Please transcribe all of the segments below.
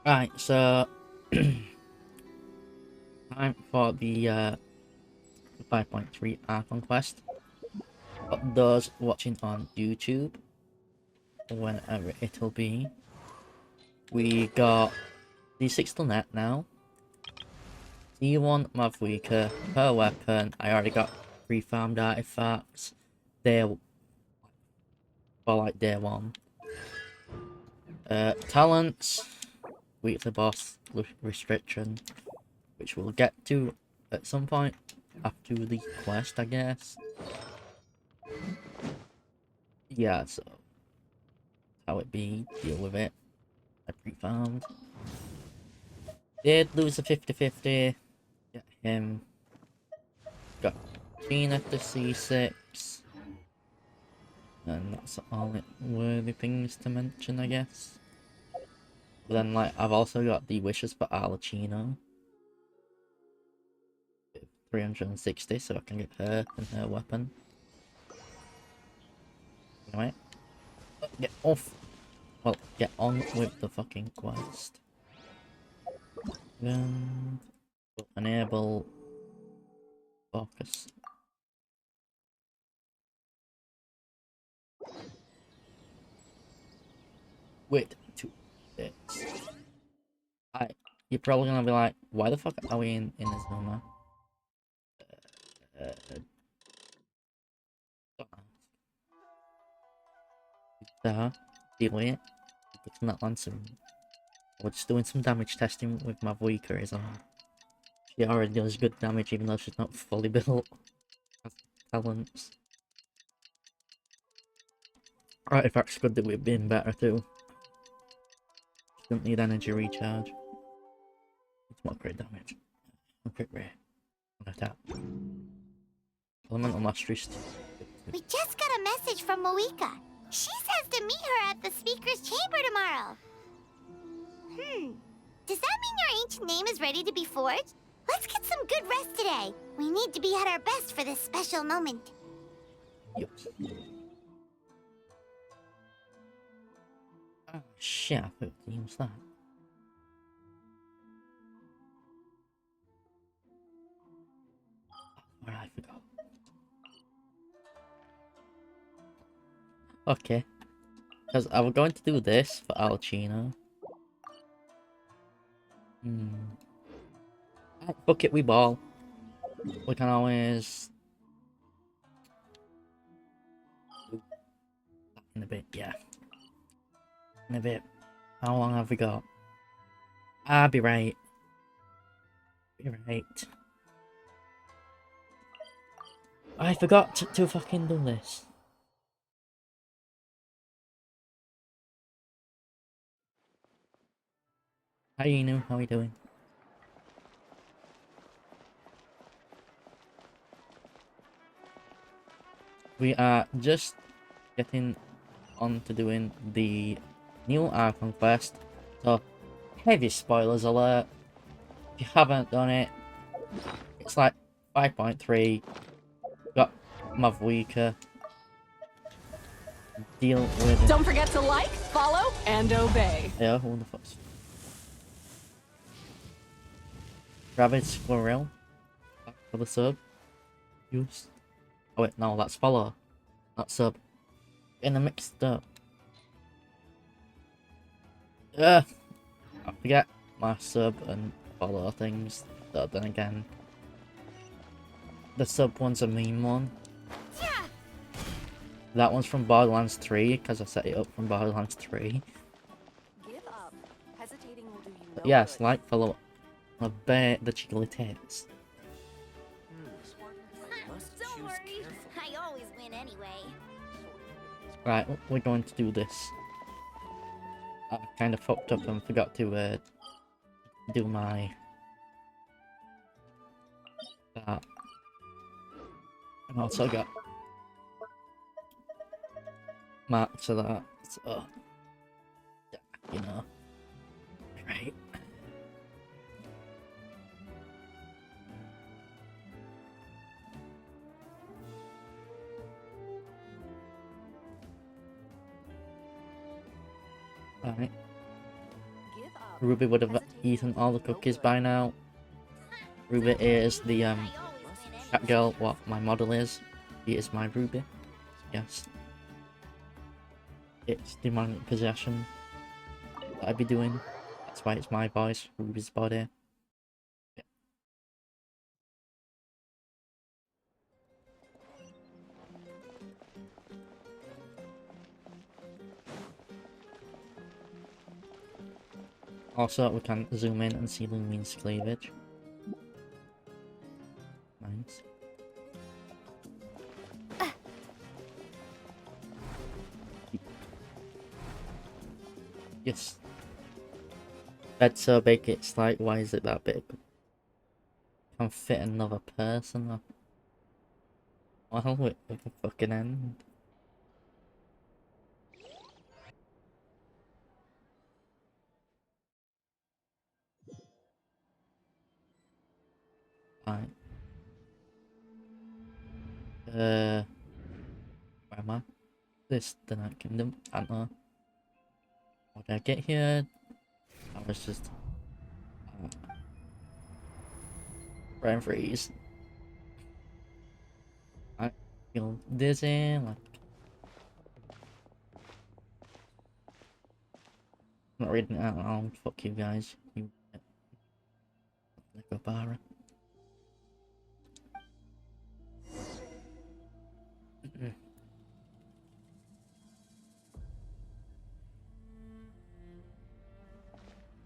Right, so time for the 5.3 Archon quest. For those watching on YouTube, whenever it'll be, we got D6 to net now. D1 Mavwika per weapon. I already got 3 farmed artifacts. They're for like day 1. Talents, weekly boss restriction, which we'll get to at some point after the quest, I guess. Yeah, so how it be, deal with it. I pre-farmed. Did lose a 50-50. Get him. Got Gina to C6. And that's all it worthy things to mention, I guess. But then, like, I've also got the wishes for Alachino. 360, so I can get her and her weapon. Anyway, get off. Well, get on with the fucking quest. Then enable focus. Wait, 2 bits. You're probably gonna be like, why the fuck are we in Izuma? Deal with it. It's not Natlan soon. We're just doing some damage testing with my Voiker is on. She already does good damage even though she's not fully built. Has talents. Artifacts good that we've been better too. She doesn't need energy recharge. It's more crit damage. Crit rate. Attack. Elemental mastery. We just got a message from Moika. She says to meet her at the speaker's chamber tomorrow. Does that mean your ancient name is ready to be forged? Let's get some good rest today. We need to be at our best for this special moment. Yep. Oh shit, I forgot to use that. Where I forgot. Okay. Because I was going to do this for Alchino. Book it, we ball. We can always do that in a bit, yeah. In a bit. How long have we got? I'll be right. Be right. I forgot to fucking do this. Hi Inu, how are you doing? We are just getting on to doing the new Archon quest. So, heavy spoilers alert. If you haven't done it, it's like 5.3. Got Mavwika. Deal with it. Don't forget to like, follow, and obey. Yeah, who the fuck's... Rabbit Squirrel. Back for the sub. Use. Oh wait, no, that's follow. Not sub. In the mixed up. I forget my sub and follow things. But then again, the sub one's a meme one. Yeah. That one's from Borderlands 3 because I set it up from Borderlands 3. Give up. Hesitating will do you no Yes, good. like, follow, obey the jiggly tits. Don't worry. I always win anyway. Right, we're going to do this. I kind of fucked up and forgot to do my... that. And also got marks of that, so... yeah, you know. Right. Right. Give up. Ruby would have eaten all the cookies by now. Ruby is the cat girl, what my model is. She is my Ruby. Yes. It's demonic possession that I'd be doing. That's why it's my voice, Ruby's body. Yeah. Also, we can zoom in and see Lumine's cleavage. Nice. Yes. Bed's so big, it's like, why is it that big? Can't fit another person though. Well, it can fucking end. Right. Where am I? This, the Night Kingdom. I don't know. How did I get here? I was just... brain freeze. I feel dizzy, like... I'm not reading it out loud. Fuck you guys. You... like a bar.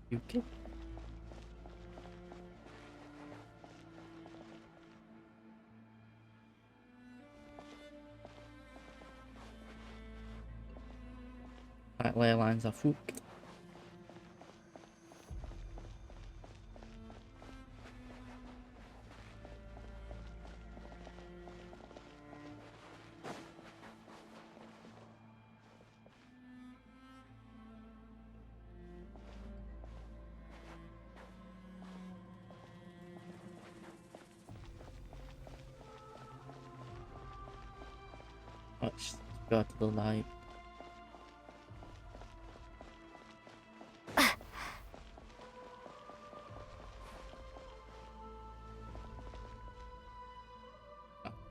Yuki? Right, ley lines are fook. Let's go to the light. Oh,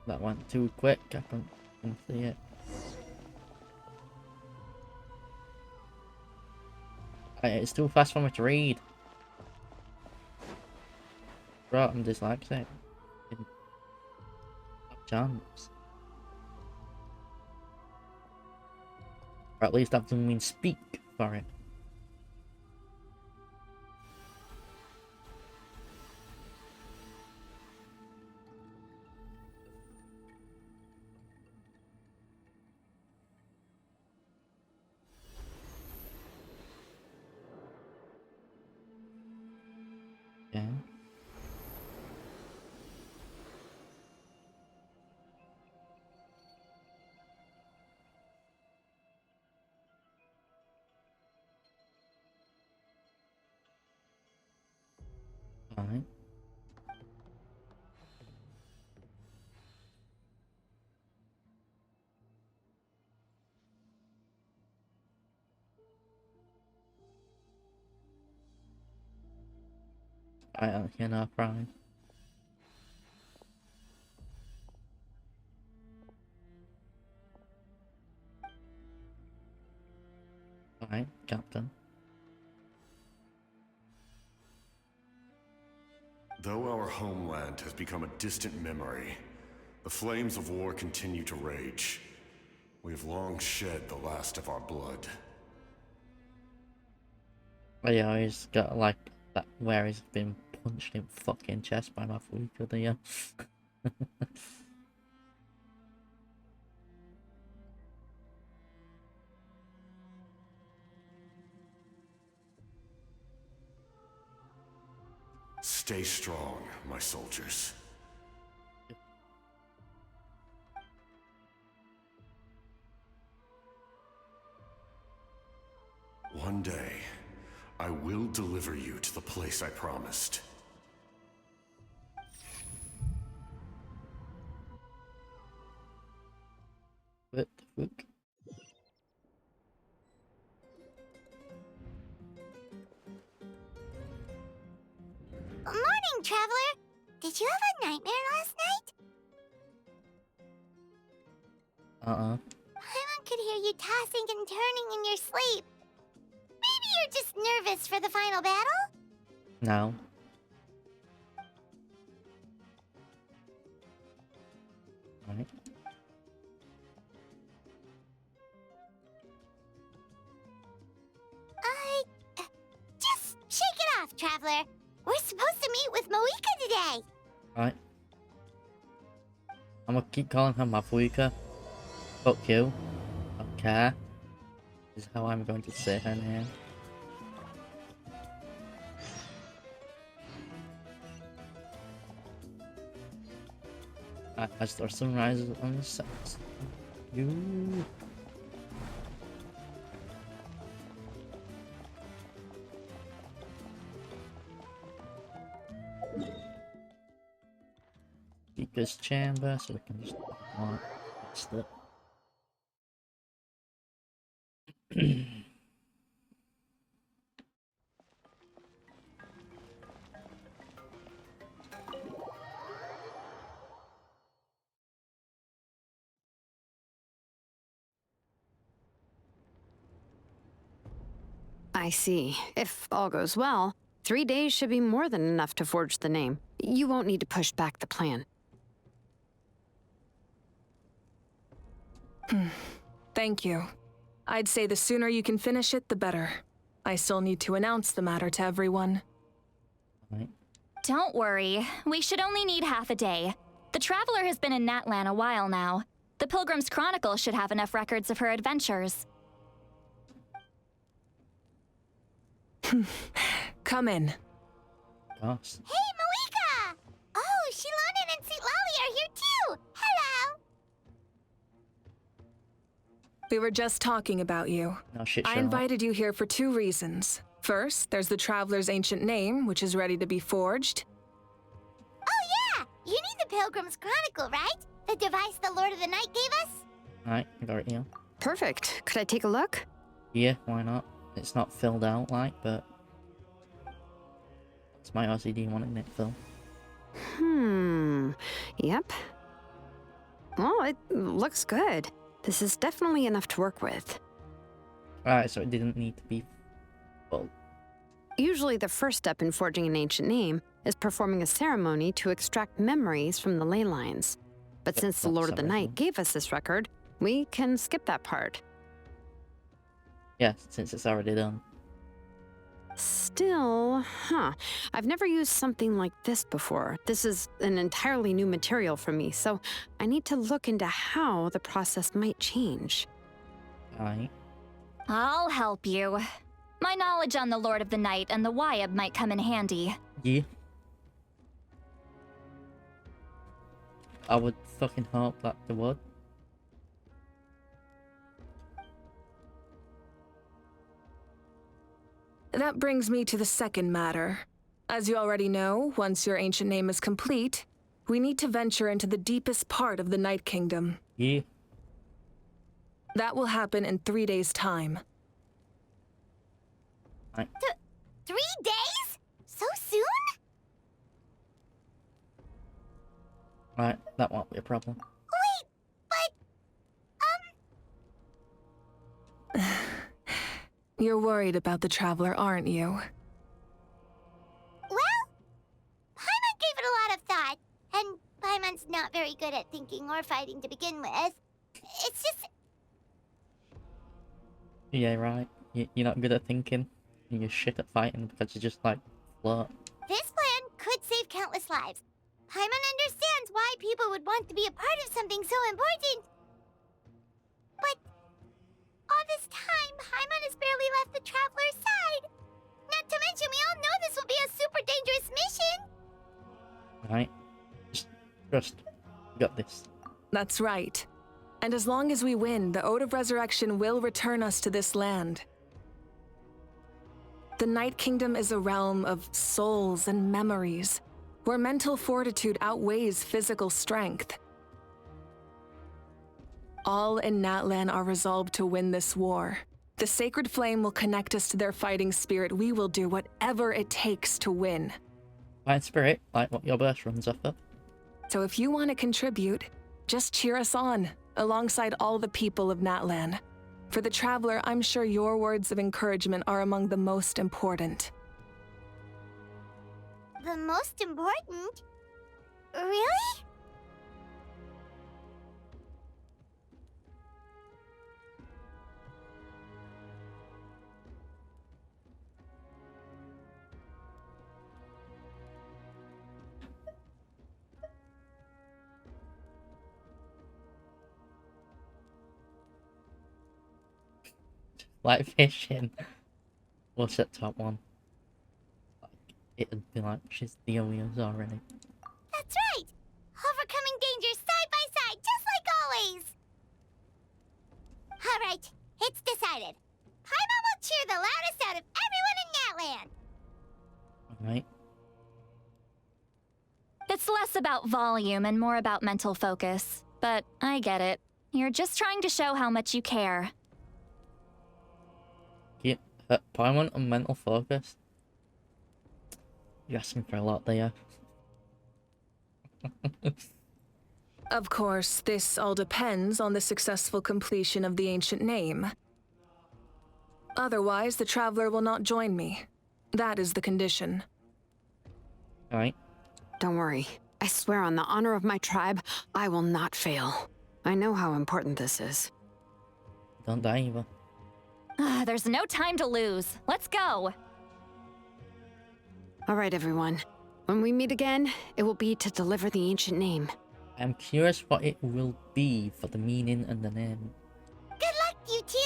that went too quick, I couldn't see it. It's too fast for me to read. Bro, I'm dyslexic. No chance. Or at least have someone speak for it. Yeah. Alright. I don't hear no crying. Alright, Captain. Though our homeland has become a distant memory, the flames of war continue to rage. We have long shed the last of our blood. Oh yeah, he's got like that where he's been punched in fucking chest by my food for the Stay strong, my soldiers. One day, I will deliver you to the place I promised. What the fuck? Morning, Traveler. Did you have a nightmare last night? Paimon could hear you tossing and turning in your sleep. Maybe you're just nervous for the final battle? No. Right. Just shake it off, Traveler. We're supposed to meet with Moika today. Right. I'm gonna keep calling her Mafuika. Fuck you. Okay. This is how I'm going to say her name. As the sun rises on the south. You. Speaker's chamber, so we can just fix it. I see. If all goes well, 3 days should be more than enough to forge the name. You won't need to push back the plan. Thank you. I'd say the sooner you can finish it, the better. I still need to announce the matter to everyone. Right. Don't worry. We should only need half a day. The Traveler has been in Natlan a while now. The Pilgrim's Chronicle should have enough records of her adventures. Come in. Gosh. Hey, Moika! Oh, Shilonen and St. Lolly are here too! Hello! We were just talking about you. No shit, I Sherlock. invited you here for 2 reasons. First, there's the Traveler's ancient name, which is ready to be forged. Oh yeah! You need the Pilgrim's Chronicle, right? The device the Lord of the Night gave us? Right, I got it here. Perfect. Could I take a look? Yeah, why not? It's not filled out like, but it's my OCD wanting it filled. Yep. Well, it looks good. This is definitely enough to work with. Right, so it didn't need to be full. Usually the first step in forging an ancient name is performing a ceremony to extract memories from the ley lines. But Yep, since the that's Lord of the Night everything. gave us this record, we can skip that part. Yeah, since it's already done. Still, I've never used something like this before. This is an entirely new material for me, so I need to look into how the process might change. Right. I'll help you. My knowledge on the Lord of the Night and the Wyab might come in handy. Yeah. I would fucking hope that they would. That brings me to the second matter. As you already know, once your ancient name is complete, we need to venture into the deepest part of the Night Kingdom. Yeah. That will happen in 3 days' time. Right. 3 days? So soon? Right, that won't be a problem. Wait, but, You're worried about the Traveler, aren't you? well, Paimon gave it a lot of thought, and Paimon's not very good at thinking or fighting to begin with. It's just, Yeah, right. You're not good at thinking. You're shit at fighting because you just like float. this plan could save countless lives. Paimon understands why people would want to be a part of something so important. But all this time, Paimon has barely left the Traveler's side. Not to mention, we all know this will be a super dangerous mission. Right? Just trust. You got this. That's right. And as long as we win, the Ode of Resurrection will return us to this land. The Night Kingdom is a realm of souls and memories, where mental fortitude outweighs physical strength. All in Natlan are resolved to win this war. The sacred flame will connect us to their fighting spirit. We will do whatever it takes to win. Fine spirit, like what your burst runs off of. So if you want to contribute, just cheer us on, alongside all the people of Natlan. For the Traveler, I'm sure your words of encouragement are among the most important. The most important? Really? Like fishing. What's at top one? It'd be like she's the Oreos already. That's right! Overcoming dangers side by side, just like always! Alright, it's decided. Paimon will cheer the loudest out of everyone in Natlan! Alright. It's less about volume and more about mental focus. But I get it. You're just trying to show how much you care. Keep Paimon and mental focus. You're asking for a lot there. Of course, this all depends on the successful completion of the ancient name. Otherwise, the Traveler will not join me. That is the condition. Alright. Don't worry. I swear on the honor of my tribe, I will not fail. I know how important this is. Don't die either. There's no time to lose. Let's go. All right, everyone. When we meet again, it will be to deliver the ancient name. I'm curious what it will be for the meaning and the name. Good luck, you two!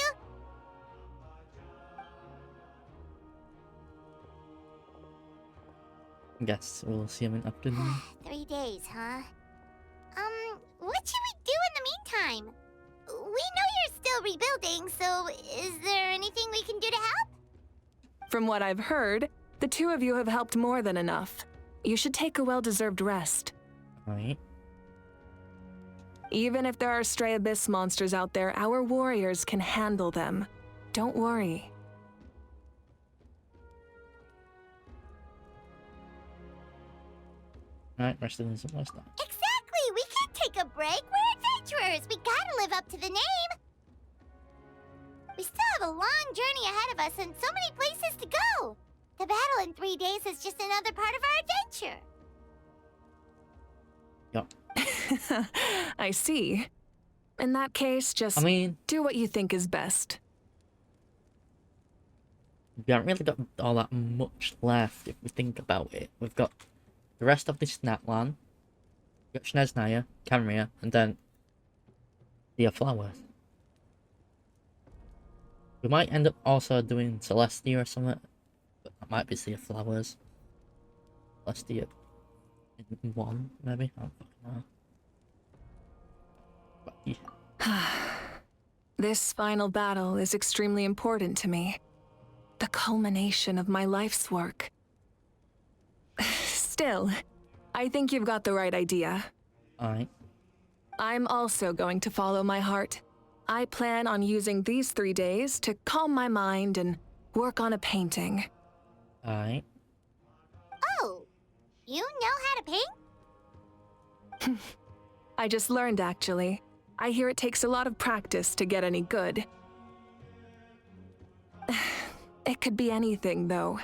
Guess we'll see him in afternoon. 3 days, huh? What should we do in the meantime? We know you're still rebuilding, so is there anything we can do to help? From what I've heard, the two of you have helped more than enough. You should take a well-deserved rest. Alright. Even if there are stray abyss monsters out there, our warriors can handle them. Don't worry. Alright, rest of the last time. Exactly! We can't take a break! We're adventurers! We gotta live up to the name! We still have a long journey ahead of us and so many places to go! The battle in 3 days is just another part of our adventure! Yup. I see. In that case, just do what you think is best. We haven't really got all that much left if we think about it. We've got the rest of this Natlan, we've got Sneznaya, Camria, and then the flowers. We might end up also doing Celestia or something, but that might be Sea Flowers. Celestia in one, maybe? I don't fucking know. But yeah. This final battle is extremely important to me. The culmination of my life's work. Still, I think you've got the right idea. Alright. I'm also going to follow my heart. I plan on using these 3 days to calm my mind and work on a painting. Alright. Oh! You know how to paint? I just learned, actually. I hear it takes a lot of practice to get any good. It could be anything, though.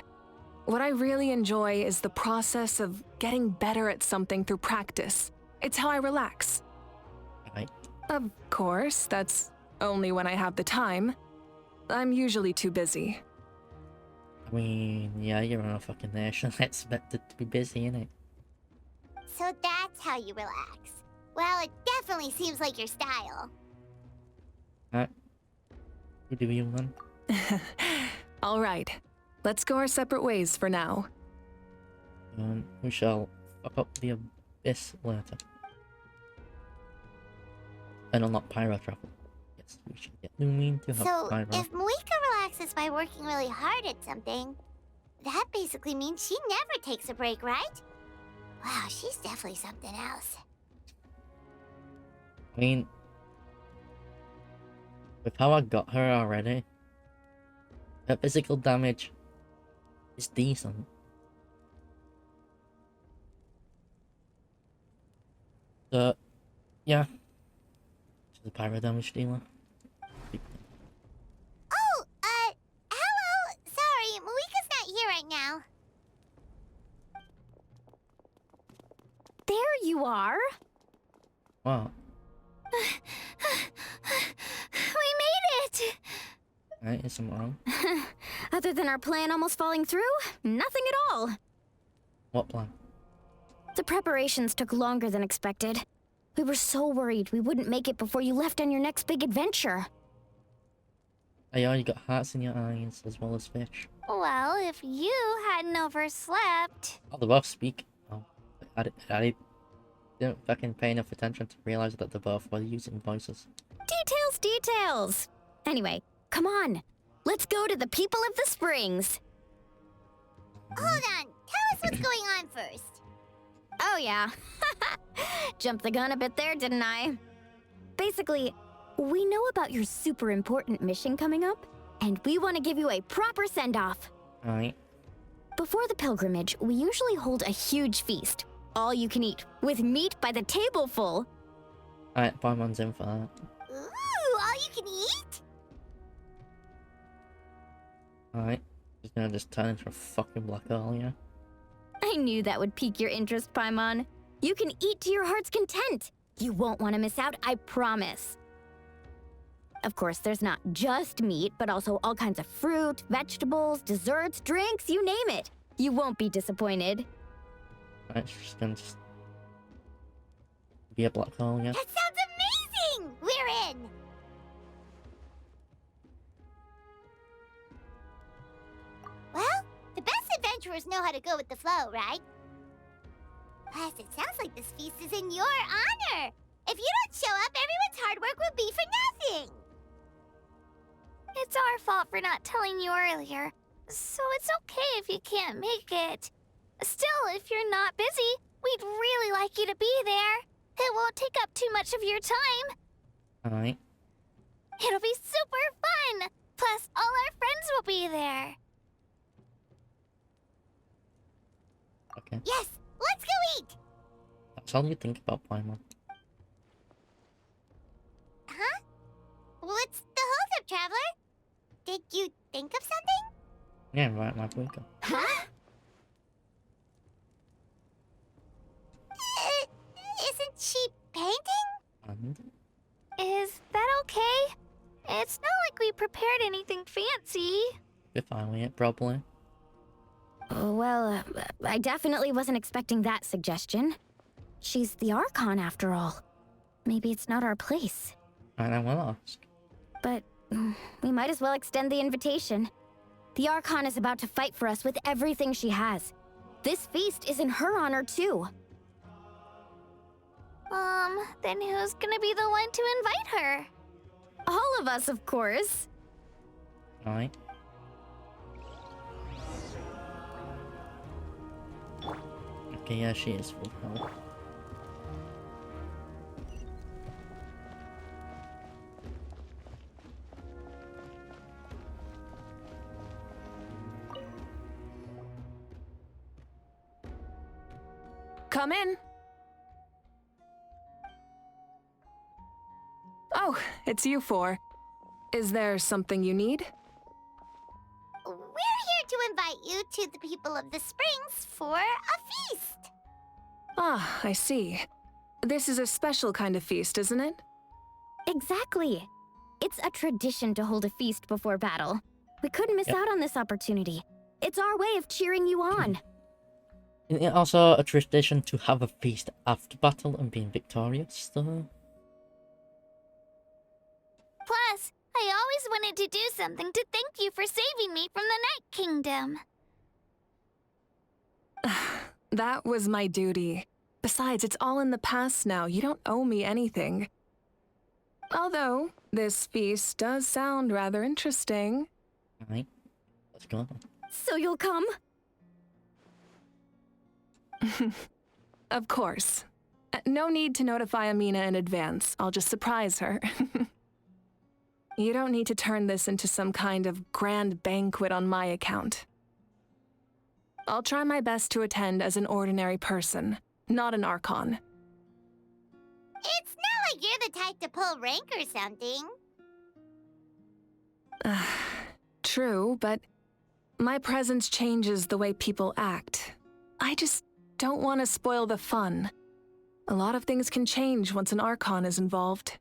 What I really enjoy is the process of getting better at something through practice. It's how I relax. Alright. Of course, that's only when I have the time. I'm usually too busy. I mean, yeah, you're on a fucking nation. Expected to be busy, innit? So that's how you relax. Well, it definitely seems like your style. Alright. You do you then. All right. Let's go our separate ways for now. We shall fuck up the abyss later. And unlock Pyro Travel. Yes, we should get Lumine to help So, Pyro. if Moika relaxes by working really hard at something, that basically means she never takes a break, right? Wow, she's definitely something else. I mean, with how I got her already, her physical damage is decent. So, yeah. The pyro damage dealer. Oh, hello. Sorry, Malika's not here right now. There you are. Wow. We made it! Right, is something wrong? Other than our plan almost falling through, nothing at all. What plan? The preparations took longer than expected. We were so worried we wouldn't make it before you left on your next big adventure. Oh, you got hearts in your eyes as well as fish. Well, if you hadn't overslept... Oh, they both speak. Oh, I didn't fucking pay enough attention to realize that they both were using voices. Details! Anyway, come on. Let's go to the people of the springs. Hold on. Tell us what's going on first. Oh yeah. Jumped the gun a bit there, didn't I? Basically, we know about your super important mission coming up, and we want to give you a proper send-off. Alright. Before the pilgrimage, we usually hold a huge feast. All you can eat, with meat by the tableful. Alright, Paimon's in for that. Ooh, all you can eat? Alright. He's gonna just turn into a fucking black hole, yeah? I knew that would pique your interest, Paimon. You can eat to your heart's content. You won't want to miss out, I promise. Of course, there's not just meat, but also all kinds of fruit, vegetables, desserts, drinks, you name it. You won't be disappointed. Alright, she's gonna just be a black hole, yeah? That sounds amazing! We're in! Well, the best adventurers know how to go with the flow, right? Plus, it sounds like this feast is in your honor. If you don't show up, everyone's hard work will be for nothing. It's our fault for not telling you earlier, so it's okay if you can't make it. Still, if you're not busy, we'd really like you to be there. It won't take up too much of your time. Alright. It'll be super fun! Plus, all our friends will be there. Okay. Yes, let's go eat! That's all you think about Paimon. Huh? What's the hold-up, Traveler? Did you think of something? Yeah, right, my boy. Huh? Isn't she painting? And Is that okay? It's not like we prepared anything fancy. if I win it properly. Well, I definitely wasn't expecting that suggestion. She's the Archon, after all. Maybe it's not our place. And I will ask. But we might as well extend the invitation. The Archon is about to fight for us with everything she has. This feast is in her honor, too. Then who's gonna be the one to invite her? All of us, of course. Alright. Okay, yeah, she is full health. Come in. Oh, it's you four. Is there something you need? We're here to invite you to the people of the springs for a feast. Ah, I see. This is a special kind of feast, isn't it? Exactly. It's a tradition to hold a feast before battle. We couldn't miss out on this opportunity. It's our way of cheering you on. Isn't it also a tradition to have a feast after battle and being victorious, though? Plus, I always wanted to do something to thank you for saving me from the Night Kingdom. That was my duty. Besides, it's all in the past now. You don't owe me anything. Although, this feast does sound rather interesting. Alright. Let's go. So you'll come? Of course. No need to notify Amina in advance. I'll just surprise her. You don't need to turn this into some kind of grand banquet on my account. I'll try my best to attend as an ordinary person, not an Archon. It's not like you're the type to pull rank or something. True, but my presence changes the way people act. I just don't want to spoil the fun. A lot of things can change once an Archon is involved.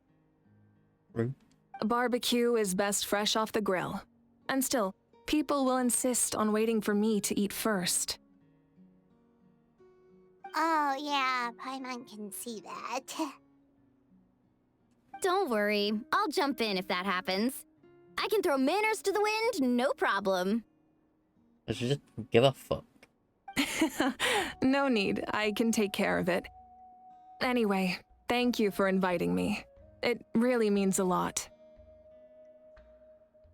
True. A barbecue is best fresh off the grill. And still, people will insist on waiting for me to eat first. Oh, yeah, Paimon can see that. Don't worry, I'll jump in if that happens. I can throw manners to the wind, no problem. I should just give a fuck. No need, I can take care of it. Anyway, thank you for inviting me. It really means a lot.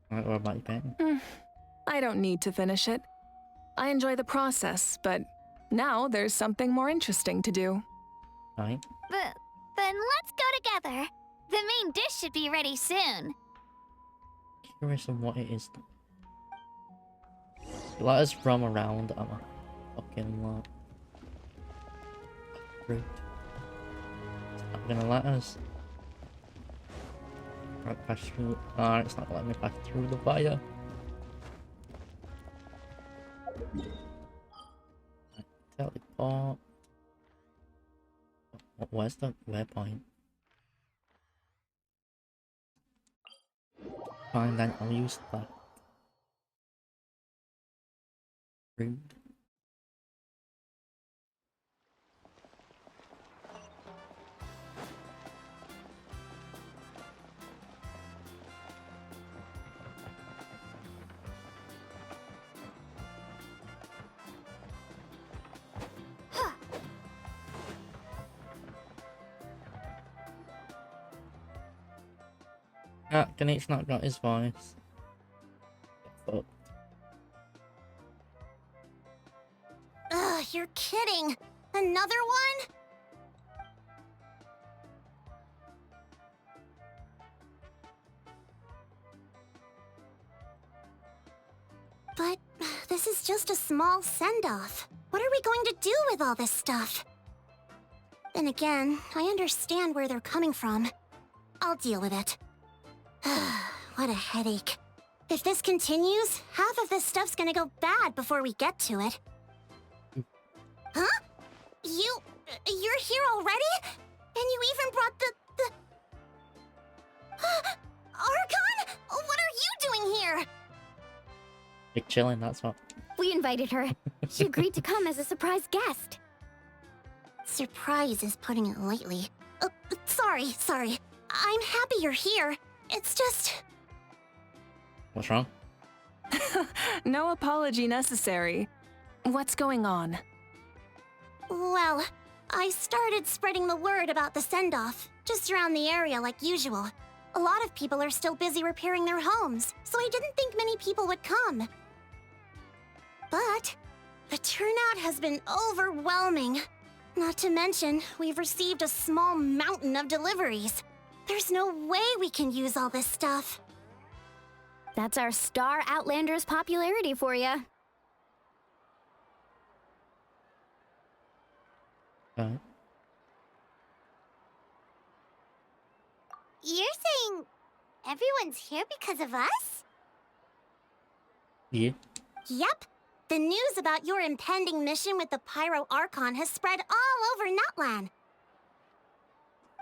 What about your pen? I don't need to finish it. I enjoy the process, but now there's something more interesting to do. Right. Then let's go together. The main dish should be ready soon. Curious on what it is. Let us roam around. I'm a fucking lot. Rude. It's not gonna let us. Right, pass through. Ah, it's not letting me pass through the fire. Right, teleport. Where's the waypoint? Fine, then I'll use that. Rude. Ah, Ganesh not got his voice. Get fucked. Ugh, you're kidding. Another one? But this is just a small send-off. What are we going to do with all this stuff? Then again, I understand where they're coming from. I'll deal with it. What a headache. If this continues, half of this stuff's gonna go bad before we get to it. Huh? You're here already? And you even brought the... Archon? What are you doing here? Big chillin', that's what. We invited her. She agreed to come as a surprise guest. Surprise is putting it lightly. Sorry. I'm happy you're here. It's just... What's wrong? No apology necessary. What's going on? Well, I started spreading the word about the send-off, just around the area like usual. A lot of people are still busy repairing their homes, so I didn't think many people would come. But the turnout has been overwhelming. Not to mention, we've received a small mountain of deliveries. There's no way we can use all this stuff. That's our Star Outlander's popularity for you. Right. You're saying everyone's here because of us? Yeah. Yep. The news about your impending mission with the Pyro Archon has spread all over Natlan.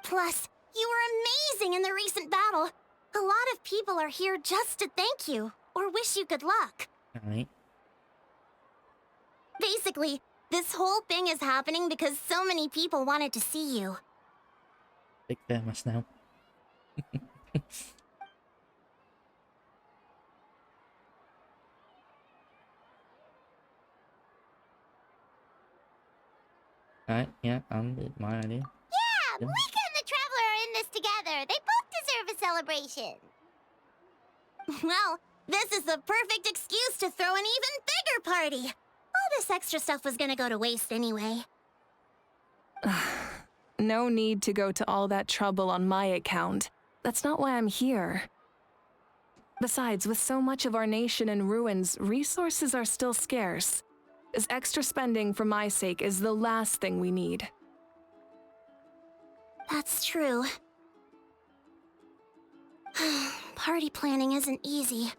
Plus, you were amazing in the recent battle. A lot of people are here just to thank you, or wish you good luck. Alright. Basically, this whole thing is happening because so many people wanted to see you. Big famous now. Alright, yeah, it's my idea. Yeah, Yeah. Mika and the Traveler are in this together. They both deserve a celebration. Well, this is the perfect excuse to throw an even bigger party. All this extra stuff was gonna go to waste anyway. No need to go to all that trouble on my account. That's not why I'm here. Besides, with so much of our nation in ruins, resources are still scarce. This extra spending for my sake is the last thing we need. That's true. Party planning isn't easy.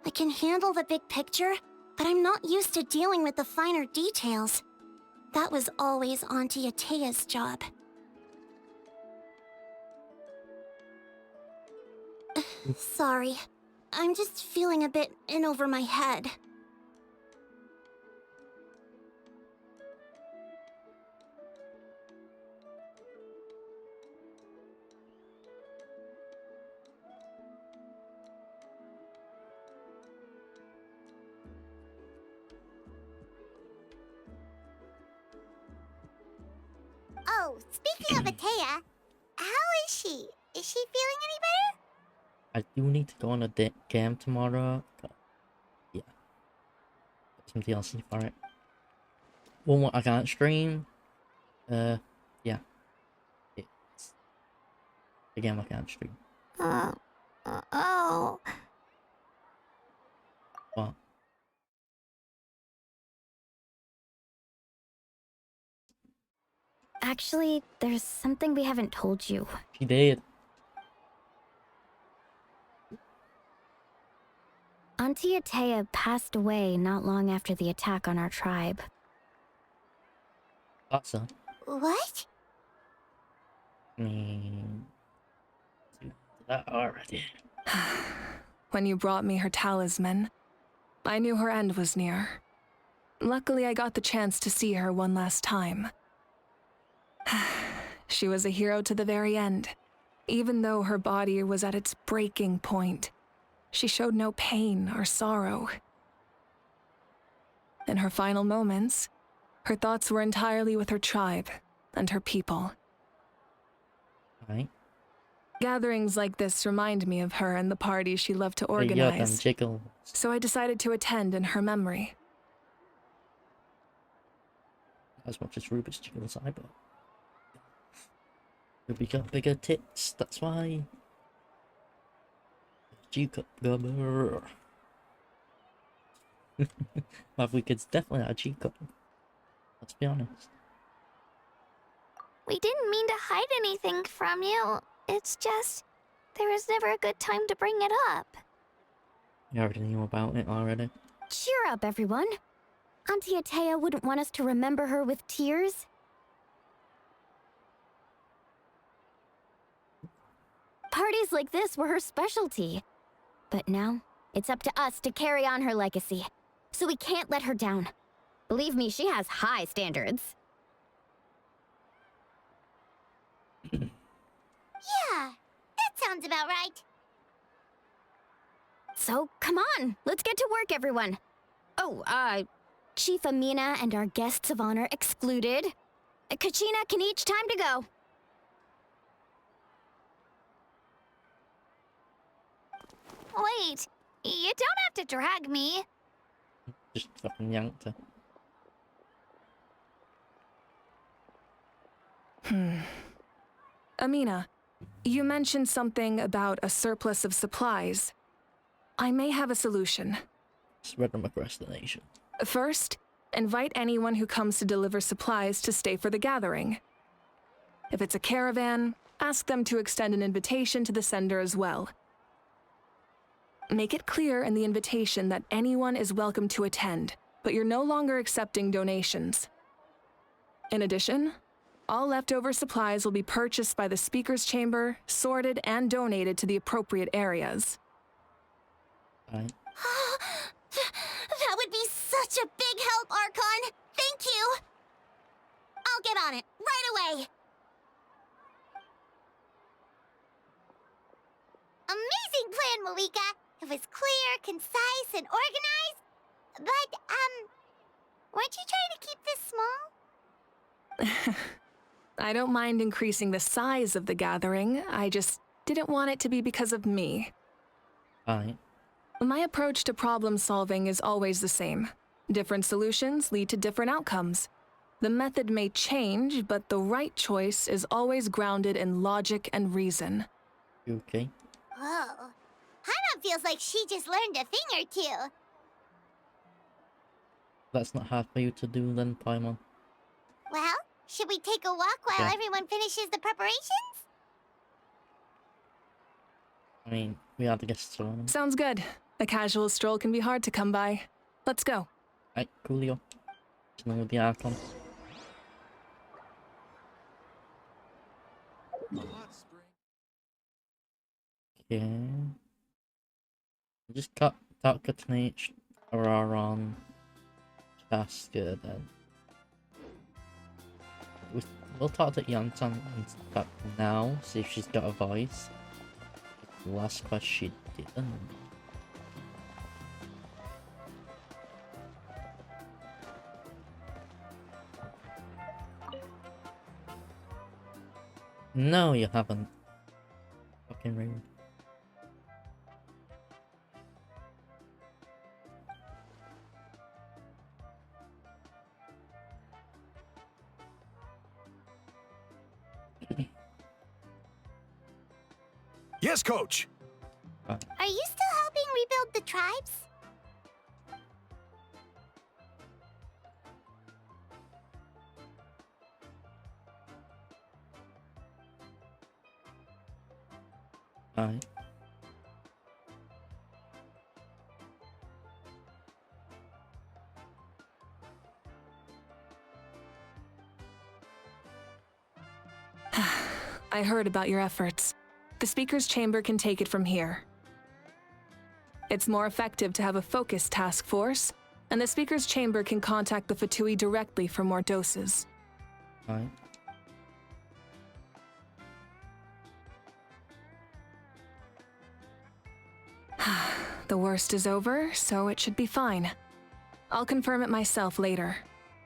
I can handle the big picture, but I'm not used to dealing with the finer details. That was always Auntie Atea's job. Sorry. I'm just feeling a bit in over my head. Oh, speaking of Atea, how is she? Is she feeling any better? I do need to go on a game tomorrow. But yeah. Got some DLC for it. One what I can't stream. Yeah. It's a game I can't stream. Oh. What? Actually, there's something we haven't told you. She did. Auntie Atea passed away not long after the attack on our tribe. That's her. What? I mean, did that already. When you brought me her talisman, I knew her end was near. Luckily, I got the chance to see her one last time. She was a hero to the very end. Even though her body was at its breaking point, she showed no pain or sorrow. In her final moments, her thoughts were entirely with her tribe and her people. Right. Gatherings like this remind me of her and the parties she loved to Hey, yo, them organize, jiggles. so I decided to attend in her memory. As much as Ruby's jiggles I bought. Ruby got bigger tits, that's why. G-cup gubber. Maverick kid's definitely not a G-cup. Let's be honest. We didn't mean to hide anything from you. It's just, there was never a good time to bring it up. You already knew about it already. Cheer up, everyone. Auntie Atea wouldn't want us to remember her with tears. Parties like this were her specialty. But now, it's up to us to carry on her legacy. So we can't let her down. Believe me, she has high standards. Yeah, that sounds about right. So, come on, let's get to work, everyone. Oh, Chief Amina and our guests of honor excluded. Kachina can each time to go. Wait, you don't have to drag me. Just fucking yanked her. Amina, you mentioned something about a surplus of supplies. I may have a solution. Spread them across the nation. First, invite anyone who comes to deliver supplies to stay for the gathering. If it's a caravan, ask them to extend an invitation to the sender as well. Make it clear in the invitation that anyone is welcome to attend, but you're no longer accepting donations. In addition, all leftover supplies will be purchased by the speaker's chamber, sorted, and donated to the appropriate areas. Right. That would be such a big help, Archon! Thank you! I'll get on it, right away! Amazing plan, Malika! It was clear, concise, and organized. But, weren't you trying to keep this small? I don't mind increasing the size of the gathering, I just didn't want it to be because of me. Right. My approach to problem solving is always the same. Different solutions lead to different outcomes. The method may change, but the right choice is always grounded in logic and reason. You okay? Whoa. Paimon feels like she just learned a thing or two. That's not hard for you to do then, Paimon. Well, Should we take a walk while Yeah. everyone finishes the preparations? I mean, we are the guests on. Sounds good. A casual stroll can be hard to come by. Let's go. Right, coolio. Chilling with the Archon. Okay. Just cut Teenage Auroron faster then. We'll talk to Yantan now, see if she's got a voice. The last quest she didn't. No, you haven't. Fucking rude. Yes, coach. Are you still helping rebuild the tribes? Alright. I heard about your efforts. The Speaker's Chamber can take it from here. It's more effective to have a focused task force, and the Speaker's Chamber can contact the Fatui directly for more doses. Alright. The worst is over, so it should be fine. I'll confirm it myself later.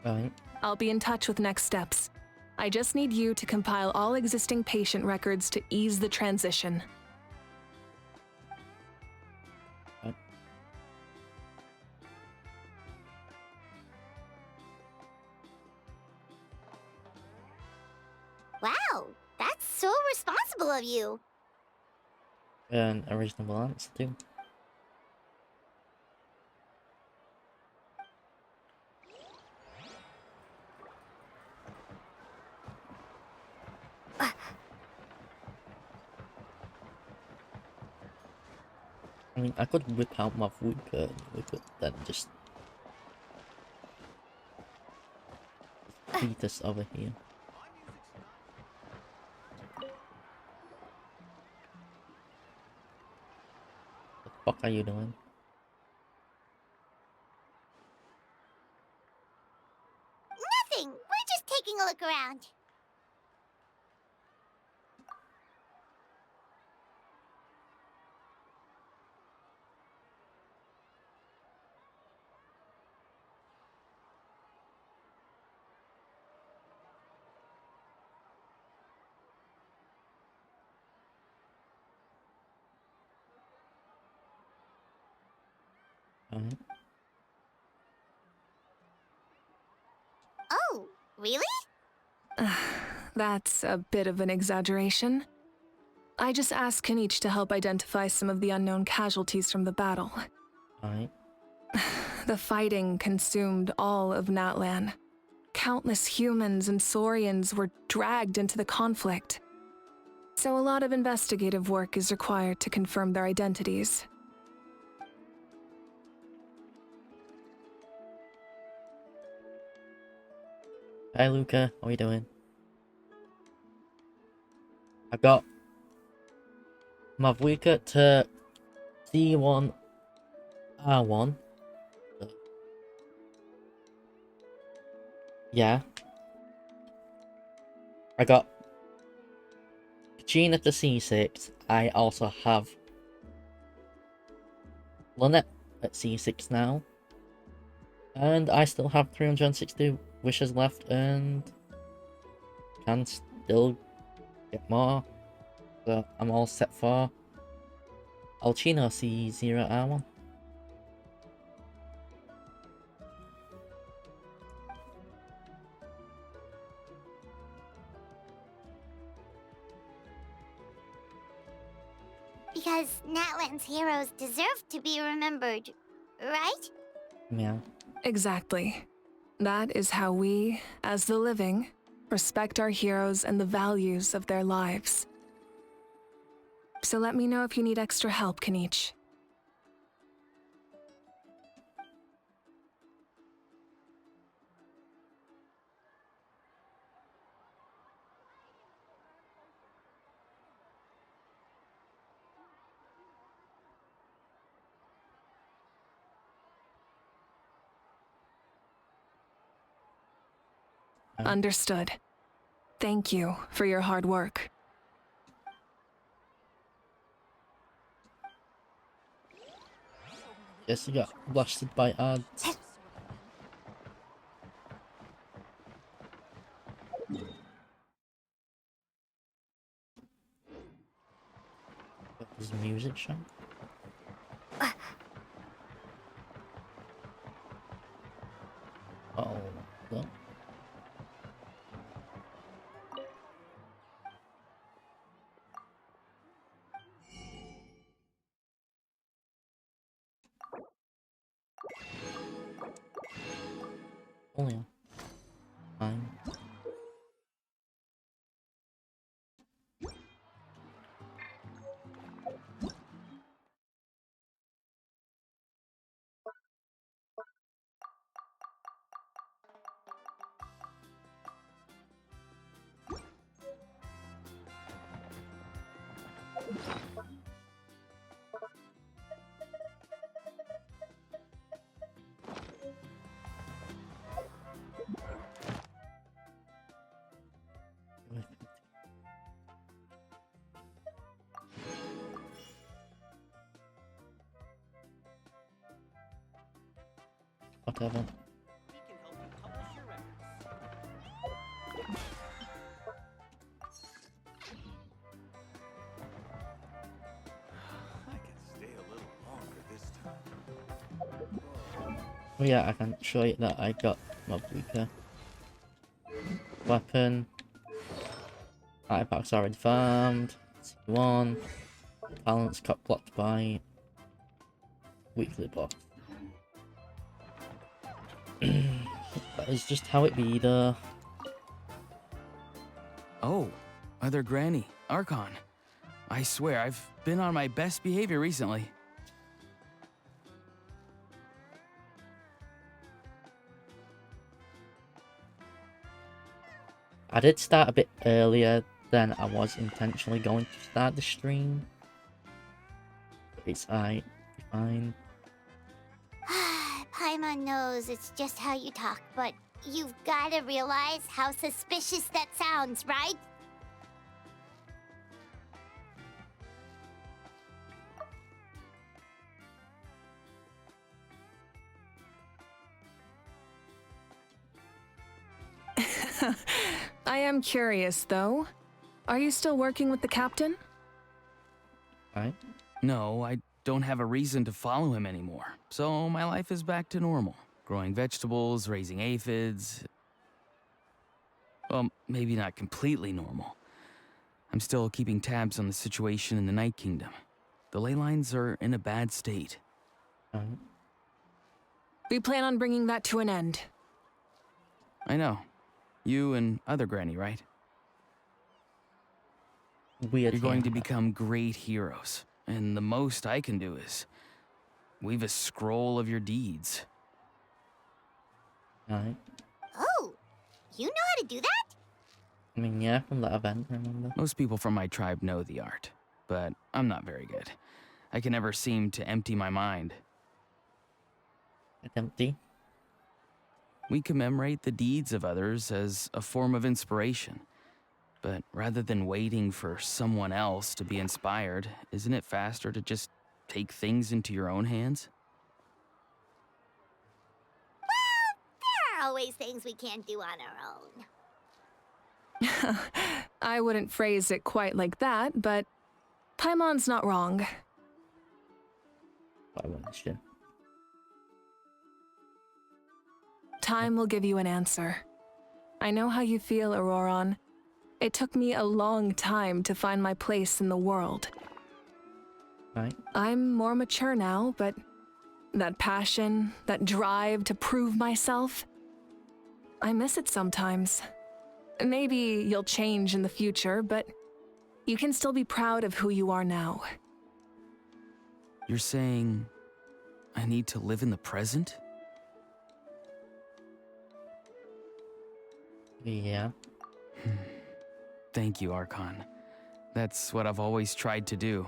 Alright. I'll be in touch with next steps. I just need you to compile all existing patient records to ease the transition. Wow, that's so responsible of you. And a reasonable answer too. I mean, I could whip out my Vuka and we could then just beat us over here. The fuck are you doing? Nothing. We're just taking a look around. Alright. Oh, really? That's a bit of an exaggeration. I just asked Kanich to help identify some of the unknown casualties from the battle. Alright. The fighting consumed all of Natlan. Countless humans and Saurians were dragged into the conflict. So a lot of investigative work is required to confirm their identities. Hi Luca, how are you doing? I got Mavwika to C1 R1. Yeah. I got Gene at the C6. I also have Lynette at C6 now. And I still have 360 wishes left and can still get more. So I'm all set for Alchino C0R1. Because Natlan's heroes deserve to be remembered, right? Yeah. Exactly. That is how we, as the living, respect our heroes and the values of their lives. So let me know if you need extra help, Kanichi. Understood. Thank you for your hard work. Yes, you got blasted by ads. There's a music shop. Oh, no. Oh yeah. Fine. Whatever. Oh yeah, I can show you that I got my weaker weapon. Artifacts already farmed. One. Balance got blocked by weekly buff. That is just how it be though. Oh, Mother Granny, Archon. I swear, I've been on my best behavior recently. I did start a bit earlier than I was intentionally going to start the stream. But it's alright, fine. Paimon knows it's just how you talk, but you've gotta realize how suspicious that sounds, right? I am curious, though. Are you still working with the captain? Right? No, I don't have a reason to follow him anymore, so my life is back to normal. Growing vegetables, raising aphids. Well, maybe not completely normal. I'm still keeping tabs on the situation in the Night Kingdom. The ley lines are in a bad state. Right. We plan on bringing that to an end. I know. You and other Granny, right? Weird. You're going to thing. become great heroes, and the most I can do is weave a scroll of your deeds. Right. Oh, you know how to do that? I mean, yeah, from that event, remember? Most people from my tribe know the art, but I'm not very good. I can never seem to empty my mind. It's empty. We commemorate the deeds of others as a form of inspiration. But rather than waiting for someone else to be inspired, isn't it faster to just take things into your own hands? There are always things we can't do on our own. I wouldn't phrase it quite like that, but Paimon's not wrong. But I won't shit. Time will give you an answer. I know how you feel, Auroron. It took me a long time to find my place in the world. Right. I'm more mature now, but that passion, that drive to prove myself, I miss it sometimes. Maybe you'll change in the future, but you can still be proud of who you are now. You're saying I need to live in the present? Yeah. Thank you, Archon. That's what I've always tried to do.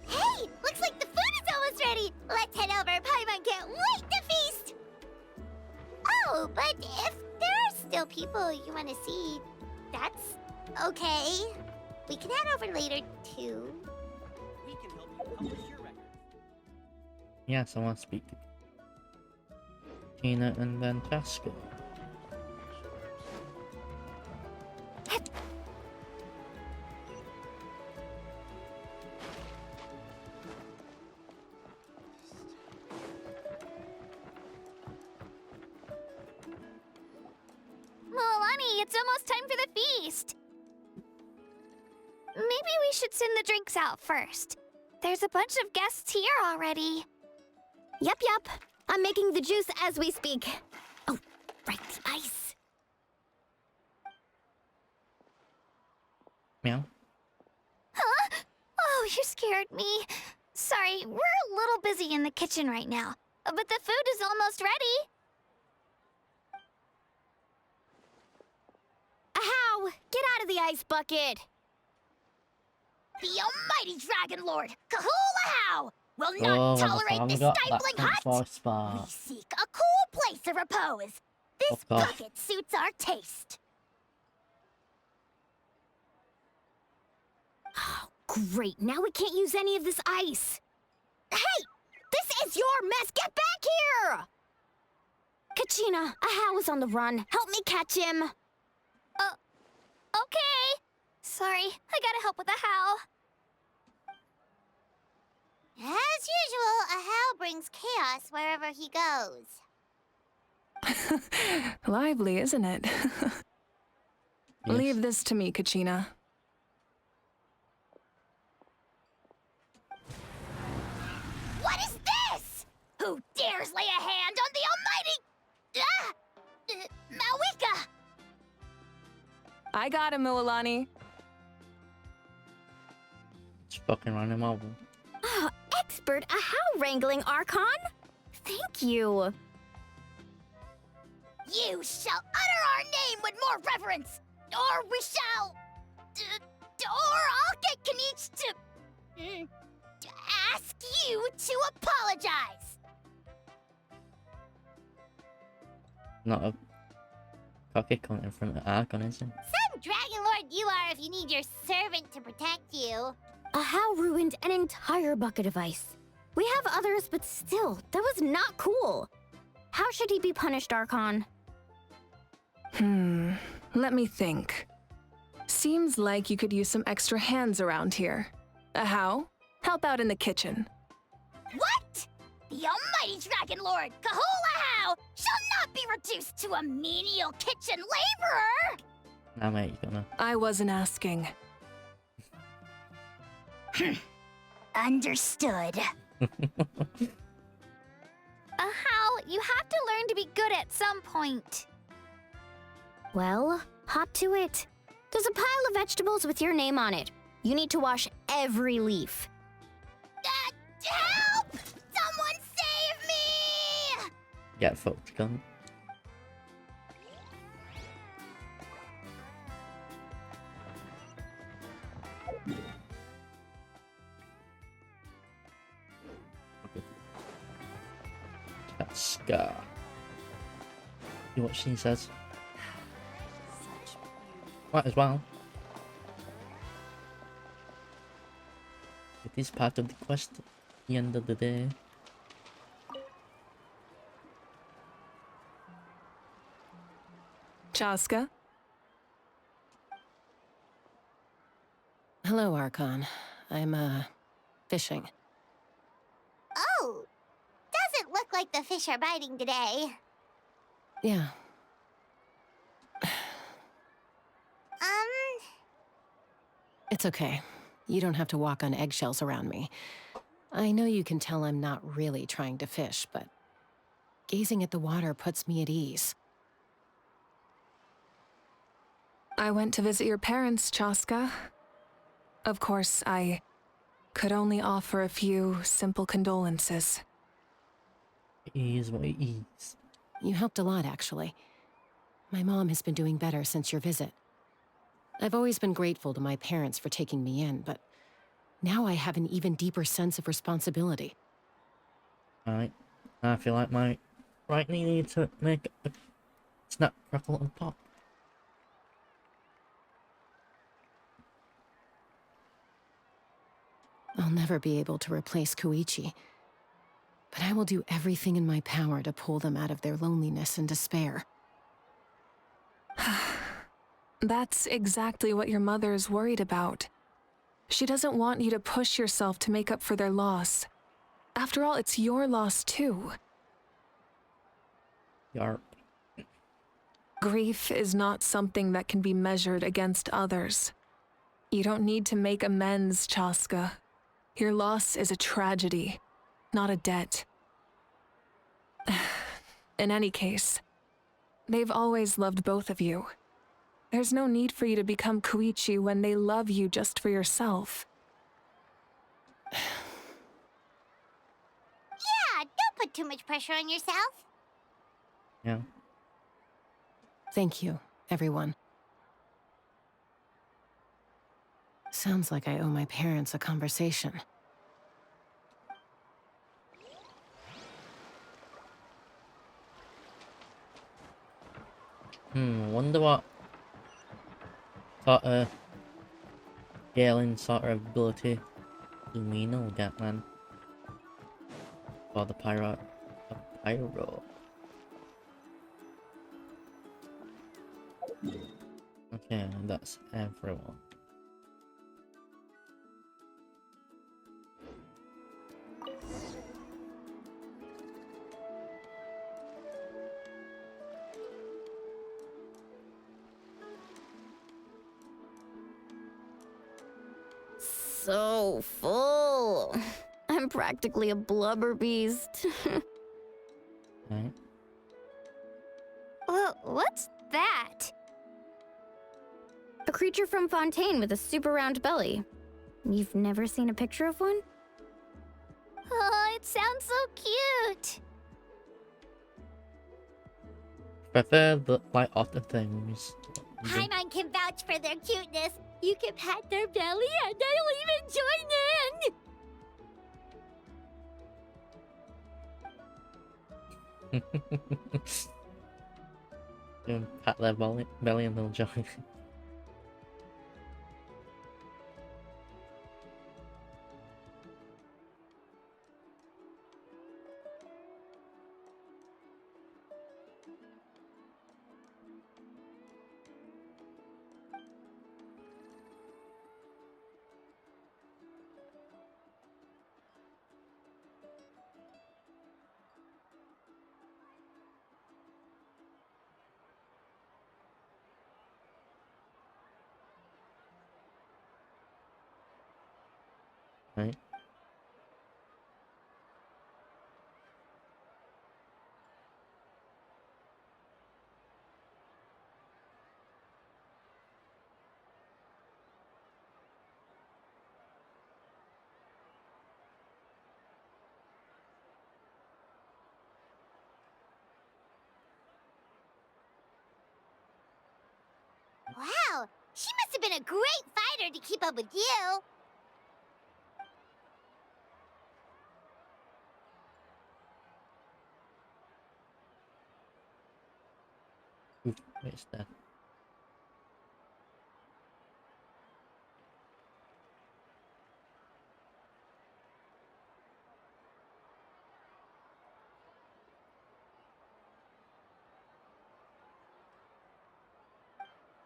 Hey, looks like the food is almost ready. Let's head over. Paimon can't wait to feast. Oh, but if there are still people you want to see, that's okay. We can head over later too. We can help you publish your record. Yes, I want to speak to Tina and then Casca. Milani, it's almost time for the feast. Maybe we should send the drinks out first. There's a bunch of guests here already. Yep. I'm making the juice as we speak. Oh, right, the ice. Meow. Huh? Oh, you scared me. Sorry, we're a little busy in the kitchen right now. But the food is almost ready. Ahow! Get out of the ice bucket! The almighty Dragon Lord, Kahulahau, will not Oh, tolerate this got stifling that hut. for spa. We seek a cool place of repose. This Of course. bucket suits our taste. Oh, great. Now we can't use any of this ice. Hey! This is your mess! Get back here! Kachina, Ahow is on the run. Help me catch him. Okay. Sorry, I gotta help with the how. As usual, Ahau brings chaos wherever he goes. Lively, isn't it? Yes. Leave this to me, Kachina. What is this? Who dares lay a hand on the almighty... Mawika! I got him, Milani. It's fucking random album. Ah, expert Ahow wrangling, Archon. Thank you. You shall utter our name with more reverence, or we shall... or I'll get Kanich to ask you to apologize. Not a cocky coming from the Archon, is it? Some Dragon Lord you are if you need your servant to protect you. Ahow ruined an entire bucket of ice. We have others, but still, that was not cool. How should he be punished, Archon? Let me think. Seems like you could use some extra hands around here. Ahow, help out in the kitchen. What? The almighty Dragon Lord, Kahulahau, shall not be reduced to a menial kitchen laborer! Nah, mate, you're gonna. I wasn't asking. Understood. How? You have to learn to be good at some point. Well, hop to it. There's a pile of vegetables with your name on it. You need to wash every leaf. Help! Someone save me! Get fucked, gun. That's Scar. See what she says. Might as well. It is part of the quest at the end of the day. Chaska? Hello, Archon. I'm, fishing. Oh, doesn't look like the fish are biting today. Yeah. It's okay. You don't have to walk on eggshells around me. I know you can tell I'm not really trying to fish, but Gazing at the water puts me at ease. I went to visit your parents, Chaska. Of course, I could only offer a few simple condolences. It is what it is. You helped a lot, actually. My mom has been doing better since your visit. I've always been grateful to my parents for taking me in, but now I have an even deeper sense of responsibility. Right. I feel like my right knee needs to make a snap, crackle, and pop. I'll never be able to replace Koichi, but I will do everything in my power to pull them out of their loneliness and despair. That's exactly what your mother's worried about. She doesn't want you to push yourself to make up for their loss. After all, it's your loss too. Yarp. Grief is not something that can be measured against others. You don't need to make amends, Chaska. Your loss is a tragedy, not a debt. In any case, they've always loved both of you. There's no need for you to become Koichi when they love you just for yourself. Yeah, don't put too much pressure on yourself. Yeah. Thank you, everyone. Sounds like I owe my parents a conversation. Wonder what sort of scaling sort of ability do we know get, man? For the pyro. Okay, that's everyone. So full. I'm practically a blubber beast. Right. Well, what's that? A creature from Fontaine with a super round belly. You've never seen a picture of one? Oh, it sounds so cute. Prefer the like otter things. Paimon can vouch for their cuteness. You can pat their belly and I'll even join You pat their belly and they'll join. Right. Wow, she must have been a great fighter to keep up with you. Oof, where's that?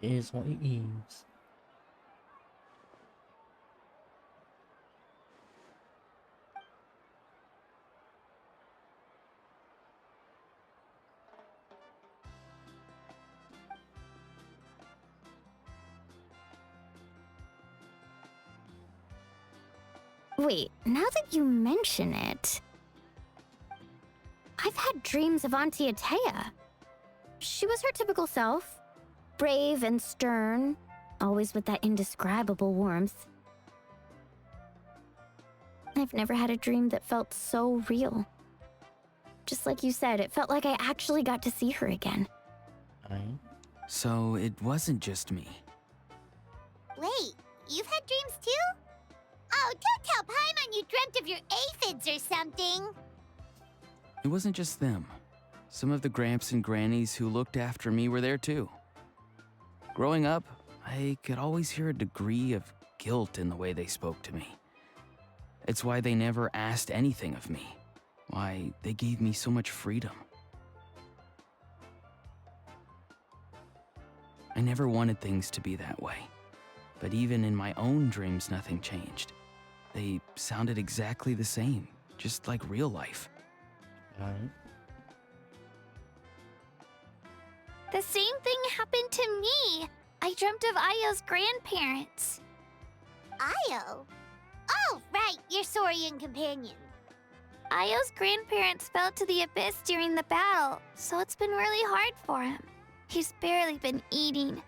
It is what it is. Wait, now that you mention it, I've had dreams of Auntie Atea. She was her typical self, brave and stern, always with that indescribable warmth. I've never had a dream that felt so real. Just like you said, it felt like I actually got to see her again. Aye. So it wasn't just me. Wait, you've had dreams too? Oh, don't tell Paimon you dreamt of your aphids or something. It wasn't just them. Some of the Gramps and Grannies who looked after me were there too. Growing up, I could always hear a degree of guilt in the way they spoke to me. It's why they never asked anything of me. Why they gave me so much freedom. I never wanted things to be that way. But even in my own dreams, nothing changed. They sounded exactly the same, just like real life. Aye. The same thing happened to me. I dreamt of Ayo's grandparents. Io? Oh, right, your Saurian companion. Ayo's grandparents fell to the abyss during the battle, so it's been really hard for him. He's barely been eating.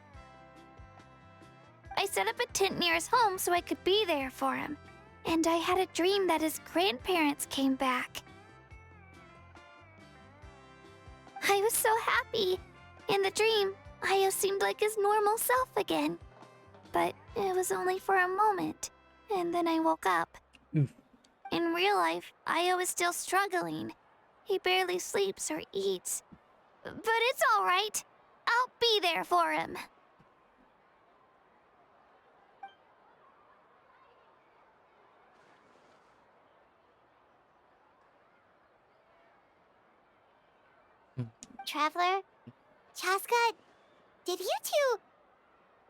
I set up a tent near his home so I could be there for him. And I had a dream that his grandparents came back. I was so happy. In the dream, Ayo seemed like his normal self again. But it was only for a moment, and then I woke up. In real life, Ayo is still struggling. He barely sleeps or eats. But it's all right. I'll be there for him. Traveler? Chaska? Did you two...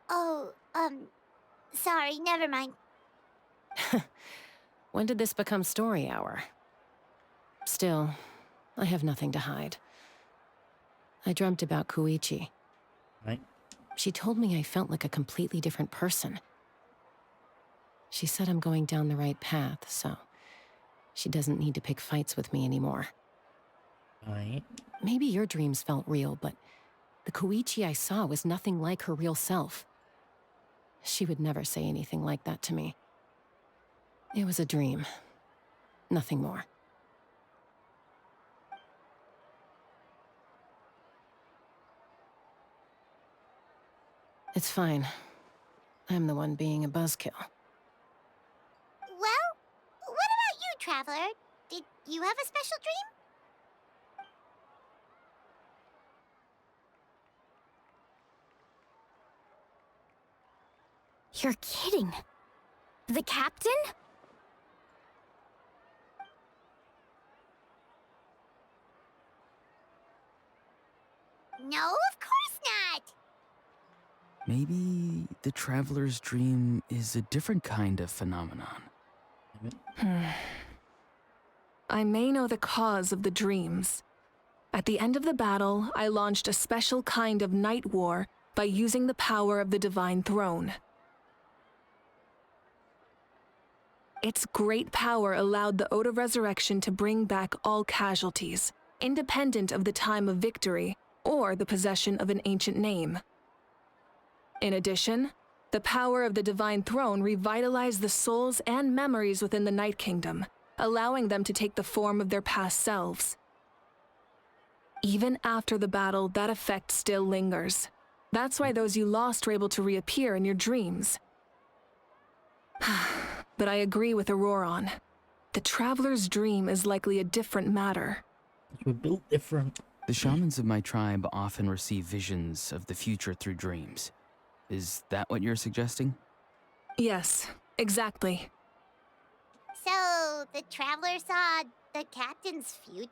Oh, sorry, never mind. When did this become story hour? Still, I have nothing to hide. I dreamt about Koichi. Right. She told me I felt like a completely different person. She said I'm going down the right path, so she doesn't need to pick fights with me anymore. Aye. Maybe your dreams felt real, but the Koichi I saw was nothing like her real self. She would never say anything like that to me. It was a dream. Nothing more. It's fine. I'm the one being a buzzkill. Well, what about you, Traveler? Did you have a special dream? You're kidding. The captain? No, of course not. Maybe the traveler's dream is a different kind of phenomenon. I may know the cause of the dreams. At the end of the battle, I launched a special kind of night war by using the power of the Divine Throne. Its great power allowed the Ode of Resurrection to bring back all casualties, independent of the time of victory or the possession of an ancient name. In addition, the power of the Divine Throne revitalized the souls and memories within the Night Kingdom, allowing them to take the form of their past selves. Even after the battle, that effect still lingers. That's why those you lost were able to reappear in your dreams. But I agree with Auroron. The Traveler's dream is likely a different matter. We're built different. The shamans of my tribe often receive visions of the future through dreams. Is that what you're suggesting? Yes, exactly. So, the Traveler saw the captain's future?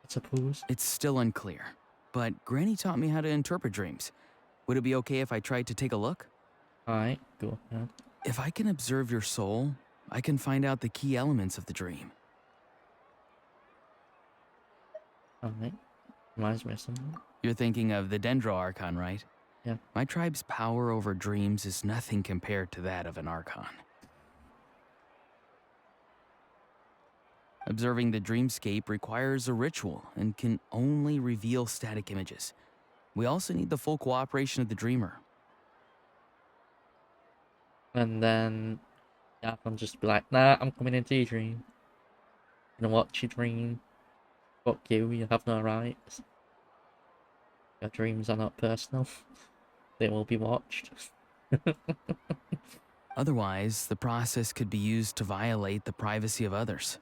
I suppose. It's still unclear, but Granny taught me how to interpret dreams. Would it be okay if I tried to take a look? Aye, go ahead. If I can observe your soul, I can find out the key elements of the dream. Alright. Reminds me of something. You're thinking of the Dendro Archon, right? Yeah. My tribe's power over dreams is nothing compared to that of an Archon. Observing the dreamscape requires a ritual and can only reveal static images. We also need the full cooperation of the dreamer. And then Natlan just be like, nah, I'm coming into your dream. You know what, your dream? Fuck you have no rights. Your dreams are not personal. They will be watched. Otherwise, the process could be used to violate the privacy of others.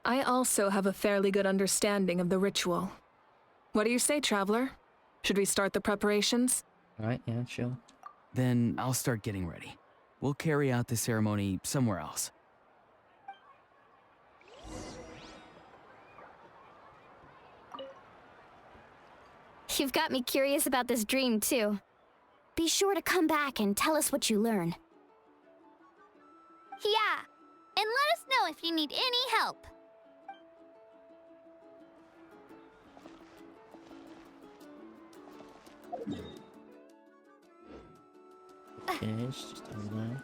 I also have a fairly good understanding of the ritual. What do you say, Traveler? Should we start the preparations? Right, yeah, sure. Then I'll start getting ready. We'll carry out the ceremony somewhere else. You've got me curious about this dream, too. Be sure to come back and tell us what you learn. Yeah, and let us know if you need any help. Okay, it's just over there.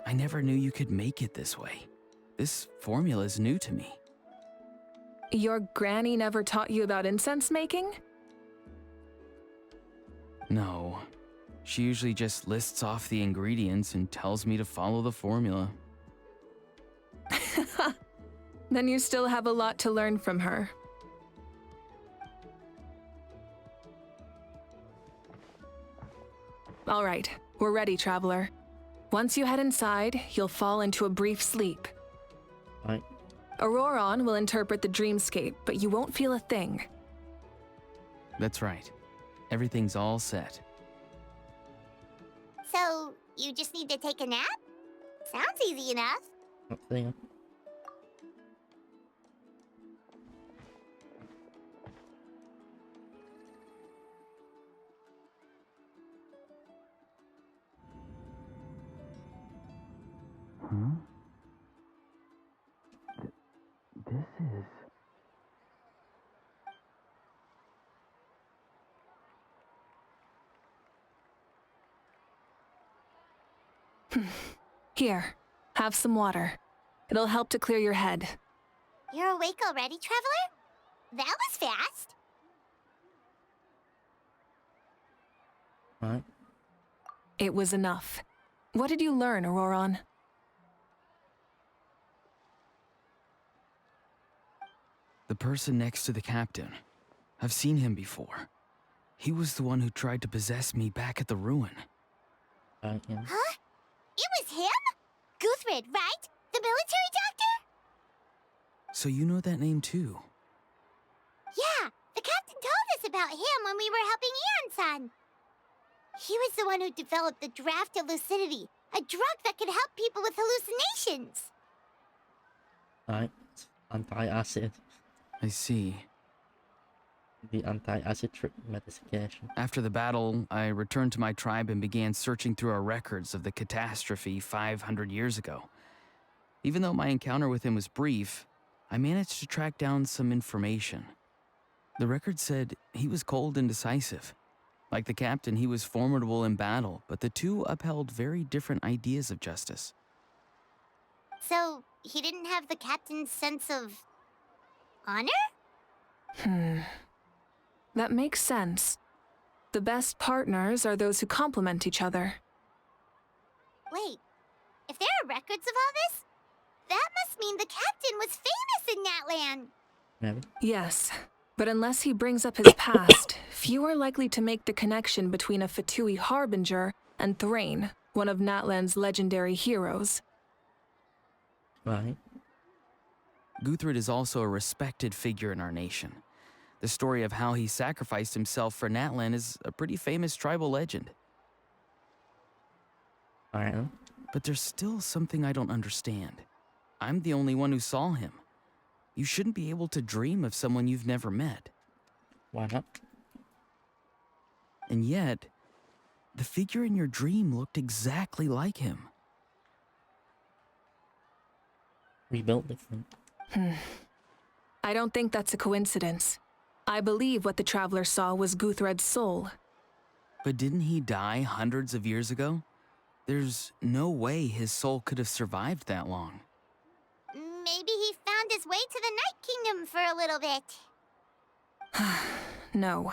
I never knew you could make it this way. This formula is new to me. Your granny never taught you about incense making? No. She usually just lists off the ingredients and tells me to follow the formula. Then you still have a lot to learn from her. All right, we're ready, Traveler. Once you head inside, you'll fall into a brief sleep. Right. Auroron will interpret the dreamscape, but you won't feel a thing. That's right. Everything's all set. So, you just need to take a nap? Sounds easy enough. Up there. Huh? This is... Here, have some water. It'll help to clear your head. You're awake already, Traveler? That was fast. Right. It was enough. What did you learn, Auroron? The person next to the captain. I've seen him before. He was the one who tried to possess me back at the ruin. Right, yeah. Huh? It was him? Guthrid, right? The military doctor? So you know that name too? Yeah, the captain told us about him when we were helping Eon-san. He was the one who developed the draft of lucidity, a drug that could help people with hallucinations. Right. Anti-acid. I see. The anti-acid trip medication. After the battle, I returned to my tribe and began searching through our records of the catastrophe 500 years ago. Even though my encounter with him was brief, I managed to track down some information. The record said he was cold and decisive. Like the captain, he was formidable in battle, but the two upheld very different ideas of justice. So, he didn't have the captain's sense of... honor? That makes sense. The best partners are those who complement each other. Wait, if there are records of all this, that must mean the captain was famous in Natlan. Maybe. Yes, but unless he brings up his past, few are likely to make the connection between a Fatui harbinger and Thrain, one of Natlan's legendary heroes. Right. Guthrid is also a respected figure in our nation. The story of how he sacrificed himself for Natlan is a pretty famous tribal legend. Alright. But there's still something I don't understand. I'm the only one who saw him. You shouldn't be able to dream of someone you've never met. Why not? And yet, the figure in your dream looked exactly like him. We built different. I don't think that's a coincidence. I believe what the traveler saw was Guthred's soul. But didn't he die hundreds of years ago? There's no way his soul could have survived that long. Maybe he found his way to the Night Kingdom for a little bit. No.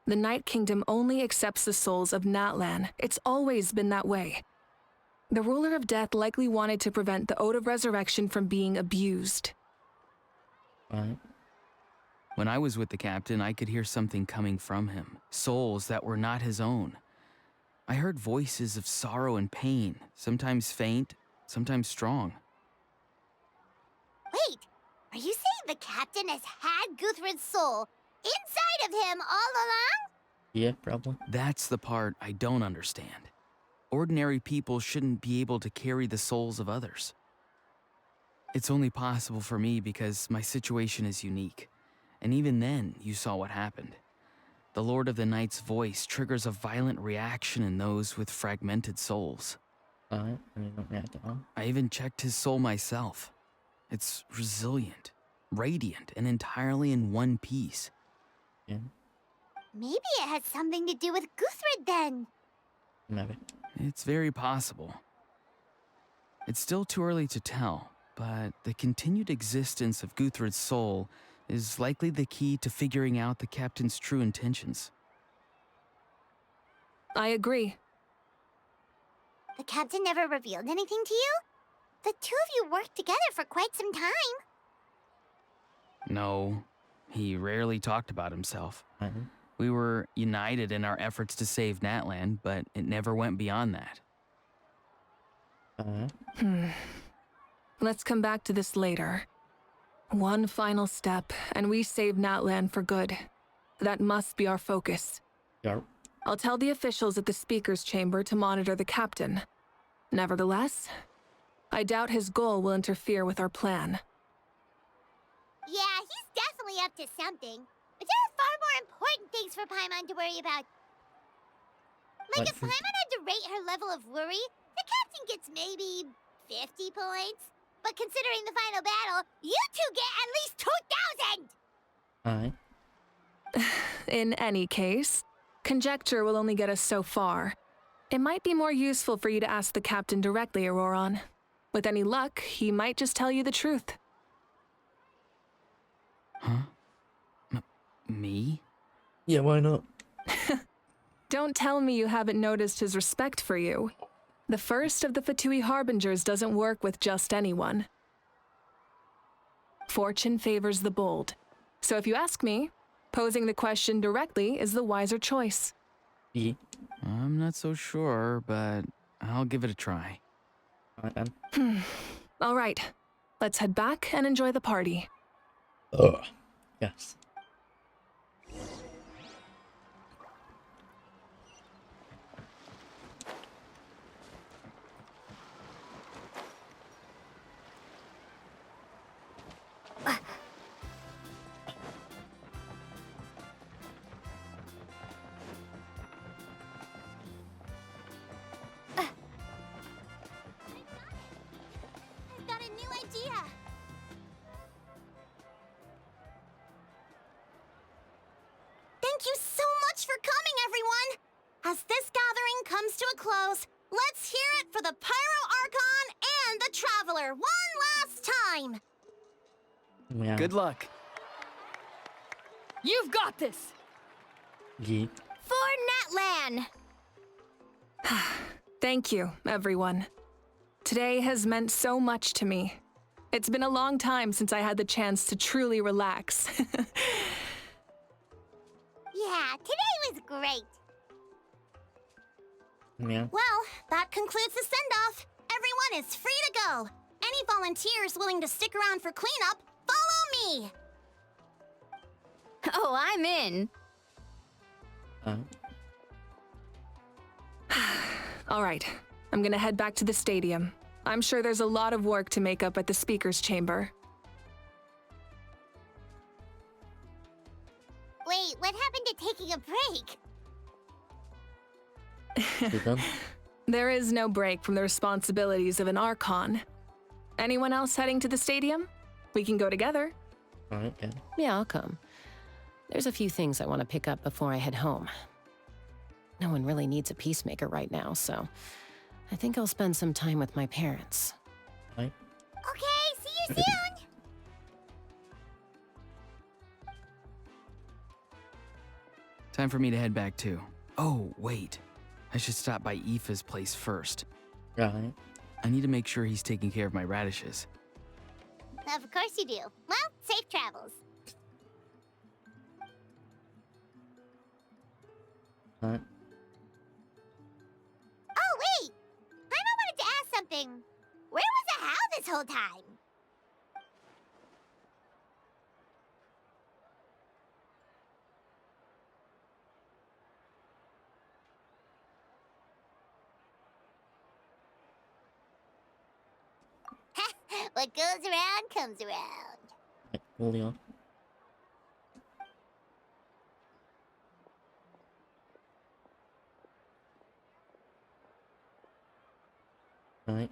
The Night Kingdom only accepts the souls of Natlan. It's always been that way. The ruler of death likely wanted to prevent the Ode of Resurrection from being abused. Right. When I was with the captain, I could hear something coming from him, souls that were not his own. I heard voices of sorrow and pain, sometimes faint, sometimes strong. Wait, are you saying the captain has had Guthred's soul inside of him all along? Yeah, probably. That's the part I don't understand. Ordinary people shouldn't be able to carry the souls of others. It's only possible for me because my situation is unique. And even then, you saw what happened. The Lord of the Night's voice triggers a violent reaction in those with fragmented souls. Alright, I didn't react at all. I even checked his soul myself. It's resilient, radiant, and entirely in one piece. Yeah, Maybe it has something to do with Guthred then. maybe. It's very possible. It's still too early to tell, but the continued existence of Guthred's soul is likely the key to figuring out the captain's true intentions. I agree. The captain never revealed anything to you? The two of you worked together for quite some time. No, he rarely talked about himself. Right. We were united in our efforts to save Natlan, but it never went beyond that. Let's come back to this later. One final step, and we save Natlan for good. That must be our focus. Yarp. I'll tell the officials at the speaker's chamber to monitor the captain. Nevertheless, I doubt his goal will interfere with our plan. Yeah, he's definitely up to something. But there are far more important things for Paimon to worry about. Like Like if Paimon had to rate her level of worry, the captain gets maybe 50 points. But considering the final battle, you two get at least 2,000! Alright. In any case, conjecture will only get us so far. It might be more useful for you to ask the captain directly, Auroron. With any luck, he might just tell you the truth. Huh? Me? Yeah, why not? Don't tell me you haven't noticed his respect for you. The first of the Fatui Harbingers doesn't work with just anyone. Fortune favors the bold. So if you ask me, posing the question directly is the wiser choice. Yeah. I'm not so sure, but I'll give it a try. Alright then. All right, let's head back and enjoy the party. Ugh. Yes. I've got a new idea. Thank you so much for coming, everyone! As this gathering comes to a close, let's hear it for the Pyro Archon and the Traveler one last time! Yeah. Good luck. You've got this! Yeah. For Natlan! Thank you, everyone. Today has meant so much to me. It's been a long time since I had the chance to truly relax. Yeah, today was great. Yeah. Well, that concludes the send-off. Everyone is free to go. Any volunteers willing to stick around for cleanup, follow me! Oh, I'm in. All right, I'm gonna head back to the stadium. I'm sure there's a lot of work to make up at the speaker's chamber. Wait, what happened to taking a break? You done? There is no break from the responsibilities of an Archon. Anyone else heading to the stadium? We can go together. Alright, yeah. Yeah, I'll come. There's a few things I want to pick up before I head home. No one really needs a peacemaker right now, so I think I'll spend some time with my parents. Right. Okay, see you soon! Time for me to head back too. Oh, wait. I should stop by Aoife's place first. Right. I need to make sure he's taking care of my radishes. Of course you do. Well, safe travels. Right. Oh, wait! Paimon wanted to ask something. Where was the How this whole time? What goes around comes around. Right, holding on. Right.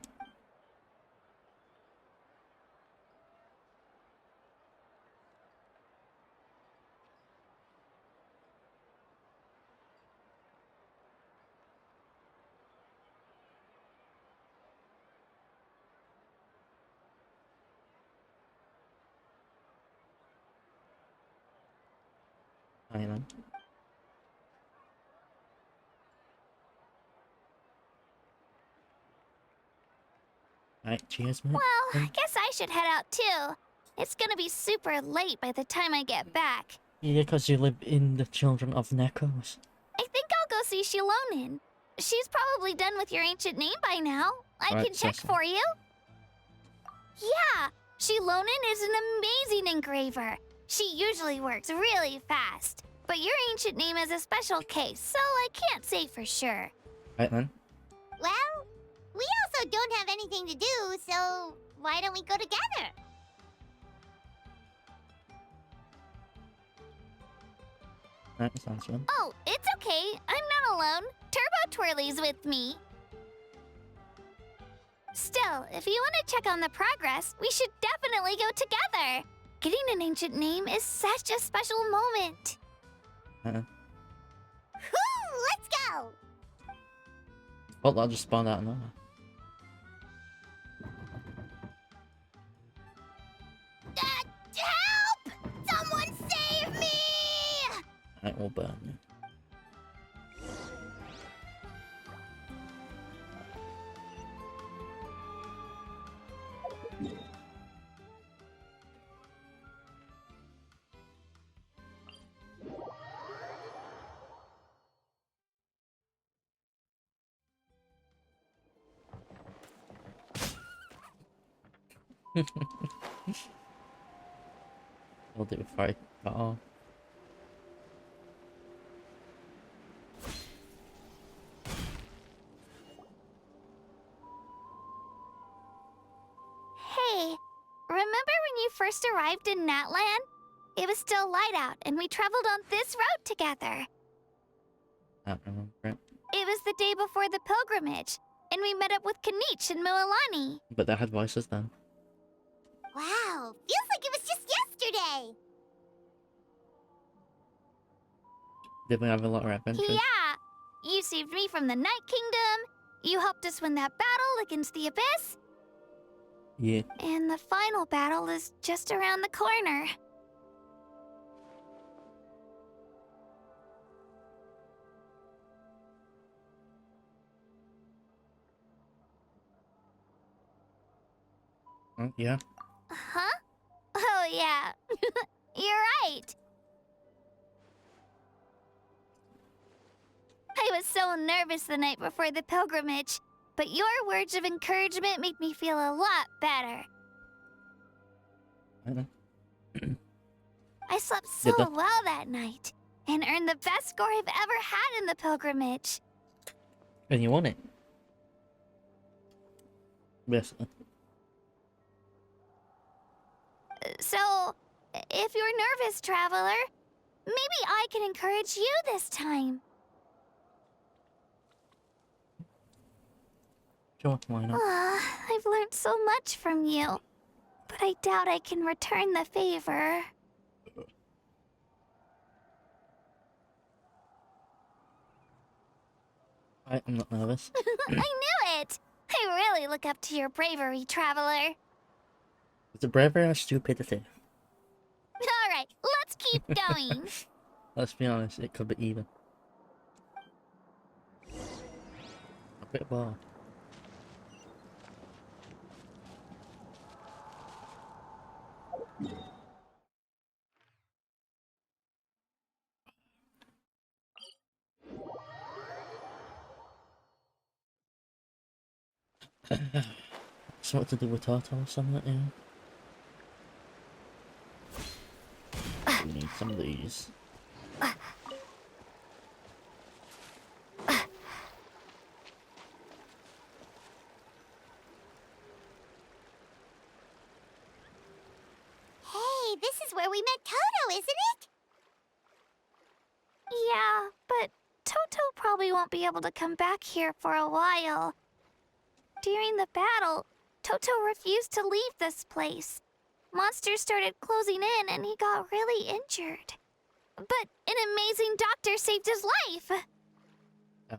Island. Alright, cheers, mate. Well, I guess I should head out too. It's gonna be super late by the time I get back. Yeah, because you live in the Children of Nekos. I think I'll go see Shilonin. She's probably done with your ancient name by now. I Right, can check Cecil. for you. Yeah, Shilonin is an amazing engraver. She usually works really fast. But your ancient name is a special case, so I can't say for sure. Right then. Well, we also don't have anything to do, so why don't we go together? Right, sounds good. Oh, it's okay. I'm not alone. Turbo Twirly's with me. Still, if you want to check on the progress, we should definitely go together. Getting an ancient name is such a special moment. Uh-uh. Whoo! Let's go! Oh, that just spawned out another. Help! Someone save me! Right, we'll burn you. We'll do it before I cut off. Hey, remember when you first arrived in Natlan? It was still light out, and we traveled on this road together. I don't remember it. It was the day before the pilgrimage, and we met up with Kanich and Moalani. But they had voices then. Wow, feels like it was just yesterday. Did we have a lot of adventures? Yeah, you saved me from the Night Kingdom. You helped us win that battle against the Abyss. Yeah. And the final battle is just around the corner. Yeah. Huh? Oh, yeah. You're right. I was so nervous the night before the pilgrimage, but your words of encouragement made me feel a lot better. I know. I slept so Did that? well that night, and earned the best score I've ever had in the pilgrimage. And you won it. Yes. So, if you're nervous, traveler, maybe I can encourage you this time. Sure, why not? I've learned so much from you, but I doubt I can return the favor. I'm not nervous. I knew it! I really look up to your bravery, Traveler. It's a bravery or stupidity? Alright, let's keep going. Let's be honest, it could be even. A bit bored. Something to do with Toto or something, yeah. We need some of these. Hey, this is where we met Toto, isn't it? Yeah, but Toto probably won't be able to come back here for a while. During the battle, Toto refused to leave this place. Monsters started closing in and he got really injured. But an amazing doctor saved his life!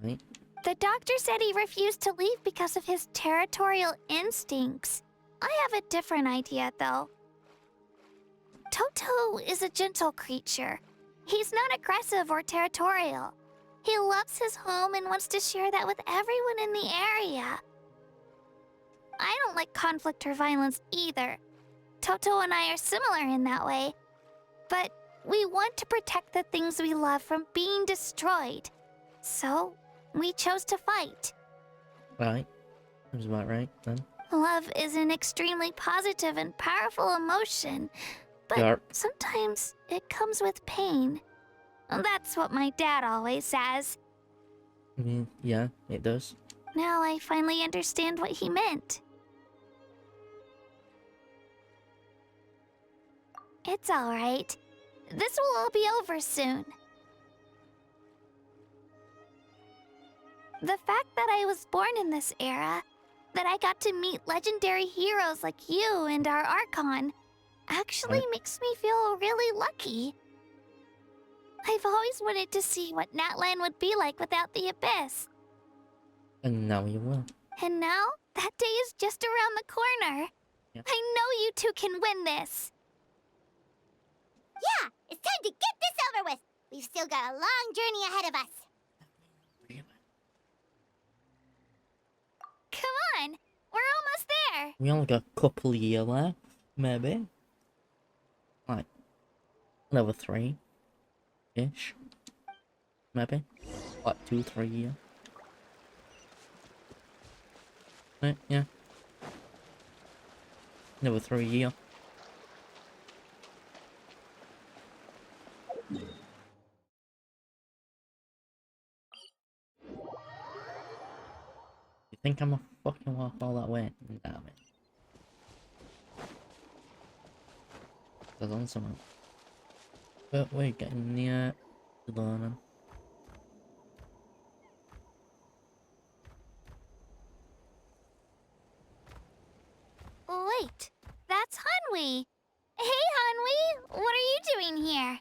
Right? The doctor said he refused to leave because of his territorial instincts. I have a different idea, though. Toto is a gentle creature. He's not aggressive or territorial. He loves his home and wants to share that with everyone in the area. I don't like conflict or violence either. Toto and I are similar in that way. But we want to protect the things we love from being destroyed. So, we chose to fight. Right. Seems about right, then. Love is an extremely positive and powerful emotion, but Yarp. sometimes it comes with pain. That's what my dad always says. I mean, yeah, it does. Now I finally understand what he meant. It's alright. This will all be over soon. The fact that I was born in this era, that I got to meet legendary heroes like you and our Archon, actually makes me feel really lucky. I've always wanted to see what Natlan would be like without the Abyss. And now you will. And now, that day is just around the corner. Yeah. I know you two can win this. Yeah, it's time to get this over with. We've still got a long journey ahead of us. Come on, we're almost there. We only got a couple of years left, maybe. Like, another 3-ish. Maybe. Like 2-3 years. Right, yeah. Another 3 years. You think I'm gonna fucking walk all that way? Damn it. There's on someone. But we're getting near to learning. Wait, that's Hanwi. Hey, Hanwi, what are you doing here?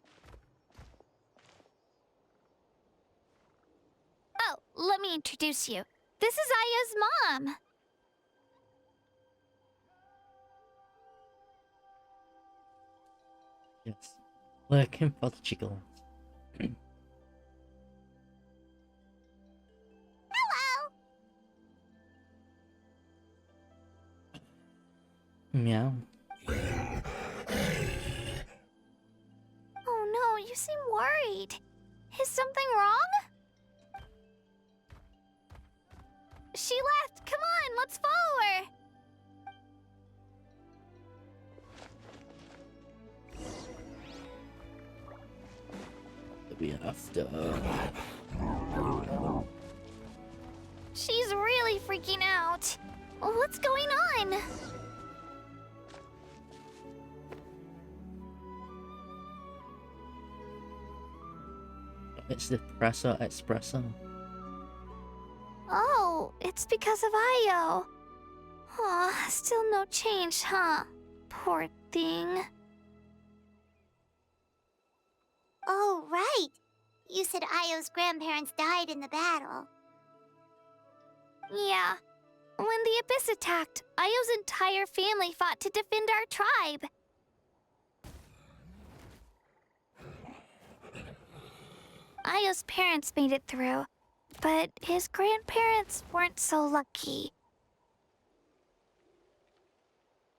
Oh, let me introduce you. This is Aya's mom. Yes. Looking for the chicken. Hello! Meow. Oh no, you seem worried. Is something wrong? She left. Come on, let's follow her. We have to. She's really freaking out. What's going on? It's the espresso. Oh, it's it's because of Io. Aw, still no change, huh? Poor thing. Oh, right. You said Io's grandparents died in the battle. Yeah. When the Abyss attacked, Io's entire family fought to defend our tribe. Io's parents made it through, but his grandparents weren't so lucky.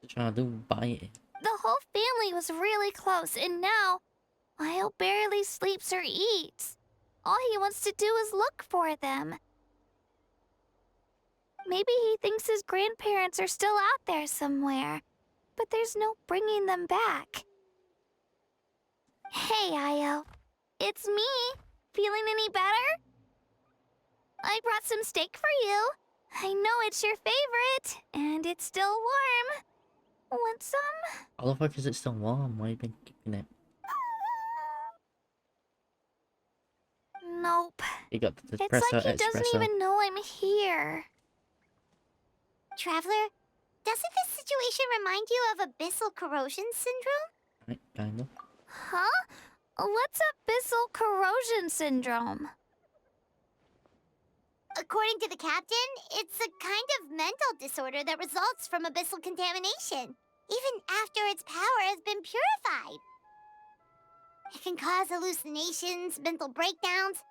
Trying to buy it. The whole family was really close, and now Io barely sleeps or eats. All he wants to do is look for them. Maybe he thinks his grandparents are still out there somewhere, but there's no bringing them back. Hey, Io. It's me. Feeling any better? I brought some steak for you. I know it's your favorite, and it's still warm. Want some? I love it because it's still warm. Why have you been keeping it? Nope. You got the It's espresso. like he doesn't even know I'm here. Traveler, doesn't this situation remind you of abyssal corrosion syndrome? Right, kind of. Huh? What's abyssal corrosion syndrome? According to the captain, it's a kind of mental disorder that results from abyssal contamination, even after its power has been purified. It can cause hallucinations, mental breakdowns.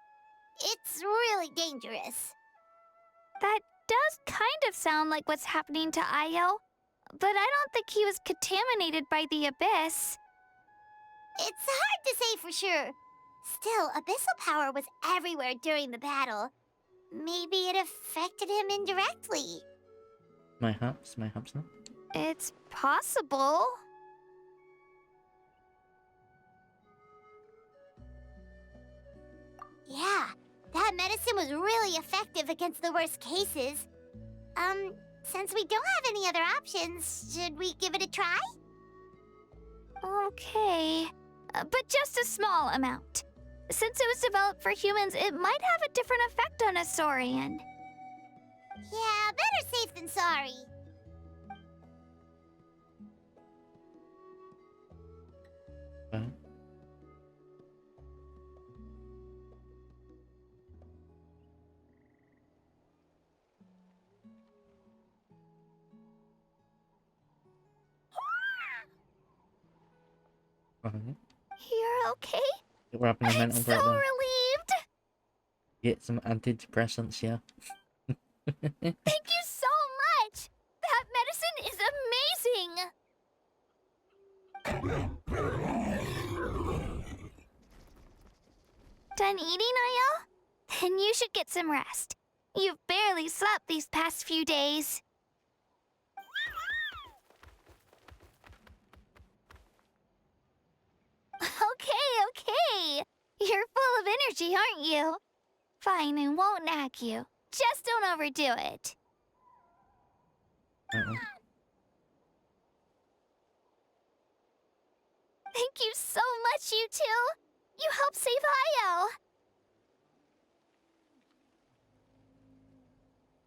It's really dangerous. That does kind of sound like what's happening to Io, but I don't think he was contaminated by the Abyss. It's hard to say for sure. Still, abyssal power was everywhere during the battle. Maybe it affected him indirectly. My house now. It's possible. Yeah, that medicine was really effective against the worst cases. Since we don't have any other options, should we give it a try? Okay, but just a small amount. Since it was developed for humans, it might have a different effect on a Saurian. Yeah, better safe than sorry. Right. You're okay? We're having a I'm mental so breakdown. relieved! Get some antidepressants, yeah. Thank you so much! That medicine is amazing! Done eating, Io? Then you should get some rest. You've barely slept these past few days. Okay. You're full of energy, aren't you? Fine, I won't nag you. Just don't overdo it. Thank you so much, you two. You helped save Io.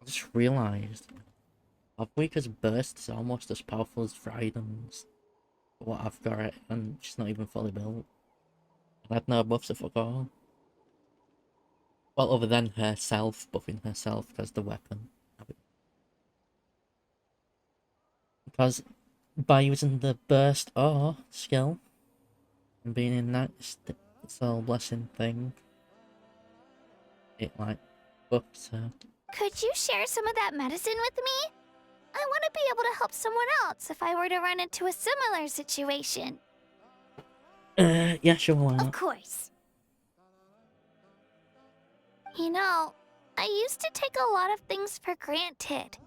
I just realised Hopweaker's burst is almost as powerful as Fryden's. What I've got it, and she's not even fully built. I had no buffs of all. Well, other than herself, buffing herself as the weapon. Because by using the burst or skill and being in that soul blessing thing, it like buffs her. Could you share some of that medicine with me? I want to be able to help someone else if I were to run into a similar situation. Yeah, sure, why not? Of course. You know, I used to take a lot of things for granted.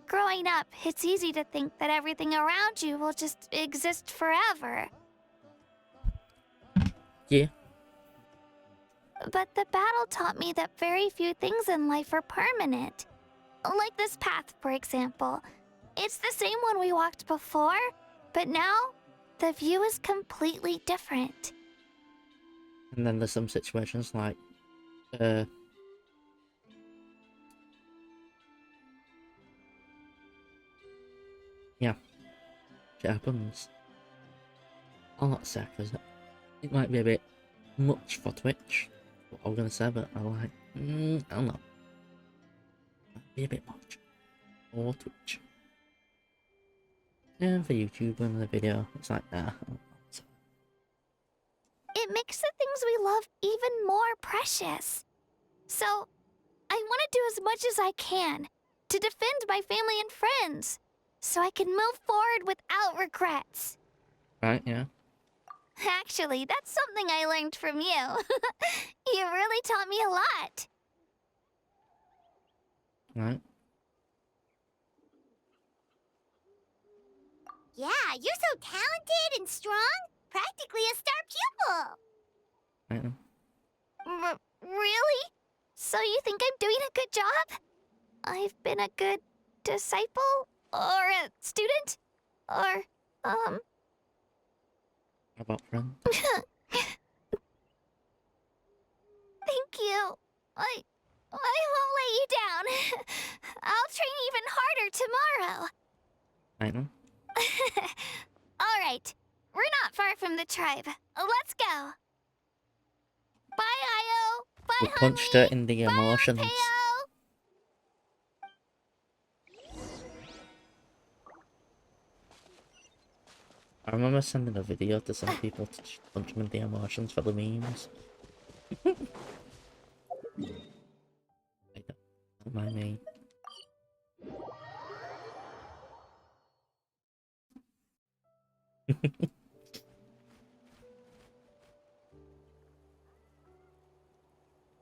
Growing up, it's easy to think that everything around you will just exist forever. Yeah. But the battle taught me that very few things in life are permanent. Like this path, for example. It's the same one we walked before, but now the view is completely different. And then there's some situations like it happens. I'll not say because it might be a bit much for Twitch. What I was gonna say, but I like, I don't know. Might be a bit much for Twitch. And for YouTube, when the video, it's like, nah. It makes the things we love even more precious. So, I want to do as much as I can to defend my family and friends, so I can move forward without regrets. Right, yeah. Actually, that's something I learned from you. You really taught me a lot. Right. Yeah, you're so talented and strong. Practically a star pupil. Right then. Really? So you think I'm doing a good job? I've been a good disciple? Or a student? Or, How about friend? Thank you. I won't let you down. I'll train even harder tomorrow. Right then. All right. We're not far from the tribe. Let's go. Bye, Io. Bye, We honey. punched her in the Bye, emotions. Arpeo. I remember sending a video to some people to punch them in the emotions for the memes. I don't mind me.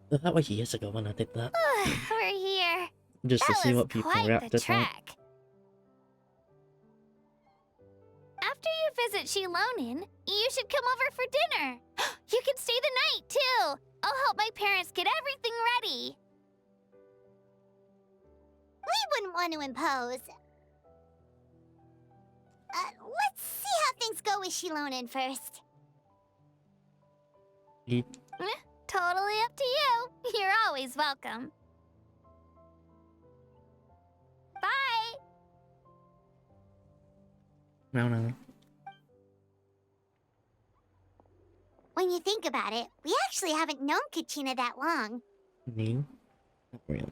That was years ago when I did that. We're here. Just to That see was what people quite the reacted like. trek. After you visit Shilonin, you should come over for dinner. You can stay the night, too. I'll help my parents get everything ready. We wouldn't want to impose. Let's see how things go with Shilonin first. He Totally up to you. You're always welcome. Bye. no. When you think about it, we actually haven't known Kachina that long. Me? Not really.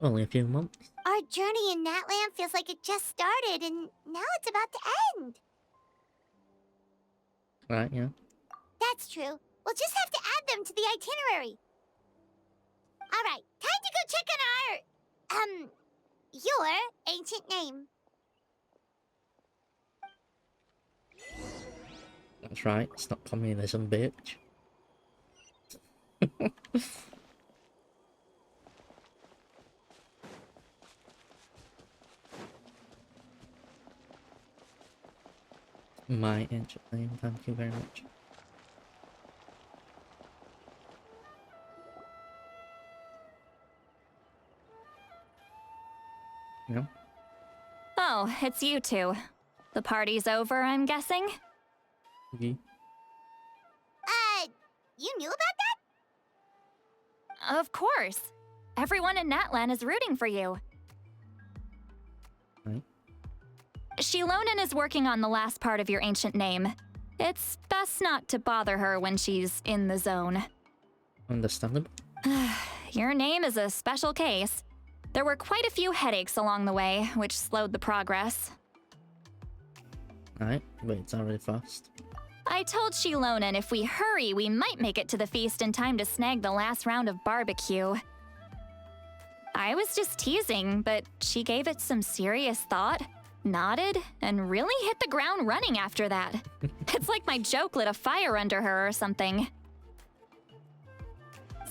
Only a few months. Our journey in Natlan feels like it just started, and now it's about to end. Right, yeah. That's true. We'll just have to add them to the itinerary. All right, time to go check on our, your ancient name. That's right, it's not communism, bitch. My ancient name, thank you very much. No? Oh, it's you two. The party's over, I'm guessing? You? You knew about that? Of course. Everyone in Natlan is rooting for you. Right. Shilonin is working on the last part of your ancient name. It's best not to bother her when she's in the zone. Understandable. Your name is a special case. There were quite a few headaches along the way, which slowed the progress. Right, but it's already fast. I told Shilonin if we hurry, we might make it to the feast in time to snag the last round of barbecue. I was just teasing, but she gave it some serious thought, nodded, and really hit the ground running after that. It's like my joke lit a fire under her or something.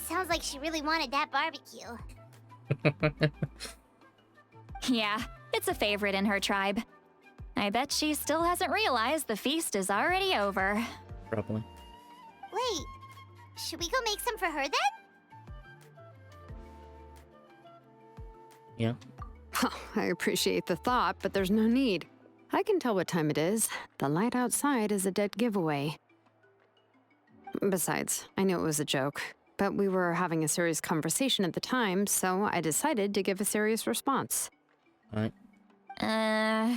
Sounds like she really wanted that barbecue. Yeah, it's a favorite in her tribe. I bet she still hasn't realized the feast is already over. Probably. Wait, should we go make some for her then? Yeah. I appreciate the thought, but there's no need. I can tell what time it is. The light outside is a dead giveaway. Besides, I knew it was a joke, but we were having a serious conversation at the time, so I decided to give a serious response. Right. Uh...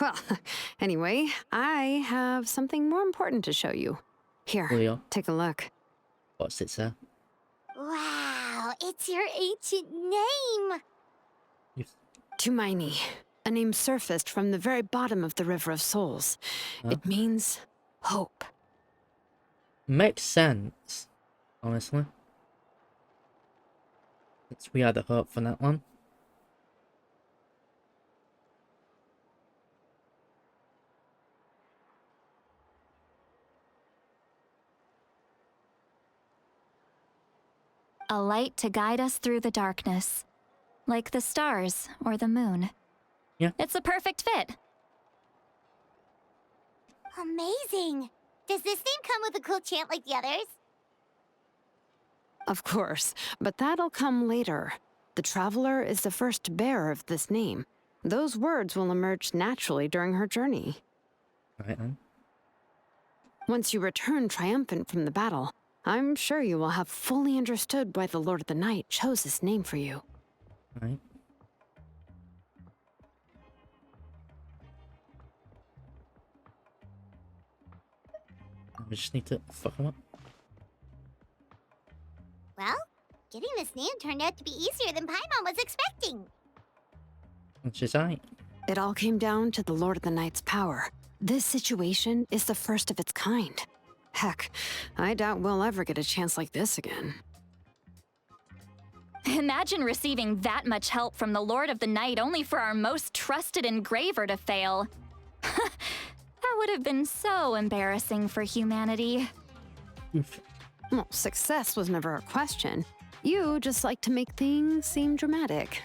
Well, anyway, I have something more important to show you. Here, Leo. take a look. What's it say? Wow, it's your ancient name! Tumaini, a name surfaced from the very bottom of the River of Souls. Huh? It means hope. Makes sense, honestly. Since we had a hope for Natlan. A light to guide us through the darkness. Like the stars or the moon. Yeah. It's a perfect fit. Amazing! Does this name come with a cool chant like the others? Of course, but that'll come later. The Traveler is the first bearer of this name. Those words will emerge naturally during her journey. Right then. Once you return triumphant from the battle, I'm sure you will have fully understood why the Lord of the Night chose this name for you. Right. We just need to fuck him up. Well, getting this name turned out to be easier than Paimon was expecting. Which is right. It all came down to the Lord of the Night's power. This situation is the first of its kind. Heck, I doubt we'll ever get a chance like this again. Imagine receiving that much help from the Lord of the Night only for our most trusted engraver to fail. That would have been so embarrassing for humanity. Oof. Well, success was never a question. You just like to make things seem dramatic.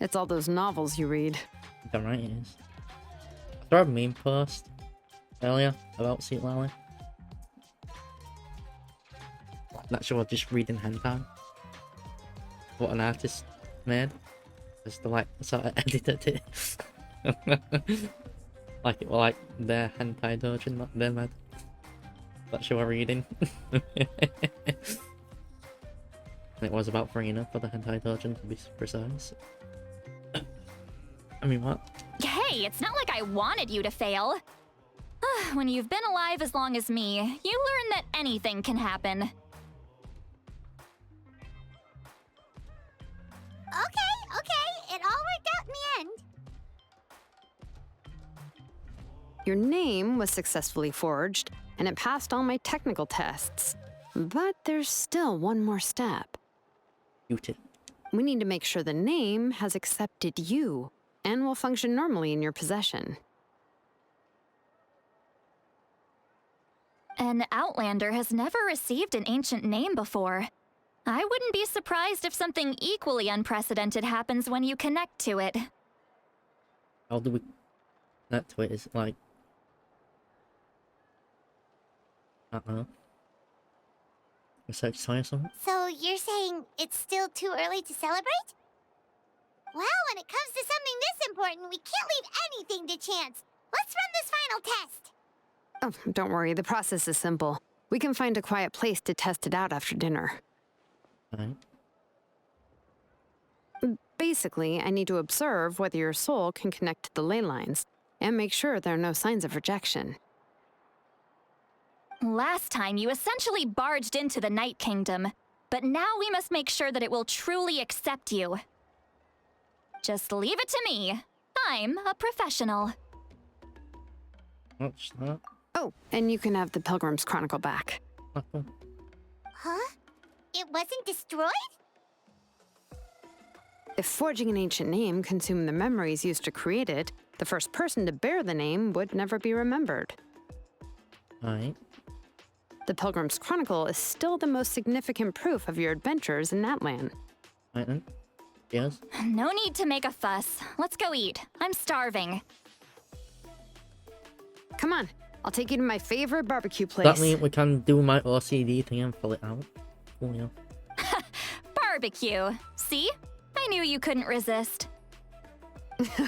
It's all those novels you read. Damn right it is. I saw a meme post earlier about Seat Lally. Not sure, just reading hentai. What an artist made. Just to like sort of edited it. Like it was like their hentai doujin, not their mad. That's what we're reading. And it was about Farina for the hentai doujin, to be precise. I mean, what? Hey, it's not like I wanted you to fail. When you've been alive as long as me, you learn that anything can happen. Okay, it all worked out in the end. Your name was successfully forged, and it passed all my technical tests. But there's still one more step. Muted. We need to make sure the name has accepted you and will function normally in your possession. An Outlander has never received an ancient name before. I wouldn't be surprised if something equally unprecedented happens when you connect to it. How do we connect to it? Is it like... I don't know. Research science or something? So you're saying it's still too early to celebrate? Well, when it comes to something this important, we can't leave anything to chance. Let's run this final test. Oh, don't worry, the process is simple. We can find a quiet place to test it out after dinner. Right. Basically, I need to observe whether your soul can connect to the ley lines, and make sure there are no signs of rejection. Last time, you essentially barged into the Night Kingdom, but now we must make sure that it will truly accept you. Just leave it to me. I'm a professional. What's that? Oh, and you can have the Pilgrim's Chronicle back. Oh, Huh? It wasn't destroyed? If forging an ancient name consumed the memories used to create it, the first person to bear the name would never be remembered. right. The Pilgrim's Chronicle is still the most significant proof of your adventures in Natlan. Right then. Yes. No need to make a fuss. Let's go eat. I'm starving. Come on, I'll take you to my favorite barbecue place. That means we can do my OCD thing and fill it out. Cool, yeah. Barbecue. See? I knew you couldn't resist.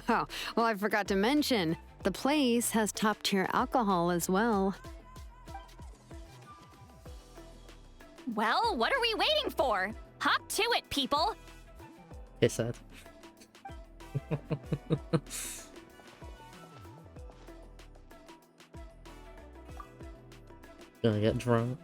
Oh, well, I forgot to mention, the place has top-tier alcohol as well. Well, what are we waiting for? Hop to it, people! He said. Gonna get drunk.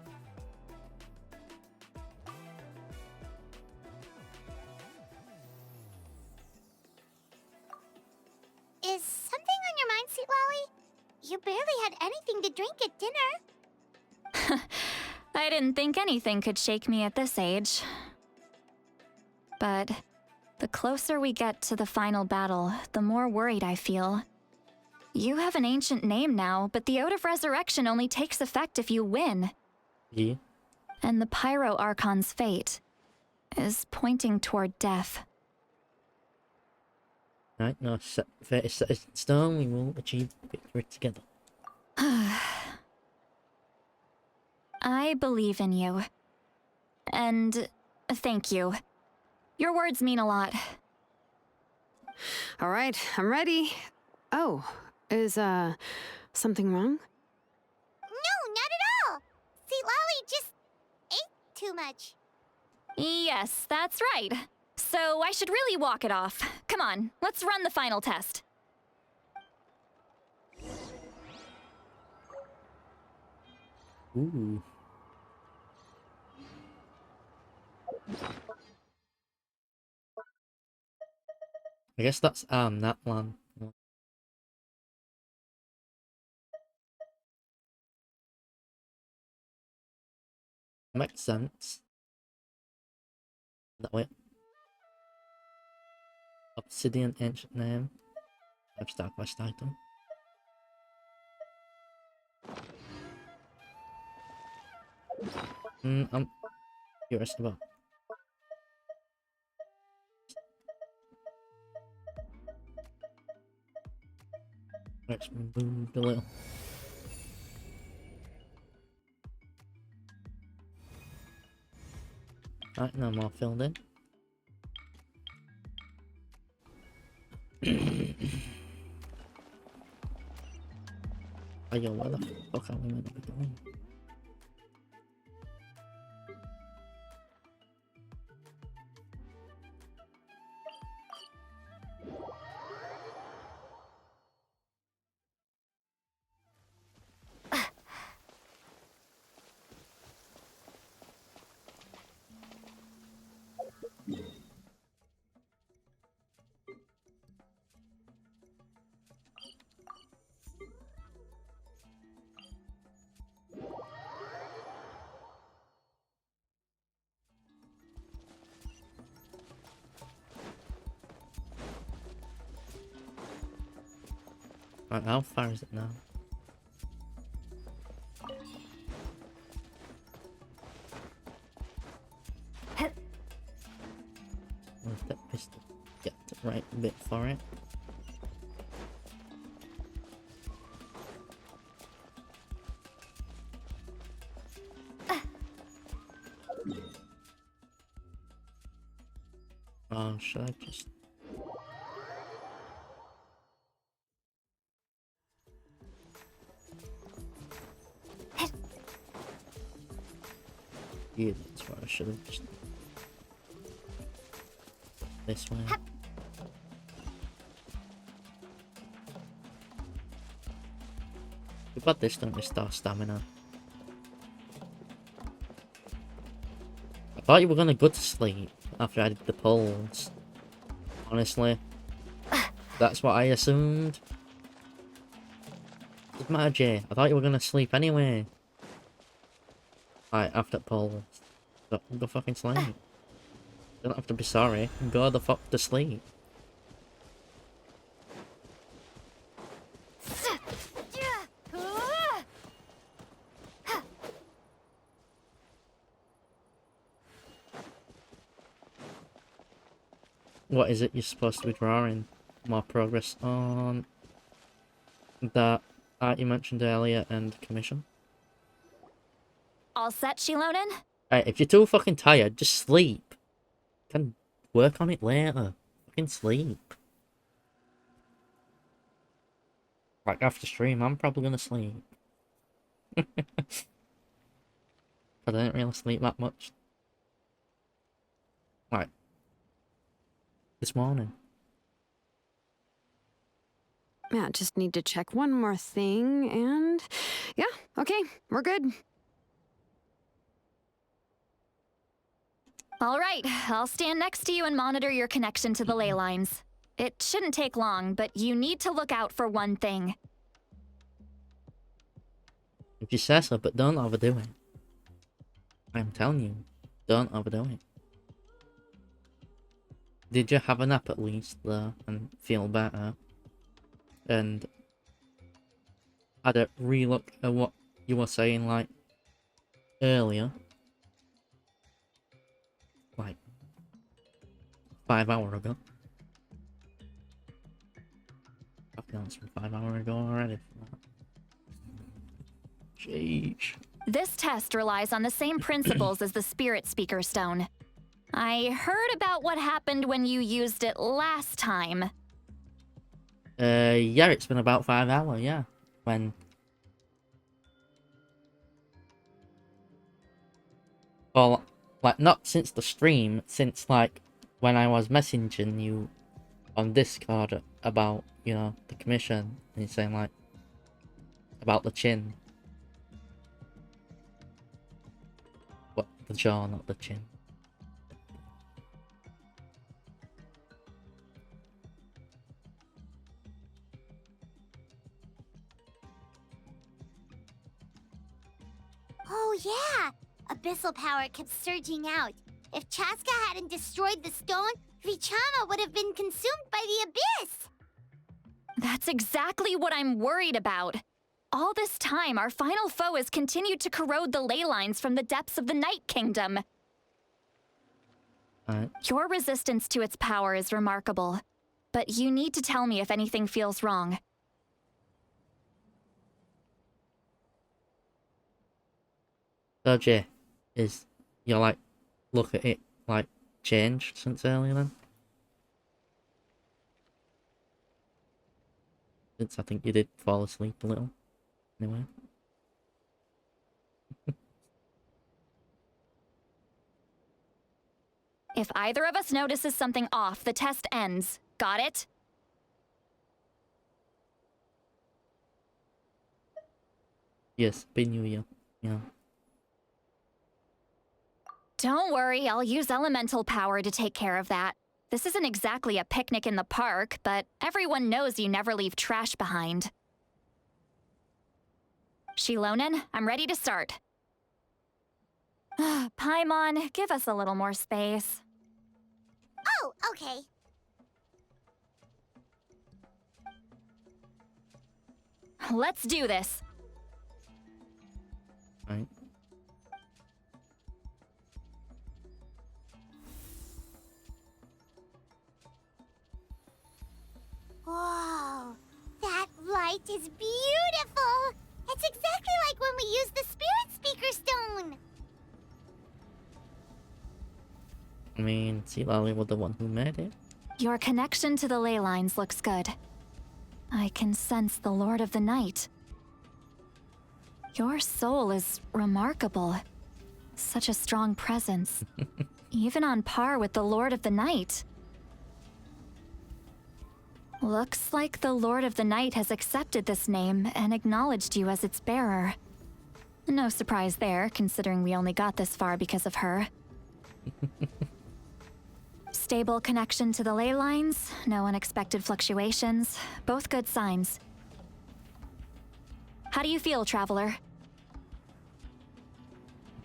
Is something on your mind, Sweet Lolly? You barely had anything to drink at dinner. I didn't think anything could shake me at this age. But the closer we get to the final battle, the more worried I feel. You have an ancient name now, but the Ode of Resurrection only takes effect if you win. Yeah. And the Pyro Archon's fate is pointing toward death. Right, no, fate is set in stone, we will achieve victory together. I believe in you. And thank you. Your words mean a lot. All right, I'm ready. Oh, is, something wrong? No, not at all. Sweet Lolly just ate too much. Yes, that's right. So I should really walk it off. Come on, let's run the final test. Ooh. I guess that's Natlan. Makes sense. That way. Obsidian ancient name. 5-star quest item. I'm curious about. Let's move a little. Right, no more filled in. Oh, yo, where the fuck are we meant to be going? Right, how far is it now? Where's that pistol? Get the right bit for it. Oh, should I just... Yeah, that's what I should have just... This way. Too bad this don't restore stamina. I thought you were gonna go to sleep after I did the polls. Honestly. That's what I assumed. Doesn't matter, Jay. I thought you were gonna sleep anyway. Right, after polls. Go fucking sleep. You don't have to be sorry. Go the fuck to sleep. What is it you're supposed to be drawing? More progress on that art you mentioned earlier and commission? All set, Shilonen? Right, if you're too fucking tired, just sleep. Can work on it later. Fucking sleep. Like after stream, I'm probably gonna sleep. I didn't really sleep that much. Like, this morning. Yeah, just need to check one more thing, and yeah, okay, we're good. All right, I'll stand next to you and monitor your connection to the ley lines. It shouldn't take long, but you need to look out for one thing. If you say so, but don't overdo it. I'm telling you, don't overdo it. Did you have a nap at least, though, and feel better? And had a relook at what you were saying, like, earlier? Like, 5 hours ago. I've done some 5 hours ago already. Sheesh. This test relies on the same principles as the Spirit Speaker Stone. I heard about what happened when you used it last time. Yeah, it's been about 5 hours, yeah. When... Well, like, not since the stream, since, like, when I was messaging you on Discord about, you know, the commission, and you're saying, like, about the chin. What, the jaw, not the chin. Oh yeah! Abyssal power kept surging out. If Chaska hadn't destroyed the stone, Vichama would have been consumed by the abyss! That's exactly what I'm worried about. All this time, our final foe has continued to corrode the ley lines from the depths of the Night Kingdom. Your resistance to its power is remarkable, but you need to tell me if anything feels wrong. So, Jay, is your, like, look at it, like, changed since earlier then? Since I think you did fall asleep a little. Anyway. If either of us notices something off, the test ends. Got it? Yes, Happy New Year. Yeah. Don't worry, I'll use elemental power to take care of that. This isn't exactly a picnic in the park, but everyone knows you never leave trash behind. Shilonen, I'm ready to start. Paimon, give us a little more space. Oh, okay. Let's do this. Right. Whoa, that light is beautiful! It's exactly like when we used the Spirit Speaker Stone! I mean, see, Lally was the one who made it. Your connection to the ley lines looks good. I can sense the Lord of the Night. Your soul is remarkable. Such a strong presence. Even on par with the Lord of the Night. Looks like the Lord of the Night has accepted this name and acknowledged you as its bearer. No surprise there, considering we only got this far because of her. Stable connection to the ley lines, no unexpected fluctuations, both good signs. How do you feel, Traveler?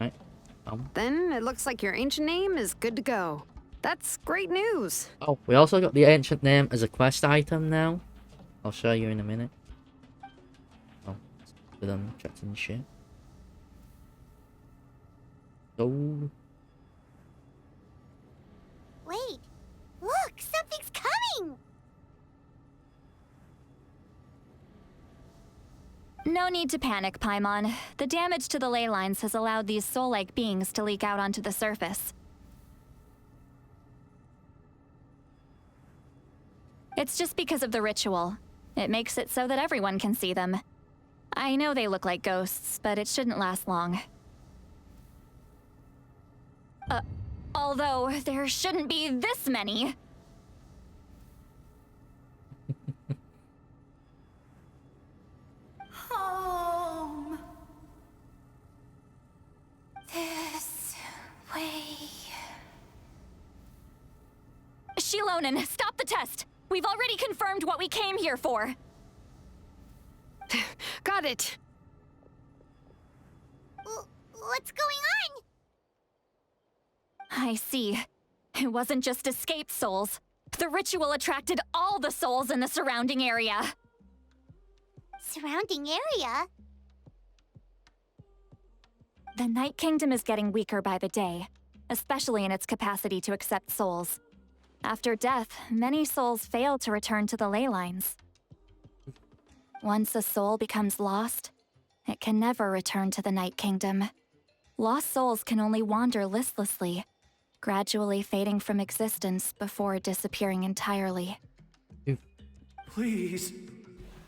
Right. Then it looks like your ancient name is good to go. That's great news. Oh, we also got the ancient name as a quest item now. I'll show you in a minute. Oh, with them chatting shit. Oh. Wait, look, something's coming! No need to panic, Paimon. The damage to the ley lines has allowed these soul-like beings to leak out onto the surface. It's just because of the ritual. It makes it so that everyone can see them. I know they look like ghosts, but it shouldn't last long. Although there shouldn't be this many. Home. This way. Shilonen, stop the test! We've already confirmed what we came here for. Got it. What's going on? I see. It wasn't just escaped souls. The ritual attracted all the souls in the surrounding area. Surrounding area? The Night Kingdom is getting weaker by the day, especially in its capacity to accept souls. After death, many souls fail to return to the ley lines. Once a soul becomes lost, it can never return to the Night Kingdom. Lost souls can only wander listlessly, gradually fading from existence before disappearing entirely. Please,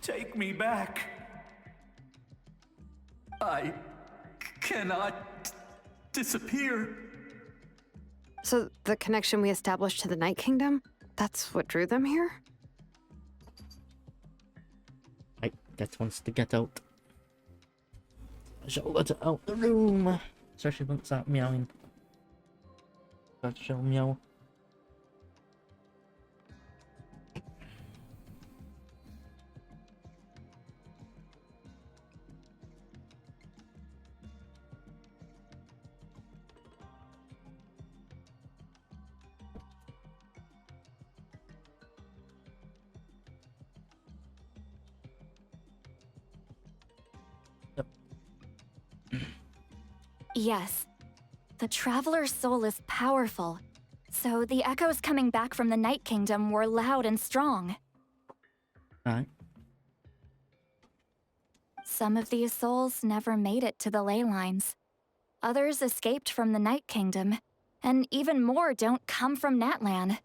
take me back. I cannot disappear. So the connection we established to the Night Kingdom, that's what drew them here? Right, that wants to get out. I shall let it out the room. So she wants that meowing. That shall meow. Yes. The Traveler's soul is powerful, so the echoes coming back from the Night Kingdom were loud and strong. Right. Some of these souls never made it to the ley lines. Others escaped from the Night Kingdom, and even more don't come from Natlan.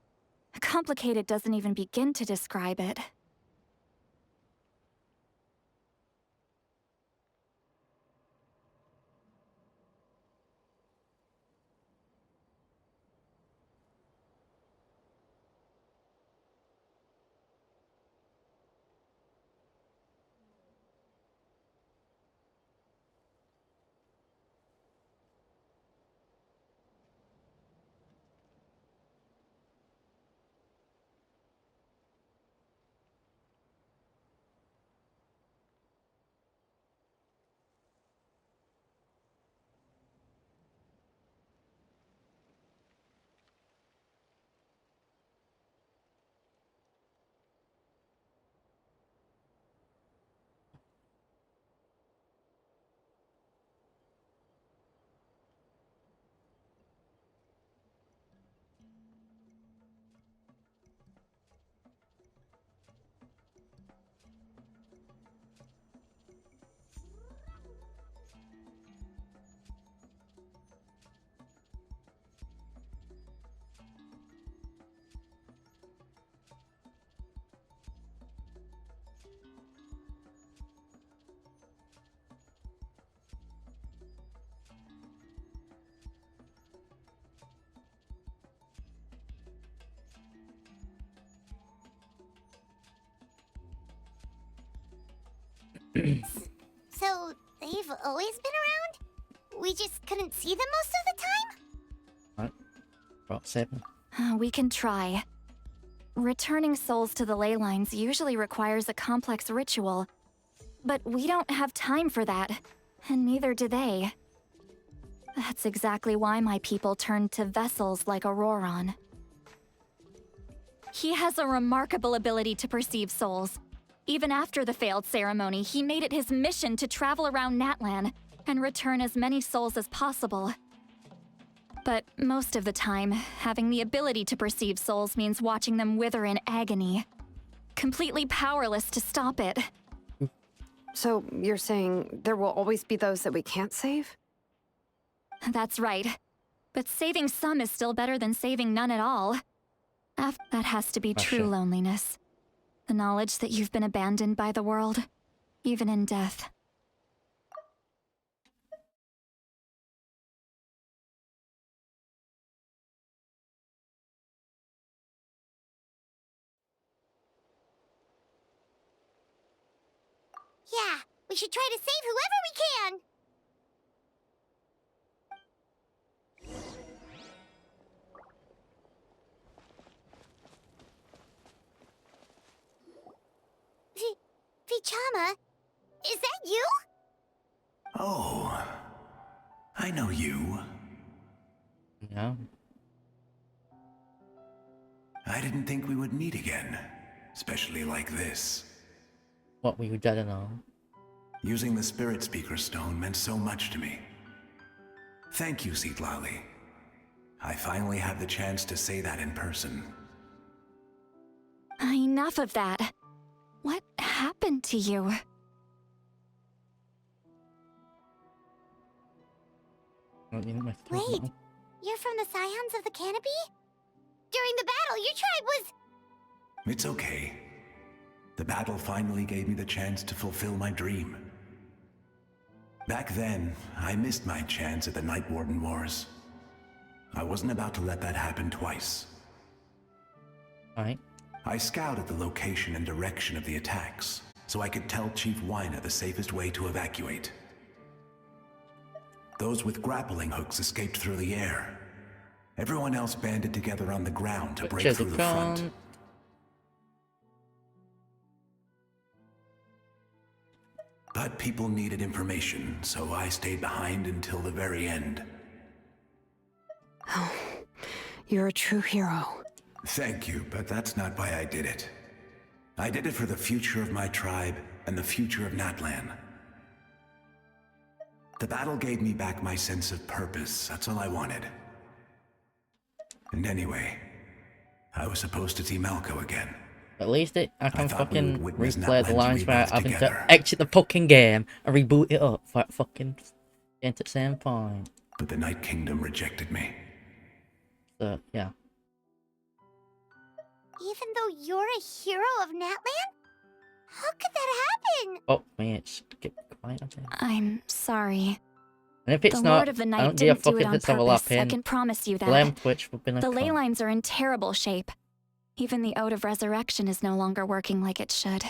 Complicated doesn't even begin to describe it. So, they've always been around? We just couldn't see them most of the time? Right. About 7. We can try. Returning souls to the ley lines usually requires a complex ritual, but we don't have time for that, and neither do they. That's exactly why my people turned to vessels like Auroron. He has a remarkable ability to perceive souls. Even after the failed ceremony, he made it his mission to travel around Natlan and return as many souls as possible. But most of the time, having the ability to perceive souls means watching them wither in agony. Completely powerless to stop it. So you're saying there will always be those that we can't save? That's right. But saving some is still better than saving none at all. That has to be true loneliness. The knowledge that you've been abandoned by the world, even in death. Yeah, we should try to save whoever we can. Vichama, is that you? Oh, I know you. Yeah. I didn't think we would meet again, especially like this. What were you dead and all? Using the Spirit Speaker Stone meant so much to me. Thank you, Citlali. I finally had the chance to say that in person. Enough of that. What happened to you? Wait, you're from the Scions of the Canopy? During the battle, your tribe was... It's okay. The battle finally gave me the chance to fulfill my dream. Back then, I missed my chance at the Night Warden Wars. I wasn't about to let that happen twice. Alright. I scouted the location and direction of the attacks, so I could tell Chief Wyna the safest way to evacuate. Those with grappling hooks escaped through the air. Everyone else banded together on the ground to break through the front. But people needed information, so I stayed behind until the very end. Oh, you're a true hero. Thank you, but that's not why I did it. I did it for the future of my tribe and the future of Natlan. The battle gave me back my sense of purpose, that's all I wanted. And anyway, I was supposed to see Malco again. At least I can fucking replay the Natlan's lines without rebirth having together. to exit the fucking game and reboot it up for fucking at the same point. But the Night Kingdom rejected me. So, yeah. Even though you're a hero of Natlan? How could that happen? Oh, man, it's get quiet. I'm sorry. And if it's the not, Lord of the I Night don't give a didn't do fuck it if on it's purpose. I overlapping. can promise you that. Blame Twitch for being a The ley cunt. lines are in terrible shape. Even the Ode of Resurrection is no longer working like it should.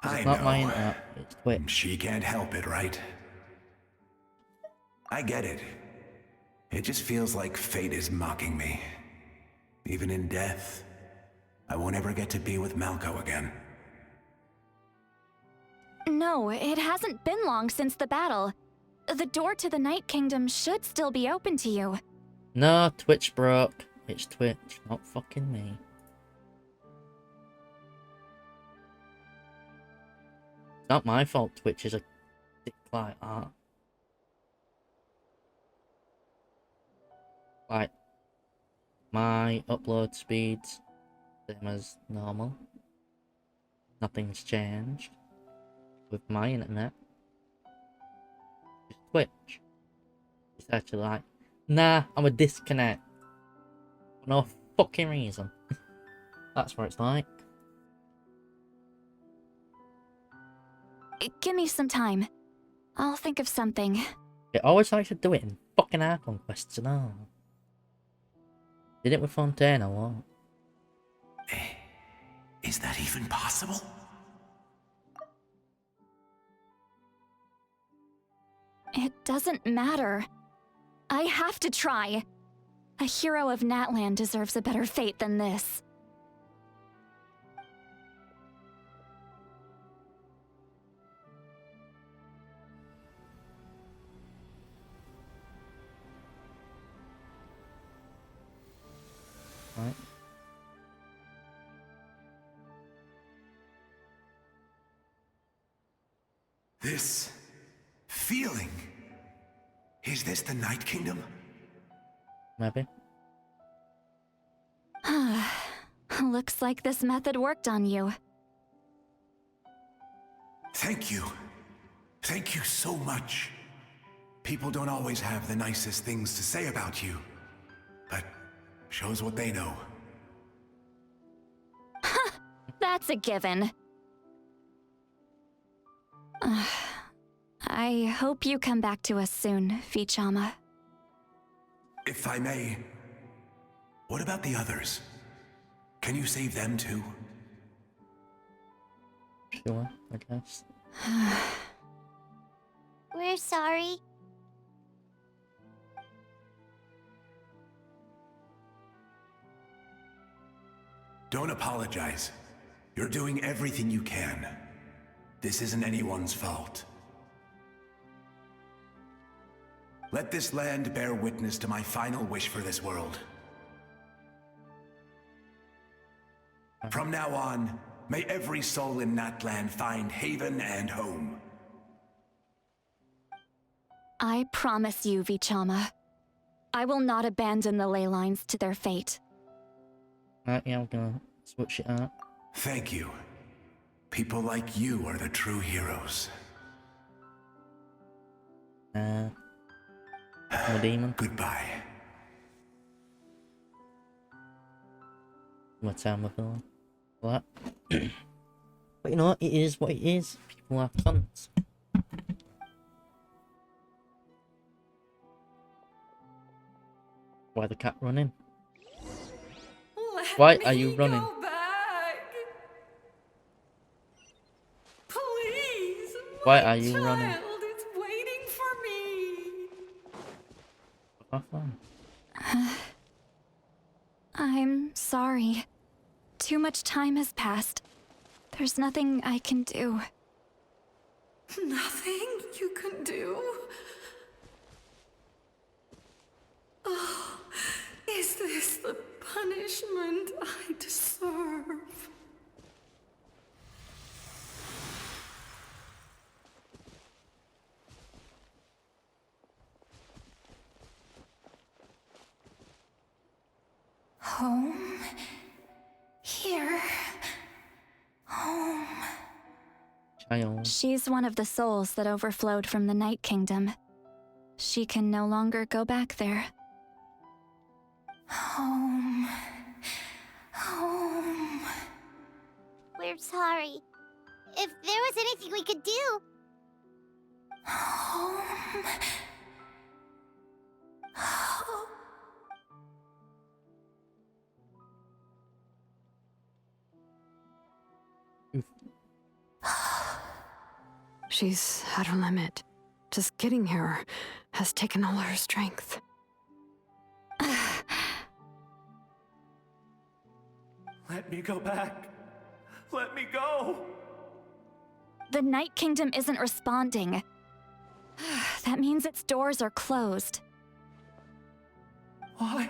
I It's not know. my internet, it's Twitch. She can't help it, right? I get it. It just feels like fate is mocking me. Even in death, I won't ever get to be with Malco again. No, it hasn't been long since the battle. The door to the Night Kingdom should still be open to you. No, Twitch broke. It's Twitch, not fucking me. It's not my fault Twitch is a dick like that. Like, my upload speeds, same as normal. Nothing's changed with my internet. It's Twitch. It's actually like, nah, I'm a disconnect. For no fucking reason. That's what it's like. Give me some time. I'll think of something. It always likes to do it in fucking Archon quests and all. Did it with Fontaine or what? Is that even possible? It doesn't matter. I have to try. A hero of Natlan deserves a better fate than this. Right. This feeling. Is this the Night Kingdom? Maybe. Looks like this method worked on you. Thank you. Thank you so much. People don't always have the nicest things to say about you, but shows what they know. That's a given. I hope you come back to us soon, Vichama. If I may, what about the others? Can you save them too? Sure, I guess. We're sorry. Don't apologize. You're doing everything you can. This isn't anyone's fault. Let this land bear witness to my final wish for this world. From now on, may every soul in Natlan find haven and home. I promise you, Vichama. I will not abandon the ley lines to their fate. Right, yeah, I'm gonna switch it out. Thank you. People like you are the true heroes. I'm a demon. Goodbye. My time with villain. What? But you know what? It is what it is. People are cunts. Why the cat running? Why are you running? Please, Why are you running? It's waiting for me. Have fun. I'm sorry. Too much time has passed. There's nothing I can do. Nothing you can do? Oh, is this the punishment I deserve? Home? Here? Home? Child. She's one of the souls that overflowed from the Night Kingdom. She can no longer go back there. Home. Home. We're sorry. If there was anything we could do. Home. Home. She's at her limit. Just getting here has taken all her strength. Let me go back. Let me go. The Night Kingdom isn't responding. That means its doors are closed. Why?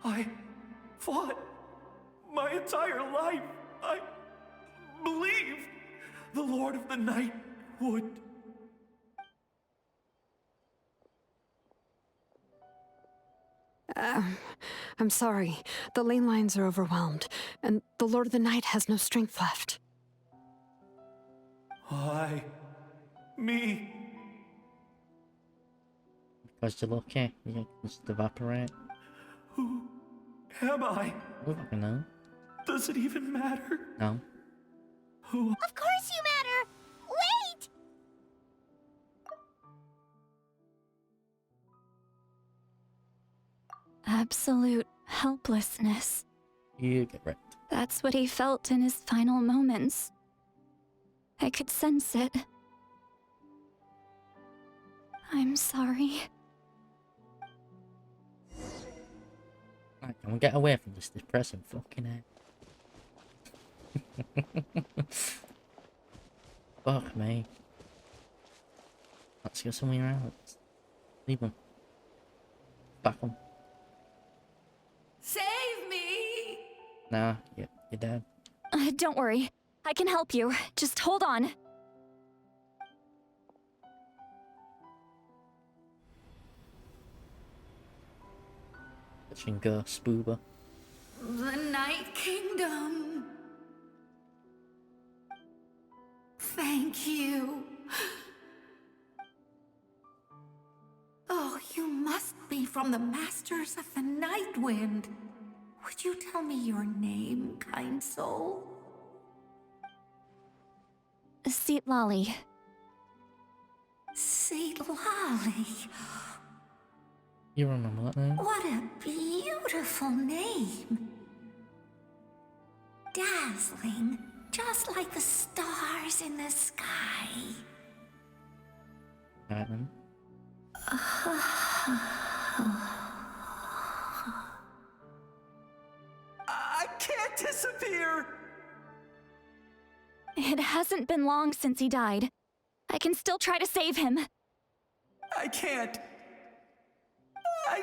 I fought my entire life. I believed the Lord of the Night would. I'm sorry. The ley lines are overwhelmed, and the Lord of the Night has no strength left. Why? Me? Because you're lucky. You can just evaporate. Who am I? I don't fucking know. Does it even matter? No. Who? Of course you matter! Wait! Absolute helplessness. You get wrecked. That's what he felt in his final moments. I could sense it. I'm sorry. Right, can we get away from this depressing fucking head? Fuck me. Let's go somewhere else. Leave them. Back them. Save me! Nah, you're dead. Don't worry. I can help you. Just hold on. Touching ghost, spoober. The Night Kingdom. Thank you. Oh, you must be from the Masters of the Night Wind. Would you tell me your name, kind soul? Seat Lolly. Seat Lolly. You remember that name? What a beautiful name. Dazzling, just like the stars in the sky. Alright then. I can't disappear! It hasn't been long since he died. I can still try to save him. I can't. I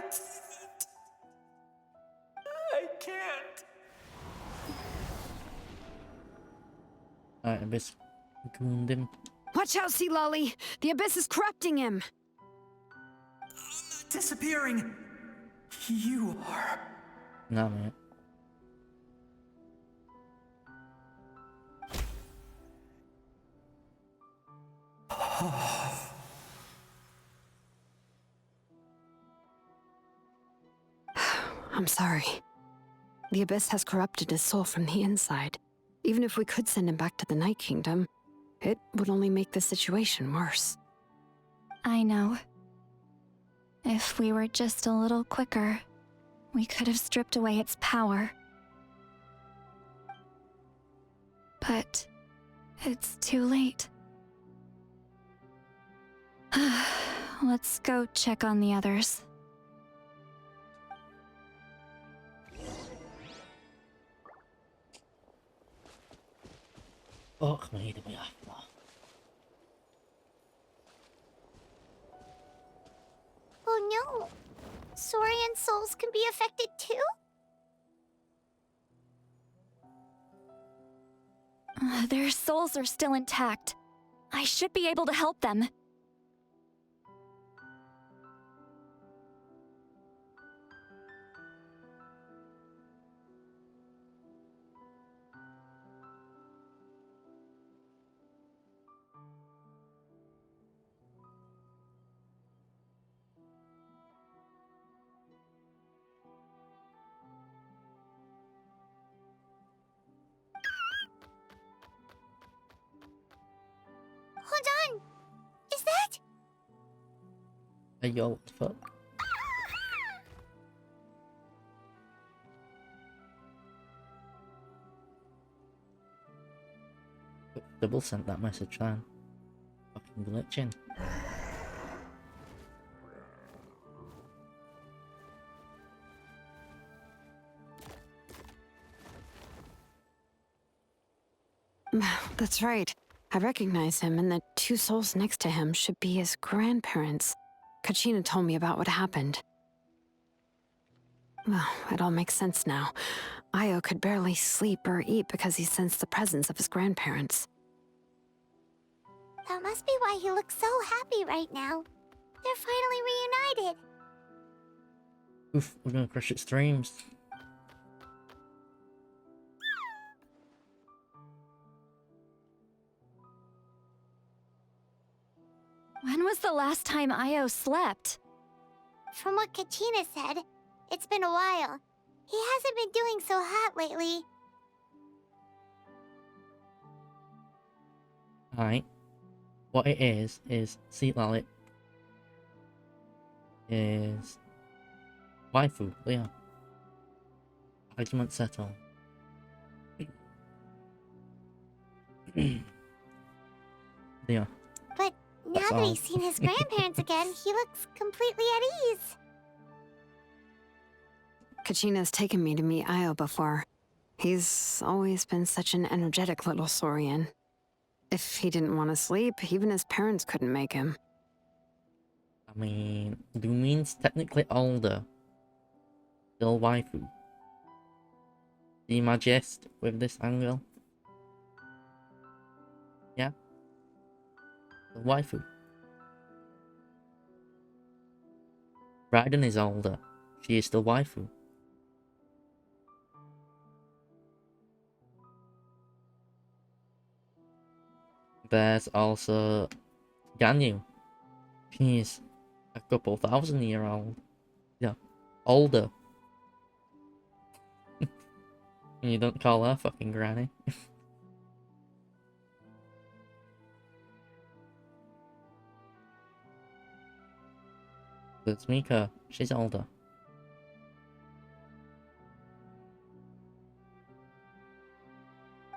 can't. Alright, Abyss gooned him. Watch out, Sea Lolly! The Abyss is corrupting him! Disappearing. You are. Nah, mate. I'm sorry. The Abyss has corrupted his soul from the inside. Even if we could send him back to the Night Kingdom, it would only make the situation worse. I know. If we were just a little quicker, we could have stripped away its power. But it's too late. Let's go check on the others. Fuck me, do we have that? Oh no! Saurian souls can be affected too? Their souls are still intact. I should be able to help them. Hold on! Is that? Hey, yo, what the fuck? Double sent that message then. Fucking glitching. That's right. I recognize him, and the two souls next to him should be his grandparents. Kachina told me about what happened. Well, it all makes sense now. Io could barely sleep or eat because he sensed the presence of his grandparents. That must be why he looks so happy right now. They're finally reunited. Oof, we're gonna crush its dreams. When was the last time Io slept? From what Kachina said, it's been a while. He hasn't been doing so hot lately. Alright. What it is Sea Lolly is waifu, yeah. Argument settled. Yeah. But now that he's seen his grandparents again, he looks completely at ease. Kachina's taken me to meet Io before. He's always been such an energetic little Saurian. If he didn't want to sleep, even his parents couldn't make him. I mean, Lumine's technically older. Still waifu. See my gist with this angle? Yeah? The waifu. Raiden is older. She is still waifu. There's also Ganyu. She's a couple 1,000-year old. Yeah, older. And you don't call her fucking granny. It's Mika. She's older.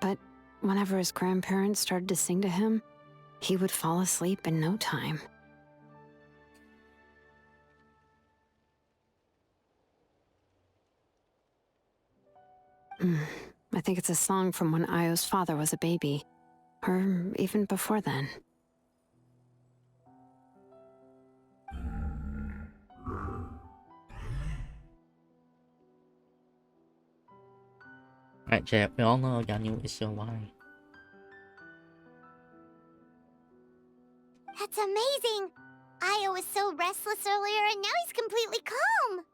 But whenever his grandparents started to sing to him, he would fall asleep in no time. I think it's a song from when Io's father was a baby, or even before then. Right, Jay, we all know Ganyu is still alive. That's amazing! Io was so restless earlier and now he's completely calm!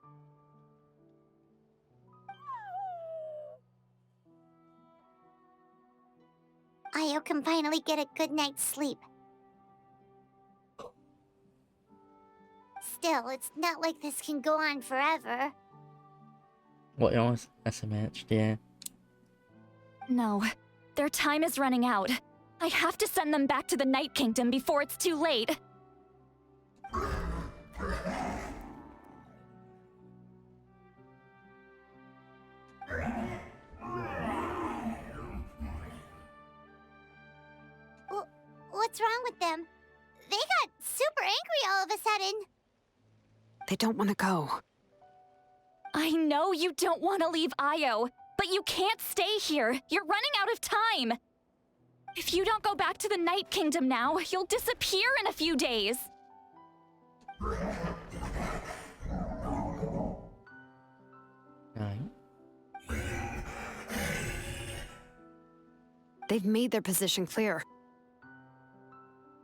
Io can finally get a good night's sleep. Still, it's not like this can go on forever. What else? SMH, yeah. No, their time is running out. I have to send them back to the Night Kingdom before it's too late. What's wrong with them? They got super angry all of a sudden. They don't want to go. I know you don't want to leave Io, but you can't stay here. You're running out of time. If you don't go back to the Night Kingdom now, you'll disappear in a few days. Right. They've made their position clear.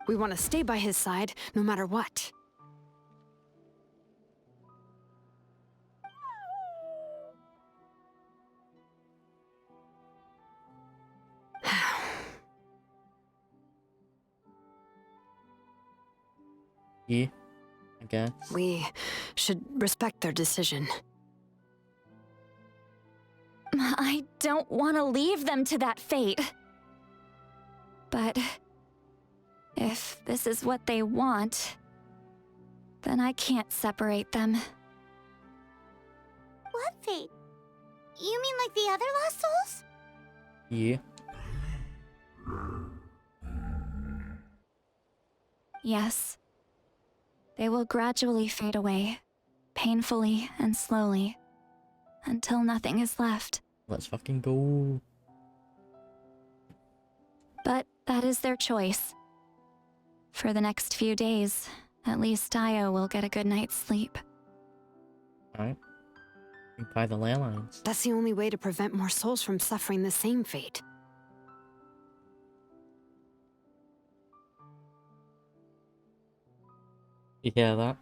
We want to stay by his side, no matter what. Yeah, I guess. We should respect their decision. I don't want to leave them to that fate. But if this is what they want, then I can't separate them. What fate? You mean like the other lost souls? Yeah. Yes. They will gradually fade away, painfully and slowly, until nothing is left. Let's fucking go. But that is their choice. For the next few days, at least Io will get a good night's sleep. Alright. By the ley lines. That's the only way to prevent more souls from suffering the same fate. You hear that?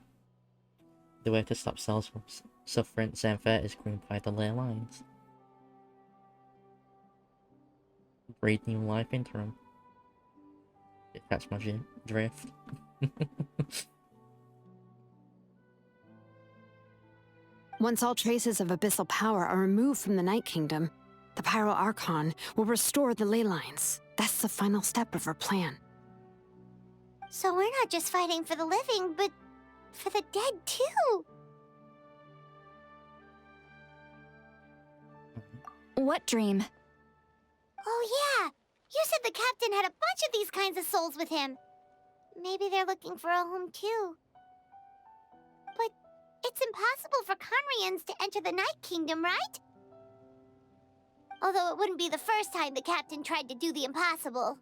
The way to stop souls from suffering the same fate is green by the ley lines. Breathe new life into them. You catch my drift. Once all traces of abyssal power are removed from the Night Kingdom, the Pyro Archon will restore the ley lines. That's the final step of our plan. So we're not just fighting for the living, but for the dead too. What dream? Oh yeah, you said the captain had a bunch of these kinds of souls with him. Maybe they're looking for a home too. But it's impossible for Conrians to enter the Night Kingdom, right? Although it wouldn't be the first time the captain tried to do the impossible.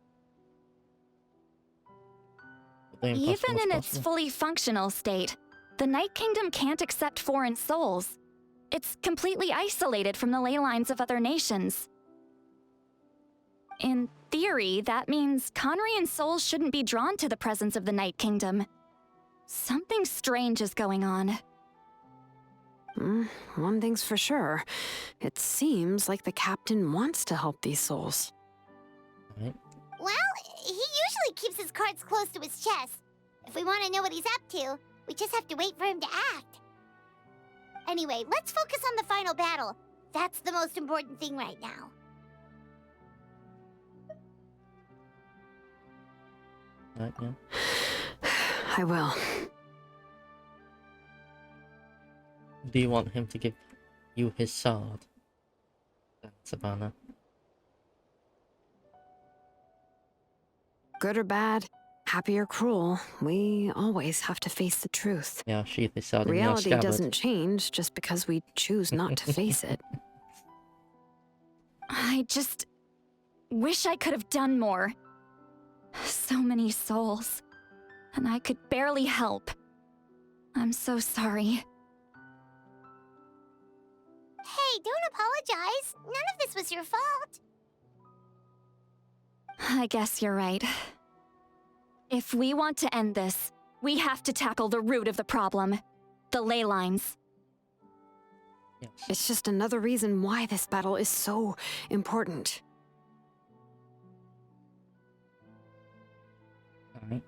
Even in its fully functional state, the Night Kingdom can't accept foreign souls. It's completely isolated from the ley lines of other nations. In theory, that means Conrian souls shouldn't be drawn to the presence of the Night Kingdom. Something strange is going on. One thing's for sure. It seems like the captain wants to help these souls. Right. Well, he usually keeps his cards close to his chest. If we want to know what he's up to, we just have to wait for him to act. Anyway, let's focus on the final battle. That's the most important thing right now. Right, yeah. I will. Do you want him to give you his sword? Savannah. Good or bad, happy or cruel, we always have to face the truth. Yeah, sheath is out in your Reality scabbard. doesn't change just because we choose not to face it. I just wish I could have done more. So many souls. And I could barely help. I'm so sorry. Hey, don't apologize. None of this was your fault. I guess you're right. If we want to end this, we have to tackle the root of the problem. The ley lines. Yes. It's just another reason why this battle is so important. Alright.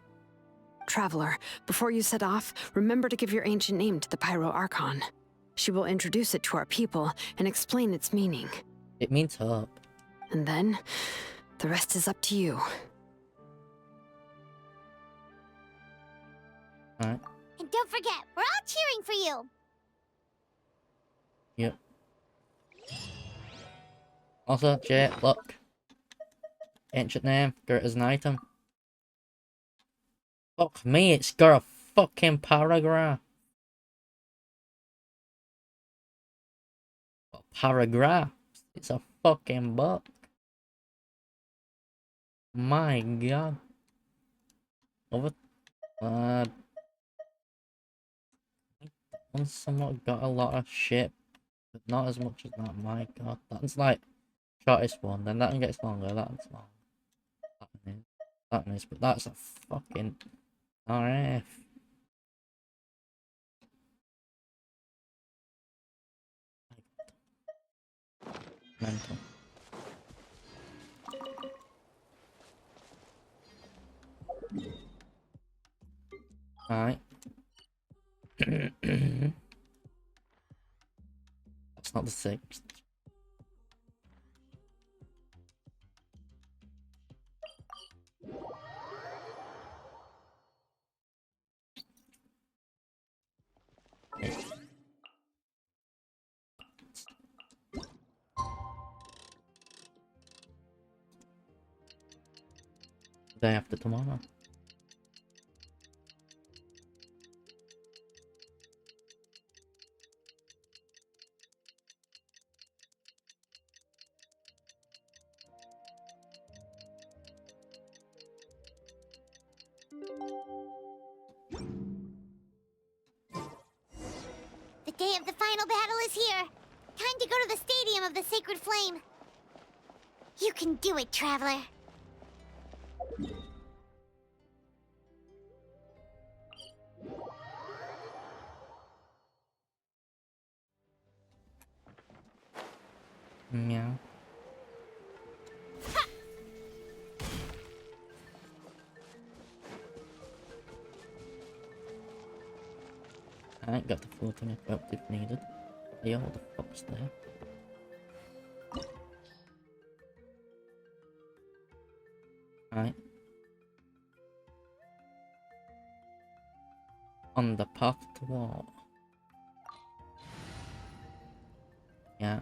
Traveler, before you set off, remember to give your ancient name to the Pyro Archon. She will introduce it to our people and explain its meaning. It means hope. And then, the rest is up to you. Alright. And don't forget, we're all cheering for you. Yep. Also, Jay, look. Ancient name, got it as an item. Fuck me, it's got a fucking paragraph. A paragraph. It's a fucking book. My god. Over. One's somewhat got a lot of shit, but not as much as that. My god, that's like shortest one. Then that one gets longer. That's long. That one is, but that's a fucking RF. Mental. Alright. That's not the 6th. Day after tomorrow. The day of the final battle is here. Time to go to the Stadium of the Sacred Flame. You can do it, Traveler. Meow. I ain't got the floating equipped if needed. Yeah, what the fuck's there? Right. On the path to what? Yeah.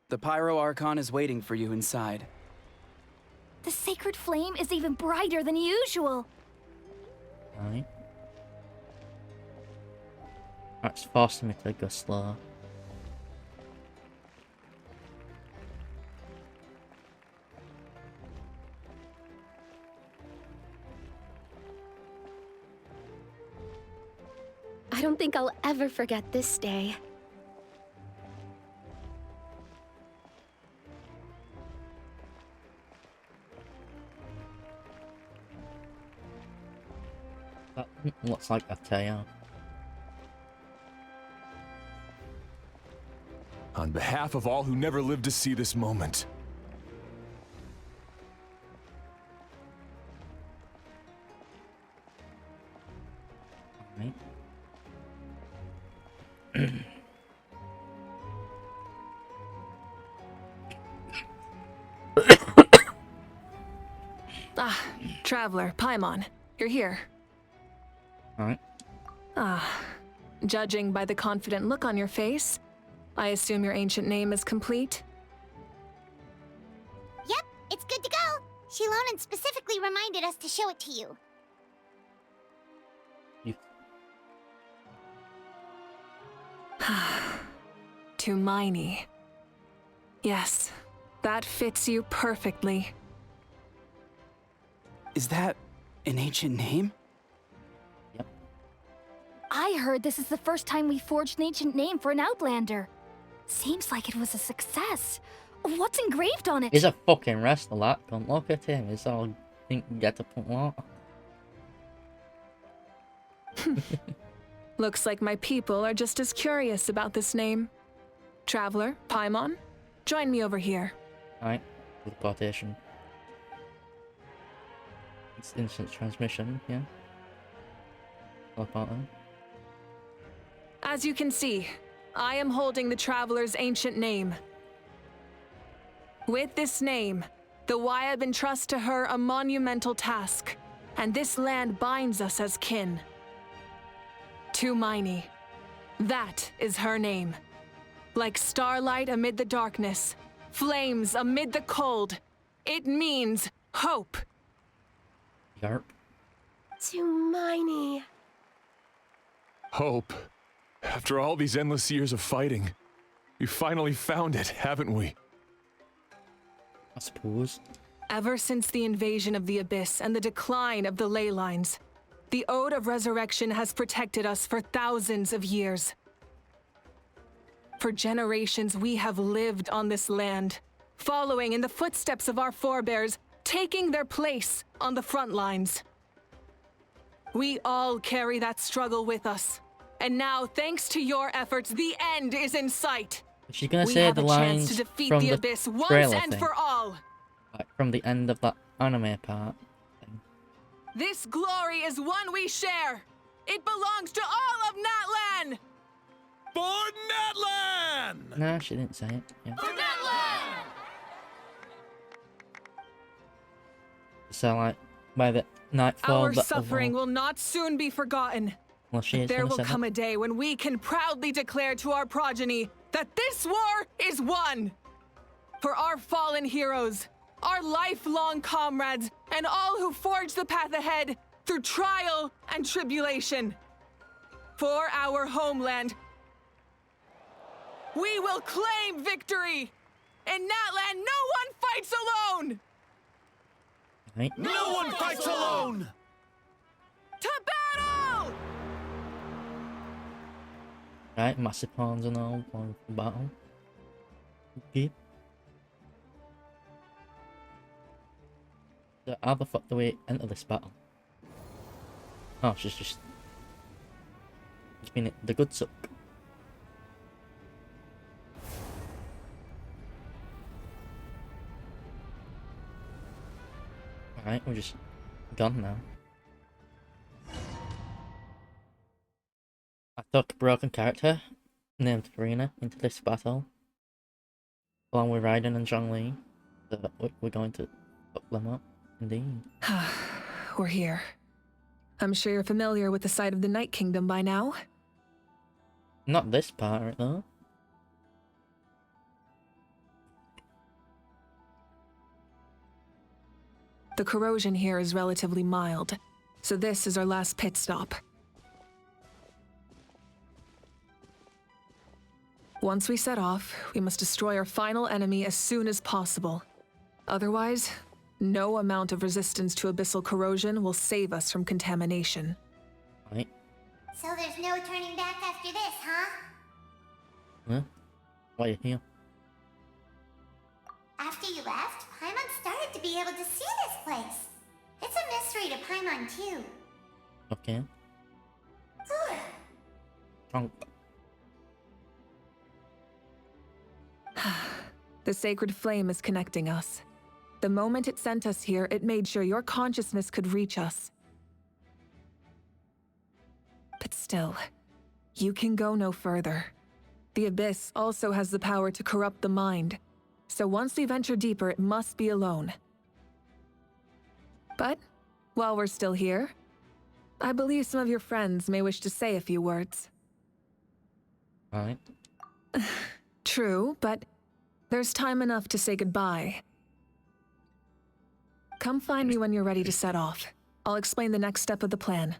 The Pyro Archon is waiting for you inside. The sacred flame is even brighter than usual. Right. That's forcing me to go slow. I don't think I'll ever forget this day. That looks like a tail. On behalf of all who never lived to see this moment. Right. Traveler, Paimon, you're here. Alright. Judging by the confident look on your face, I assume your ancient name is complete? Yep, it's good to go. Shilonan specifically reminded us to show it to you. Tumaini. Yes, that fits you perfectly. Is that an ancient name? I heard this is the first time we forged an ancient name for an Outlander. Seems like it was a success. What's engraved on it? He's a fucking wrestler, that cunt. Look at him. He's all think get to put what? Looks like my people are just as curious about this name. Traveler, Paimon, join me over here. Alright, with quotation. It's instant transmission, yeah. Teleporter. As you can see, I am holding the Traveler's ancient name. With this name, the Wayab entrust to her a monumental task, and this land binds us as kin. Tumaini. That is her name. Like starlight amid the darkness, flames amid the cold, it means hope. Yarp. Tumaini. Hope. After all these endless years of fighting, we finally found it, haven't we? I suppose. Ever since the invasion of the Abyss and the decline of the ley lines, the Ode of Resurrection has protected us for thousands of years. For generations, we have lived on this land, following in the footsteps of our forebears, taking their place on the front lines. We all carry that struggle with us. And now, thanks to your efforts, the end is in sight. She's gonna we say have the a lines chance to defeat from the the Abyss once trailer and thing. for all. Like from the end of that anime part. This glory is one we share. It belongs to all of Natlan. For Natlan! No, she didn't say it. Yeah. For Natlan! So like by the nightfall. Our suffering will not soon be forgotten. Well, she is There gonna will say come that. a day when we can proudly declare to our progeny that this war is won. For our fallen heroes, our lifelong comrades, and all who forge the path ahead through trial and tribulation. For our homeland, we will claim victory. In Natlan, no one fights alone. Right. No one fights alone! To battle! Right, massive pawns and all going for battle. Okay. So how the fuck do we enter this battle? Oh, she's just... It's been the good suck. Alright, we're just gone now. I took a broken character named Karina into this battle along with Raiden and Zhongli, so we're going to fuck them up, indeed. We're here. I'm sure you're familiar with the site of the Night Kingdom by now. Not this part, though. The corrosion here is relatively mild, so this is our last pit stop. Once we set off, we must destroy our final enemy as soon as possible. Otherwise, no amount of resistance to abyssal corrosion will save us from contamination. Right. So there's no turning back after this, huh? Huh? Why are you here? After you left, Paimon started to be able to see this place. It's a mystery to Paimon, too. Okay. Trunk. The sacred flame is connecting us. The moment it sent us here, it made sure your consciousness could reach us. But still, you can go no further. The Abyss also has the power to corrupt the mind, so once we venture deeper, it must be alone. But, while we're still here, I believe some of your friends may wish to say a few words. Alright. True, but there's time enough to say goodbye. Come find me when you're ready to set off. I'll explain the next step of the plan.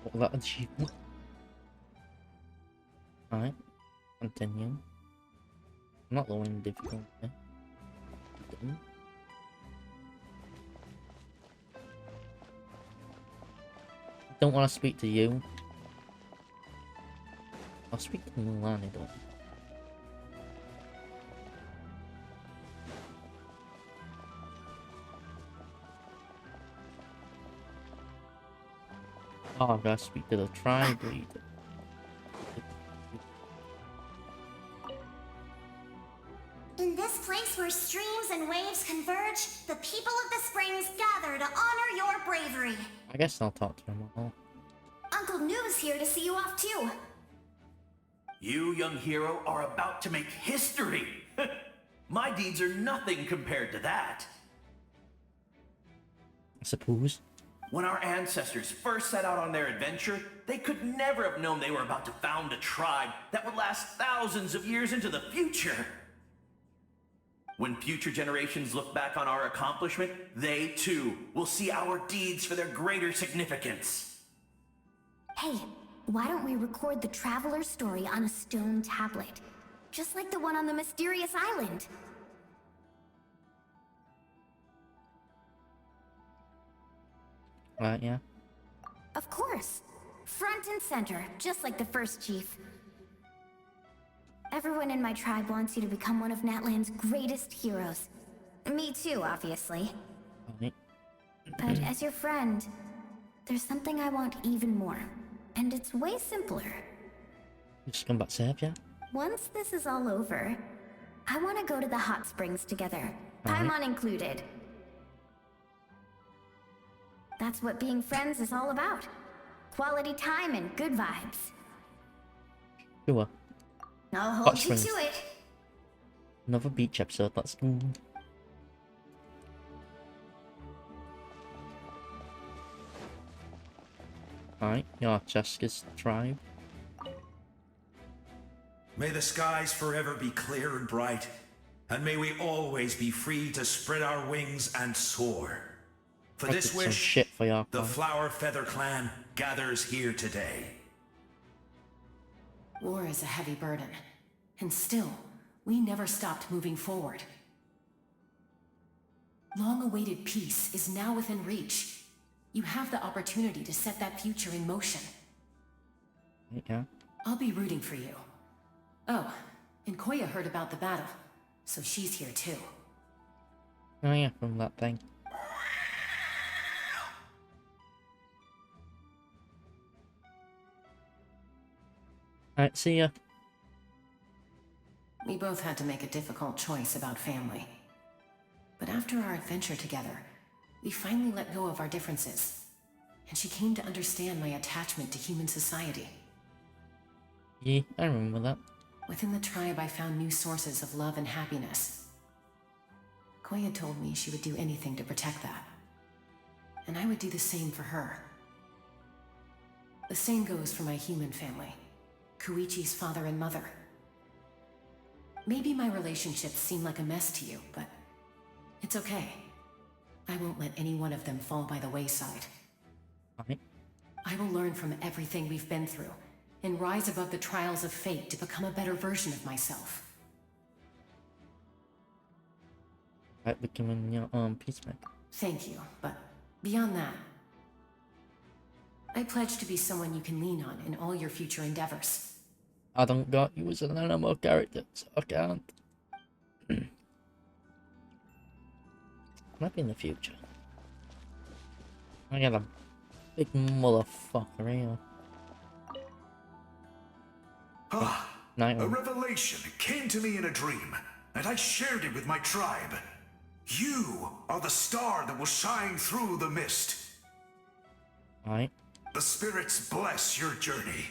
What was that achievement? Alright. Continue. I'm not lowering difficulty. Done. Don't want to speak to you. I'll speak to Natlan though. Oh, I've got to speak to the tribe leader. In this place where streams and waves converge, the people of the springs gather to honor your bravery. I guess I'll talk to him all. Uncle Noo's here to see you off too. You, young hero, are about to make history. My deeds are nothing compared to that. I suppose. When our ancestors first set out on their adventure, they could never have known they were about to found a tribe that would last thousands of years into the future. When future generations look back on our accomplishment, they too will see our deeds for their greater significance. Hey, why don't we record the traveler's story on a stone tablet? Just like the one on the mysterious island. Yeah. Of course. Front and center, just like the first chief. Everyone in my tribe wants you to become one of Natlan's greatest heroes. Me too, obviously. Alright. But as your friend, there's something I want even more. And it's way simpler. Just come back safe, yeah? Once this is all over, I want to go to the hot springs together. Paimon included. That's what being friends is all about. Quality time and good vibes. Sure. I'll hold Hot you springs. to it. Another beach episode, that's cool. Alright, you're Cheska's tribe. May the skies forever be clear and bright, and may we always be free to spread our wings and soar. For I this did some wish, shit for your the clan. Flower Feather Clan gathers here today. War is a heavy burden, and still, we never stopped moving forward. Long-awaited peace is now within reach. You have the opportunity to set that future in motion. Yeah. I'll be rooting for you. Oh, and Koya heard about the battle, so she's here too. Oh yeah, from that thing. Alright, see ya. We both had to make a difficult choice about family. But after our adventure together, we finally let go of our differences. And she came to understand my attachment to human society. Yeah, I remember that. Within the tribe, I found new sources of love and happiness. Koya told me she would do anything to protect that. And I would do the same for her. The same goes for my human family. Koichi's father and mother. Maybe my relationships seem like a mess to you, but it's okay. I won't let any one of them fall by the wayside. Alright. I will learn from everything we've been through, and rise above the trials of fate to become a better version of myself. Right, becoming your own peacemaker. Thank you, but beyond that, I pledge to be someone you can lean on in all your future endeavors. I don't got you as an animal character, so I can't. Maybe in the future. I got a big motherfucker here. A revelation came to me in a dream, and I shared it with my tribe. You are the star that will shine through the mist. Alright. The spirits bless your journey.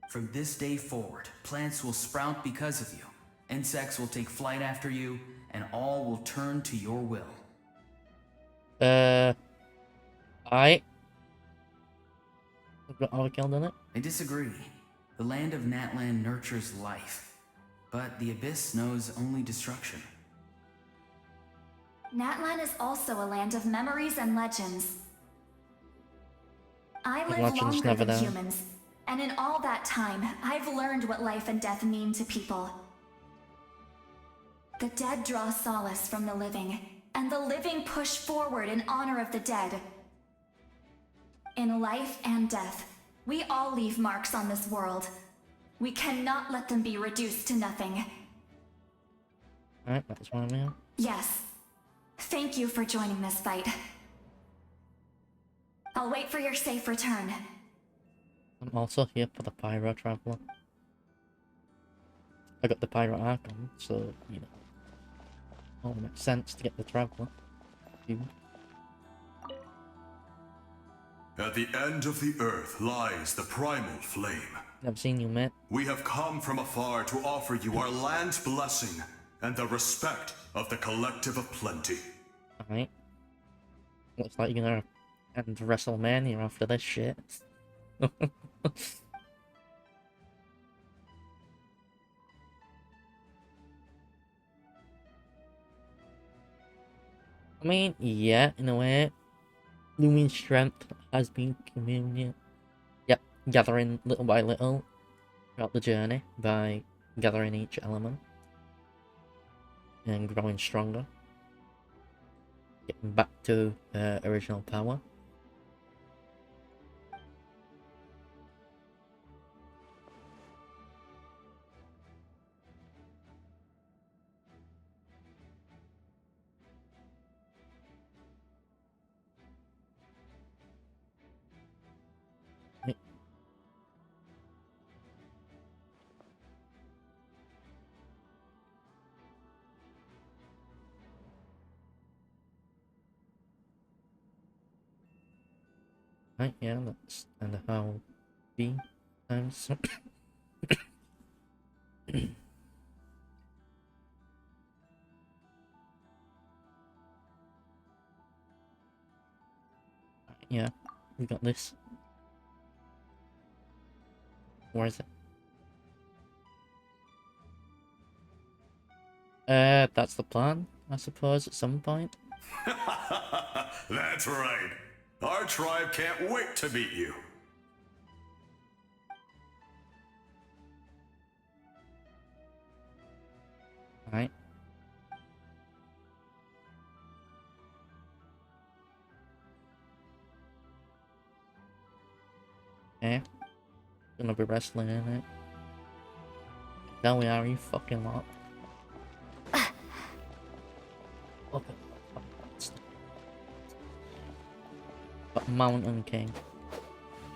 From this day forward, plants will sprout because of you. Insects will take flight after you, and all will turn to your will. I got all killed in it. I disagree. The land of Natlan nurtures life, but the Abyss knows only destruction. Natlan is also a land of memories and legends. I live Legends longer never than die. humans, and in all that time, I've learned what life and death mean to people. The dead draw solace from the living, and the living push forward in honor of the dead. In life and death, we all leave marks on this world. We cannot let them be reduced to nothing. Alright, that's one of me. Yes. Thank you for joining this fight. I'll wait for your safe return. I'm also here for the Pyro Traveler. I got the Pyro Archon, so, you know. All makes sense to get the Traveler. At the end of the earth lies the primal flame. Never seen you, mate. We have come from afar to offer you our land's blessing and the respect of the collective of plenty. Alright. Looks like you're gonna end WrestleMania after this shit. I mean, yeah, in a way. Lumin's strength has been gathering little by little throughout the journey by gathering each element and growing stronger. Getting back to original power. Right, yeah, that's kind of how B times. Yeah, we got this. Where is it? That's the plan, I suppose, at some point. That's right. Our tribe can't wait to meet you. Alright. Okay. Gonna be wrestling in it. There we are, you fucking lot. Okay. But Mountain King.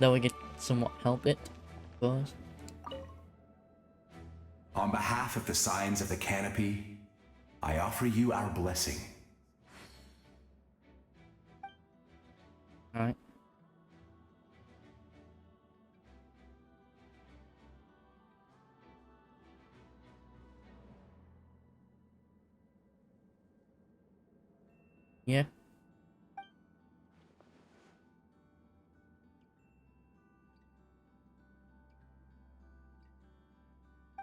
Though we could somewhat help it, I suppose. On behalf of the Signs of the Canopy, I offer you our blessing. Alright. Yeah.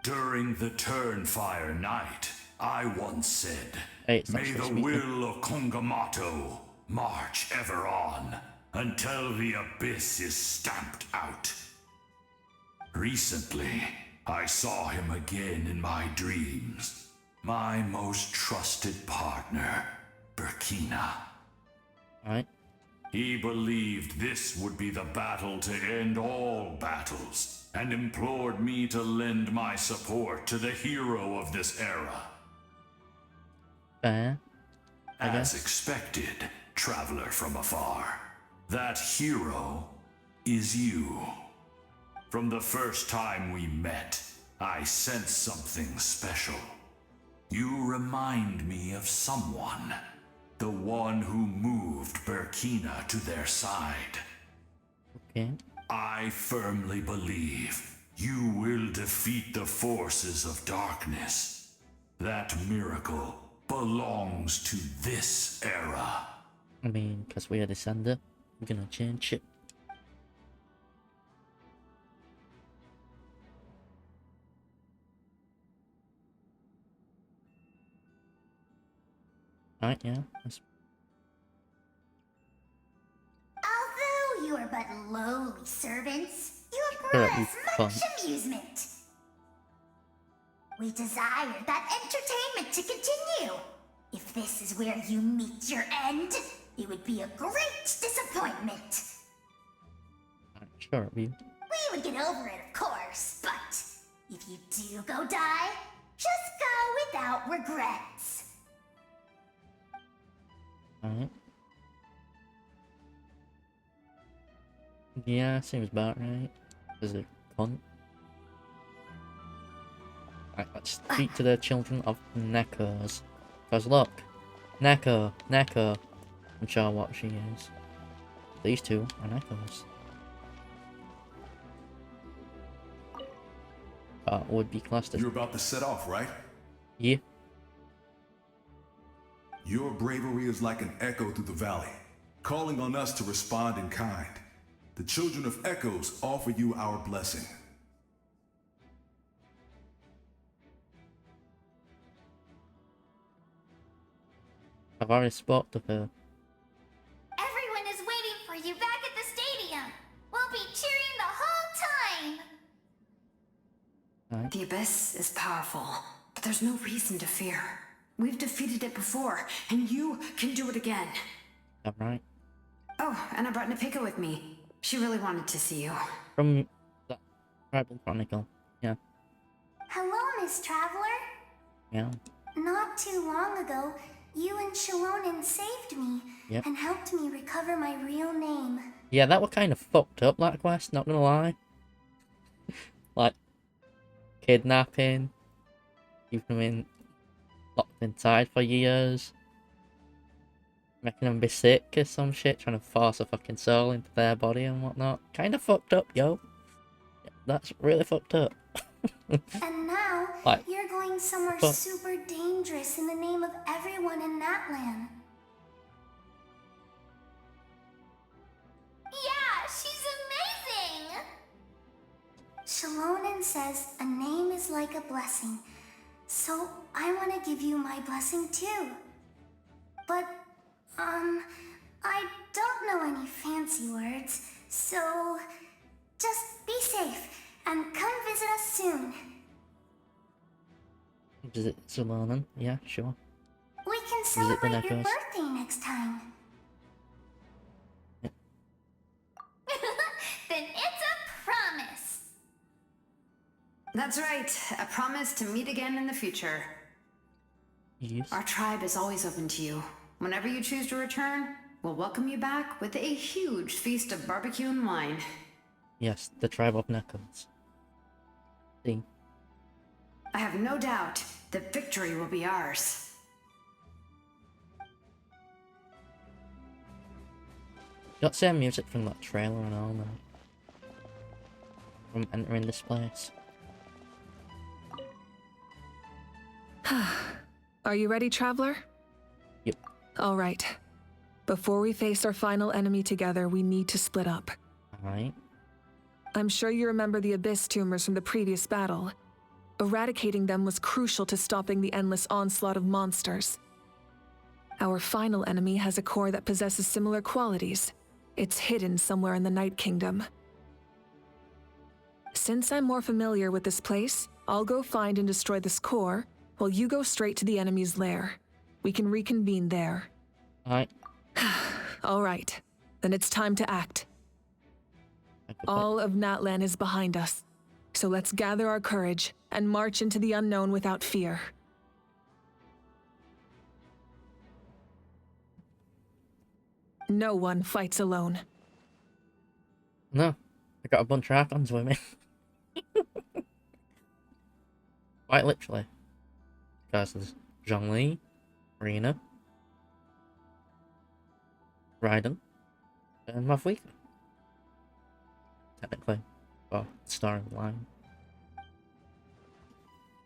During the Turnfire Night, I once said, May the will of Kongamato march ever on until the abyss is stamped out. Recently, I saw him again in my dreams. My most trusted partner, Burkina. Alright. He believed this would be the battle to end all battles, and implored me to lend my support to the hero of this era. Fair. As expected, traveler from afar, that hero is you. From the first time we met, I sensed something special. You remind me of someone. The one who moved Burkina to their side. Okay. I firmly believe you will defeat the forces of darkness That miracle belongs to this era. I mean, because we're a descender, we're gonna change it. Right, yeah. Although you are but lowly servants, you have Sure, brought you us much amusement. We desire that entertainment to continue. If this is where you meet your end, it would be a great disappointment. Sure, you. We would get over it, of course, but if you do go die, just go without regrets. Alright. Yeah, seems about right. Is it cunt? Right, let's speak to the children of Nekos. Because look, Neko. I'm sure what she is. These two are Nekos. Would be classed as... You're about to set off, right? Yeah. Your bravery is like an echo through the valley, calling on us to respond in kind. The children of Echoes offer you our blessing. I've already spoke to her. Everyone is waiting for you back at the stadium. We'll be cheering the whole time. The Abyss is powerful, but there's no reason to fear. We've defeated it before, and you can do it again. I'm right. Oh, and I brought Napika with me. She really wanted to see you. From that Tribal Chronicle. Yeah. Hello, Miss Traveler. Yeah. Not too long ago, you and Shalonen saved me Yep. and helped me recover my real name. Yeah, that was kind of fucked up, that quest, not gonna lie. Like, kidnapping, keeping them locked inside for years, making them be sick or some shit, trying to force a fucking soul into their body and whatnot. Kind of fucked up, yo. That's really fucked up. And now, Like, you're going somewhere fuck. super dangerous in the name of everyone in Natlan. Yeah, she's amazing! Shalonen says a name is like a blessing, so I want to give you my blessing too. But, I don't know any fancy words, so just be safe and come visit us soon. Visit Salonen? Yeah, sure. We can Visit the celebrate your Nekos. birthday next time. Then it's a promise. That's right. A promise to meet again in the future. Yes. Our tribe is always open to you. Whenever you choose to return, we'll welcome you back with a huge feast of barbecue and wine. Yes, the tribe of Nekos. See? I have no doubt that victory will be ours. Got same music from that trailer and all now. From entering this place. Are you ready, Traveler? Yep. All right. Before we face our final enemy together, we need to split up. Alright. I'm sure you remember the Abyss tumors from the previous battle. Eradicating them was crucial to stopping the endless onslaught of monsters. Our final enemy has a core that possesses similar qualities. It's hidden somewhere in the Night Kingdom. Since I'm more familiar with this place, I'll go find and destroy this core, while you go straight to the enemy's lair. We can reconvene there. Alright. All right. Then it's time to act. All of Natlan is behind us. So let's gather our courage and march into the unknown without fear. No one fights alone. No. I got a bunch of icons with me. Quite literally. Because there's Zhongli, Rena, Raiden, and Mavwika. Technically. Well, storyline.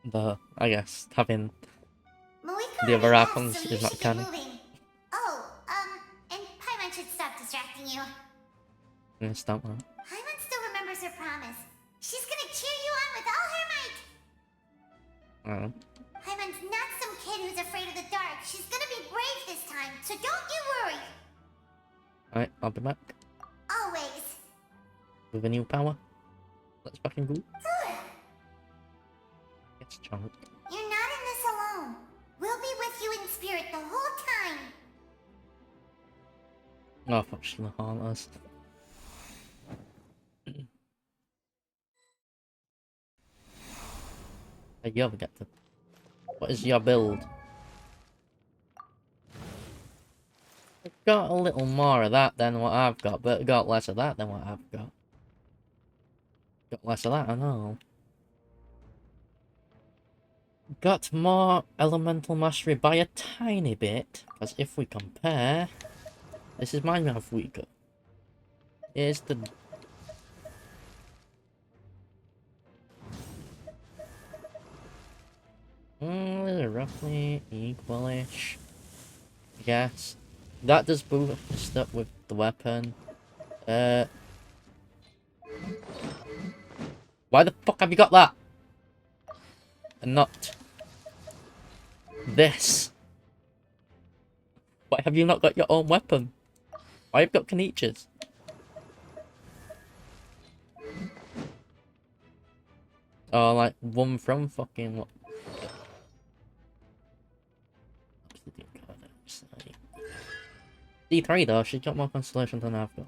But I guess having the other icons is not canon. Oh, and Paimon should stop distracting you. Stop that. Paimon still remembers her promise. She's gonna cheer you on with all her might. Paimon's not some kid who's afraid of the dark. She's gonna be brave this time, so don't you worry. Alright, I'll be back. Always. With a new power. Let's fucking go. It's chunk. You're not in this alone. We'll be with you in spirit the whole time. Oh, fuck, she's gonna haunt us. Hey, you ever get to... What is your build? I've got a little more of that than what I've got, but I got less of that than what I've got. Got less of that, I know. Got more elemental mastery by a tiny bit, because if we compare... This is my mouth weaker. Here's the... roughly equalish. Yes. That does boost up with the weapon. Why the fuck have you got that? And not... this? Why have you not got your own weapon? Why have you got Kanichas? Oh, like one from fucking what? D3 though, she's got more constellation than I've got.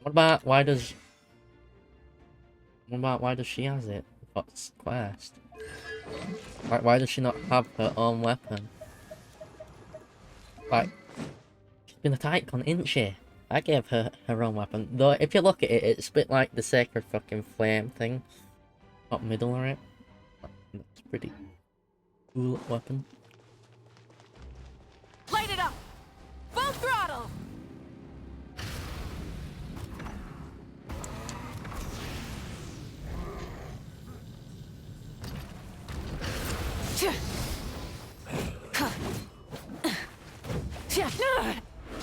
What about why does she has it? What's quest? Why does she not have her own weapon? Like, she's been a Tycoon, isn't she? I gave her her own weapon. Though if you look at it, it's a bit like the sacred fucking flame thing. Top middle of it. That's pretty cool weapon. Light it up! Full throttle!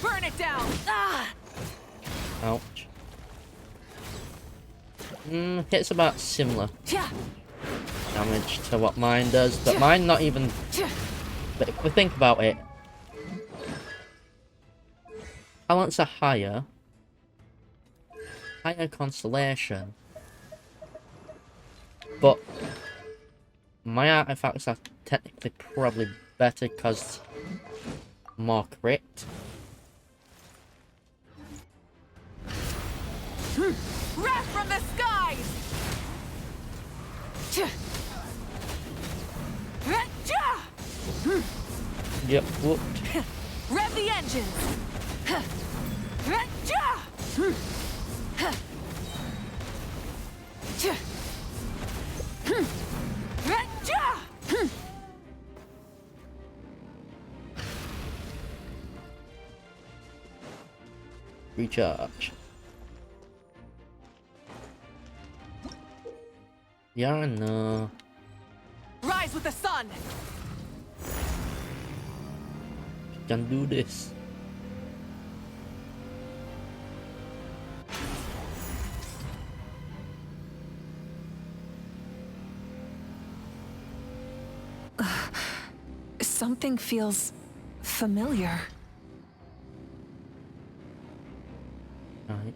Burn it down! Ouch. Hits about similar damage to what mine does, but mine not even... But if we think about it, talents are higher constellation, but my artifacts are technically probably better because more crit. Wrath from the skies! Yep, whooped. Rev the engines! Recharge. Yeah, I know. Rise with the sun! Can do this. Something feels familiar. Alright.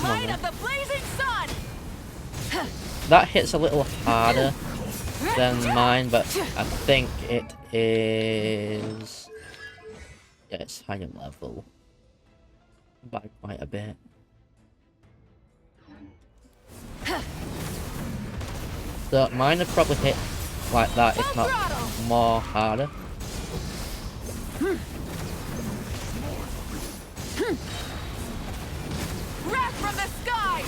Light of the blazing sun! That hits a little harder than mine, but I think it is... Yeah, it's higher level. By quite a bit. So mine would probably hit like that, if not more harder. Wrath from the skies!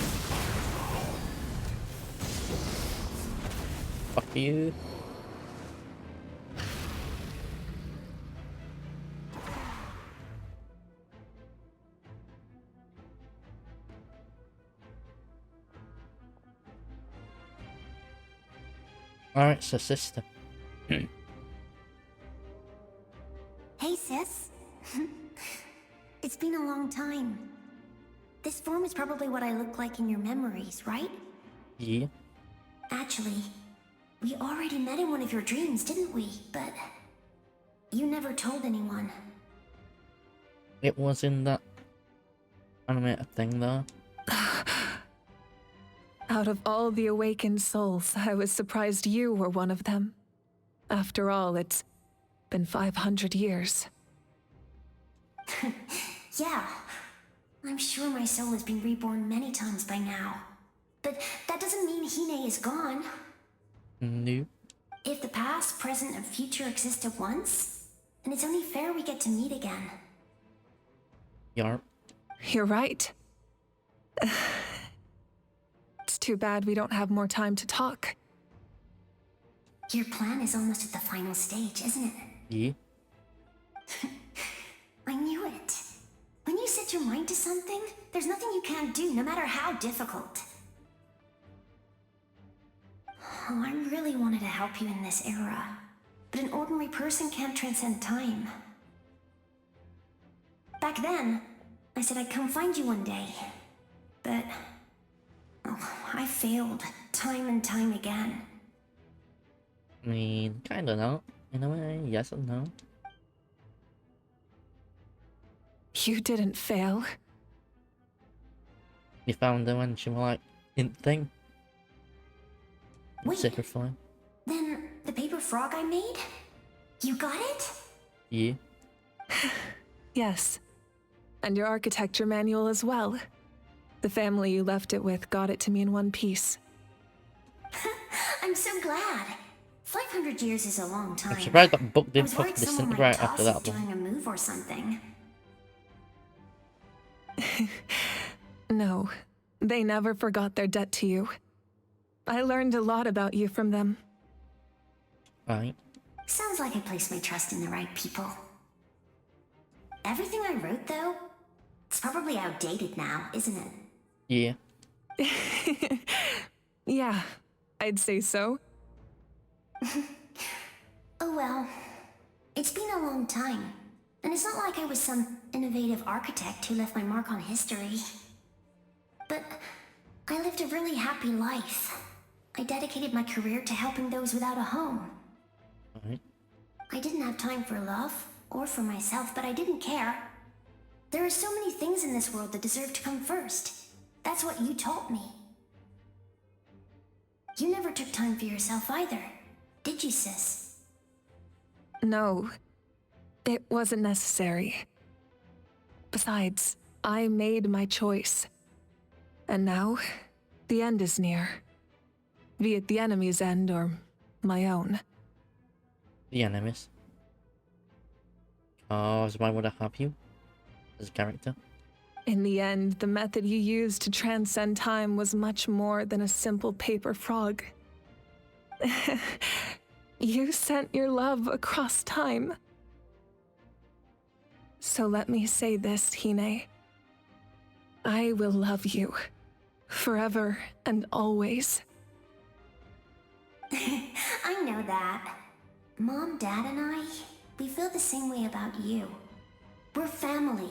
Fuck you. Alright, so sister. Hey, sis. It's been a long time. This form is probably what I look like in your memories, right? Yeah. Actually, we already met in one of your dreams, didn't we? But you never told anyone. It was in that animated thing though. Out of all the awakened souls, I was surprised you were one of them. After all, it's been 500 years. Yeah. I'm sure my soul has been reborn many times by now. But that doesn't mean Hine is gone. No. If the past, present, and future exist at once, then it's only fair we get to meet again. Yarp. You're right. It's too bad we don't have more time to talk. Your plan is almost at the final stage, isn't it? Yeah. I knew it. When you set your mind to something, there's nothing you can't do, no matter how difficult. Oh, I really wanted to help you in this era, but an ordinary person can't transcend time. Back then, I said I'd come find you one day, but I failed time and time again. I mean, kinda no. In a way, yes and no. You didn't fail. You found her when she was like, hint thing. Wait. Sicker fine. Then, the paper frog I made? You got it? Yeah. Yes. And your architecture manual as well. The family you left it with got it to me in one piece. I'm so glad. 500 years is a long time. I'm surprised that book I didn't was fucking worried someone might disintegrate toss after it that during one. a move or something. No, they never forgot their debt to you. I learned a lot about you from them. Right. Sounds like I placed my trust in the right people. Everything I wrote, though, it's probably outdated now, isn't it? Yeah. Yeah, I'd say so. Oh well. It's been a long time. And it's not like I was some innovative architect who left my mark on history. But I lived a really happy life. I dedicated my career to helping those without a home. Right. I didn't have time for love, or for myself, but I didn't care. There are so many things in this world that deserve to come first. That's what you taught me. You never took time for yourself either, did you, sis? No, it wasn't necessary. Besides, I made my choice. And now, the end is near. Be it the enemy's end or my own. The enemies. Oh, why would I have you? As a character? In the end, the method you used to transcend time was much more than a simple paper frog. You sent your love across time. So let me say this, Hine. I will love you. Forever and always. I know that. Mom, Dad, and I, we feel the same way about you. We're family.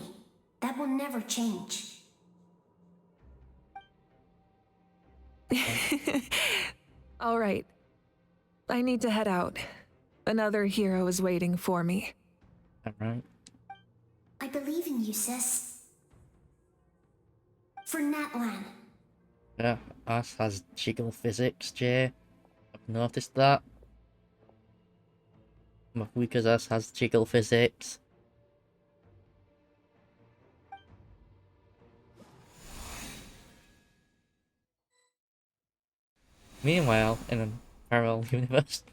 That will never change. All right. I need to head out. Another hero is waiting for me. Alright. I believe in you, sis. For Natlan. Yeah, us has jiggle physics, Jay. I've noticed that. Because us has jiggle physics. Meanwhile, in a parallel universe,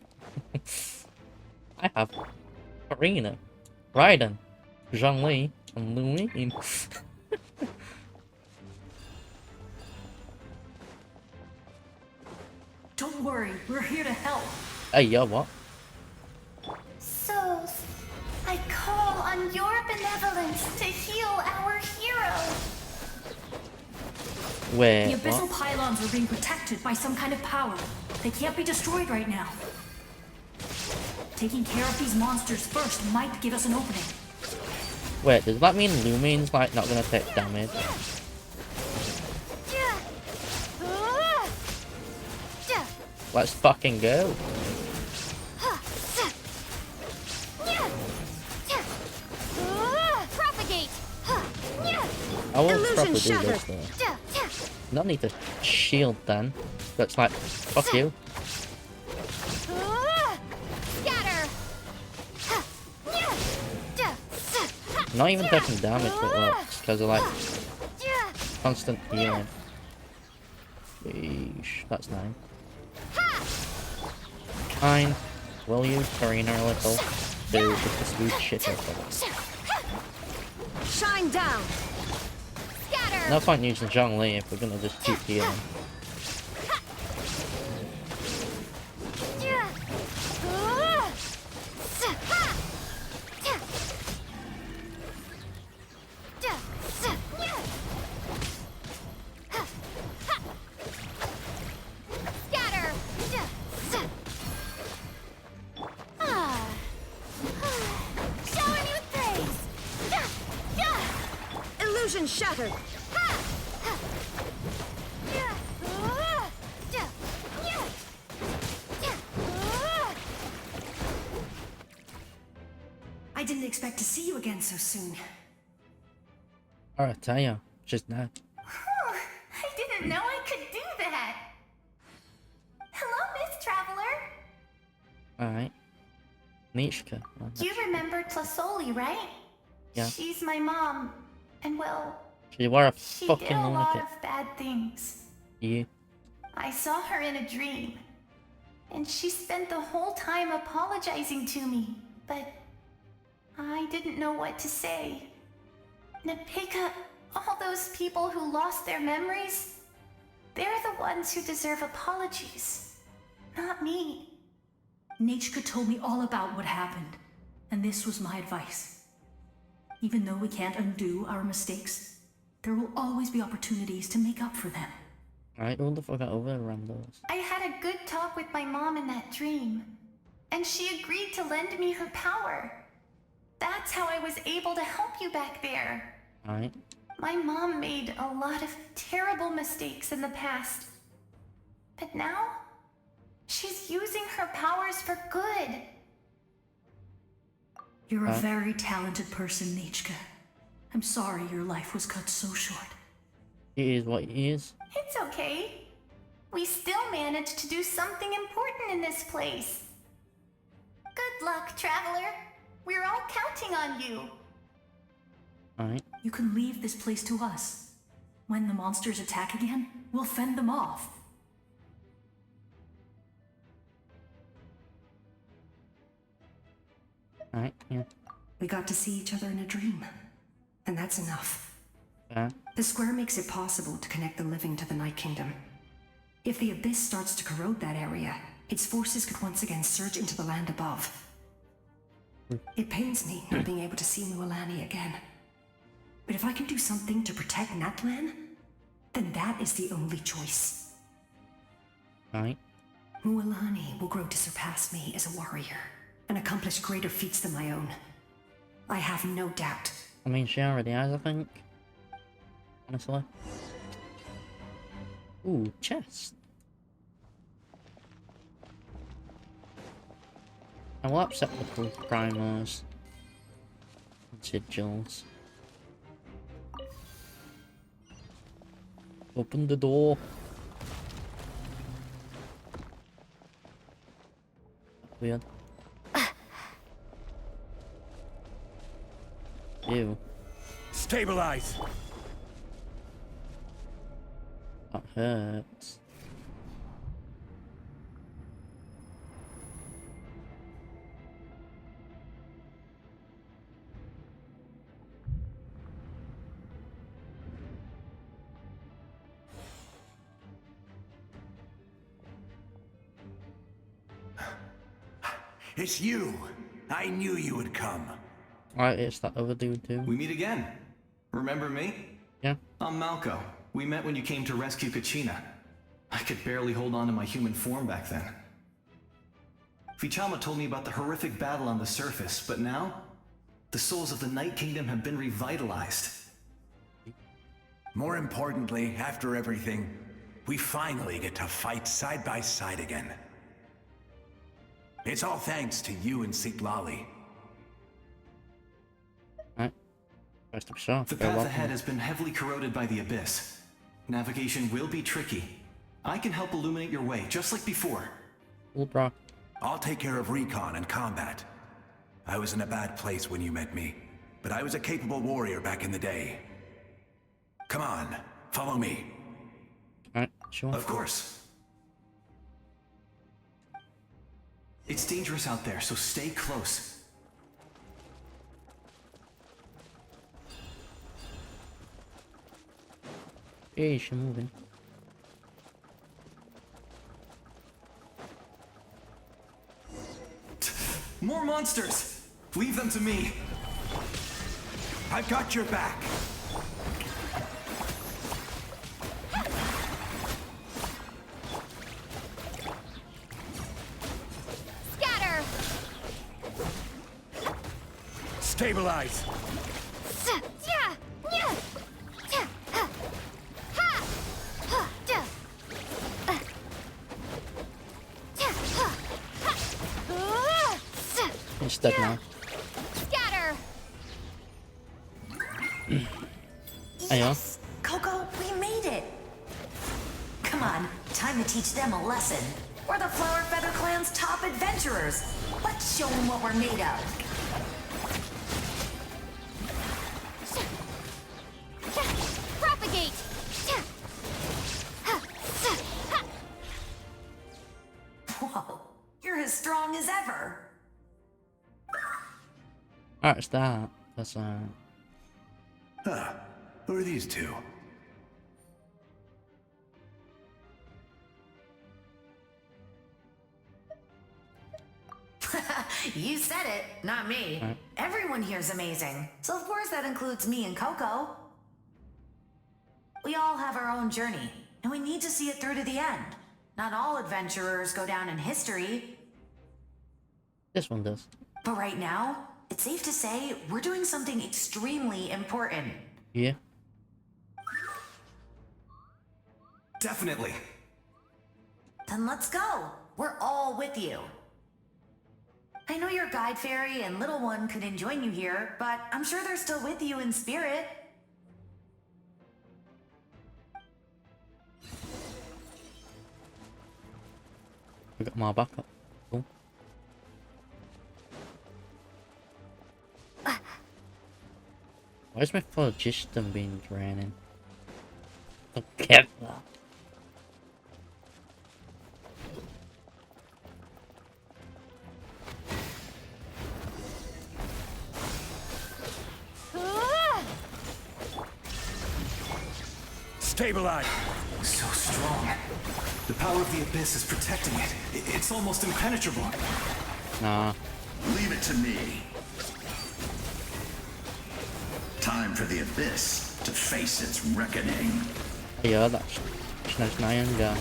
I have Karina, Raiden, Zhongli, and Lumine. Don't worry, we're here to help. Hey, yo, what? Souls, I call on your benevolence to heal our hero. Wait, The abyssal what? pylons are being protected by some kind of power. They can't be destroyed right now. Taking care of these monsters first might give us an opening. Wait, does that mean Lumine's like not gonna take damage? Let's fucking go. Propagate. I will Illusion probably do shattered. this though. Not need to shield then. That's like, fuck you. Scatter. Not even taking damage, but works because of like constant healing. Yeesh, that's nice. Fine. Will you, Karina, a little? Do just the sweet shit out of it. Shine down. Scatter. No point using Zhongli if we're gonna just keep healing. Scatter. Shower me with praise. Illusion shattered. I didn't expect to see you again so soon. Alright, tell you, just now. I didn't know I could do that. Hello, Miss Traveler. Alright. Nishka. You remember Tlasoli, right? Yeah. She's my mom. And well, She were a she fucking did a lot lunatic. of bad things. Yeah. I saw her in a dream. And she spent the whole time apologizing to me. But I didn't know what to say. Napika, all those people who lost their memories, they're the ones who deserve apologies. Not me. Nachka told me all about what happened, and this was my advice. Even though we can't undo our mistakes, there will always be opportunities to make up for them. Alright, who the fuck got over Randos? I had a good talk with my mom in that dream, and she agreed to lend me her power. That's how I was able to help you back there. Alright. My mom made a lot of terrible mistakes in the past. But now, she's using her powers for good. You're a very talented person, Nachka. I'm sorry your life was cut so short. It is what it is. It's okay. We still managed to do something important in this place. Good luck, Traveler. We're all counting on you. Alright. You can leave this place to us. When the monsters attack again, we'll fend them off. Alright, yeah. We got to see each other in a dream, and that's enough. Yeah. The square makes it possible to connect the living to the Night Kingdom. If the Abyss starts to corrode that area, its forces could once again surge into the land above. It pains me not being able to see Mualani again. But if I can do something to protect Natlan, then that is the only choice. Alright. Mualani will grow to surpass me as a warrior and accomplish greater feats than my own. I have no doubt. I mean, she already has, I think. Honestly. Ooh, chest. I will upset the proof primers. Sigils. Open the door. Weird. Ew. Stabilize. That hurts. It's you. I knew you would come. Alright, it's that other dude too. We meet again. Remember me? Yeah. I'm Malco. We met when you came to rescue Kachina. I could barely hold on to my human form back then. Vichama told me about the horrific battle on the surface, but now, the souls of the Night Kingdom have been revitalized. More importantly, after everything, we finally get to fight side by side again. It's all thanks to you and Sitlali. Rest of sure. The path ahead has been heavily corroded by the Abyss. Navigation will be tricky. I can help illuminate your way, just like before. Cool, bro. I'll take care of recon and combat. I was in a bad place when you met me, but I was a capable warrior back in the day. Come on, follow me. Alright, sure. Of course. It's dangerous out there, so stay close. Hey, she's moving. More monsters! Leave them to me. I've got your back. Scatter! Stabilize! It's dead now. Scatter! Yes! Coco, we made it! Come on, time to teach them a lesson. We're the Flower Feather Clan's top adventurers. Let's show them what we're made of. Propagate! Whoa, you're as strong as ever. Alright, it's that. That's Who are these two? You said it, not me. Everyone here's amazing. So of course that includes me and Coco. We all have our own journey, and we need to see it through to the end. Not all adventurers go down in history. This one does. But right now, it's safe to say we're doing something extremely important. Yeah. Definitely. Then let's go. We're all with you. I know your guide fairy and little one couldn't join you here, but I'm sure they're still with you in spirit. We got more backup. Cool. Why is my phlogiston being draining? Don't get that. Stabilize! So strong. The power of the Abyss is protecting it. It's almost impenetrable. Nah. Leave it to me. Time for the Abyss to face its reckoning. Yeah, that's Schneznayan guy.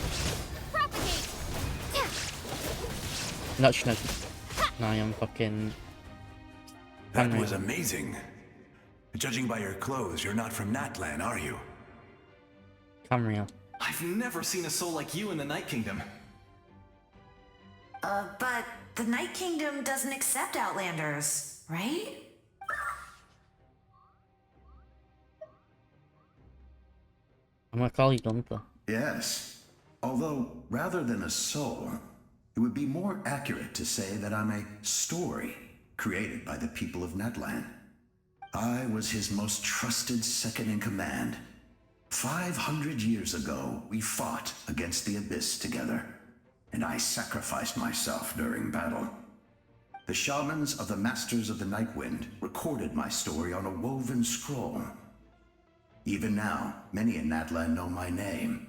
Not Schneznayan, fucking... That was amazing. Judging by your clothes, you're not from Natlan, are you? Camria. I've never seen a soul like you in the Night Kingdom. But the Night Kingdom doesn't accept Outlanders, right? I'm gonna call you Gunther. Yes. Although, rather than a soul, it would be more accurate to say that I'm a story created by the people of Natlan. I was his most trusted second-in-command. 500 years ago, we fought against the Abyss together, and I sacrificed myself during battle. The shamans of the Masters of the Nightwind recorded my story on a woven scroll. Even now, many in Natlan know my name.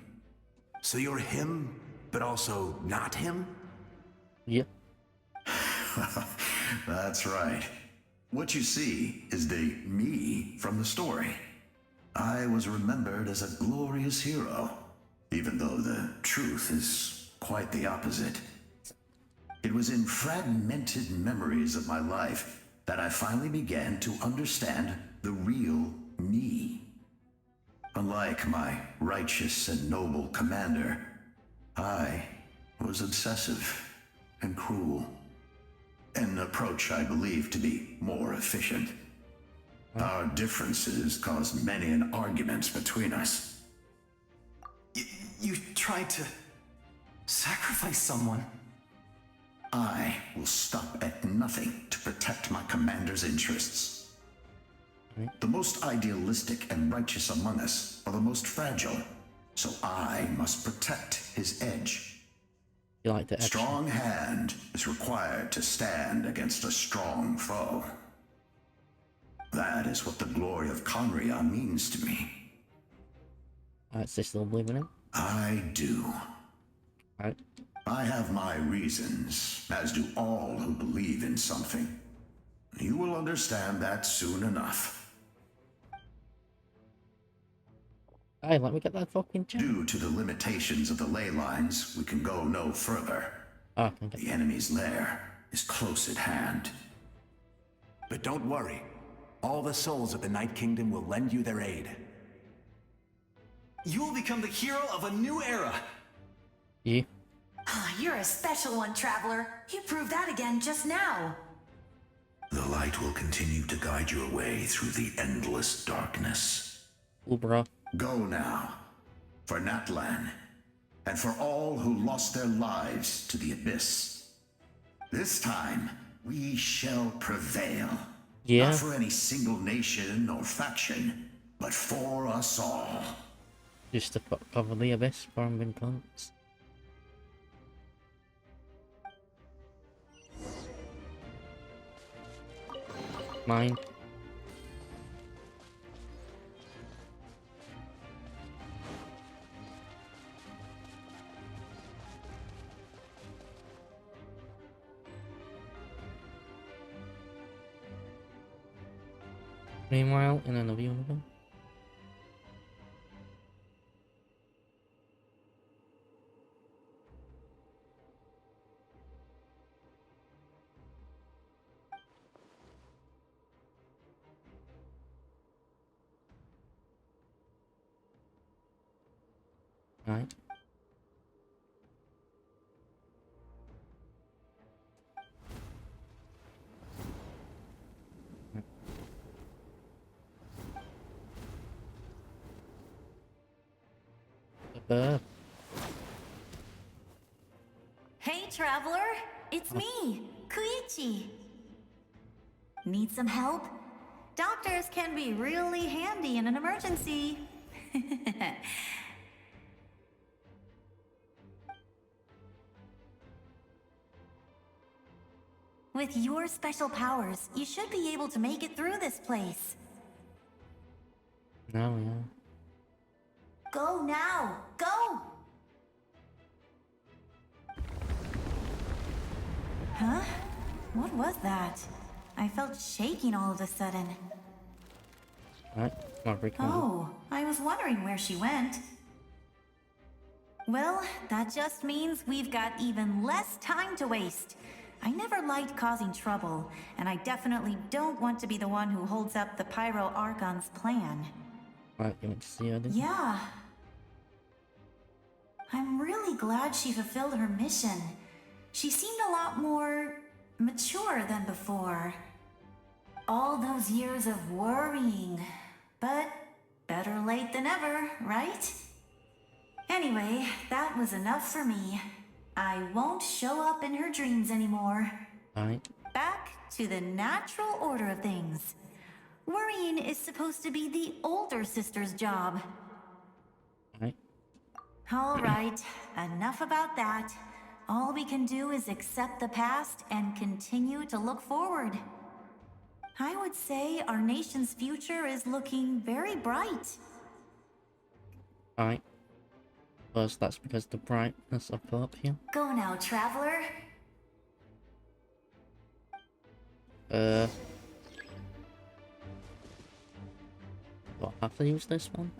So you're him, but also not him? Yep. That's right. What you see is the me from the story. I was remembered as a glorious hero, even though the truth is quite the opposite. It was in fragmented memories of my life that I finally began to understand the real me. Unlike my righteous and noble commander, I was obsessive and cruel. An approach I believe to be more efficient. Our differences caused many an arguments between us. You tried to sacrifice someone. I will stop at nothing to protect my commander's interests. The most idealistic and righteous among us are the most fragile, so I must protect his edge. You like the strong hand is required to stand against a strong foe. That is what the glory of Conria means to me. Alright, so still believing him? I do. Alright. I have my reasons, as do all who believe in something. You will understand that soon enough. Hey, let me get that fucking gem. Due to the limitations of the ley lines, we can go no further. Oh, the enemy's lair is close at hand. But don't worry. All the souls of the Night Kingdom will lend you their aid. You will become the hero of a new era. Yeah. Oh, you're a special one, Traveler. You proved that again just now. The light will continue to guide your way through the endless darkness. Ooh, bro. Go now, for Natlan, and for all who lost their lives to the Abyss. This time, we shall prevail. Yeah. Not for any single nation or faction, but for us all. Just to cover the Abyss for him cunts. Mine. Meanwhile, in another universe. Right. Hey, Traveler! It's me, Koichi. Need some help? Doctors can be really handy in an emergency. With your special powers, you should be able to make it through this place. No, yeah. Go now! Go! Huh? What was that? I felt shaking all of a sudden. Right, Oh, I was wondering where she went. Well, that just means we've got even less time to waste. I never liked causing trouble, and I definitely don't want to be the one who holds up the Pyro Archon's plan. Right, you want to see her? Yeah. I'm really glad she fulfilled her mission. She seemed a lot more mature than before. All those years of worrying, but better late than ever, right? Anyway, that was enough for me. I won't show up in her dreams anymore. Right. Back to the natural order of things. Worrying is supposed to be the older sister's job. Right. All right, enough about that. All we can do is accept the past and continue to look forward. I would say our nation's future is looking very bright. Right. Plus, that's because the brightness of up here. Go now, Traveler. Do I have to use this one?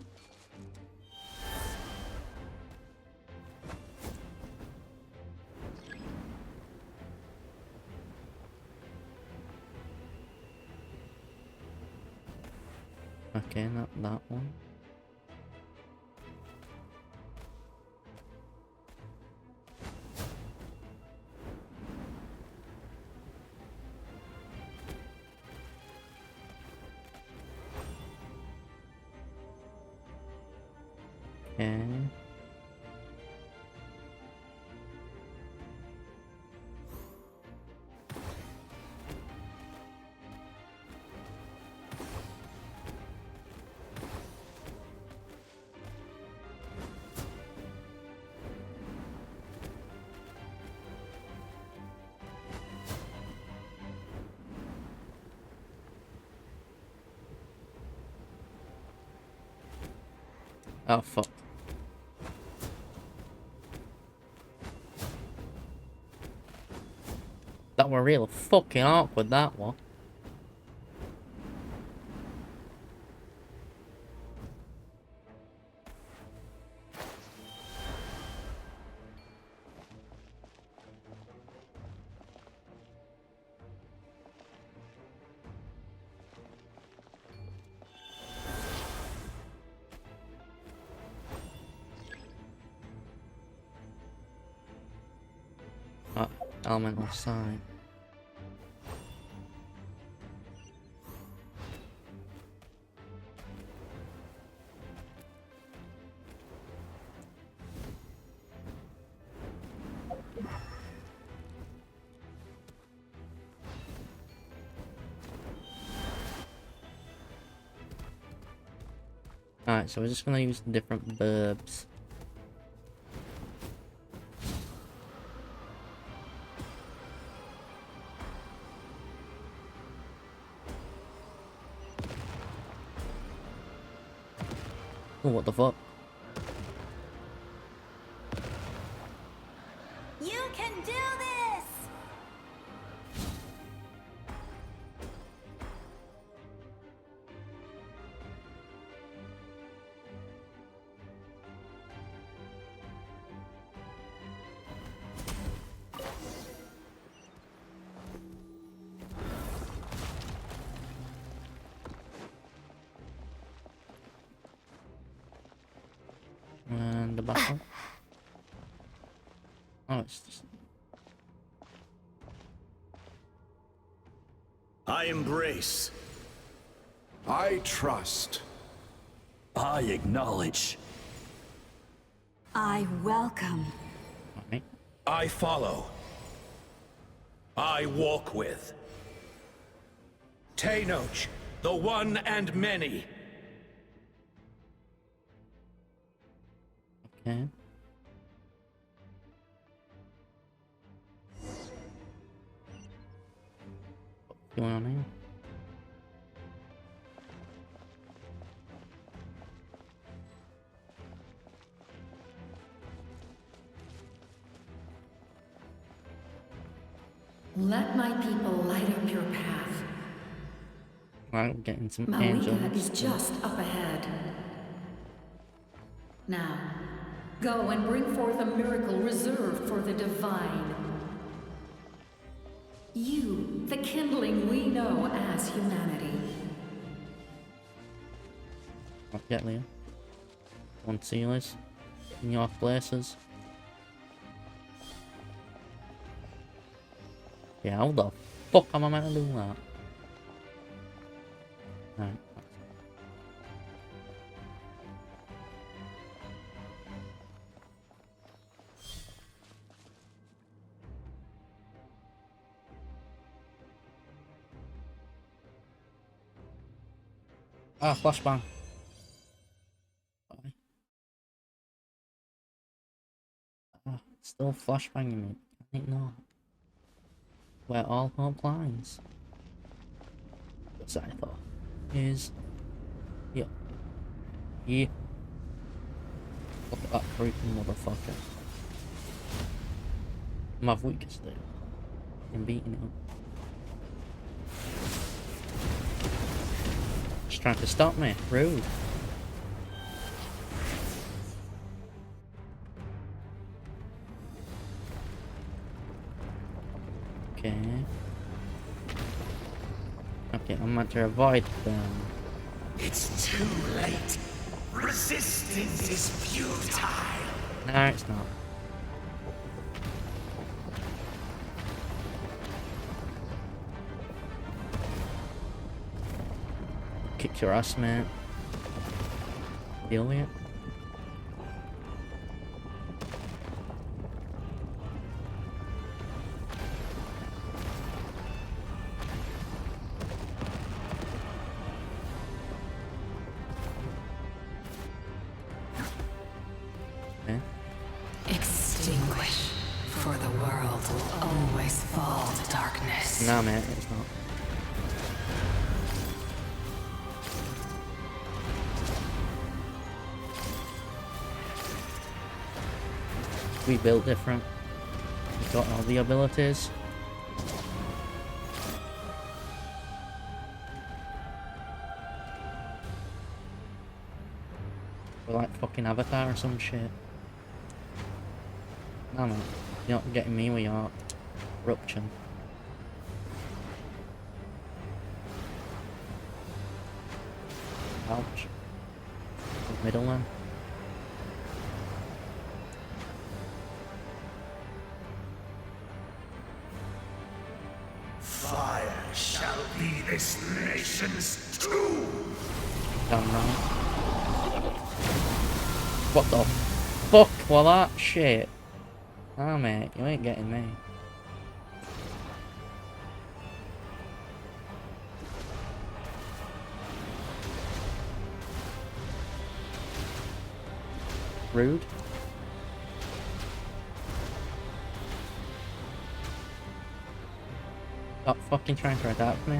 Okay, not that one. Okay. Oh fuck. That were real fucking awkward, that one. Elemental sign. Alright, so we're just gonna use different verbs. Oh, what the fuck? You can do this! And the battle. Oh, it's just... I embrace. I trust. I acknowledge. I welcome. Okay. I follow. I walk with. Tenoch, the one and many. Okay. What's going on here? Let my people light up your path. Right, we're getting some Mawika angels. is just up ahead. Now, go and bring forth a miracle reserved for the divine. You, the kindling we know as humanity. Not yet, Leo. One sealers in your places. Yeah, how the fuck am I meant to do that? Right. Ah, flashbang. Ah, still flashbanging me. I think not. Where all hope lies. That's what I thought. Is yeah. Yeah. Look at that freaking motherfucker. My voice there. I'm beating it up. Just trying to stop me. Rude. Okay. Okay, I'm meant to avoid them. It's too late. Resistance is futile. No, it's not. Kick your ass, man. Deal with it. Extinguish, for the world will always fall to darkness. No, man, it's not. We built different. We've got all the abilities. We're like fucking Avatar or some shit. No, man, you're not getting me with your corruption. Ouch. Middle one. Fire shall be this nation's tomb. Damn right. What the fuck was that shit? Oh mate, you ain't getting me. Rude. Stop fucking trying to adapt me.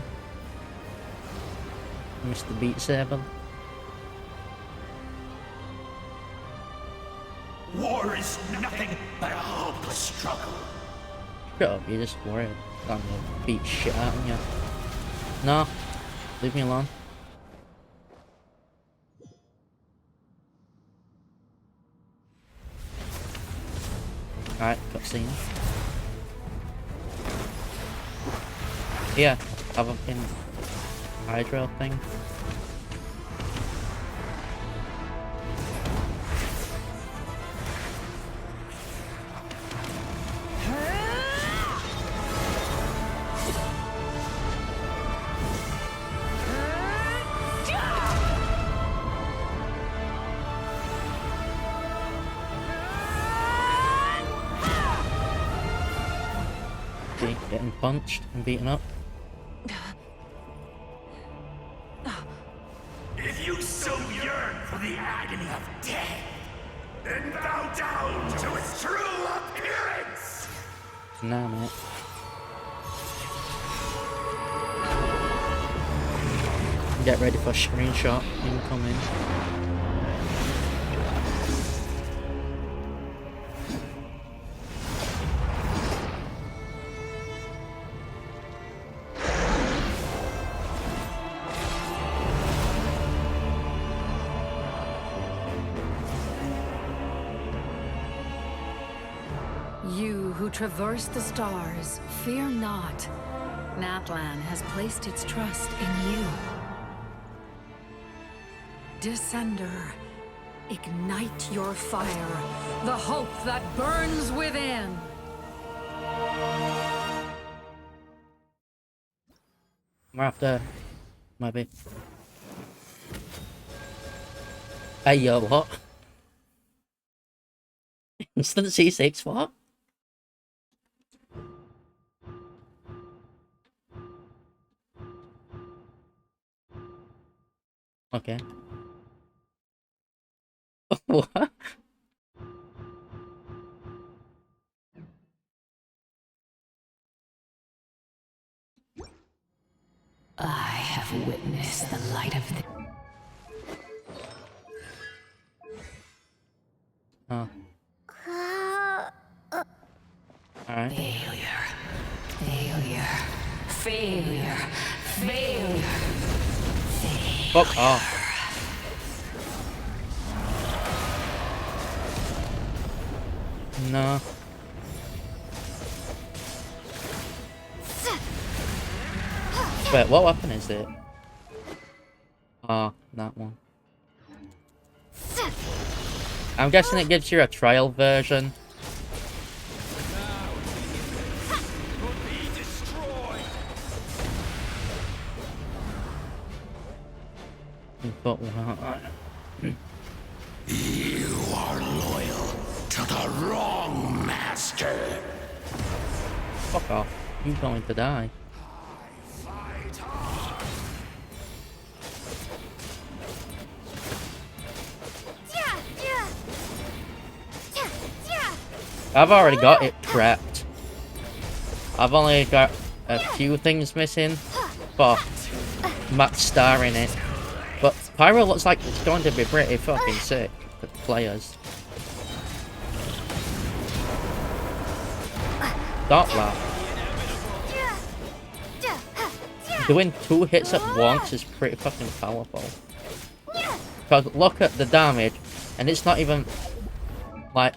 Mr. Beat Saber. War is nothing but a hopeless struggle. Shut up, you're just worried. I'm gonna beat shit out of you. No, leave me alone. Alright, cutscene. Yeah, have a fucking hydro thing. Getting punched and beaten up. If you so yearn for the agony of death, then bow down to its true appearance! Nah, mate. Get ready for a screenshot incoming. You who traverse the stars, fear not. Natlan has placed its trust in you. Descender, ignite your fire, the hope that burns within. We're after, maybe. Hey yo, what? Instant C6, what? Okay. What? I have witnessed the light of the... Oh. Alright. Failure. Failure. Failure. Failure. Failure. Fuck off. No. Wait, what weapon is it? Oh, that one. I'm guessing it gives you a trial version. But You are loyal to the wrong master. fuck off. You're going to die. I've already got it prepped. I've only got a few things missing for Matt Star in it. But Pyro looks like it's going to be pretty fucking sick for players. Stop that. Doing 2 hits at once is pretty fucking powerful. Because look at the damage, and it's not even like,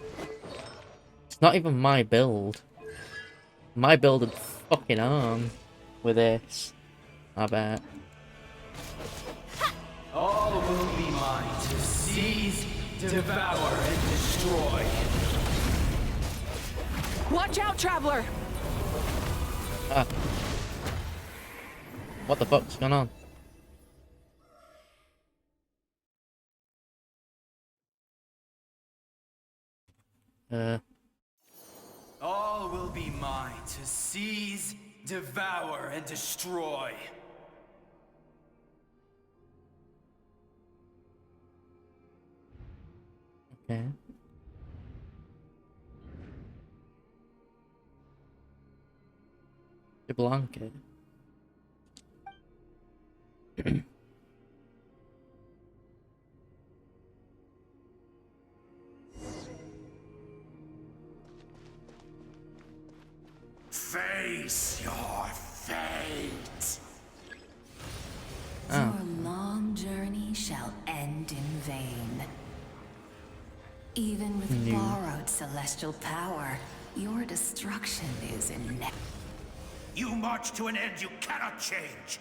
it's not even my build. My build would fucking arm with this, I bet. All will be mine to seize, devour, and destroy. Watch out, Traveler! Ah. What the fuck's going on? All will be mine to seize, devour, and destroy. Okay. The blanket. Face your fate. Your long journey shall end in vain. Even with borrowed celestial power, your destruction is inevitable. You march to an end you cannot change.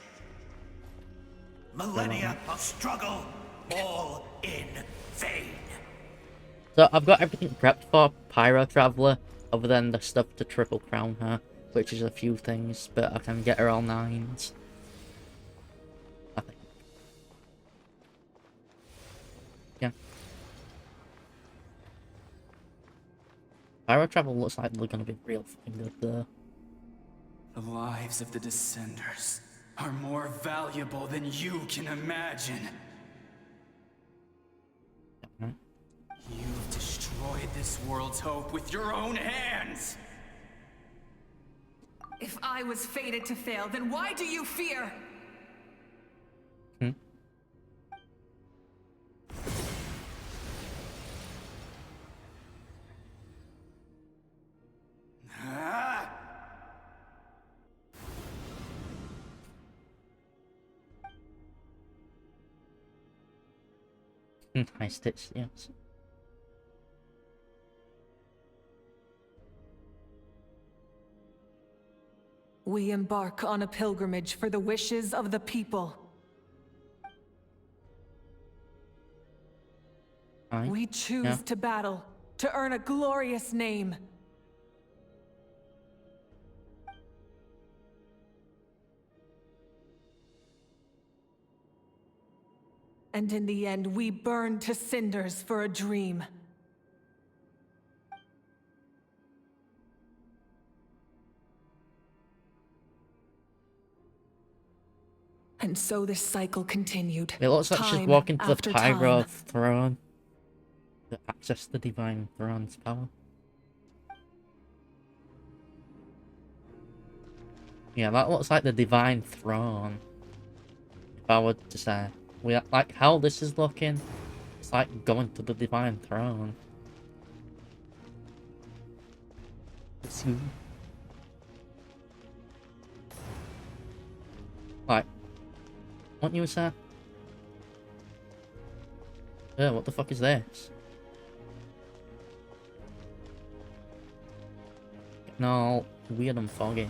Millennia of struggle, all in vain. So I've got everything prepped for Pyro Traveler, other than the stuff to triple crown her, which is a few things, but I can get her all 9s. I think. Yeah. Pyro Travel looks like they're gonna be real fucking good though. The lives of the Descenders are more valuable than you can imagine. You've destroyed this world's hope with your own hands! If I was fated to fail, then why do you fear? High stitch, yes. We embark on a pilgrimage for the wishes of the people. We choose to battle, to earn a glorious name. And in the end, we burn to cinders for a dream. And so this cycle continued. It looks like she's walking to the Pyro throne to access the Divine Throne's power. Yeah, that looks like the Divine Throne. If I were to say. We like how this is looking. It's like going to the Divine Throne. Like, what you say? What the fuck is this? No, weird and foggy.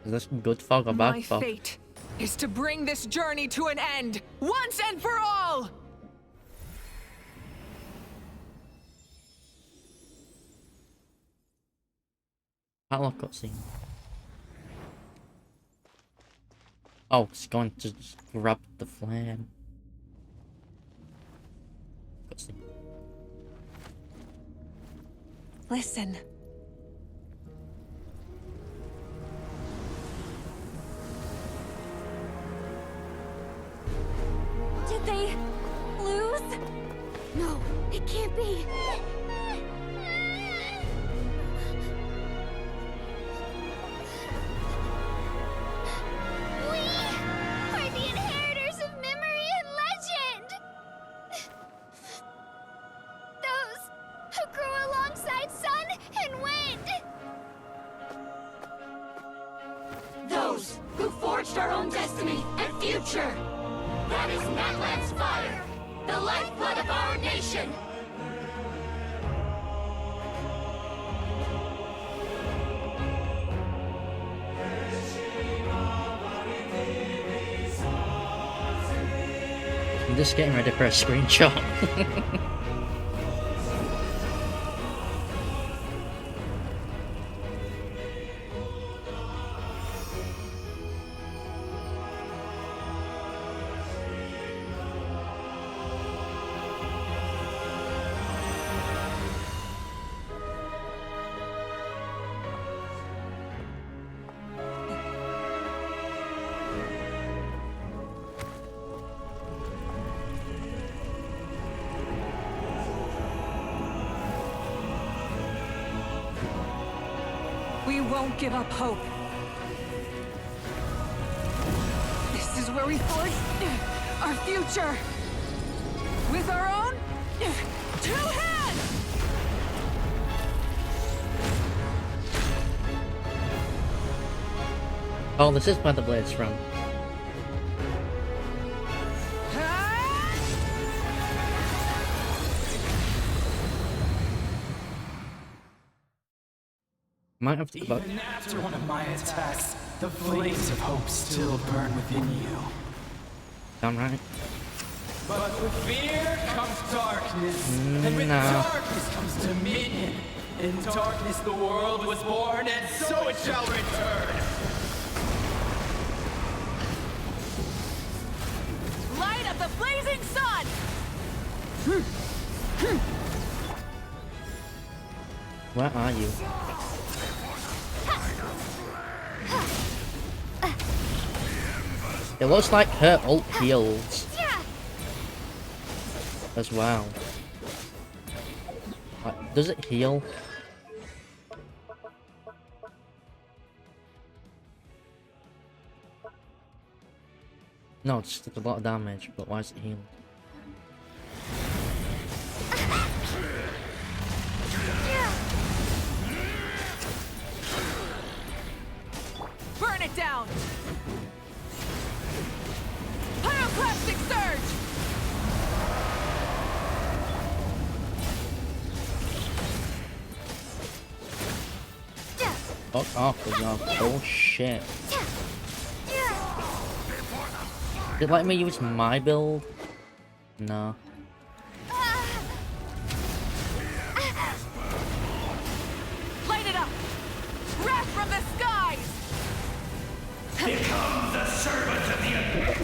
Is this good fog or bad My fog? fate is to bring this journey to an end, once and for all! Battle cutscene. Oh, it's going to just grab the flame. Cutscene. Listen. Did they lose? No, it can't be. We are the inheritors of memory and legend! Those who grew alongside sun and wind! Those who forged our own destiny and future! That is Natlan's fire, the lifeblood of our nation! I'm just getting ready for a screenshot. We won't give up hope. This is where we forge our future. With our own 2 hands! Oh, this is where the blade's from. Might have to go back. Even after one of my attacks, the flames of hope still burn within you. Damn right. But with fear comes darkness, and with darkness comes dominion. In darkness the world was born, and so it shall return. Light of the blazing sun! Where are you? It looks like her ult heals as well. Does it heal? No, it's just a lot of damage, but why is it healed? Burn it down! Pyroclastic surge! Fuck off with your bullshit. Did it let me use my build? No. Light it up! Wrath from the skies! Become the servant of the Abyss.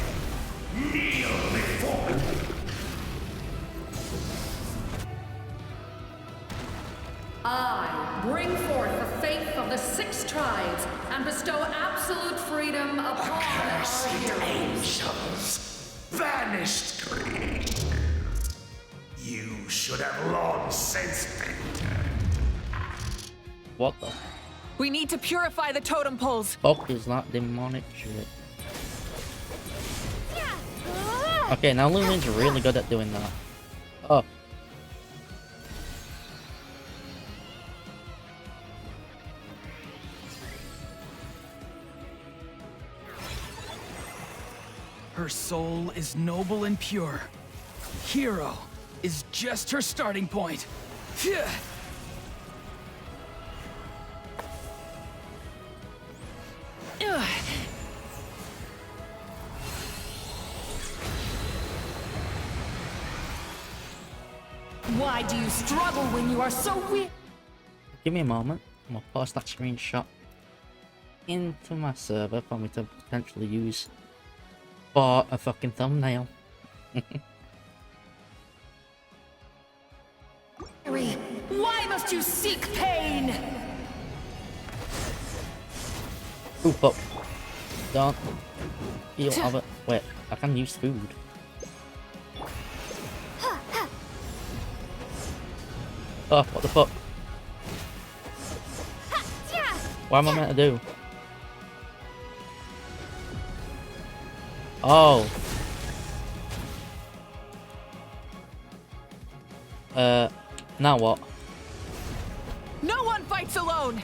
Kneel before me. I bring forth the faith of the 6 tribes and bestow absolute freedom upon our heroes. Angels, vanished greed. You should have long since been turned. What the We need to purify the totem poles. fuck is that demonic shit? Okay, now Lumin's really good at doing that. Oh. Her soul is noble and pure, Hero is just her starting point. Phew. Ugh. Why do you struggle when you are so weak? Give me a moment. I'm gonna post that screenshot into my server for me to potentially use for a fucking thumbnail. Why must you seek pain? Ooh, fuck. Don't feel of it. Wait, I can use food. Oh, what the fuck? What am I meant to do? Oh. Now what? No one fights alone.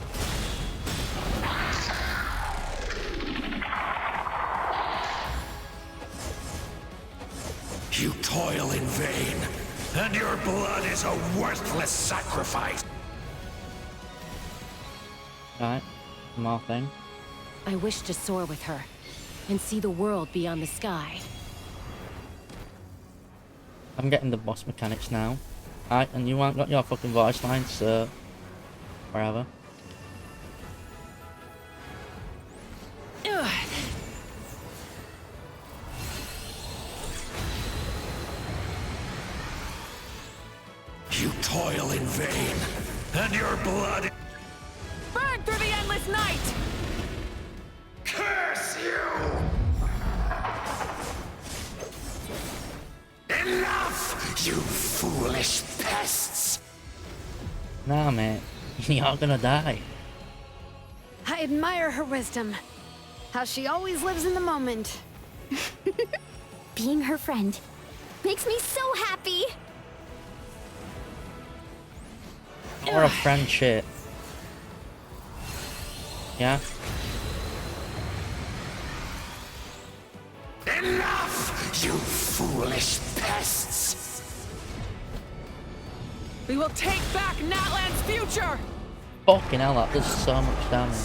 You toil in vain, and your blood is a worthless sacrifice. Alright, more thing. I wish to soar with her and see the world beyond the sky. I'm getting the boss mechanics now. Alright, and you haven't got your fucking voice line, so wherever. Ugh. You toil in vain, and your blood... Burn through the endless night! Curse you! Enough, you foolish pests! Nah, mate. You're gonna die. I admire her wisdom. How she always lives in the moment. Being her friend makes me so happy. Or a friendship. Yeah? Enough, you foolish pests! We will take back Natlan's future! Fucking hell, that does so much damage.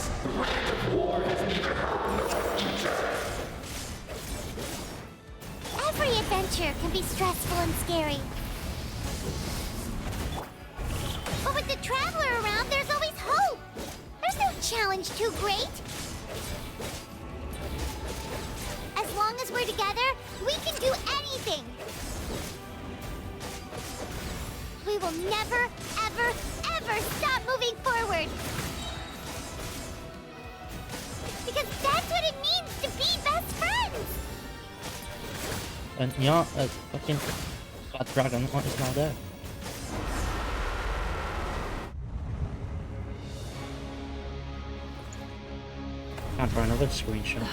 Every adventure can be stressful and scary. But with the Traveler around, there's always hope. There's no challenge too great. As long as we're together, we can do anything. We will never, ever, ever stop moving forward. Because that's what it means to be best friends. And you're a fucking bad dragon. What is now there? Time for another screenshot.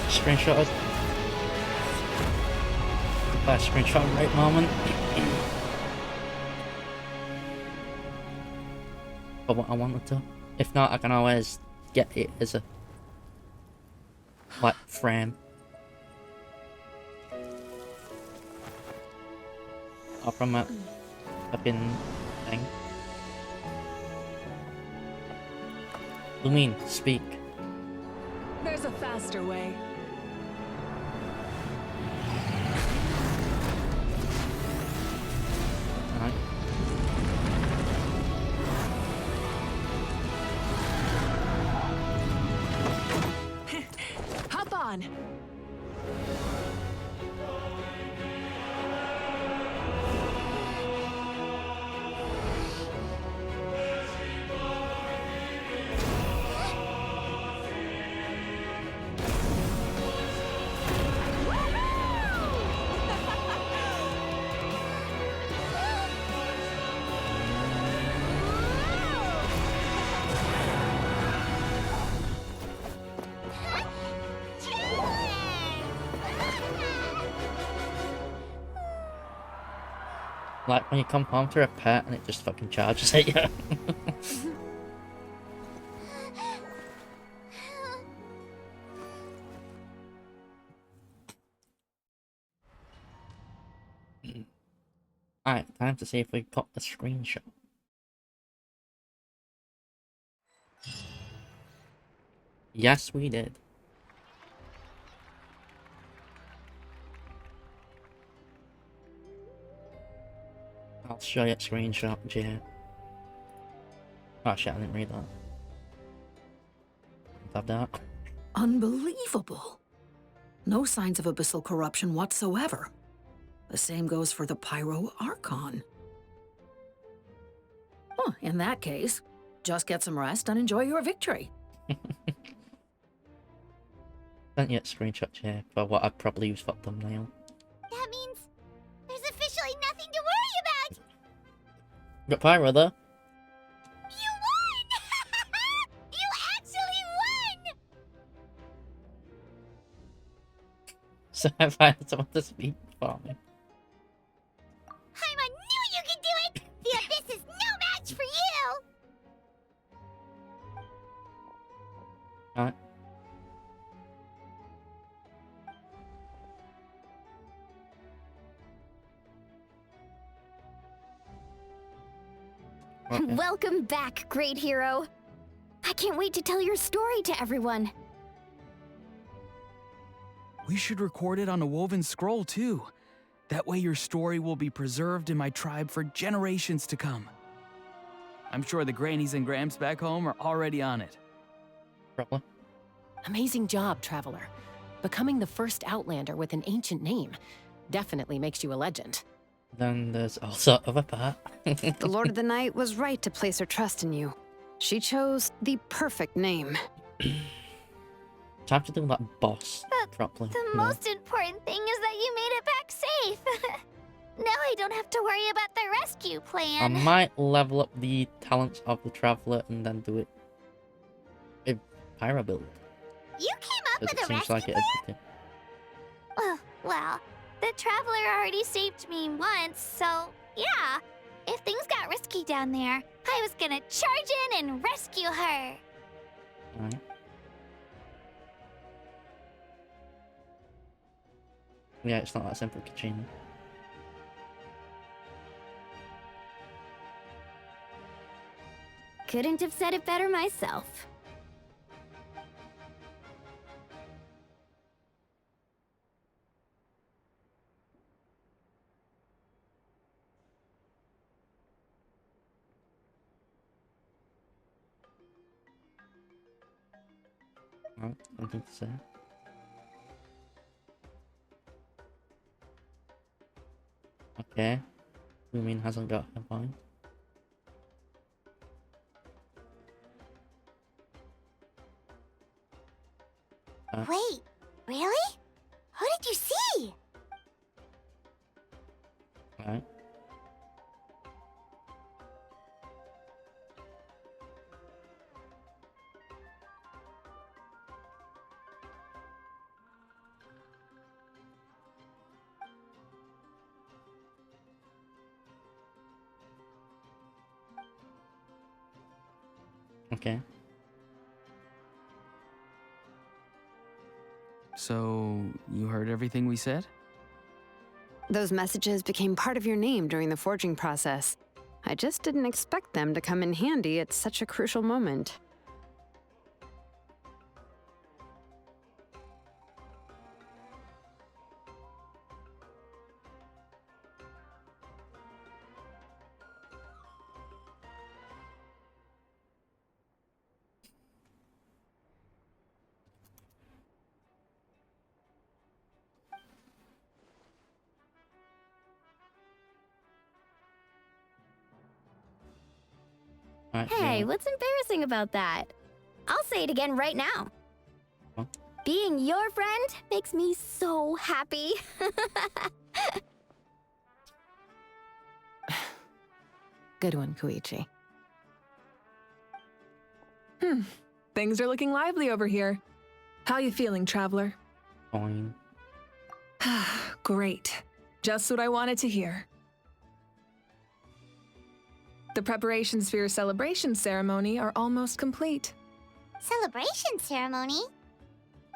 Screenshot. Last screenshot right moment. But what I wanted to. If not, I can always get it as a like frame. Or from a fucking thing. Lumine, speak. There's a faster way. Alright. Hop on. Like when you come home to a pet and it just fucking charges at you. Alright, time to see if we got the screenshot. Yes, we did. I'll show you a screenshot, Jay. Oh shit, I didn't read that. Have that. Unbelievable. No signs of abyssal corruption whatsoever. The same goes for the Pyro Archon. Oh, in that case, just get some rest and enjoy your victory. Sent you a screenshot, Jay, for what I'd probably use for thumbnail. That means there's officially nothing to worry about! Got Pyro though. You won! You actually won! So I find someone to speak for me. Paimon knew you could do it! The Abyss is no match for you! Alright. Okay. Welcome back, great hero. I can't wait to tell your story to everyone. We should record it on a woven scroll, too. That way your story will be preserved in my tribe for generations to come. I'm sure the grannies and gramps back home are already on it. Probably. Amazing job, Traveler. Becoming the first Outlander with an ancient name definitely makes you a legend. Then there's also other part. The Lord of the Night was right to place her trust in you. She chose the perfect name. Time to do that boss properly. The most important thing is that you made it back safe. Now I don't have to worry about the rescue I plan. might level up the talents of the Traveler and then do it with Pyro build. You came up Because with it a seems rescue like it plan? Oh, well, the Traveler already saved me once, so yeah. If things got risky down there, I was gonna charge in and rescue her. Alright. Yeah, it's not that simple, Kachina. Couldn't have said it better myself. No, nothing to say. Okay. Lumin hasn't got her point. Wait, really? Who did you see? Alright. Okay. So, you heard everything we said? Those messages became part of your name during the forging process. I just didn't expect them to come in handy at such a crucial moment. Hey, what's embarrassing about that? I'll say it again right now. Huh? Being your friend makes me so happy. Good one, Koichi. Things are looking lively over here. How you feeling, Traveler? Fine. Great. Just what I wanted to hear. The preparations for your celebration ceremony are almost complete. Celebration ceremony?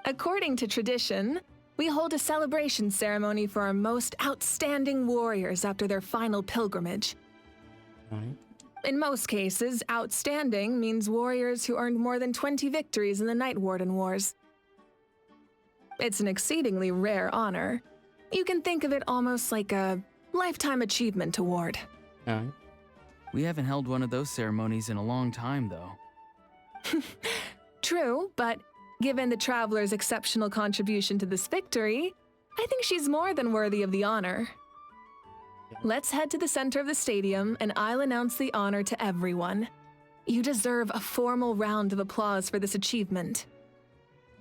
According to tradition, we hold a celebration ceremony for our most outstanding warriors after their final pilgrimage. Right. In most cases, outstanding means warriors who earned more than 20 victories in the Night Warden Wars. It's an exceedingly rare honor. You can think of it almost like a lifetime achievement award. Right. We haven't held one of those ceremonies in a long time, though. True, but given the Traveler's exceptional contribution to this victory, I think she's more than worthy of the honor. Let's head to the center of the stadium, and I'll announce the honor to everyone. You deserve a formal round of applause for this achievement.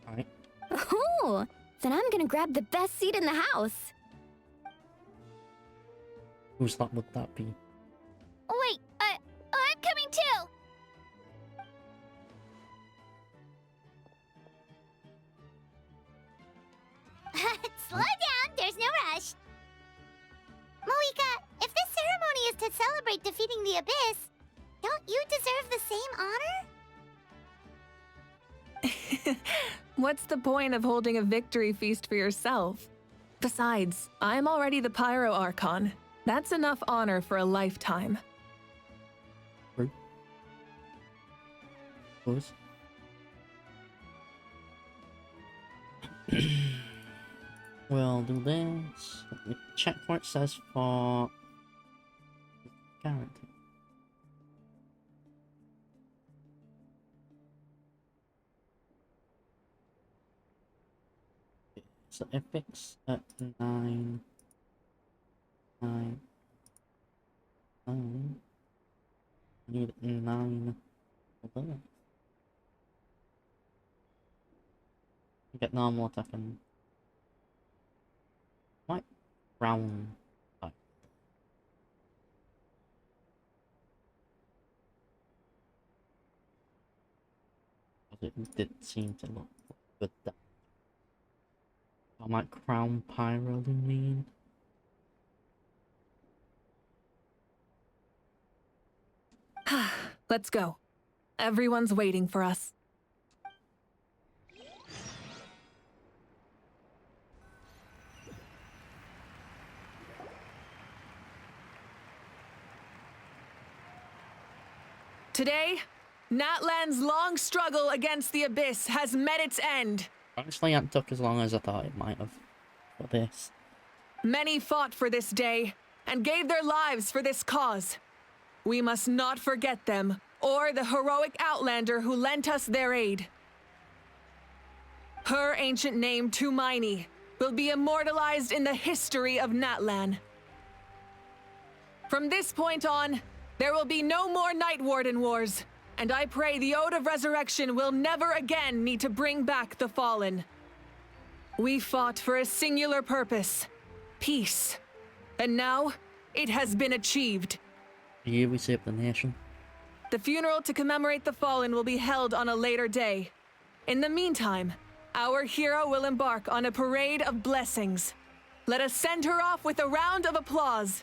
Alright. Ooh, then I'm gonna grab the best seat in the house. Whose lot would that be? Wait, I'm coming too! Slow down, there's no rush. Moika, if this ceremony is to celebrate defeating the Abyss, don't you deserve the same honor? What's the point of holding a victory feast for yourself? Besides, I'm already the Pyro Archon. That's enough honor for a lifetime. Close. We'll do this. Let me check what it says for guarantee. So epics at 9. Need 9. Get normal attack and white brown. It did seem to look good. That I might crown pyro mean. Let's go. Everyone's waiting for us. Today, Natlan's long struggle against the Abyss has met its end. Honestly, it took as long as I thought it might have for this. Many fought for this day and gave their lives for this cause. We must not forget them or the heroic Outlander who lent us their aid. Her ancient name, Tumaini, will be immortalized in the history of Natlan. From this point on, there will be no more Night Warden Wars, and I pray the Ode of Resurrection will never again need to bring back the Fallen. We fought for a singular purpose, peace, and now it has been achieved. Here we save the nation. The funeral to commemorate the Fallen will be held on a later day. In the meantime, our hero will embark on a parade of blessings. Let us send her off with a round of applause.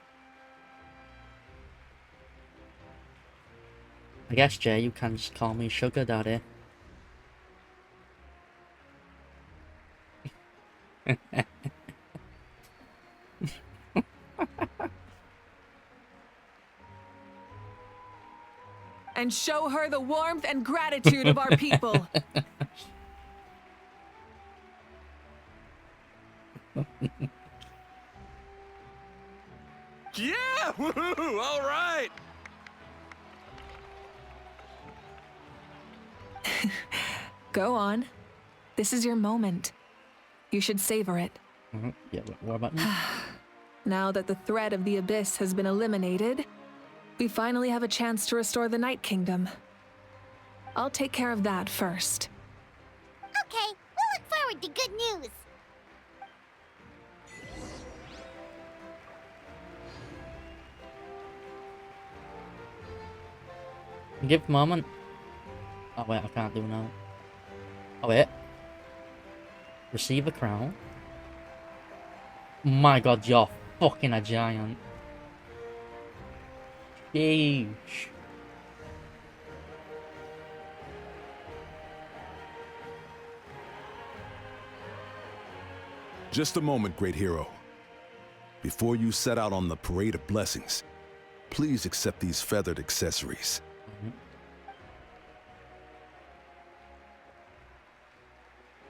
I guess, Jay, you can just call me Sugar Daddy. And show her the warmth and gratitude of our people. Yeah! Woohoo! All right! Go on. This is your moment. You should savor it. Yeah, what about me? Now that the threat of the Abyss has been eliminated, we finally have a chance to restore the Night Kingdom. I'll take care of that first. Okay, we'll look forward to good news. Give moment. Oh wait, I can't do now. Oh wait. Receive a crown. My god, you're fucking a giant. Huge. Just a moment, great hero. Before you set out on the Parade of Blessings, please accept these feathered accessories.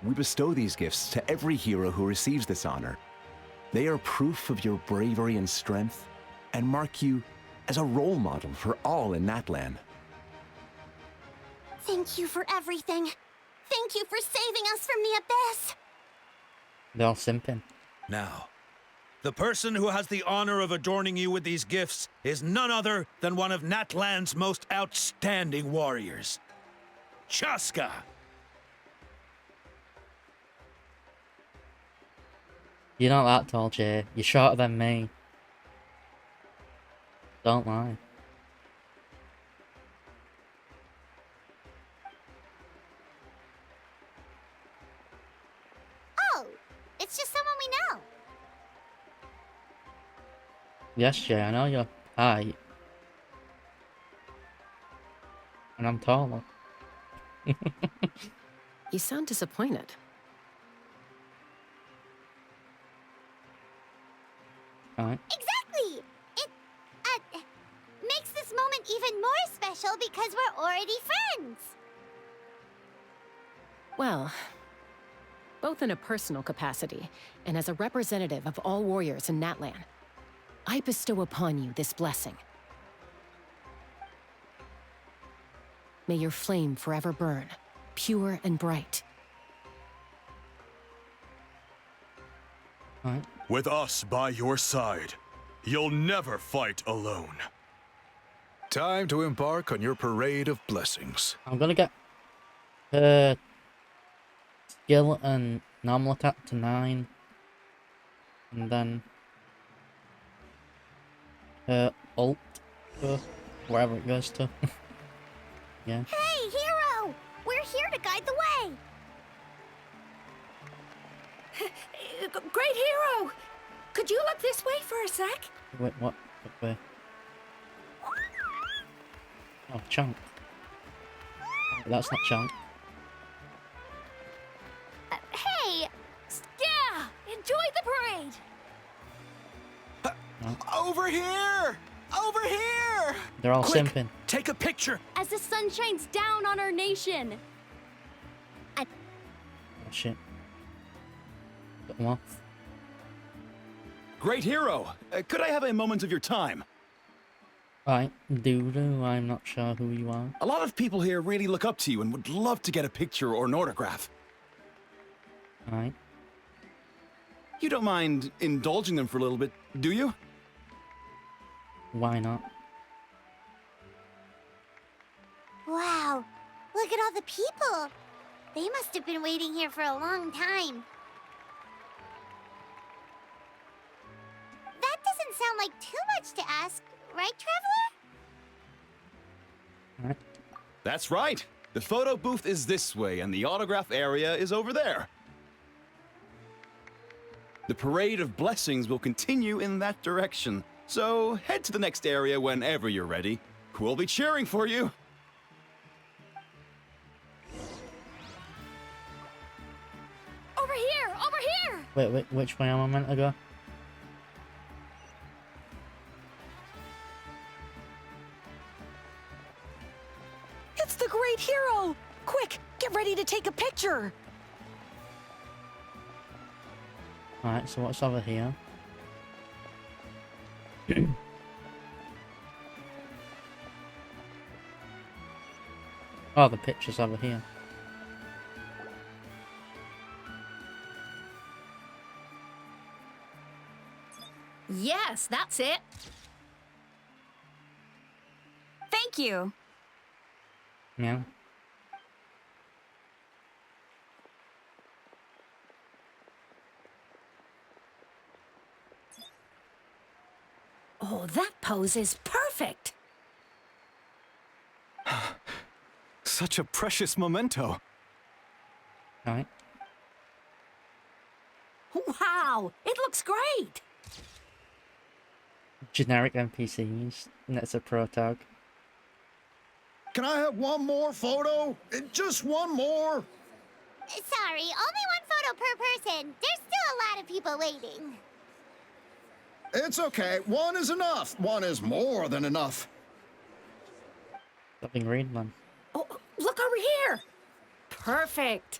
We bestow these gifts to every hero who receives this honor. They are proof of your bravery and strength, and mark you as a role model for all in Natlan. Thank you for everything. Thank you for saving us from the abyss. They're all simping. Now, the person who has the honor of adorning you with these gifts is none other than one of Natlan's most outstanding warriors, Chaska. You're not that tall, Jay. You're shorter than me. Don't lie. Oh, it's just someone we know. Yes, Jay, I know you're high. And I'm taller. You sound disappointed. Alright. Exactly! It makes this moment even more special because we're already friends. Well, both in a personal capacity and as a representative of all warriors in Natlan, I bestow upon you this blessing. May your flame forever burn, pure and bright. Alright. With us by your side, you'll never fight alone. Time to embark on your Parade of Blessings. I'm gonna get skill and normal attack to 9. And then ult to wherever it goes to. Yeah. Hey, hero! We're here to guide the way. Great hero! Could you look this way for a sec? Wait, what? Wait. Oh, Chunk. That's not Chunk. Hey! Yeah! Enjoy the parade! Over here! Over here! They're all Quick, simping. Take a picture! As the sun shines down on our nation! Oh shit. Got them off. Great hero! Could I have a moment of your time? Right, Doodoo, I'm not sure who you are. A lot of people here really look up to you and would love to get a picture or an autograph. Alright. You don't mind indulging them for a little bit, do you? Why not? Wow, look at all the people. They must have been waiting here for a long time. That doesn't sound like too much to ask, right, Traveler? Alright. That's right. The photo booth is this way and the autograph area is over there. The Parade of Blessings will continue in that direction, so head to the next area whenever you're ready. We'll be cheering for you. Over here! Over here! Wait, which way am I meant to go? It's the great hero! Quick, get ready to take a picture! Alright, so what's over here? Oh, the picture's over here. Yes, that's it. Thank you. Yeah. Oh, that pose is perfect! Such a precious memento. Alright. Wow, it looks great! Generic NPCs. And it's a protag. Can I have one more photo? Just one more? Sorry, only one photo per person. There's still a lot of people waiting. It's okay. One is enough. One is more than enough. Stop being rude, man. Oh, look over here! Perfect.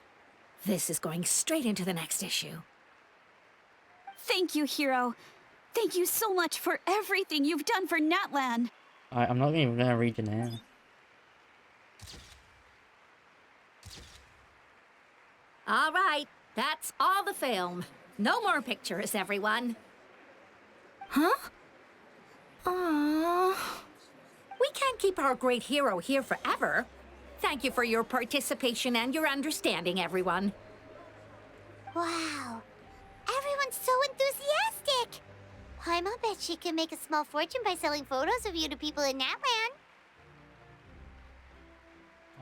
This is going straight into the next issue. Thank you, Hero. Thank you so much for everything you've done for Natlan. I'm not even gonna read your name. All right, that's all the film. No more pictures, everyone. Huh? Aww. We can't keep our great hero here forever. Thank you for your participation and your understanding, everyone. Wow. Everyone's so enthusiastic. Paimon bet she can make a small fortune by selling photos of you to people in Natlan.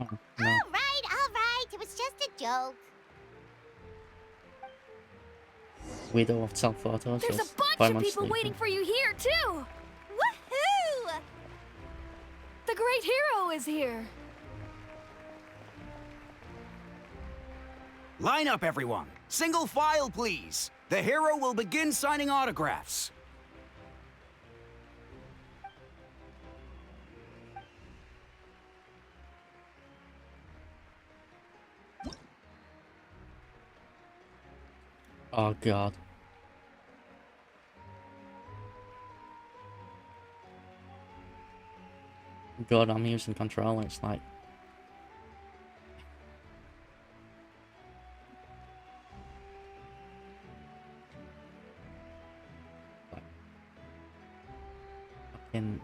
Oh, no. All right. It was just a joke. We don't sell photos. There's just a bunch buy of my people sleep. waiting for you here, too! Woohoo! The great hero is here. Line up, everyone. Single file, please. The hero will begin signing autographs. Oh god. God, I'm using controller, it's like... Fucking...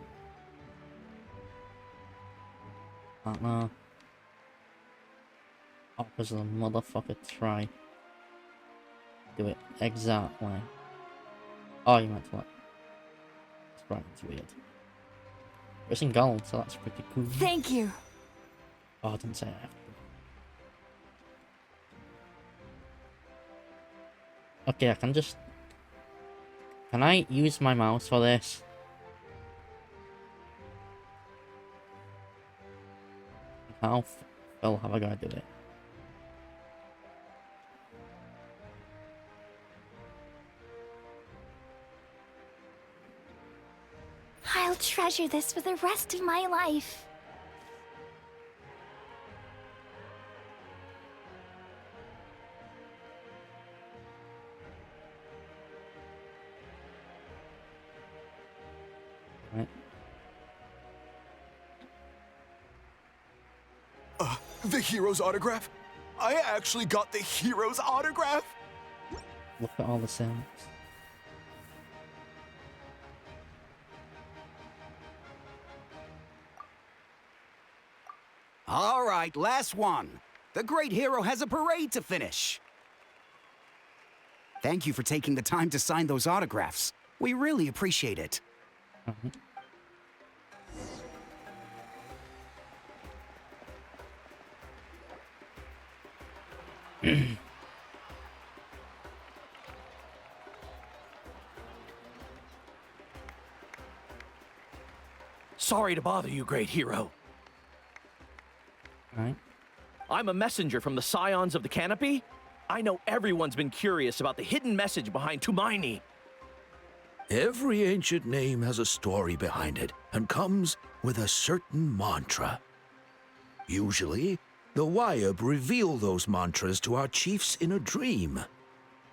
I don't know. Opposite of motherfucker try. Do it exactly. Oh, you meant to like... It's right, it's weird. It's in gold, so that's pretty cool. Thank you. Oh, I didn't say that. Okay, I can just... Can I use my mouse for this? How well have I got to do it? I'll treasure this for the rest of my life. Right. The hero's autograph? I actually got the hero's autograph? Look at all the sounds. All right, last one. The great hero has a parade to finish. Thank you for taking the time to sign those autographs. We really appreciate it. Sorry to bother you, great hero. Right. I'm a messenger from the Scions of the Canopy. I know everyone's been curious about the hidden message behind Tumaini. Every ancient name has a story behind it and comes with a certain mantra. Usually, the Wayab reveal those mantras to our chiefs in a dream,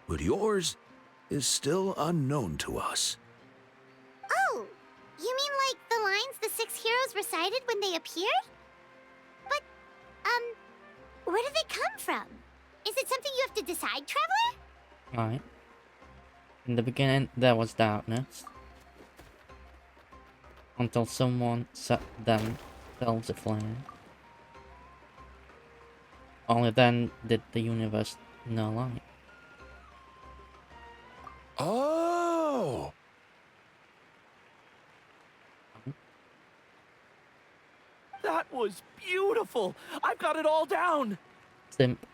but yours is still unknown to us. Oh, you mean like the lines the 6 heroes recited when they appeared? But, where do they come from? Is it something you have to decide, Traveler? Right. In the beginning, there was darkness. Until someone set themselves aflame. Only then did the universe know light. Oh! That was beautiful! I've got it all down! Simp.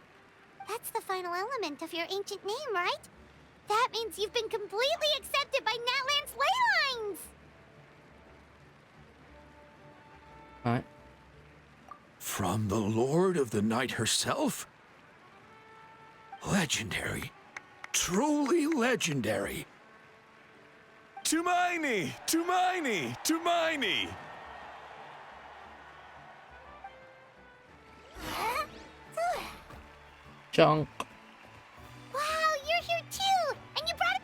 That's the final element of your ancient name, right? That means you've been completely accepted by Natlan's ley lines! Alright. From the Lord of the Night herself? Legendary. Truly legendary. Tumaini! Tumaini! Tumaini! Junk. Wow, you're here too! And you brought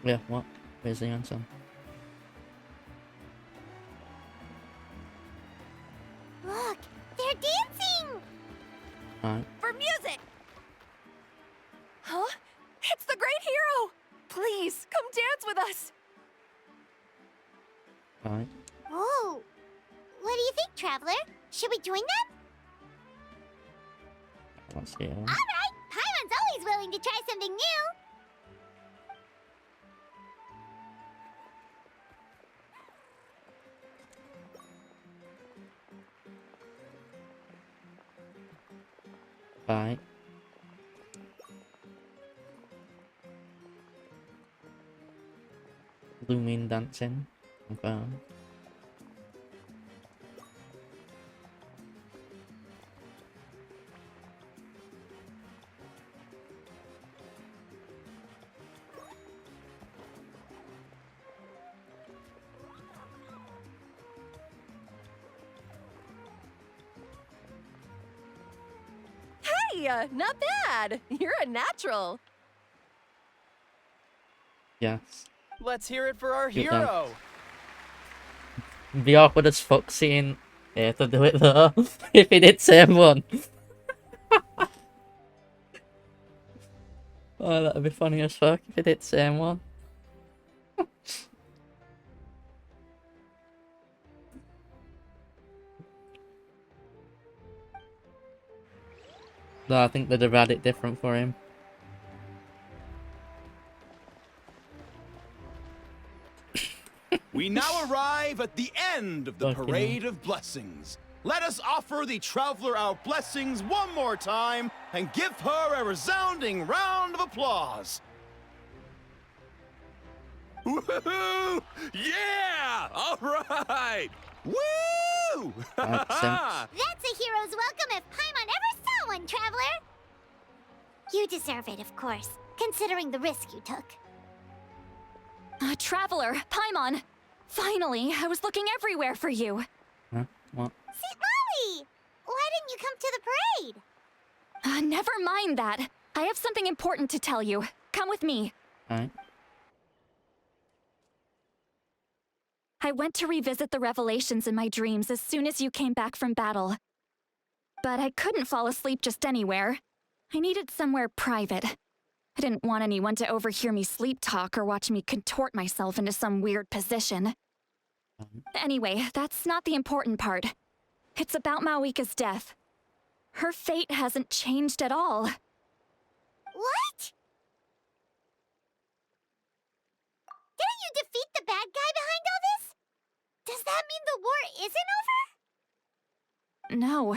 Yeah, what? Where's the answer? Look, they're dancing! Alright. For music! Huh? It's the great hero! Please, come dance with us! Alright. Whoa! What do you think, Traveler? Should we join them? Let's see. Alright! Paimon's always willing to try something new! Bye. Blooming dancing. Confirmed. Hey, not bad. You're a natural. Yes. Let's hear it for our Good done. hero. It'd be awkward as fuck seeing to do it though. If he did same one. Oh, that'd be funny as fuck if he did same one. No, I think they'd have had it different for him. We now arrive at the end of the Fucking Parade of Blessings. Let us offer the Traveler our blessings one more time and give her a resounding round of applause. Woohoo! Yeah! All right! Woo! That's a hero's welcome if Paimon ever saw one, Traveler! You deserve it, of course, considering the risk you took. Traveler, Paimon! Finally, I was looking everywhere for you. Huh? What? St. Molly! Why didn't you come to the parade? Never mind that. I have something important to tell you. Come with me. Alright. I went to revisit the revelations in my dreams as soon as you came back from battle. But I couldn't fall asleep just anywhere. I needed somewhere private. I didn't want anyone to overhear me sleep talk or watch me contort myself into some weird position. Anyway, that's not the important part. It's about Mawika's death. Her fate hasn't changed at all. What? Didn't you defeat the bad guy behind all this? Does that mean the war isn't over? No.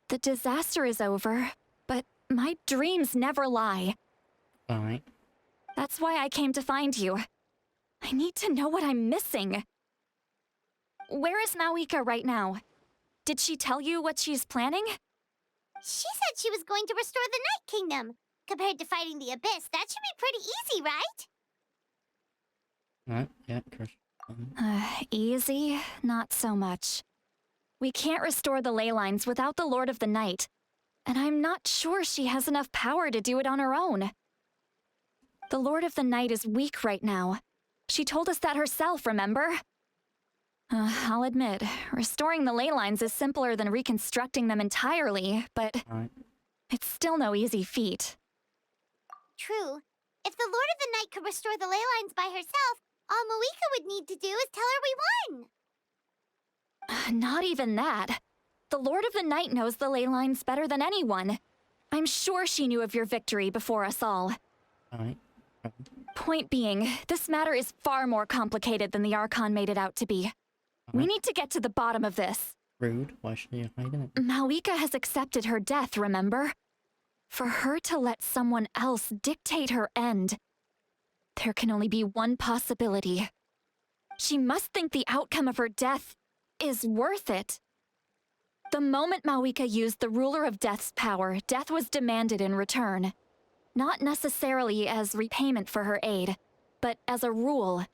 The disaster is over, but my dreams never lie. Alright. That's why I came to find you. I need to know what I'm missing. Where is Mawika right now? Did she tell you what she's planning? She said she was going to restore the Night Kingdom. Compared to fighting the Abyss, that should be pretty easy, right? Alright, yeah, correct. Easy? Not so much. We can't restore the ley lines without the Lord of the Night, and I'm not sure she has enough power to do it on her own. The Lord of the Night is weak right now. She told us that herself, remember? I'll admit, restoring the ley lines is simpler than reconstructing them entirely, but it's still no easy feat. True. If the Lord of the Night could restore the ley lines by herself, all Mawika would need to do is tell her we won. Not even that. The Lord of the Night knows the ley lines better than anyone. I'm sure she knew of your victory before us all. Alright. Point being, this matter is far more complicated than the Archon made it out to be. We need to get to the bottom of this. Rude. Why should you hiding it? Mawika has accepted her death, remember? For her to let someone else dictate her end, there can only be one possibility. She must think the outcome of her death is worth it. The moment Mawika used the Ruler of Death's power, death was demanded in return. Not necessarily as repayment for her aid, but as a rule.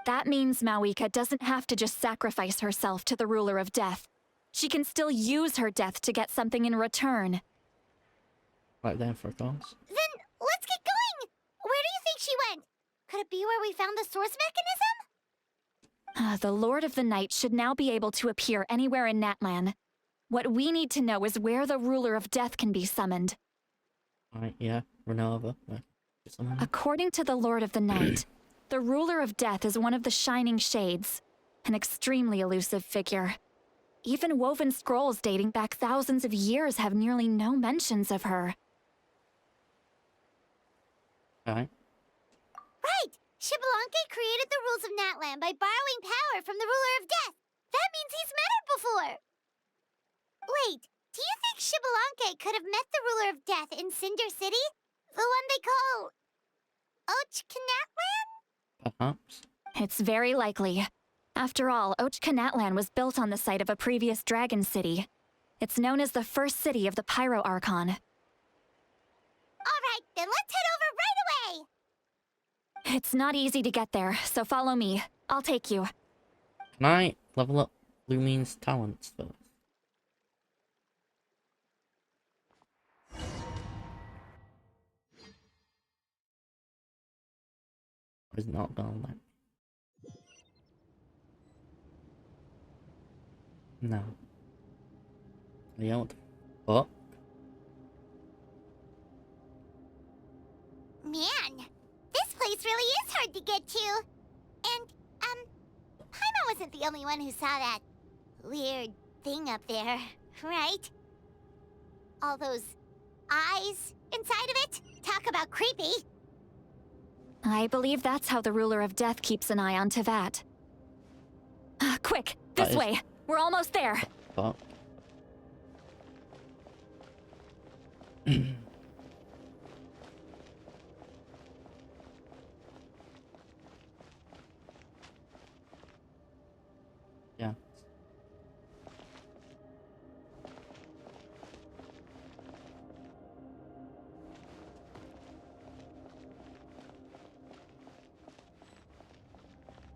That means Mawika doesn't have to just sacrifice herself to the Ruler of Death. She can still use her death to get something in return. Right then for thoughts. Then let's get going! Where do you think she went? Could it be where we found the source mechanism? The Lord of the Night should now be able to appear anywhere in Natlan. What we need to know is where the Ruler of Death can be summoned. Right, yeah, Renova. According to the Lord of the Night, the Ruler of Death is one of the Shining Shades, an extremely elusive figure. Even woven scrolls dating back thousands of years have nearly no mentions of her. Right. Right! Xbalanque created the rules of Natlan by borrowing power from the Ruler of Death. That means he's met her before. Wait, do you think Xbalanque could have met the Ruler of Death in Cinder City? The one they call... Natlan? Perhaps. It's very likely. After all, Natlan was built on the site of a previous dragon city. It's known as the first city of the Pyro Archon. Alright, then let's head over right away! It's not easy to get there, so follow me. I'll take you. Can I level up Lumine's talents first? Or is it not gonna let me? No. Yeah, what the fuck? Man, this place really is hard to get to. And, Paimon wasn't the only one who saw that weird thing up there, right? All those eyes inside of it? Talk about creepy. I believe that's how the Ruler of Death keeps an eye on Tevat. Quick, this way! We're almost there! Fuck. Yeah.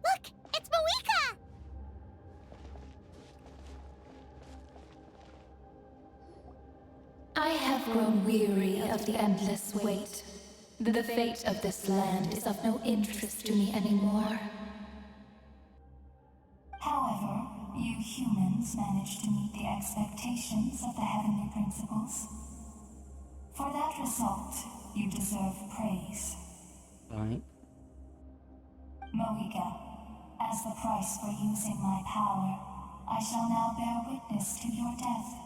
Look! It's Mawika! I have grown weary of the endless wait. The fate of this land is of no interest to me anymore. However, you humans managed to meet the expectations of the heavenly principles. For that result, you deserve praise. Right. Mawika, as the price for using my power, I shall now bear witness to your death.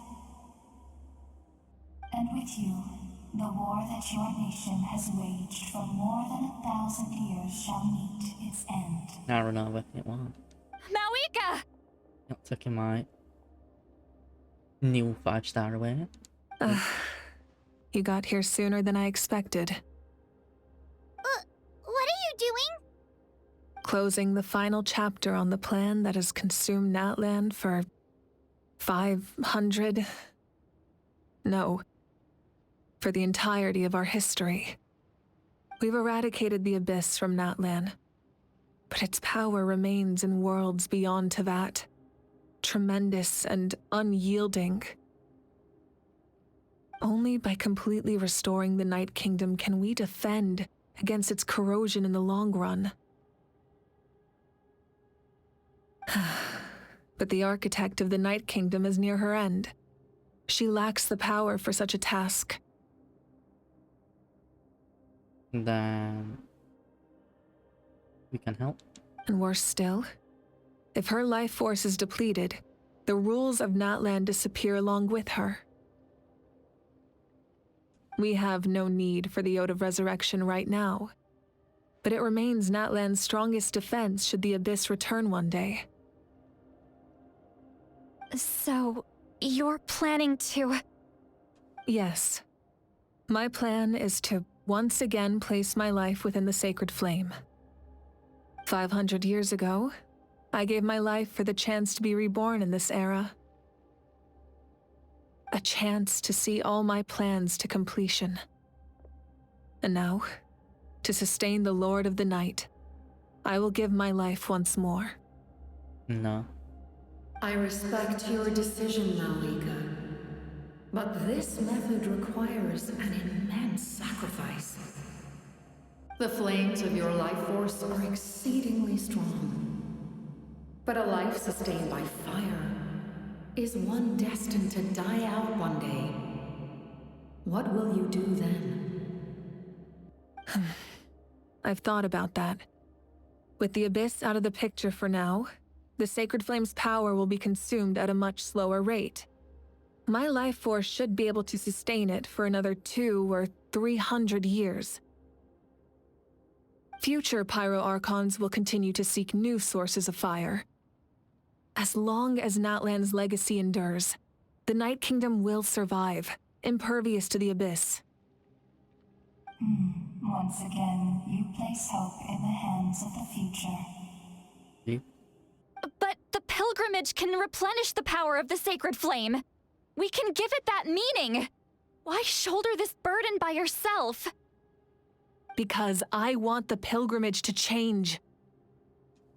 And with you, the war that your nation has waged for more than 1,000 years shall meet its end. Now Renova, it won't. Mawika! Not taking my new 5-star away. You got here sooner than I expected. What are you doing? Closing the final chapter on the plan that has consumed Natlan for 500... No. For the entirety of our history. We've eradicated the Abyss from Natlan, but its power remains in worlds beyond Tevat, tremendous and unyielding. Only by completely restoring the Night Kingdom can we defend against its corrosion in the long run. But the architect of the Night Kingdom is near her end. She lacks the power for such a task. Then we can help. And worse still, if her life force is depleted, the rules of Natlan disappear along with her. We have no need for the Ode of Resurrection right now, but it remains Natlan's strongest defense should the Abyss return one day. So, you're planning to... Yes. My plan is to once again place my life within the sacred flame. 500 years ago, I gave my life for the chance to be reborn in this era. A chance to see all my plans to completion. And now, to sustain the Lord of the Night, I will give my life once more. No. I respect your decision, Malika. But this method requires an immense sacrifice. The flames of your life force are exceedingly strong. But a life sustained by fire is one destined to die out one day. What will you do then? I've thought about that. With the Abyss out of the picture for now, the Sacred Flame's power will be consumed at a much slower rate. My life force should be able to sustain it for another 200 or 300 years. Future Pyro Archons will continue to seek new sources of fire. As long as Natlan's legacy endures, the Night Kingdom will survive, impervious to the Abyss. Once again, you place hope in the hands of the future. But the pilgrimage can replenish the power of the Sacred Flame. We can give it that meaning. Why shoulder this burden by yourself? Because I want the pilgrimage to change.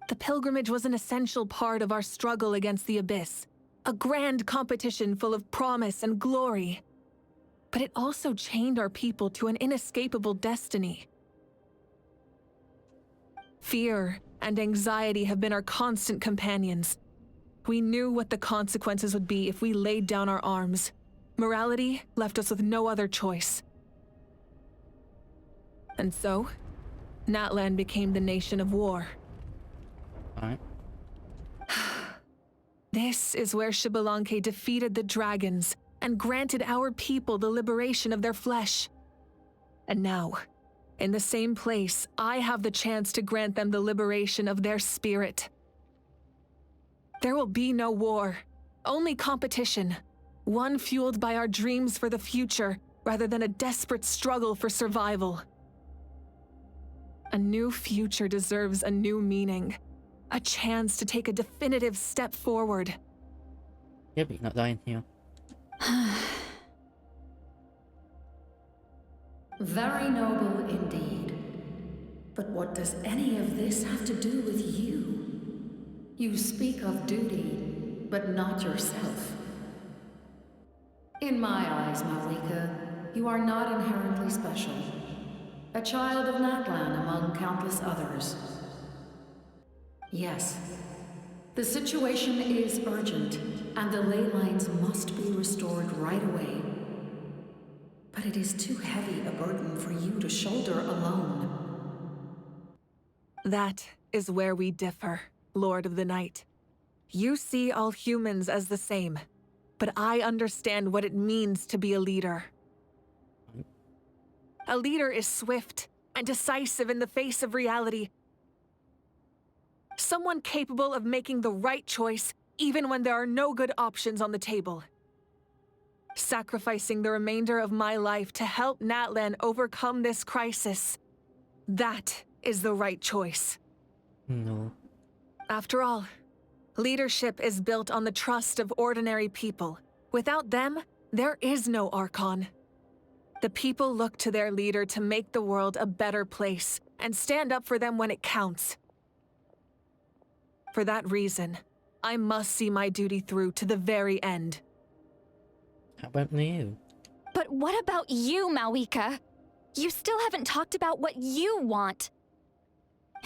The pilgrimage was an essential part of our struggle against the Abyss, a grand competition full of promise and glory. But it also chained our people to an inescapable destiny. Fear and anxiety have been our constant companions. We knew what the consequences would be if we laid down our arms. Morality left us with no other choice. And so, Natlan became the nation of war. Alright. This is where Xbalanque defeated the dragons and granted our people the liberation of their flesh. And now, in the same place, I have the chance to grant them the liberation of their spirit. There will be no war, only competition. One fueled by our dreams for the future, rather than a desperate struggle for survival. A new future deserves a new meaning. A chance to take a definitive step forward. Yeah, but you're not dying here. Very noble indeed. But what does any of this have to do with you? You speak of duty, but not yourself. In my eyes, Malika, you are not inherently special. A child of Natlan among countless others. Yes, the situation is urgent, and the ley lines must be restored right away. But it is too heavy a burden for you to shoulder alone. That is where we differ, Lord of the Night. You see all humans as the same, but I understand what it means to be a leader. A leader is swift and decisive in the face of reality. Someone capable of making the right choice even when there are no good options on the table. Sacrificing the remainder of my life to help Natlan overcome this crisis. That is the right choice. No. After all, leadership is built on the trust of ordinary people. Without them, there is no Archon. The people look to their leader to make the world a better place and stand up for them when it counts. For that reason, I must see my duty through to the very end. How about you? But what about you, Malika? You still haven't talked about what you want.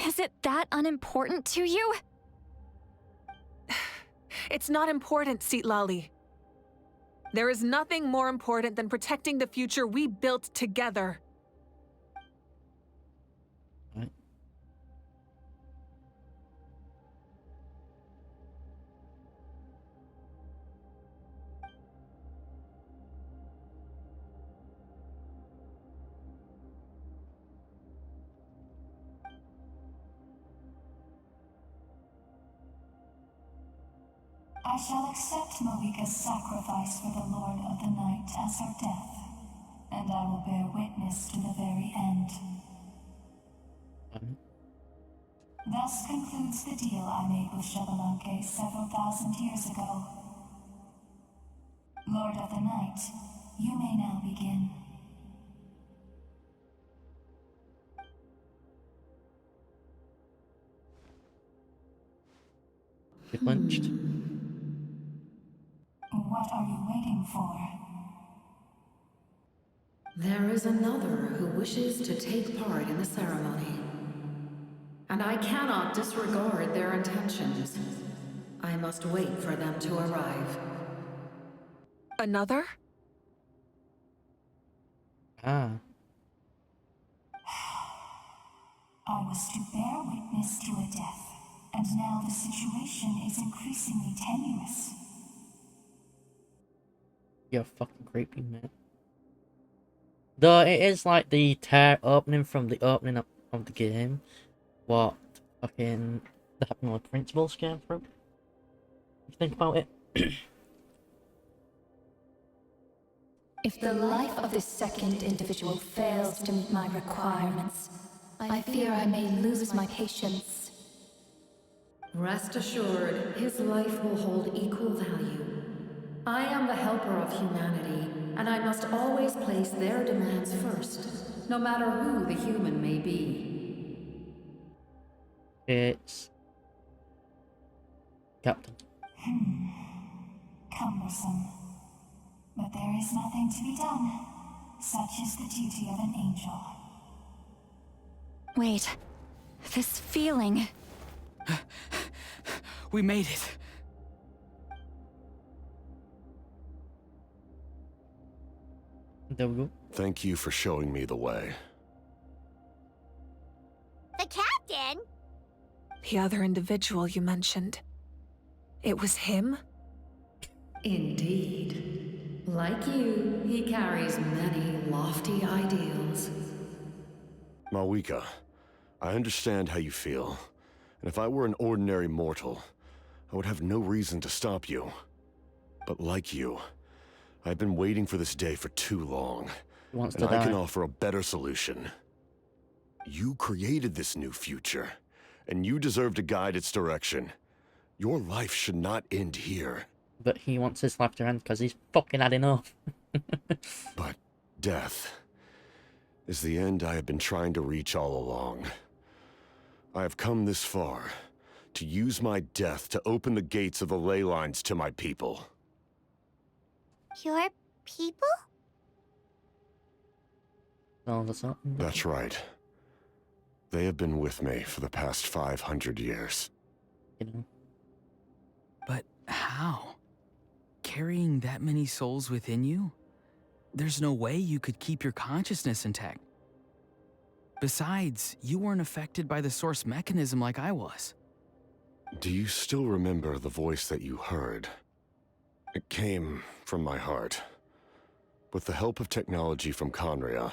Is it that unimportant to you? It's not important, Citlali. There is nothing more important than protecting the future we built together. Right. I shall accept Malika's sacrifice for the Lord of the Night as her death, and I will bear witness to the very end. Thus concludes the deal I made with Xbalanque several thousand years ago. Lord of the Night, you may now begin. She punched. What are you waiting for? There is another who wishes to take part in the ceremony. And I cannot disregard their intentions. I must wait for them to arrive. Another? Ah. I was to bear witness to a death, and now the situation is increasingly tenuous. You're fucking creepy, man. Though it is like the opening from the opening of the game, what fucking the Heavenly Principles came through. You think about it. If the life of this second individual fails to meet my requirements, I fear I may lose my patience. Rest assured, his life will hold equal value. I am the helper of humanity, and I must always place their demands first, no matter who the human may be. It's Captain. Cumbersome. But there is nothing to be done. Such is the duty of an angel. Wait. This feeling. We made it. There we go. Thank you for showing me the way. The captain? The other individual you mentioned. It was him? Indeed. Like you, he carries many lofty ideals. Malwika, I understand how you feel. And if I were an ordinary mortal, I would have no reason to stop you. But like you, I've been waiting for this day for too long. He wants and to I can die. offer a better solution. You created this new future, and you deserve to guide its direction. Your life should not end here. But he wants his life to end because he's fucking had enough. But death is the end I have been trying to reach all along. I have come this far to use my death to open the gates of the ley lines to my people. Your people? No, that's not. That's right. They have been with me for the past 500 years. You know. But how? Carrying that many souls within you? There's no way you could keep your consciousness intact. Besides, you weren't affected by the source mechanism like I was. Do you still remember the voice that you heard? It came from my heart. With the help of technology from Conria,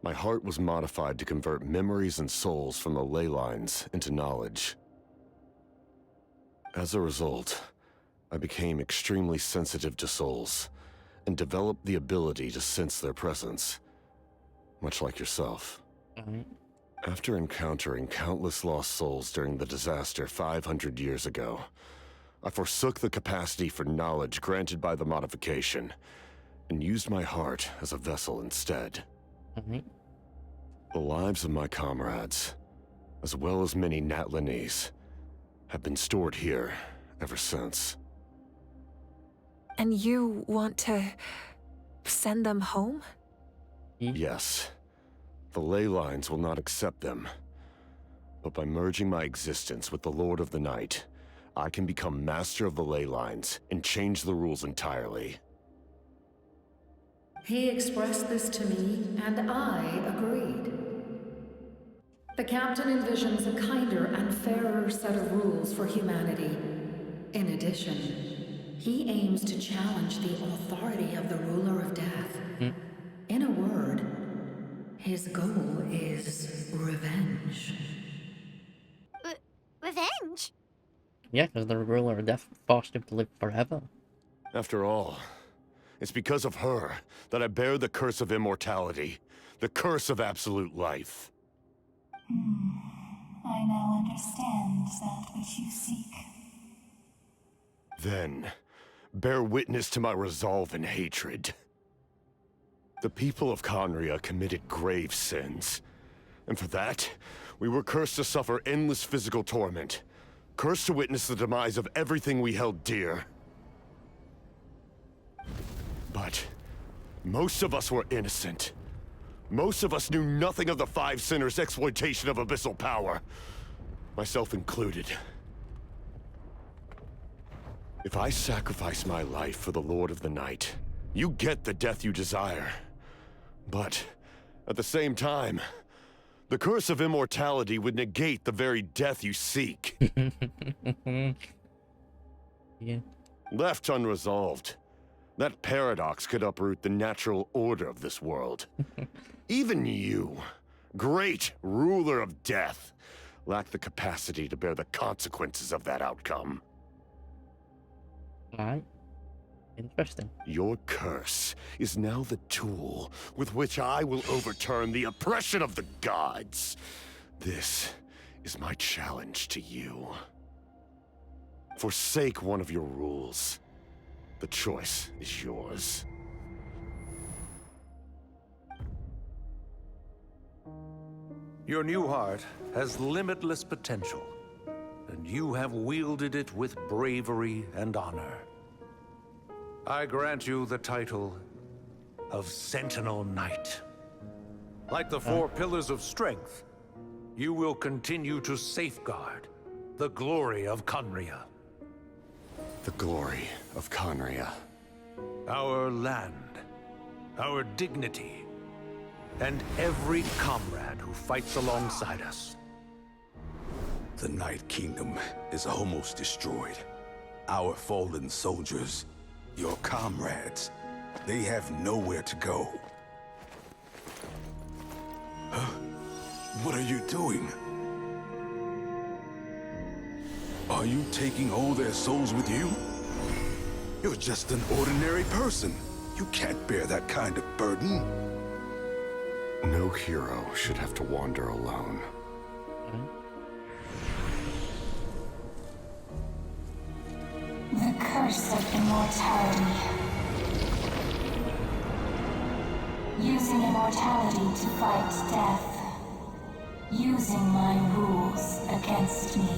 my heart was modified to convert memories and souls from the ley lines into knowledge. As a result, I became extremely sensitive to souls, and developed the ability to sense their presence, much like yourself. After encountering countless lost souls during the disaster 500 years ago, I forsook the capacity for knowledge granted by the modification, and used my heart as a vessel instead. The lives of my comrades, as well as many Natlanese, have been stored here ever since. And you want to send them home? Yes. The ley lines will not accept them. But by merging my existence with the Lord of the Night, I can become master of the ley lines and change the rules entirely. He expressed this to me, and I agreed. The captain envisions a kinder and fairer set of rules for humanity. In addition, he aims to challenge the authority of the ruler of death. In a word, his goal is revenge. Revenge? Yeah, because the ruler of death forced him to live forever. After all, it's because of her that I bear the curse of immortality, the curse of absolute life. I now understand that which you seek. Then, bear witness to my resolve and hatred. The people of Conria committed grave sins, and for that, we were cursed to suffer endless physical torment, cursed to witness the demise of everything we held dear. But most of us were innocent. Most of us knew nothing of the Five Sinners' exploitation of abyssal power, myself included. If I sacrifice my life for the Lord of the Night, you get the death you desire. But at the same time, the curse of immortality would negate the very death you seek. Yeah. Left unresolved, that paradox could uproot the natural order of this world. Even you, great ruler of death, lack the capacity to bear the consequences of that outcome. Alright. Interesting. Your curse is now the tool with which I will overturn the oppression of the gods. This is my challenge to you. Forsake one of your rules. The choice is yours. Your new heart has limitless potential, and you have wielded it with bravery and honor. I grant you the title of Sentinel Knight. Like the four pillars of strength, you will continue to safeguard the glory of Conria. The glory of Conria. Our land, our dignity, and every comrade who fights alongside us. The Night Kingdom is almost destroyed. Our fallen soldiers, your comrades, they have nowhere to go. Huh? What are you doing? Are you taking all their souls with you? You're just an ordinary person. You can't bear that kind of burden. No hero should have to wander alone. The curse of immortality. Using immortality to fight death. Using my rules against me.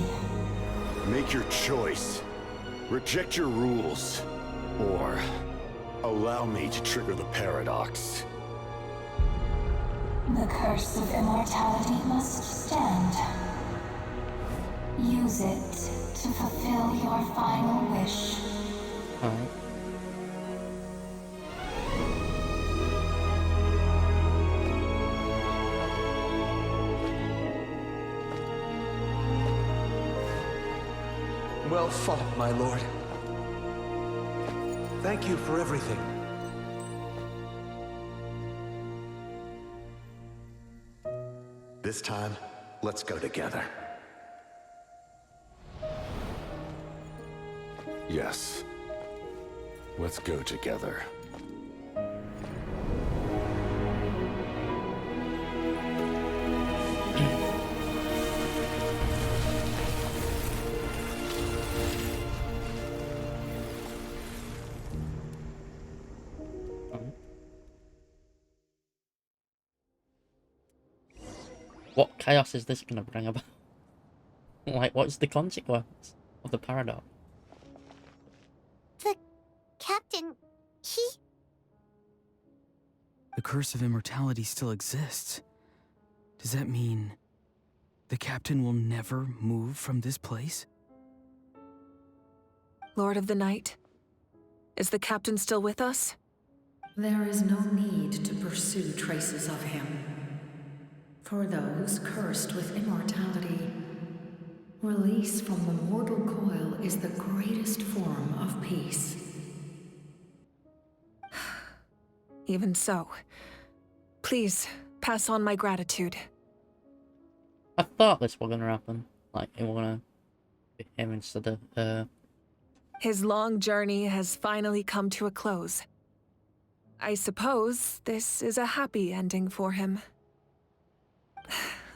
Make your choice. Reject your rules. Or allow me to trigger the paradox. The curse of immortality must stand. Use it to fulfill your final wish. Alright. Well fought, my lord. Thank you for everything. This time, let's go together. Yes. Let's go together. What chaos is this going to bring about? Like, what's the consequence of the paradox? The captain, he... The curse of immortality still exists. Does that mean the captain will never move from this place? Lord of the Night, is the captain still with us? There is no need to pursue traces of him. For those cursed with immortality, release from the mortal coil is the greatest form of peace. Even so, please pass on my gratitude. I thought this was going to happen. Like, it was going to be him instead of His long journey has finally come to a close. I suppose this is a happy ending for him.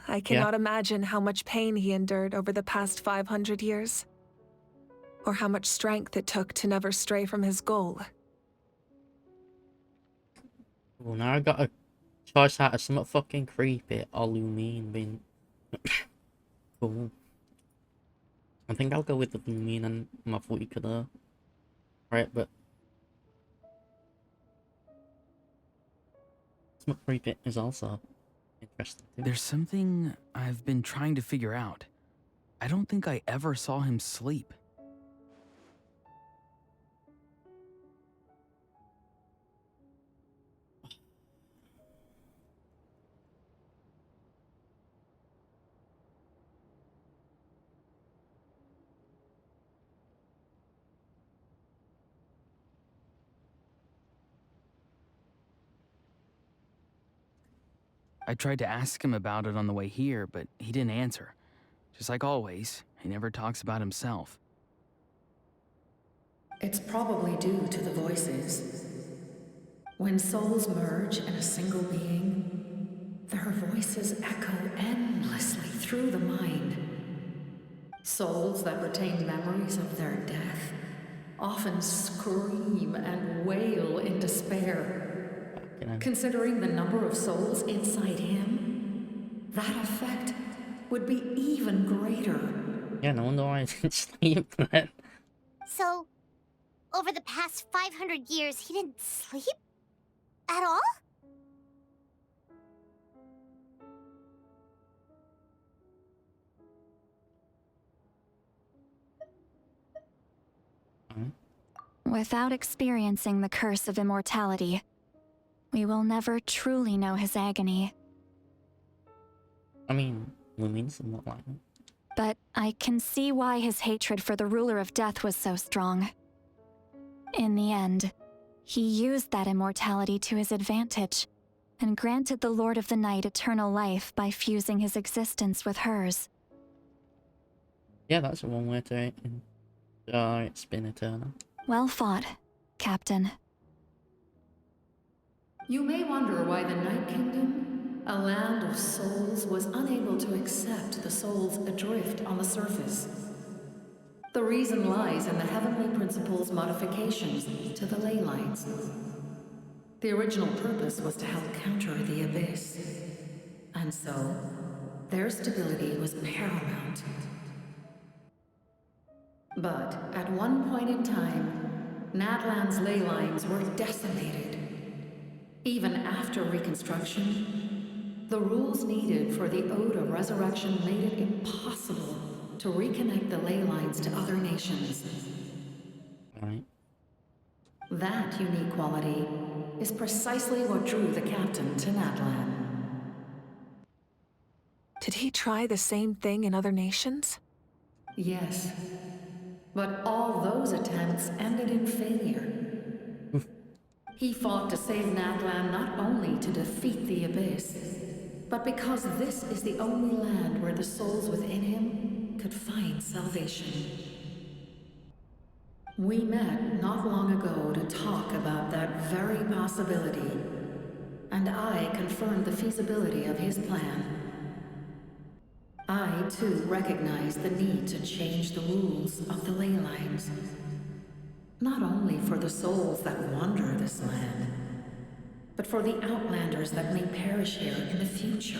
I cannot imagine how much pain he endured over the past 500 years. Or how much strength it took to never stray from his goal. Well, now I got a choice out of something fucking creepy or Lumine being cool. I think I'll go with the Lumine and Mafuika though. Right, but something creepy is also interesting too. There's something I've been trying to figure out. I don't think I ever saw him sleep. I tried to ask him about it on the way here, but he didn't answer. Just like always, he never talks about himself. It's probably due to the voices. When souls merge in a single being, their voices echo endlessly through the mind. Souls that retain memories of their death often scream and wail in despair. Considering the number of souls inside him, that effect would be even greater. Yeah, no wonder why I didn't sleep then. So, over the past 500 years, he didn't sleep? At all? Without experiencing the curse of immortality, we will never truly know his agony. I mean, Lumine's somewhat like it. But I can see why his hatred for the ruler of death was so strong. In the end, he used that immortality to his advantage, and granted the Lord of the Night eternal life by fusing his existence with hers. Yeah, that's one way to spin eternal. Well fought, Captain. You may wonder why the Night Kingdom, a land of souls, was unable to accept the souls adrift on the surface. The reason lies in the Heavenly Principle's modifications to the ley lines. The original purpose was to help counter the Abyss. And so, their stability was paramount. But at one point in time, Natlan's ley lines were decimated. Even after reconstruction, the rules needed for the Ode of Resurrection made it impossible to reconnect the ley lines to other nations. Right. That unique quality is precisely what drew the captain to Natlan. Did he try the same thing in other nations? Yes. But all those attempts ended in failure. He fought to save Natlan not only to defeat the Abyss, but because this is the only land where the souls within him could find salvation. We met not long ago to talk about that very possibility, and I confirmed the feasibility of his plan. I, too, recognize the need to change the rules of the ley lines. Not only for the souls that wander this land, but for the outlanders that may perish here in the future.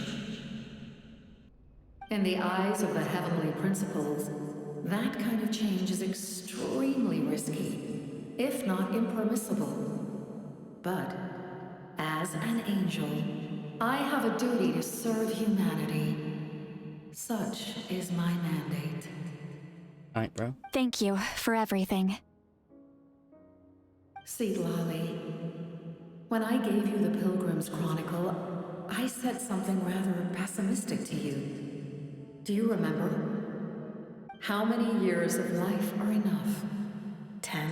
In the eyes of the Heavenly Principles, that kind of change is extremely risky, if not impermissible. But, as an angel, I have a duty to serve humanity. Such is my mandate. Alright, bro. Thank you for everything. See, Lolly, when I gave you the Pilgrim's Chronicle, I said something rather pessimistic to you. Do you remember? How many years of life are enough? 10?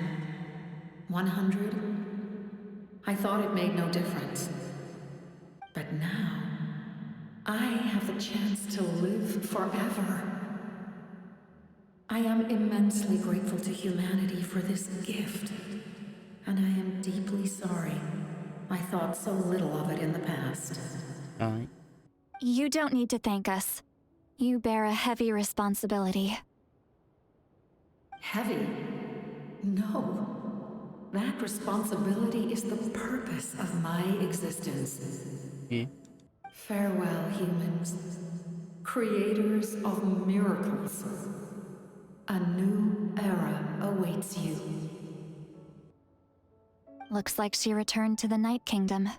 100? I thought it made no difference. But now, I have the chance to live forever. I am immensely grateful to humanity for this gift. And I am deeply sorry I thought so little of it in the past. Alright. You don't need to thank us. You bear a heavy responsibility. Heavy? No. That responsibility is the purpose of my existence. Yeah. Farewell, humans. Creators of miracles. A new era awaits you. Looks like she returned to the Night Kingdom.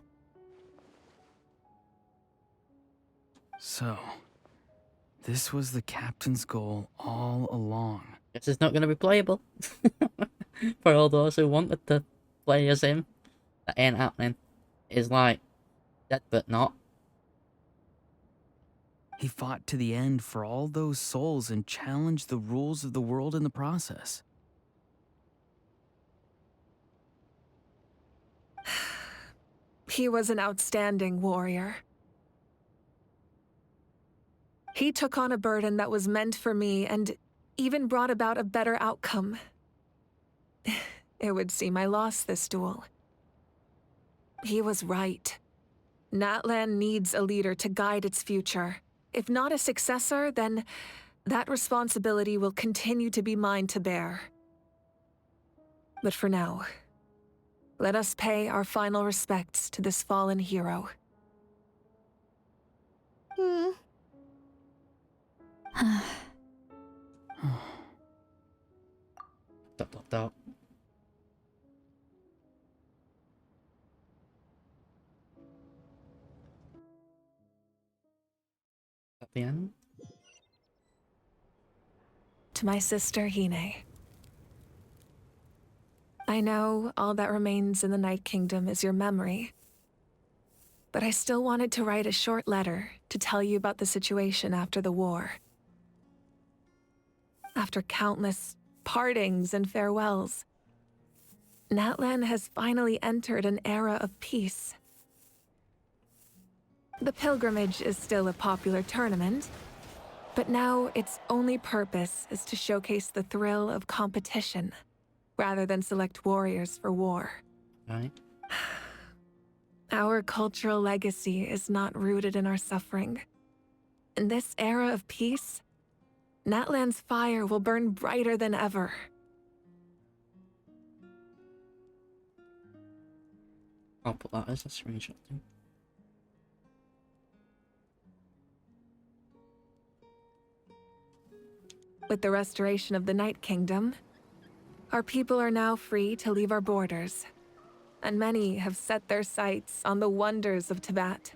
So, this was the captain's goal all along. Guess it's not going to be playable. For all those who wanted to play as him, that ain't happening. It's like, dead but not. He fought to the end for all those souls and challenged the rules of the world in the process. He was an outstanding warrior. He took on a burden that was meant for me and even brought about a better outcome. It would seem I lost this duel. He was right. Natlan needs a leader to guide its future. If not a successor, then that responsibility will continue to be mine to bear. But for now, let us pay our final respects to this fallen hero. Dot. At the end. To my sister Hine. I know all that remains in the Night Kingdom is your memory. But I still wanted to write a short letter to tell you about the situation after the war. After countless partings and farewells, Natlan has finally entered an era of peace. The pilgrimage is still a popular tournament, but now its only purpose is to showcase the thrill of competition, rather than select warriors for war. Right. Our cultural legacy is not rooted in our suffering. In this era of peace, Natlan's fire will burn brighter than ever. I'll put that as a screenshot too. With the restoration of the Night Kingdom, our people are now free to leave our borders, and many have set their sights on the wonders of Tibet.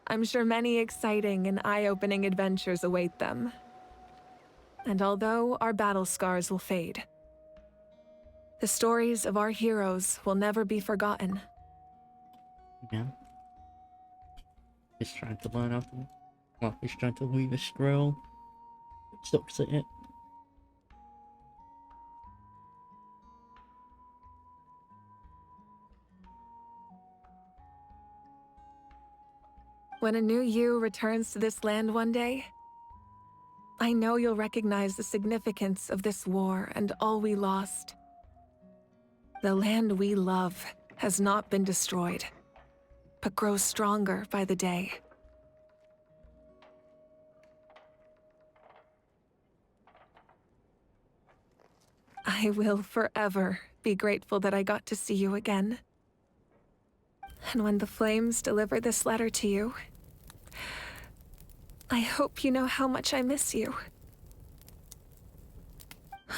I'm sure many exciting and eye-opening adventures await them. And although our battle scars will fade, the stories of our heroes will never be forgotten. Yeah. He's trying to learn how to... Well, he's trying to weave a scroll. Sucks at it. When a new you returns to this land one day, I know you'll recognize the significance of this war and all we lost. The land we love has not been destroyed, but grows stronger by the day. I will forever be grateful that I got to see you again. And when the flames deliver this letter to you, I hope you know how much I miss you.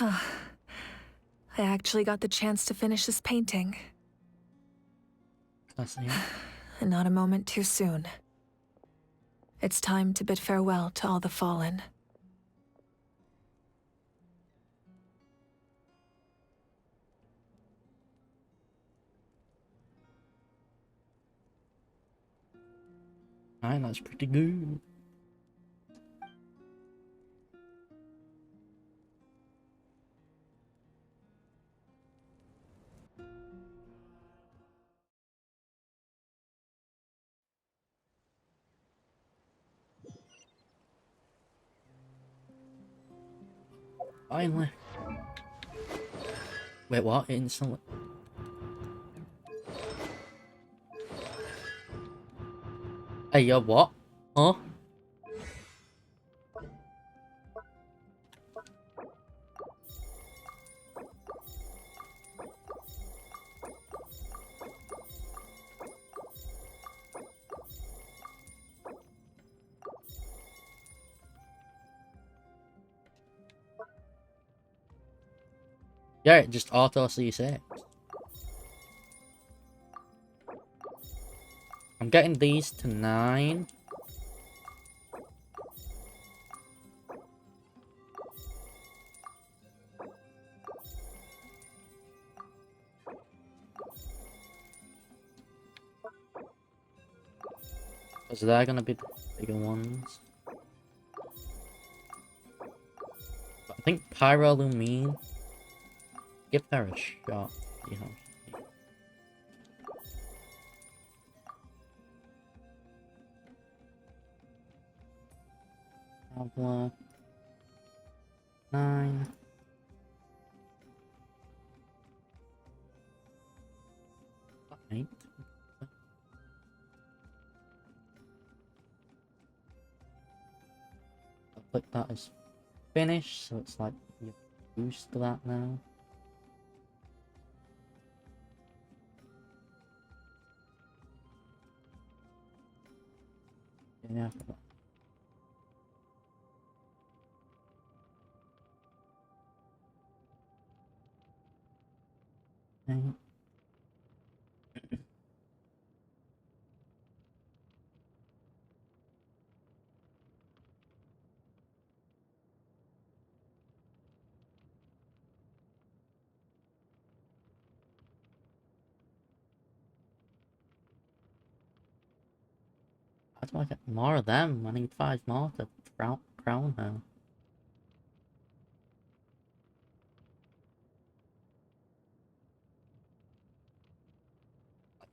I actually got the chance to finish this painting. That's it. And not a moment too soon. It's time to bid farewell to all the fallen. Alright, that's pretty good. Finally. Wait, what? Instantly? Hey, yo, what? Huh? Yeah, it just auto C6. I'm getting these to 9. Because they're gonna be the bigger ones. But I think Pyrolumine. Give her a shot. You know. Traveler. 9. Eight. I'll put that as finished, so it's like you're used to that now. Yeah. Okay. How do I get more of them? I need 5 more to crown her.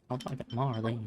How do I get more of these?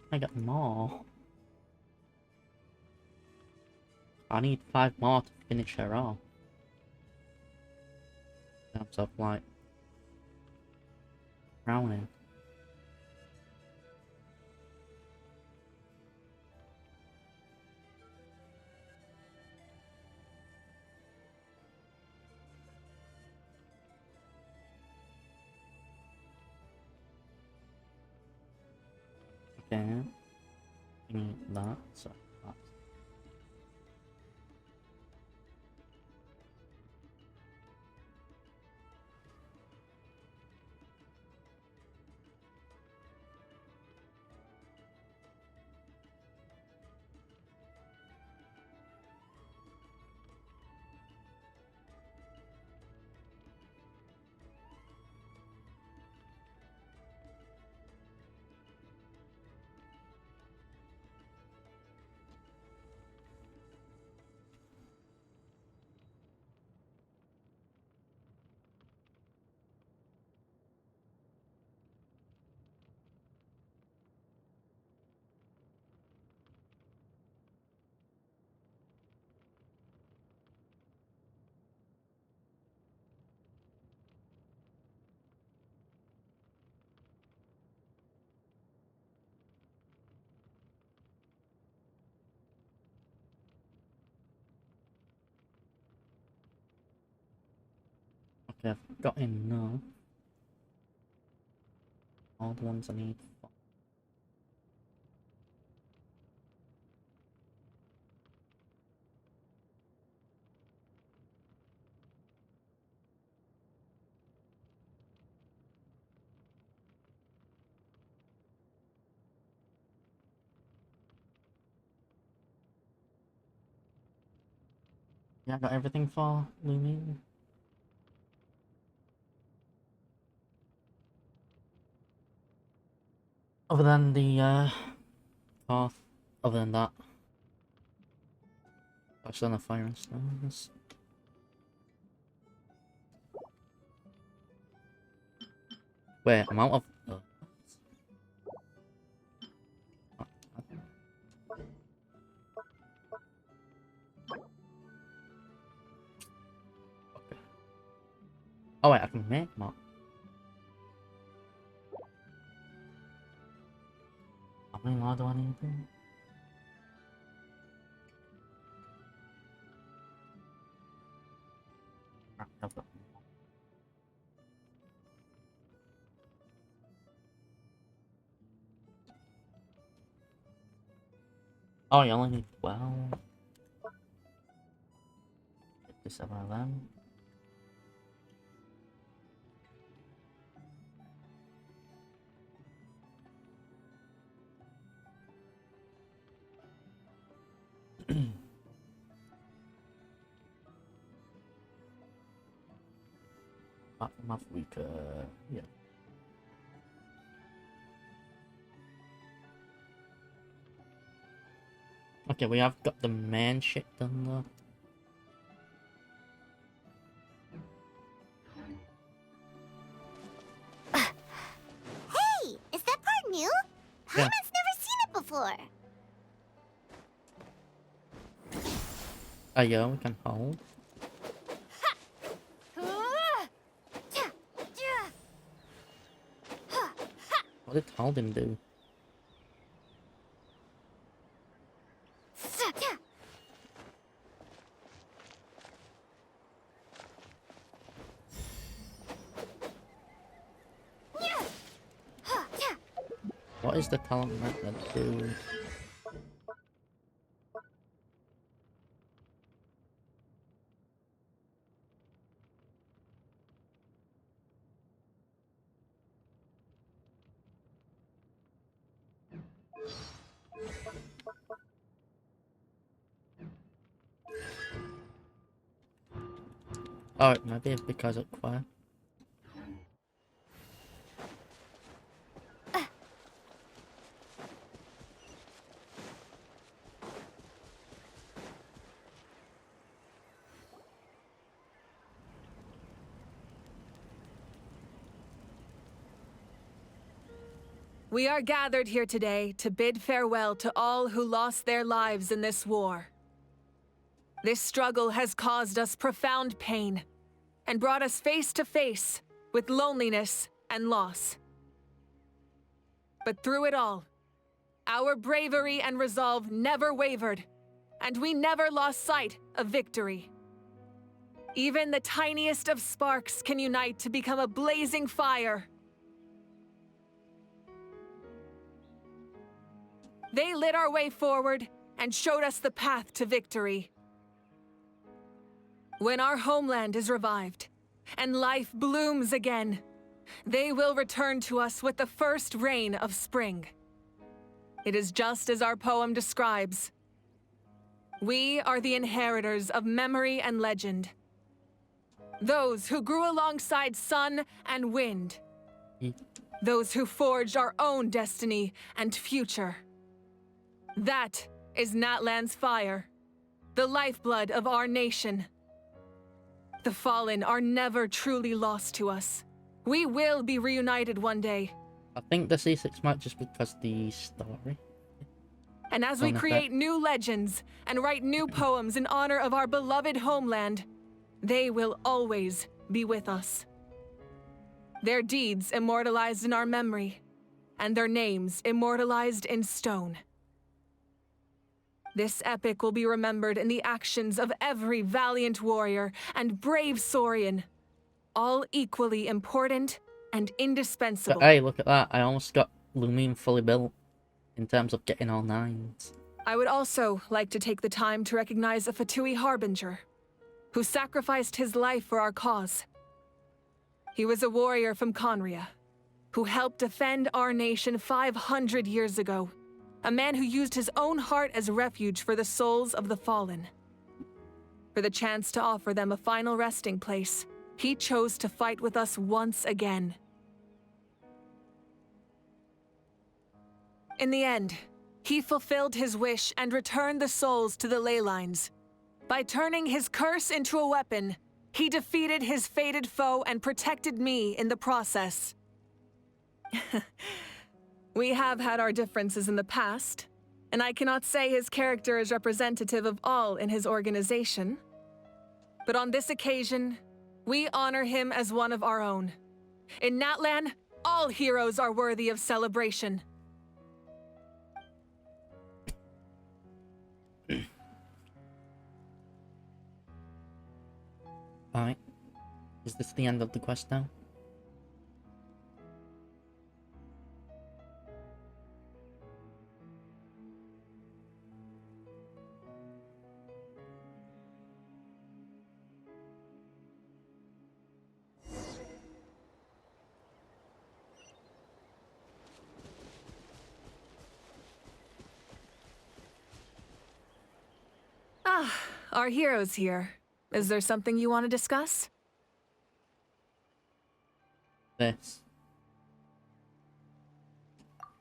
I got more. I need 5 more to finish her off. In terms of like crowning. Okay. I need that, so that's okay, I've got enough. All the ones I need. Yeah, I got everything for Lumine. Other than the path, other than that. Touch on the fire and stones. Wait, I'm out of. Okay. Oh wait, I can make more. How many more do I need? I've got oh, you only need 12. Get this over them. Math week, yeah. Okay, we have got the man shit done though. Hey, is that part new? Yeah. Paimon's never seen it before. Oh yeah, we can hold. What did holding do? What is the talent method do? Oh, maybe it's because of choir. We are gathered here today to bid farewell to all who lost their lives in this war. This struggle has caused us profound pain and brought us face to face with loneliness and loss. But through it all, our bravery and resolve never wavered, and we never lost sight of victory. Even the tiniest of sparks can unite to become a blazing fire. They lit our way forward and showed us the path to victory. When our homeland is revived and life blooms again, they will return to us with the first rain of spring. It is just as our poem describes. We are the inheritors of memory and legend. Those who grew alongside sun and wind. Those who forged our own destiny and future. That is Natlan's fire, the lifeblood of our nation. The fallen are never truly lost to us. We will be reunited one day. I think the C6 might just because the story. And as we create new legends and write new poems in honor of our beloved homeland, they will always be with us. Their deeds immortalized in our memory, and their names immortalized in stone. This epic will be remembered in the actions of every valiant warrior and brave Saurian, all equally important and indispensable. But hey, look at that. I almost got Lumine fully built in terms of getting all 9s. I would also like to take the time to recognize a Fatui Harbinger, who sacrificed his life for our cause. He was a warrior from Conria, who helped defend our nation 500 years ago. A man who used his own heart as refuge for the souls of the fallen. for the chance to offer them a final resting place, he chose to fight with us once again. In the end, he fulfilled his wish and returned the souls to the ley lines. By turning his curse into a weapon, he defeated his fated foe and protected me in the process. We have had our differences in the past, and I cannot say his character is representative of all in his organization. But on this occasion, we honor him as one of our own. In Natlan, all heroes are worthy of celebration. Alright. Is this the end of the quest now? Ah, our hero's here. Is there something you want to discuss? This.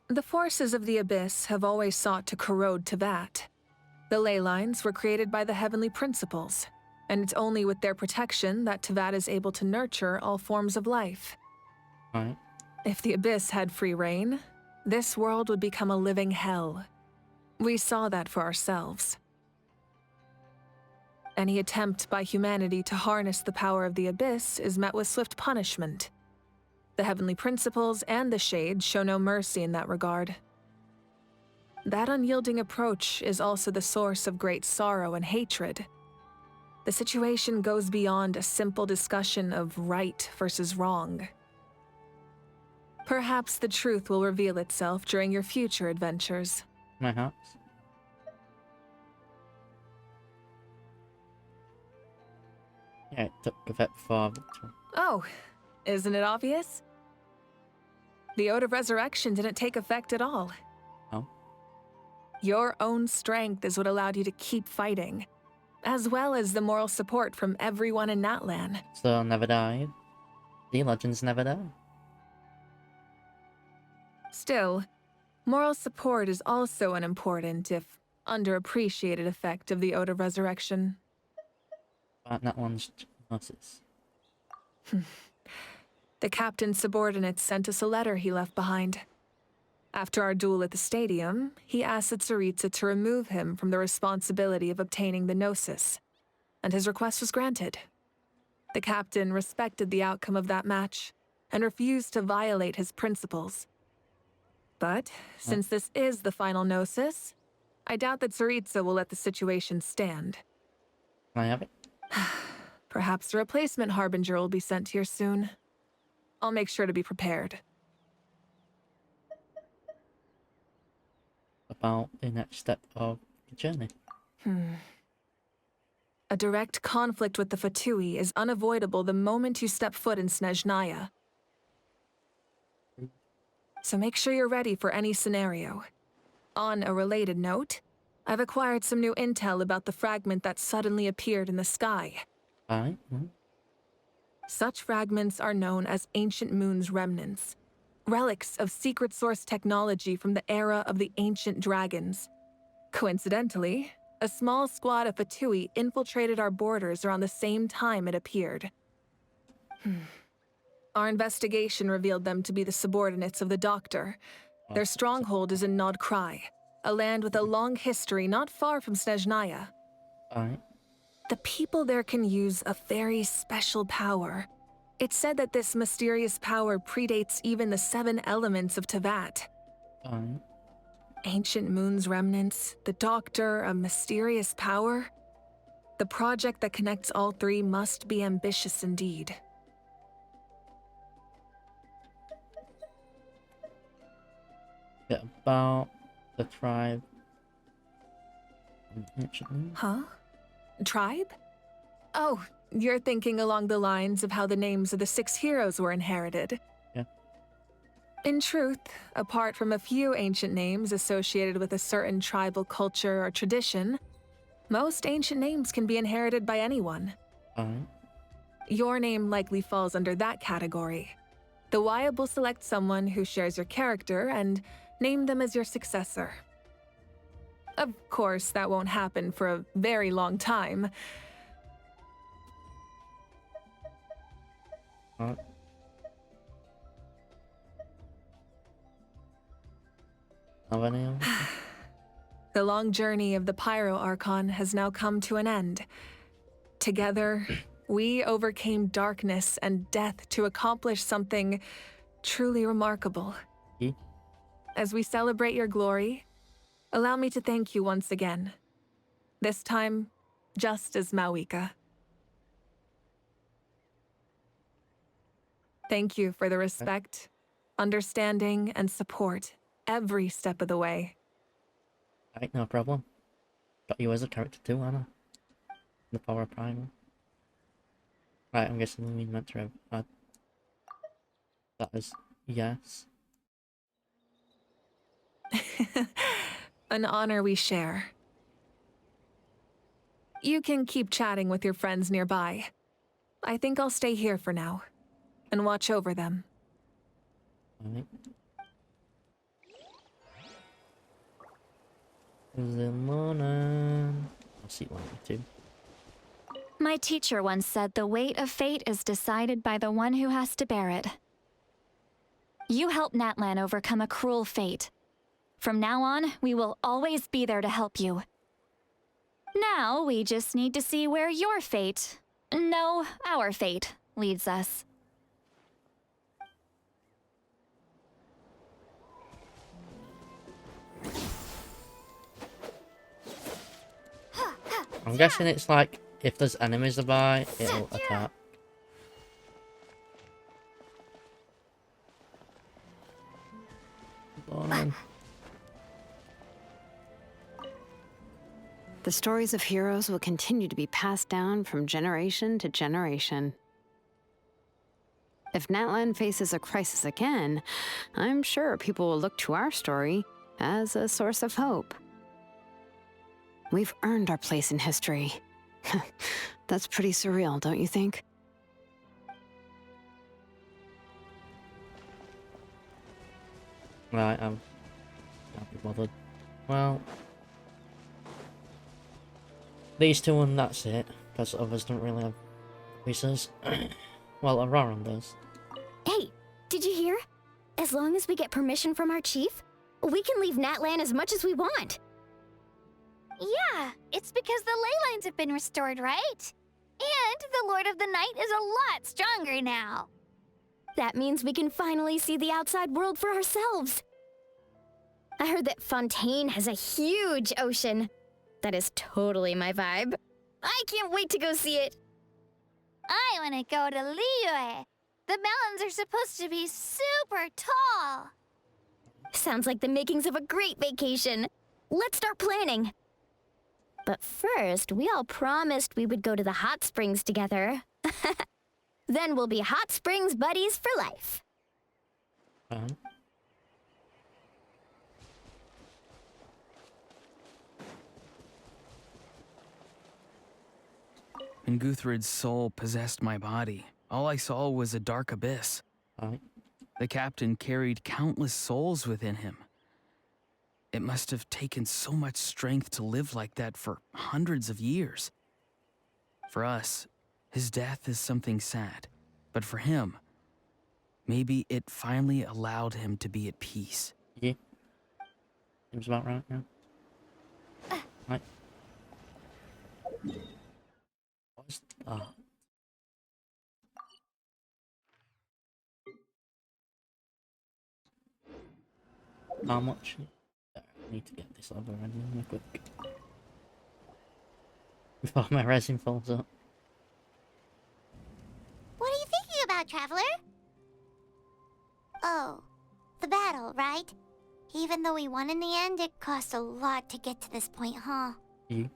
The forces of the Abyss have always sought to corrode Teyvat. The ley lines were created by the Heavenly Principles, and it's only with their protection that Teyvat is able to nurture all forms of life. Right. If the Abyss had free reign, this world would become a living hell. We saw that for ourselves. Any attempt by humanity to harness the power of the Abyss is met with swift punishment. The Heavenly Principles and the Shades show no mercy in that regard. That unyielding approach is also the source of great sorrow and hatred. The situation goes beyond a simple discussion of right versus wrong. Perhaps the truth will reveal itself during your future adventures. Perhaps. Yeah, it took Teyvat far. Oh, isn't it obvious? The Ode of Resurrection didn't take effect at all. Oh. Your own strength is what allowed you to keep fighting, as well as the moral support from everyone in Natlan. So never died. The legends never die. Still, moral support is also an important, if underappreciated, effect of the Ode of Resurrection. But Natlan's nurses. The captain's subordinates sent us a letter he left behind. After our duel at the stadium, he asked Tsaritsa to remove him from the responsibility of obtaining the Gnosis, and his request was granted. The captain respected the outcome of that match, and refused to violate his principles. But, since this is the final Gnosis, I doubt that Tsaritsa will let the situation stand. Can I have it? Perhaps a replacement Harbinger will be sent here soon. I'll make sure to be prepared. About the next step of the journey. A direct conflict with the Fatui is unavoidable the moment you step foot in Snezhnaya. So make sure you're ready for any scenario. On a related note, I've acquired some new intel about the fragment that suddenly appeared in the sky. Alright. Such fragments are known as Ancient Moon's remnants, relics of secret source technology from the era of the ancient dragons. Coincidentally, a small squad of Fatui infiltrated our borders around the same time it appeared. Our investigation revealed them to be the subordinates of the Doctor. Their stronghold is in Nod Krai, a land with a long history not far from Snezhnaya. Alright. The people there can use a very special power. It's said that this mysterious power predates even the 7 elements of Teyvat. Alright. Ancient Moon's remnants, the Doctor, a mysterious power. The project that connects all 3 must be ambitious indeed. Bit about the tribe. Huh? Tribe? Oh, you're thinking along the lines of how the names of the 6 heroes were inherited. Yeah. In truth, apart from a few ancient names associated with a certain tribal culture or tradition, Most ancient names can be inherited by anyone. Alright. Your name likely falls under that category. The Wyab will select someone who shares your character and name them as your successor. Of course, that won't happen for a very long time. Alright. Have any else? The long journey of the Pyro Archon has now come to an end. Together, we overcame darkness and death to accomplish something truly remarkable. As we celebrate your glory, allow me to thank you once again. This time, just as Mawika. Thank you for the respect, understanding, and support every step of the way. Alright, no problem. Got you as a character too, Anna. The Power Primal. Right, I'm guessing we meant to add that as yes. An honor we share. You can keep chatting with your friends nearby. I think I'll stay here for now and watch over them. Alright. The morning. I'll see one or two. My teacher once said the weight of fate is decided by the one who has to bear it. You helped Natlan overcome a cruel fate. From now on, we will always be there to help you. Now, we just need to see where your fate, no, our fate, leads us. I'm guessing it's like, if there's enemies nearby, it'll attack. The stories of heroes will continue to be passed down from generation to generation. If Natlan faces a crisis again, I'm sure people will look to our story as a source of hope. We've earned our place in history. That's pretty surreal, don't you think? Right, can't be bothered. Well, these two and that's it, because others don't really have pieces. Well, Auroran does. Hey, did you hear? As long as we get permission from our chief, we can leave Natlan as much as we want. Yeah, it's because the ley lines have been restored, right? And the Lord of the Night is a lot stronger now. That means we can finally see the outside world for ourselves. I heard that Fontaine has a huge ocean. That is totally my vibe. I can't wait to go see it. I want to go to Liyue. The mountains are supposed to be super tall. Sounds like the makings of a great vacation. Let's start planning. But first, we all promised we would go to the hot springs together. Then we'll be hot springs buddies for life. When Guthred's soul possessed my body, all I saw was a dark abyss. The captain carried countless souls within him. It must have taken so much strength to live like that for hundreds of years. For us, his death is something sad, but for him, maybe it finally allowed him to be at peace. Yeah. Seems about right, yeah. Right. What's that? How much? I need to get this over and quick. Before my resin falls up. What are you thinking about, Traveler? Oh, the battle, right? Even though we won in the end, it cost a lot to get to this point, huh? You?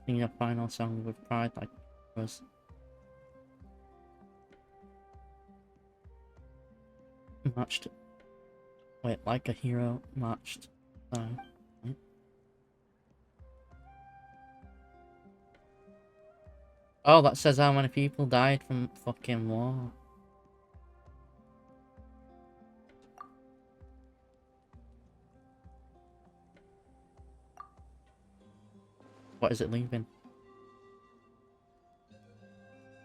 Sing a final song with pride like was. Matched. Wait, like a hero matched. Oh. Right. Oh, that says how many people died from fucking war. What is it leaving?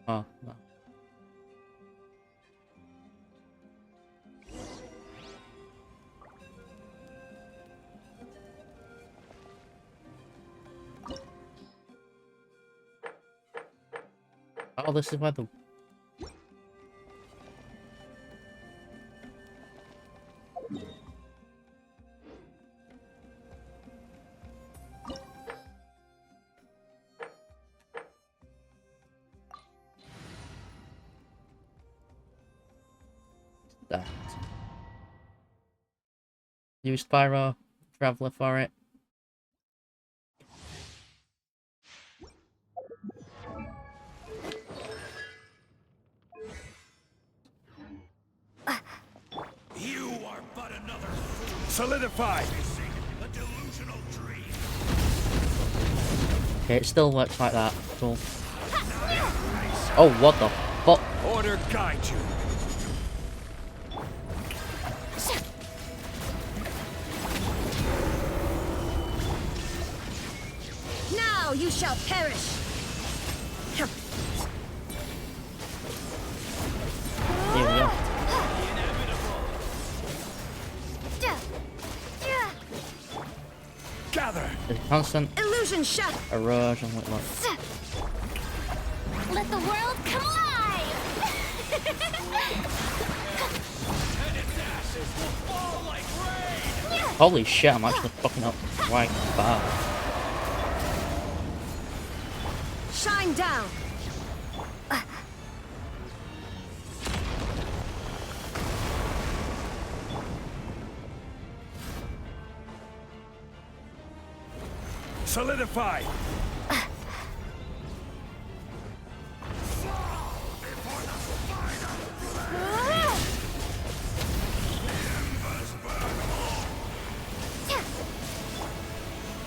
Oh, no. Oh, this is where the... That. Use Spyro Traveler for it. You are but another Solidify! a delusional dream. Okay, it still works like that. Cool. Oh, what the fuck? Order guide you. Now you shall perish! Here we go. Gather! There's constant Illusion shut! erosion, look. Let the world come alive! Holy shit, I'm actually fucking up right bad. Shine down! Solidify!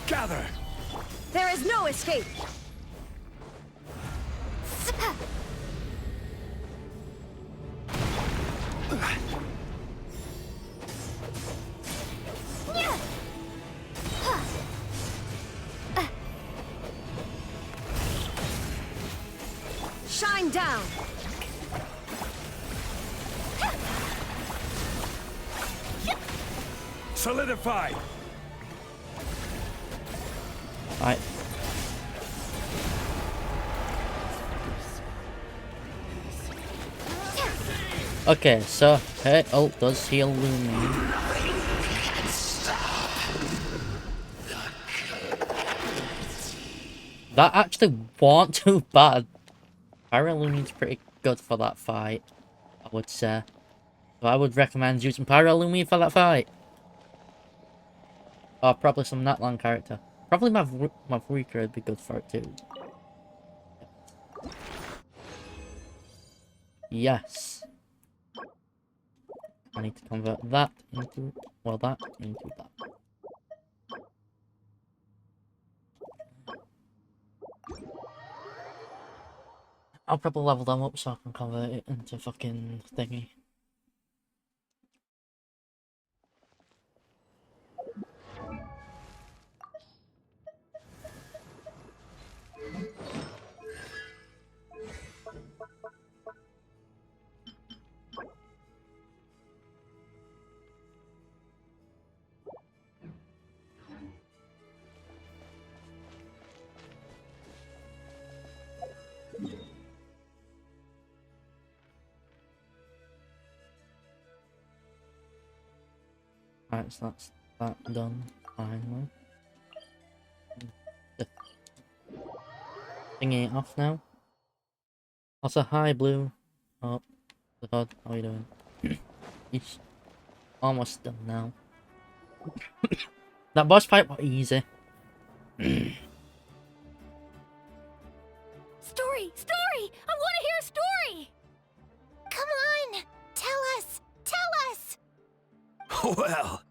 Gather! There is no escape! Shine down! Solidify! Right. Okay, so her ult does heal Lumi. That actually wasn't too bad. Pyrolumine's pretty good for that fight, I would say. So I would recommend using Pyrolumine for that fight. Or probably some Natlan character. Probably Mavrika would be good for it too. Yes. I need to convert that into, well, that into that. I'll probably level them up so I can convert it into fucking thingy. Right, so that's that done finally. The thingy off now. Also, hi Blue. Oh, the god, how are you doing? It's almost done now. That boss fight was easy. Story! Story! I want to hear a story! Come on! Tell us! Tell us! Well,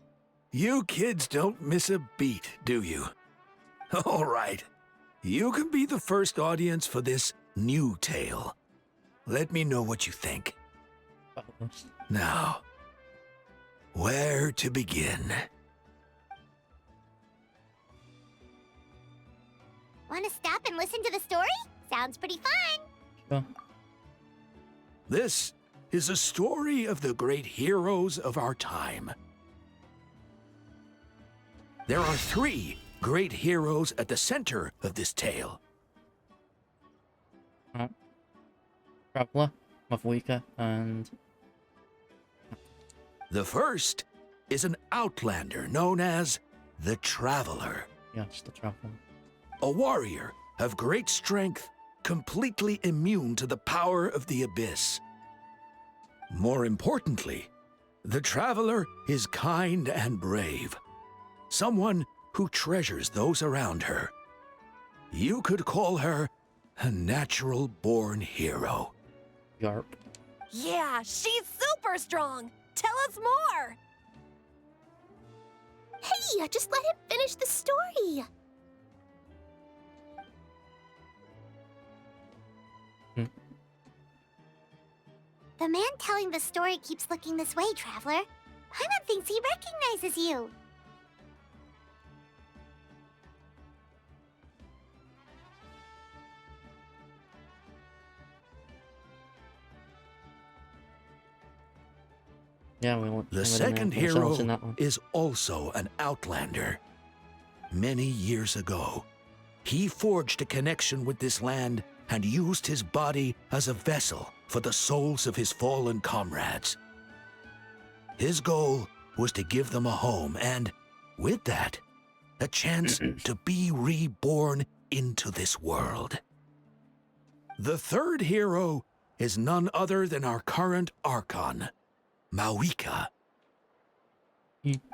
you kids don't miss a beat, do you? All right. You can be the first audience for this new tale. Let me know what you think. Now, where to begin? Want to stop and listen to the story? Sounds pretty fun. Sure. This is a story of the great heroes of our time. There are 3 great heroes at the center of this tale. Traveler, Mavuika, and... The first is an outlander known as the Traveler. Yes, the Traveler. A warrior of great strength, completely immune to the power of the abyss. More importantly, the Traveler is kind and brave. Someone who treasures those around her. You could call her a natural-born hero. Yarp. Yeah, she's super strong. Tell us more. Hey, just let him finish the story. The man telling the story keeps looking this way, Traveler. Paimon thinks he recognizes you. Yeah, we want The second hero is also an outlander. Many years ago, he forged a connection with this land and used his body as a vessel for the souls of his fallen comrades. His goal was to give them a home and, with that, a chance to be reborn into this world. The third hero is none other than our current Archon, Mawika.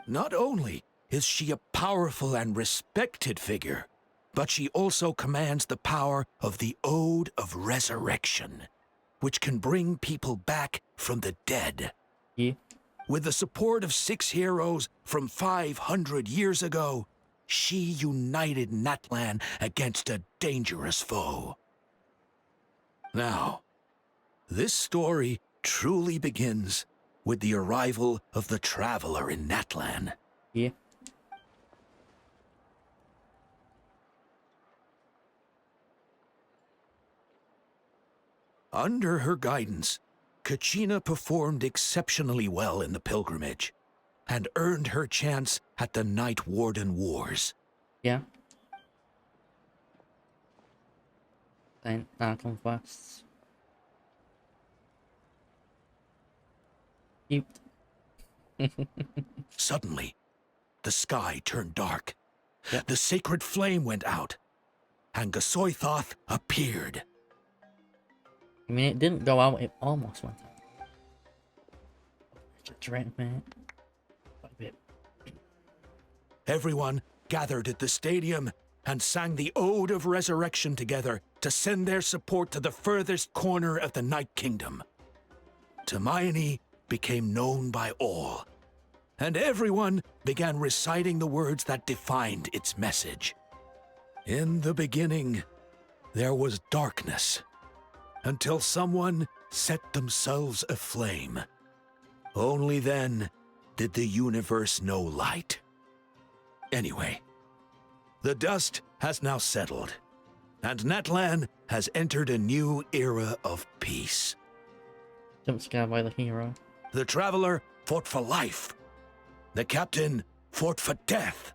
Not only is she a powerful and respected figure, but she also commands the power of the Ode of Resurrection, which can bring people back from the dead. With the support of 6 heroes from 500 years ago, she united Natlan against a dangerous foe. Now, this story truly begins with the arrival of the Traveler in Natlan. Under her guidance, Kachina performed exceptionally well in the pilgrimage and earned her chance at the Night Warden Wars. Yeah. And conquests. Suddenly, the sky turned dark. The sacred flame went out, and Gasoithoth appeared. I mean, it didn't go out, it almost went out. Just right, man. Quite a bit. Everyone gathered at the stadium and sang the Ode of Resurrection together to send their support to the furthest corner of the Night Kingdom. Hermione became known by all, and everyone began reciting the words that defined its message. In the beginning, there was darkness, until someone set themselves aflame. Only then did the universe know light. Anyway, the dust has now settled, and Natlan has entered a new era of peace. Jump scare by the hero. The Traveler fought for life. The Captain fought for death.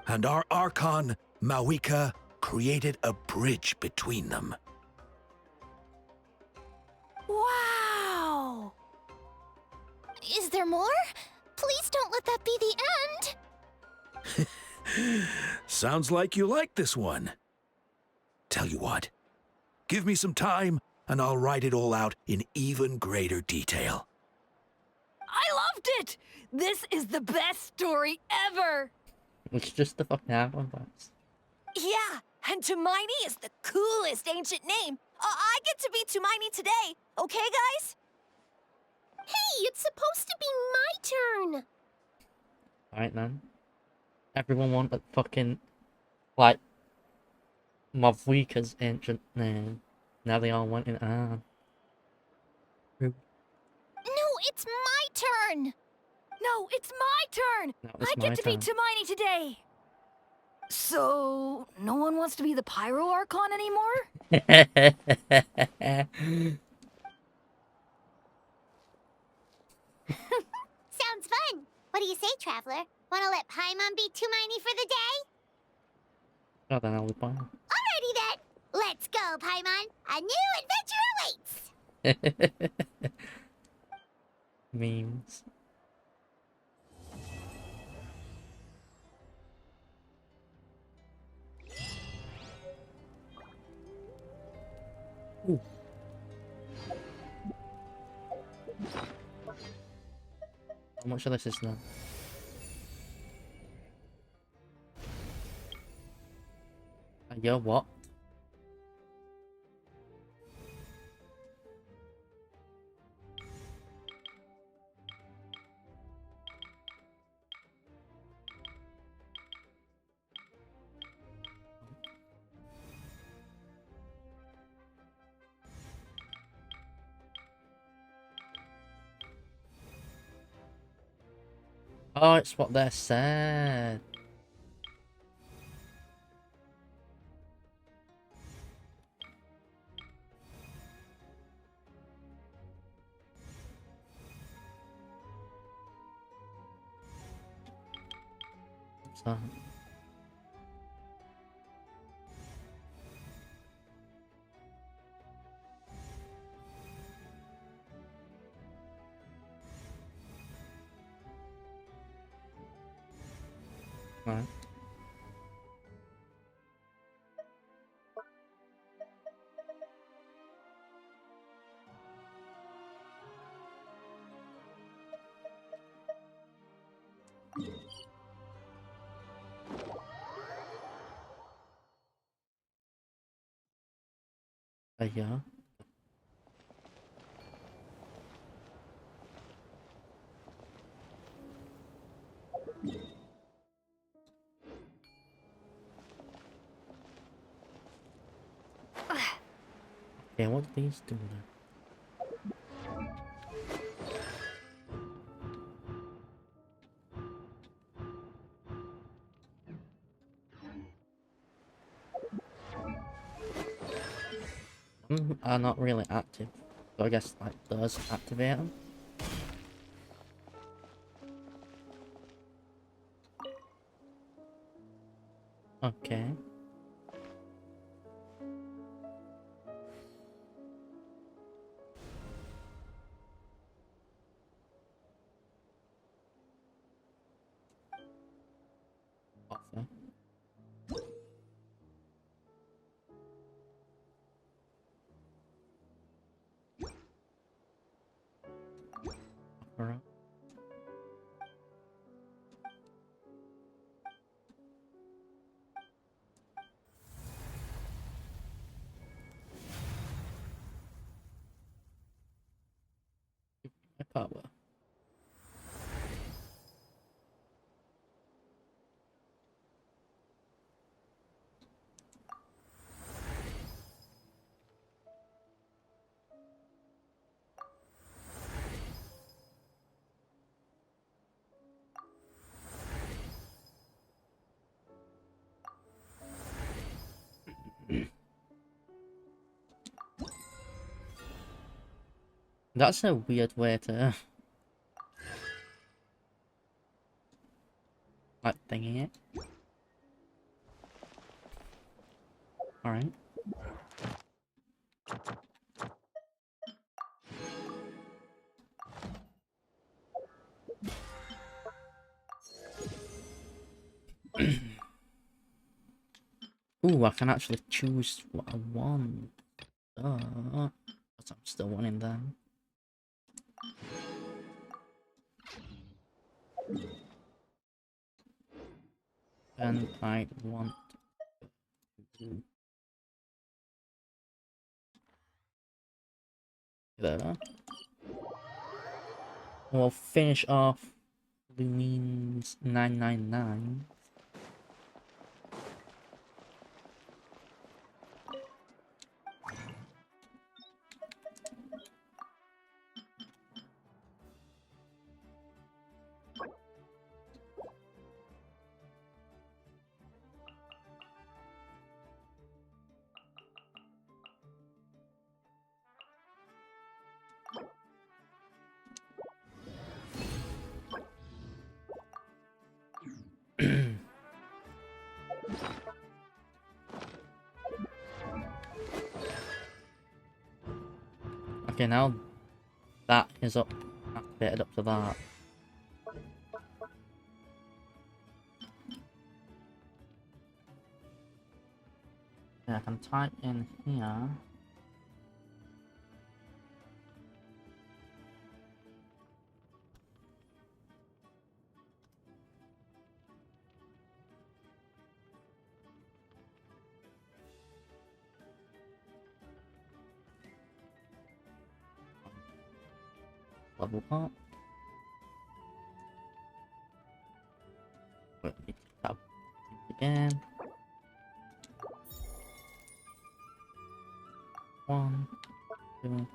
And our Archon, Mawika, created a bridge between them. Wow! Is there more? Please don't let that be the end! Sounds like you like this one. Tell you what, give me some time and I'll write it all out in even greater detail. I loved it! This is the best story ever! It's just the fucking album, but... Yeah, and Hermione is the coolest ancient name. I get to be Hermione today, okay, guys? Hey, it's supposed to be my Alright then. Everyone wanted fucking, like, Mavwika's ancient name. Now they all want it. No, it's my turn! No, it's my turn! No, it's I get my to turn. be Hermione today! So, no one wants to be the Pyro Archon anymore? Sounds fun! What do you say, Traveler? Wanna let Paimon be Hermione for the day? Oh, then I'll be fine. Alrighty then! Let's go, Paimon! A new adventure awaits! Memes. Ooh. How much of this is now? Yeah, what? Oh, it's what they said. What's that? Right. Yeah. Yeah, what do these do then? Are not really active, so I guess like those activate them. Okay. Offer. Offer. Power. That's a weird way to like thinking it. Alright. Ooh, I can actually choose what I want. But I'm still wanting them. And I want to there. We'll finish off Blue means 999. Okay, now that is up, activated up to that. Yeah, I can type in here. Level up. Wait, need to tab again. 1, 2.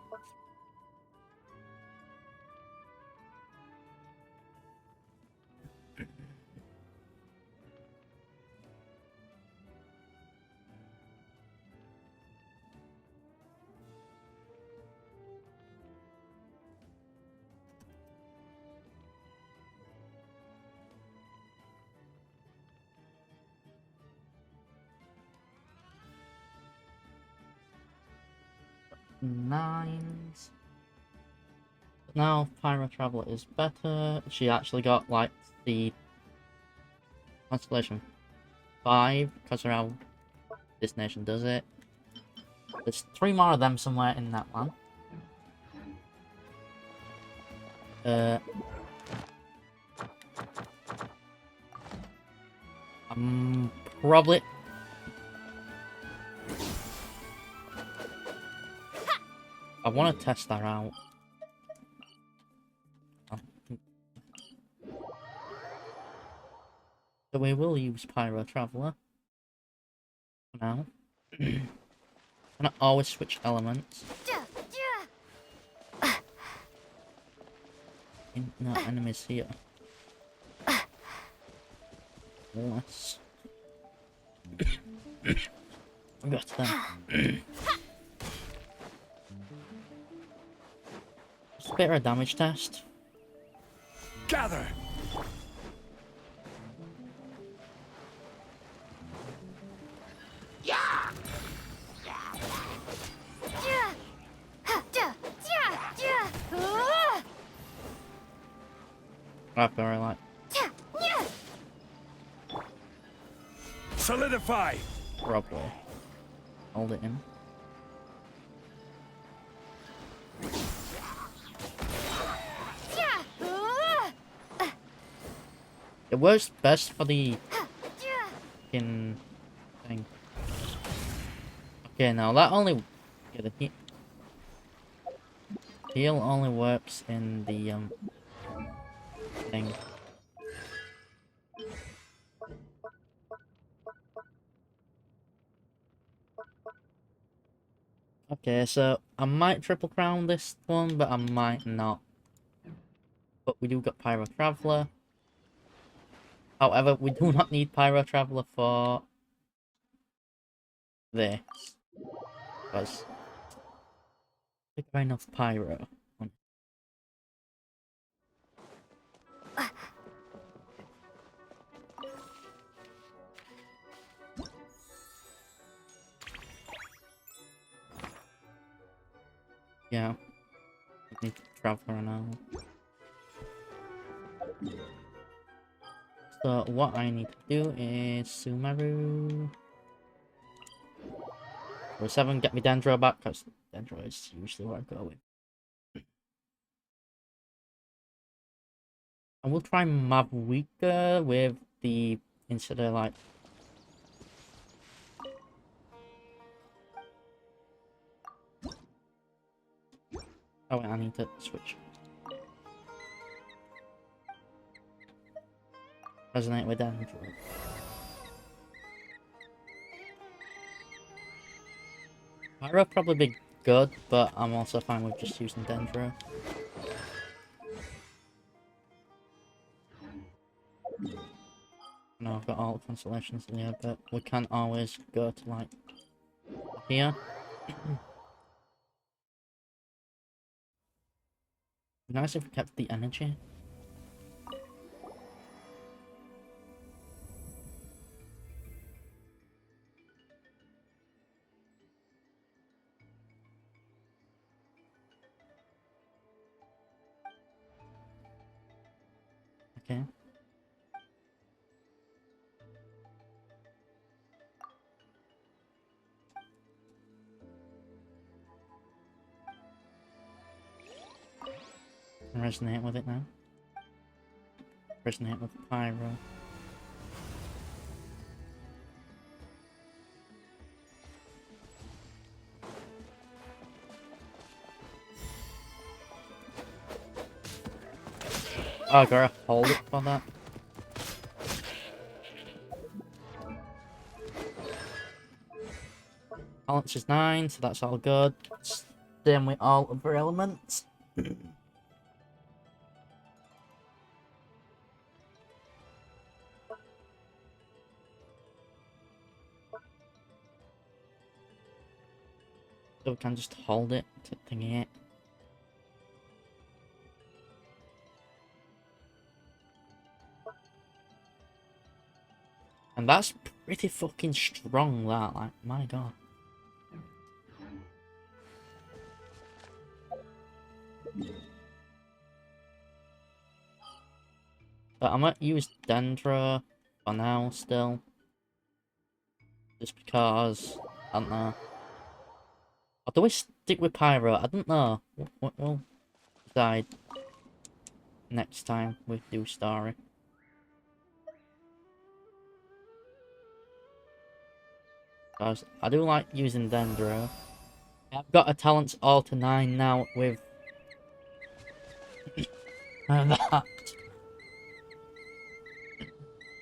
Nines. Now Pyro Traveler is better. She actually got like the Constellation 5 because of how this nation does it. There's 3 more of them somewhere in that land. I'm probably I want to test that out. So we will use Pyro Traveler for now. And I always switch elements. No enemies here. Unless we got them. Just a bit of a damage test. Gather! I've got like Solidify! probably hold it in. It works best for the fucking thing. Okay, now that only the heal only works in the thing. Okay, so I might triple crown this one, but I might not. But we do got Pyro Traveler. However, we do not need Pyro Traveler for this. Because I think enough Pyro. Yeah. I need to Traveler now. So what I need to do is Sumeru. For 7, get me Dendro back, because Dendro is usually where I go with. I will try Mavuika with the instead of like oh wait, I need to switch. Resonate with Dendro. Pyro probably be good, but I'm also fine with just using Dendro. No, I've got all the constellations in here, but we can always go to like here. Nice if we kept the energy. Okay. Resonate with it now. Resonate with Pyro. Oh, I gotta hold it for that. Balance is 9, so that's all good. Same with all other elements. So we can just hold it to thingy it. And that's pretty fucking strong, that, like, my god. But I might use Dendro for now still. Just because, I don't know. Or do we stick with Pyro? I don't know. We'll decide next time we do story. Because I do like using Dendro. I've got a talents all to 9 now with that.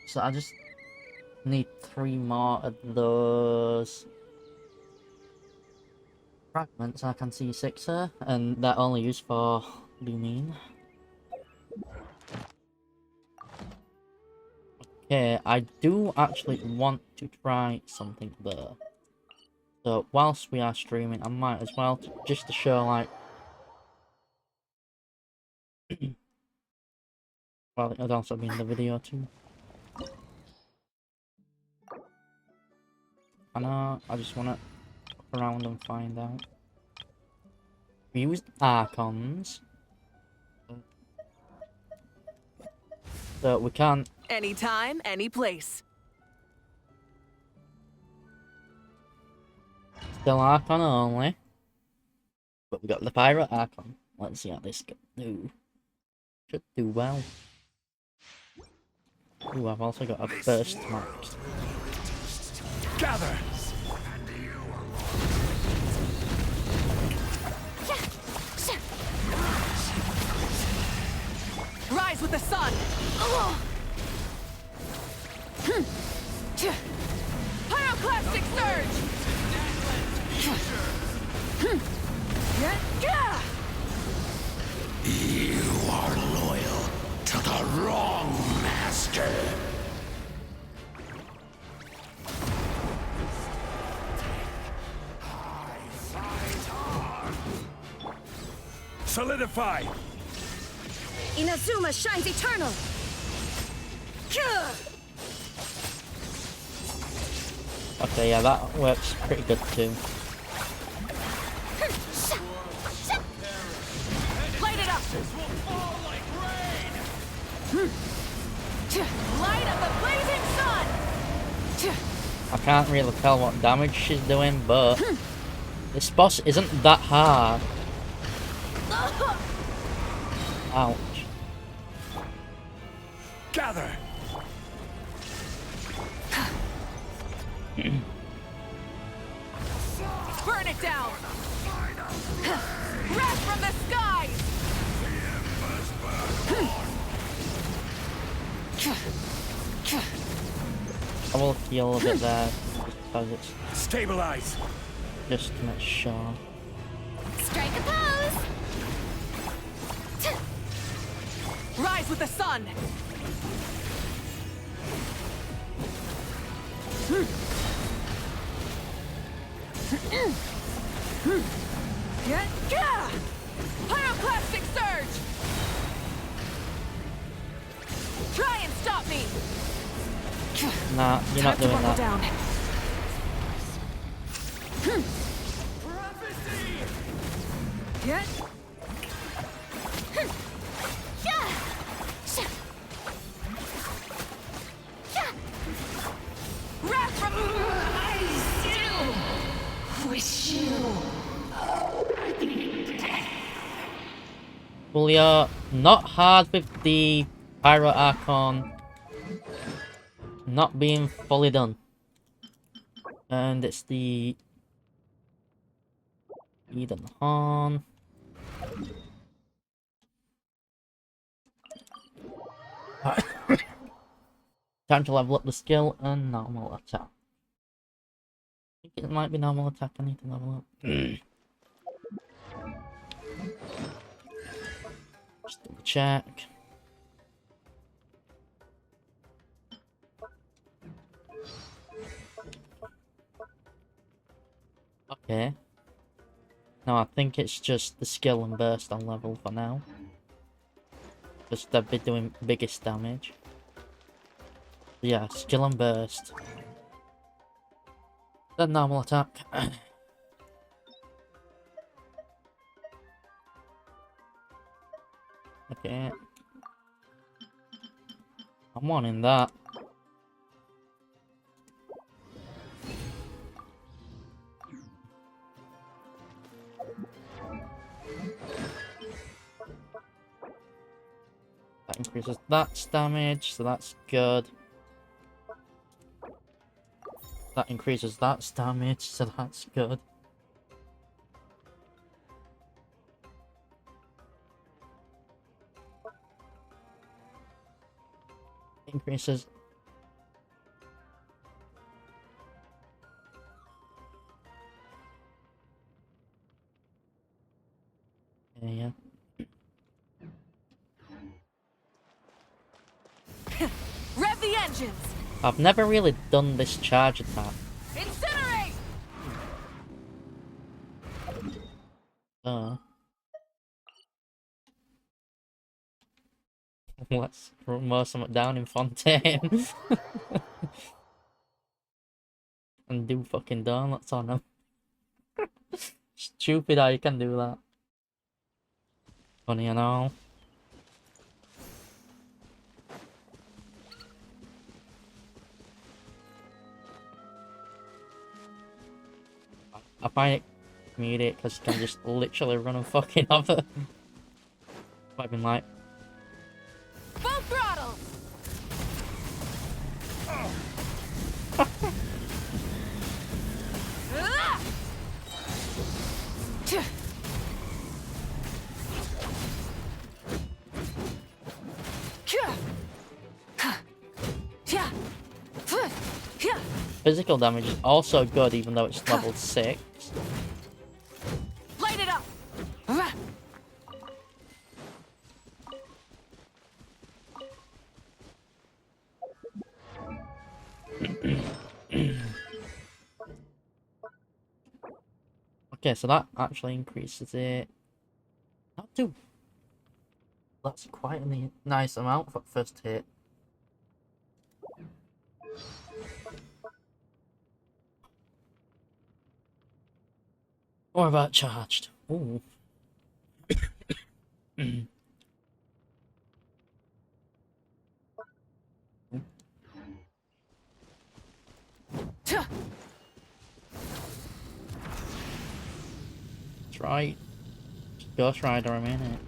So I just need 3 more of those fragments. I can see 6 here, and they're only used for Lumine. Okay, I do actually want to try something there. So whilst we are streaming, I might as well just to show like. Well, it would also be in the video too. I know, I just want to look around and find out. We used Archons. So we can... Anytime, any place. Still Archon only. But we got the Pirate Archon. Let's see how this can do. Should do well. Ooh, I've also got a burst mark. Gather! Rise with the sun! Pyroclastic surge! You are loyal to the wrong master. Solidify! Inazuma shines eternal! Okay, yeah, that works pretty good too. Light it up! Light of the blazing sun! I can't really tell what damage she's doing, but this boss isn't that hard. Ouch. Gather! Burn it down! Wrath from the skies! will heal a bit there, just because it's... Stabilize! Just to make sure. Strike a pose! Rise with the sun! Pyroclastic surge! Try and stop me! Nah, you're not doing that. Down. Get. Wrath from I still wish you. Well, you're not hard with the Pyro Archon not being fully done. And it's the Eden Horn. Time to level up the skill and normal attack. I think it might be normal attack I need to level up. Just double check. Okay. No, I think it's just the skill and burst on level for now. Just they'll be doing biggest damage. Yeah, skill and burst. Then normal attack. Okay. I'm wanting that. That increases that's damage, so that's good. That increases that's damage, so that's good. Increases. Yeah. Rev the engines! I've never really done this charge attack. Incinerate! Let's mow something down in Fontaine. And do fucking donuts on them. Stupid how you can do that. Funny and all. I find it comedic because you can just literally run and fucking over. I've been like, full throttle! physical damage is also good even though it's level 6. Light it up! Okay, so that actually increases it. Not too. That's quite a nice amount for first hit. Or about charged. Ooh. That's right. Ghost Rider a minute.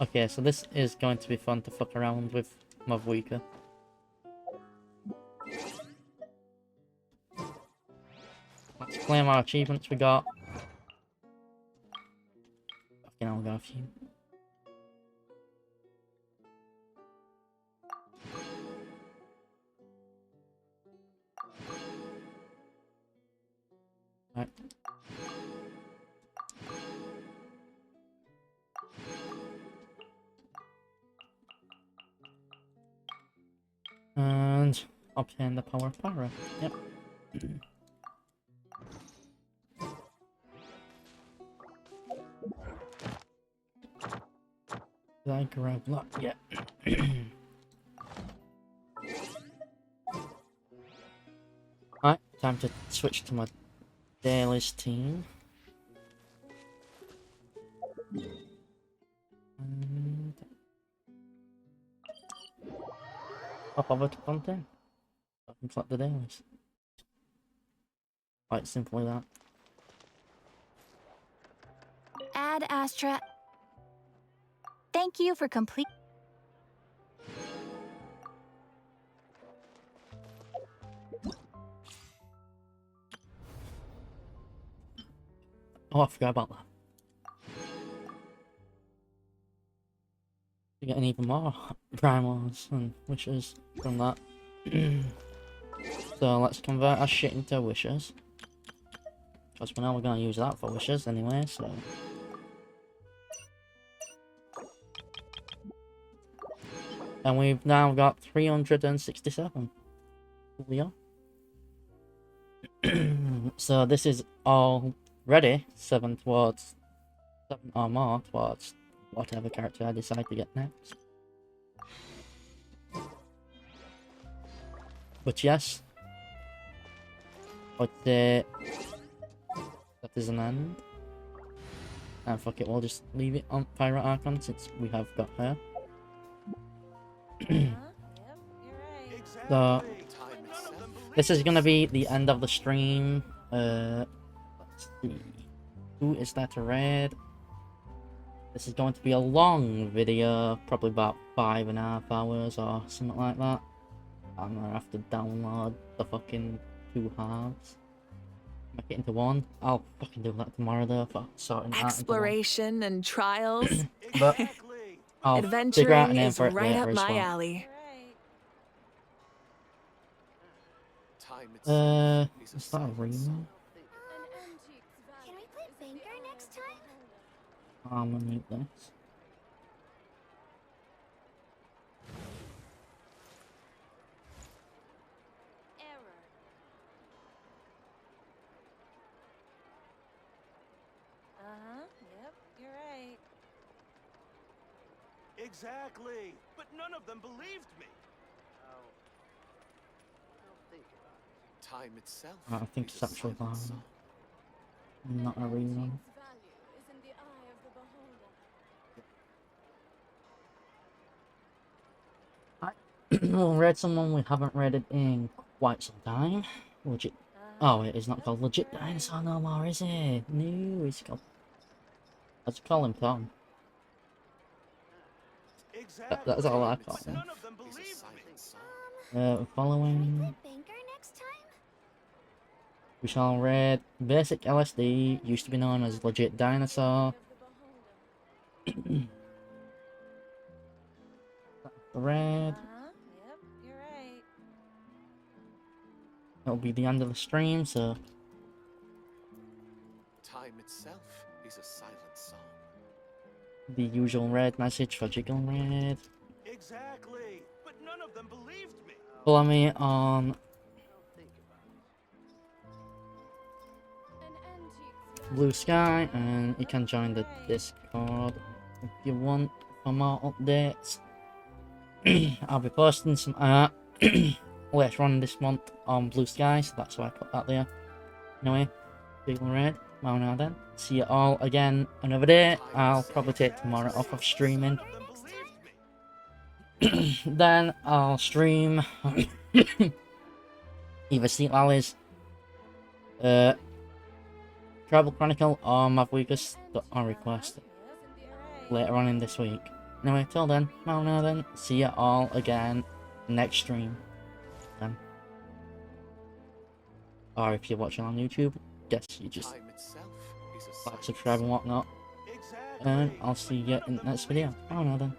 Okay, so this is going to be fun to fuck around with Mavwika. Let's claim our achievements we got. Fucking hell, we got a few. And obtain the power of Pyro. Yep. Did I grab that? Yeah. Alright, time to switch to my dailies team. And hop over to content. I can collect the dailies. Quite simply that. Ad Astra. Thank you for complete. Oh, I forgot about that. You're getting even more primals and wishes from that. So let's convert our shit into wishes. Because we know we're going to use that for wishes anyway, so... And we've now got 367. We are. So this is already 7 or more towards whatever character I decide to get next. But yes, I'd say that is an end. And fuck it, we'll just leave it on Pirate Archon since we have got her. So, this is gonna be the end of the stream. Let's see. Who is that to raid? This is going to be a long video, probably about 5.5 hours or something like that. I'm gonna have to download the fucking 2 halves. Make it into one. I'll fucking do that tomorrow though for sorting that. Exploration and trials. But I'll figure out a Adventuring name is for it right later up as my well. alley. Is that a remake? Can we play Banker next time? I'm gonna mute this. Yep, you're right. Exactly. But none of them believed me. Time itself. I think it's actually fine. Not a remake. We'll read someone we haven't read it in quite some time. Legit. Oh, it is not called Legit Dinosaur no more, is it? No, it's called. Let's call him Tom. That's all I call him. Following. We shall read Basic LSD, used to be known as Legit Dinosaur. Red. Yep, you're right. It'll be the end of the stream, so Time itself is a silent song. the usual red message for Jiggle Red. Exactly. But none of them believed me. Follow me on Blue Sky, and you can join the Discord if you want for more updates. I'll be posting some art later on this month on Blue Sky, so that's why I put that there. Anyway, Jiggle Red, well now then. See you all again another day. I'll probably take tomorrow off of streaming. Then I'll stream either Sea Lollies, Tribal Chronicle, or Mavweekers on request later on in this week. Anyway, till then, well now then, see you all again next stream. Then. Or if you're watching on YouTube, guess you just like, subscribe and whatnot. And I'll see you in the next video. Well now then.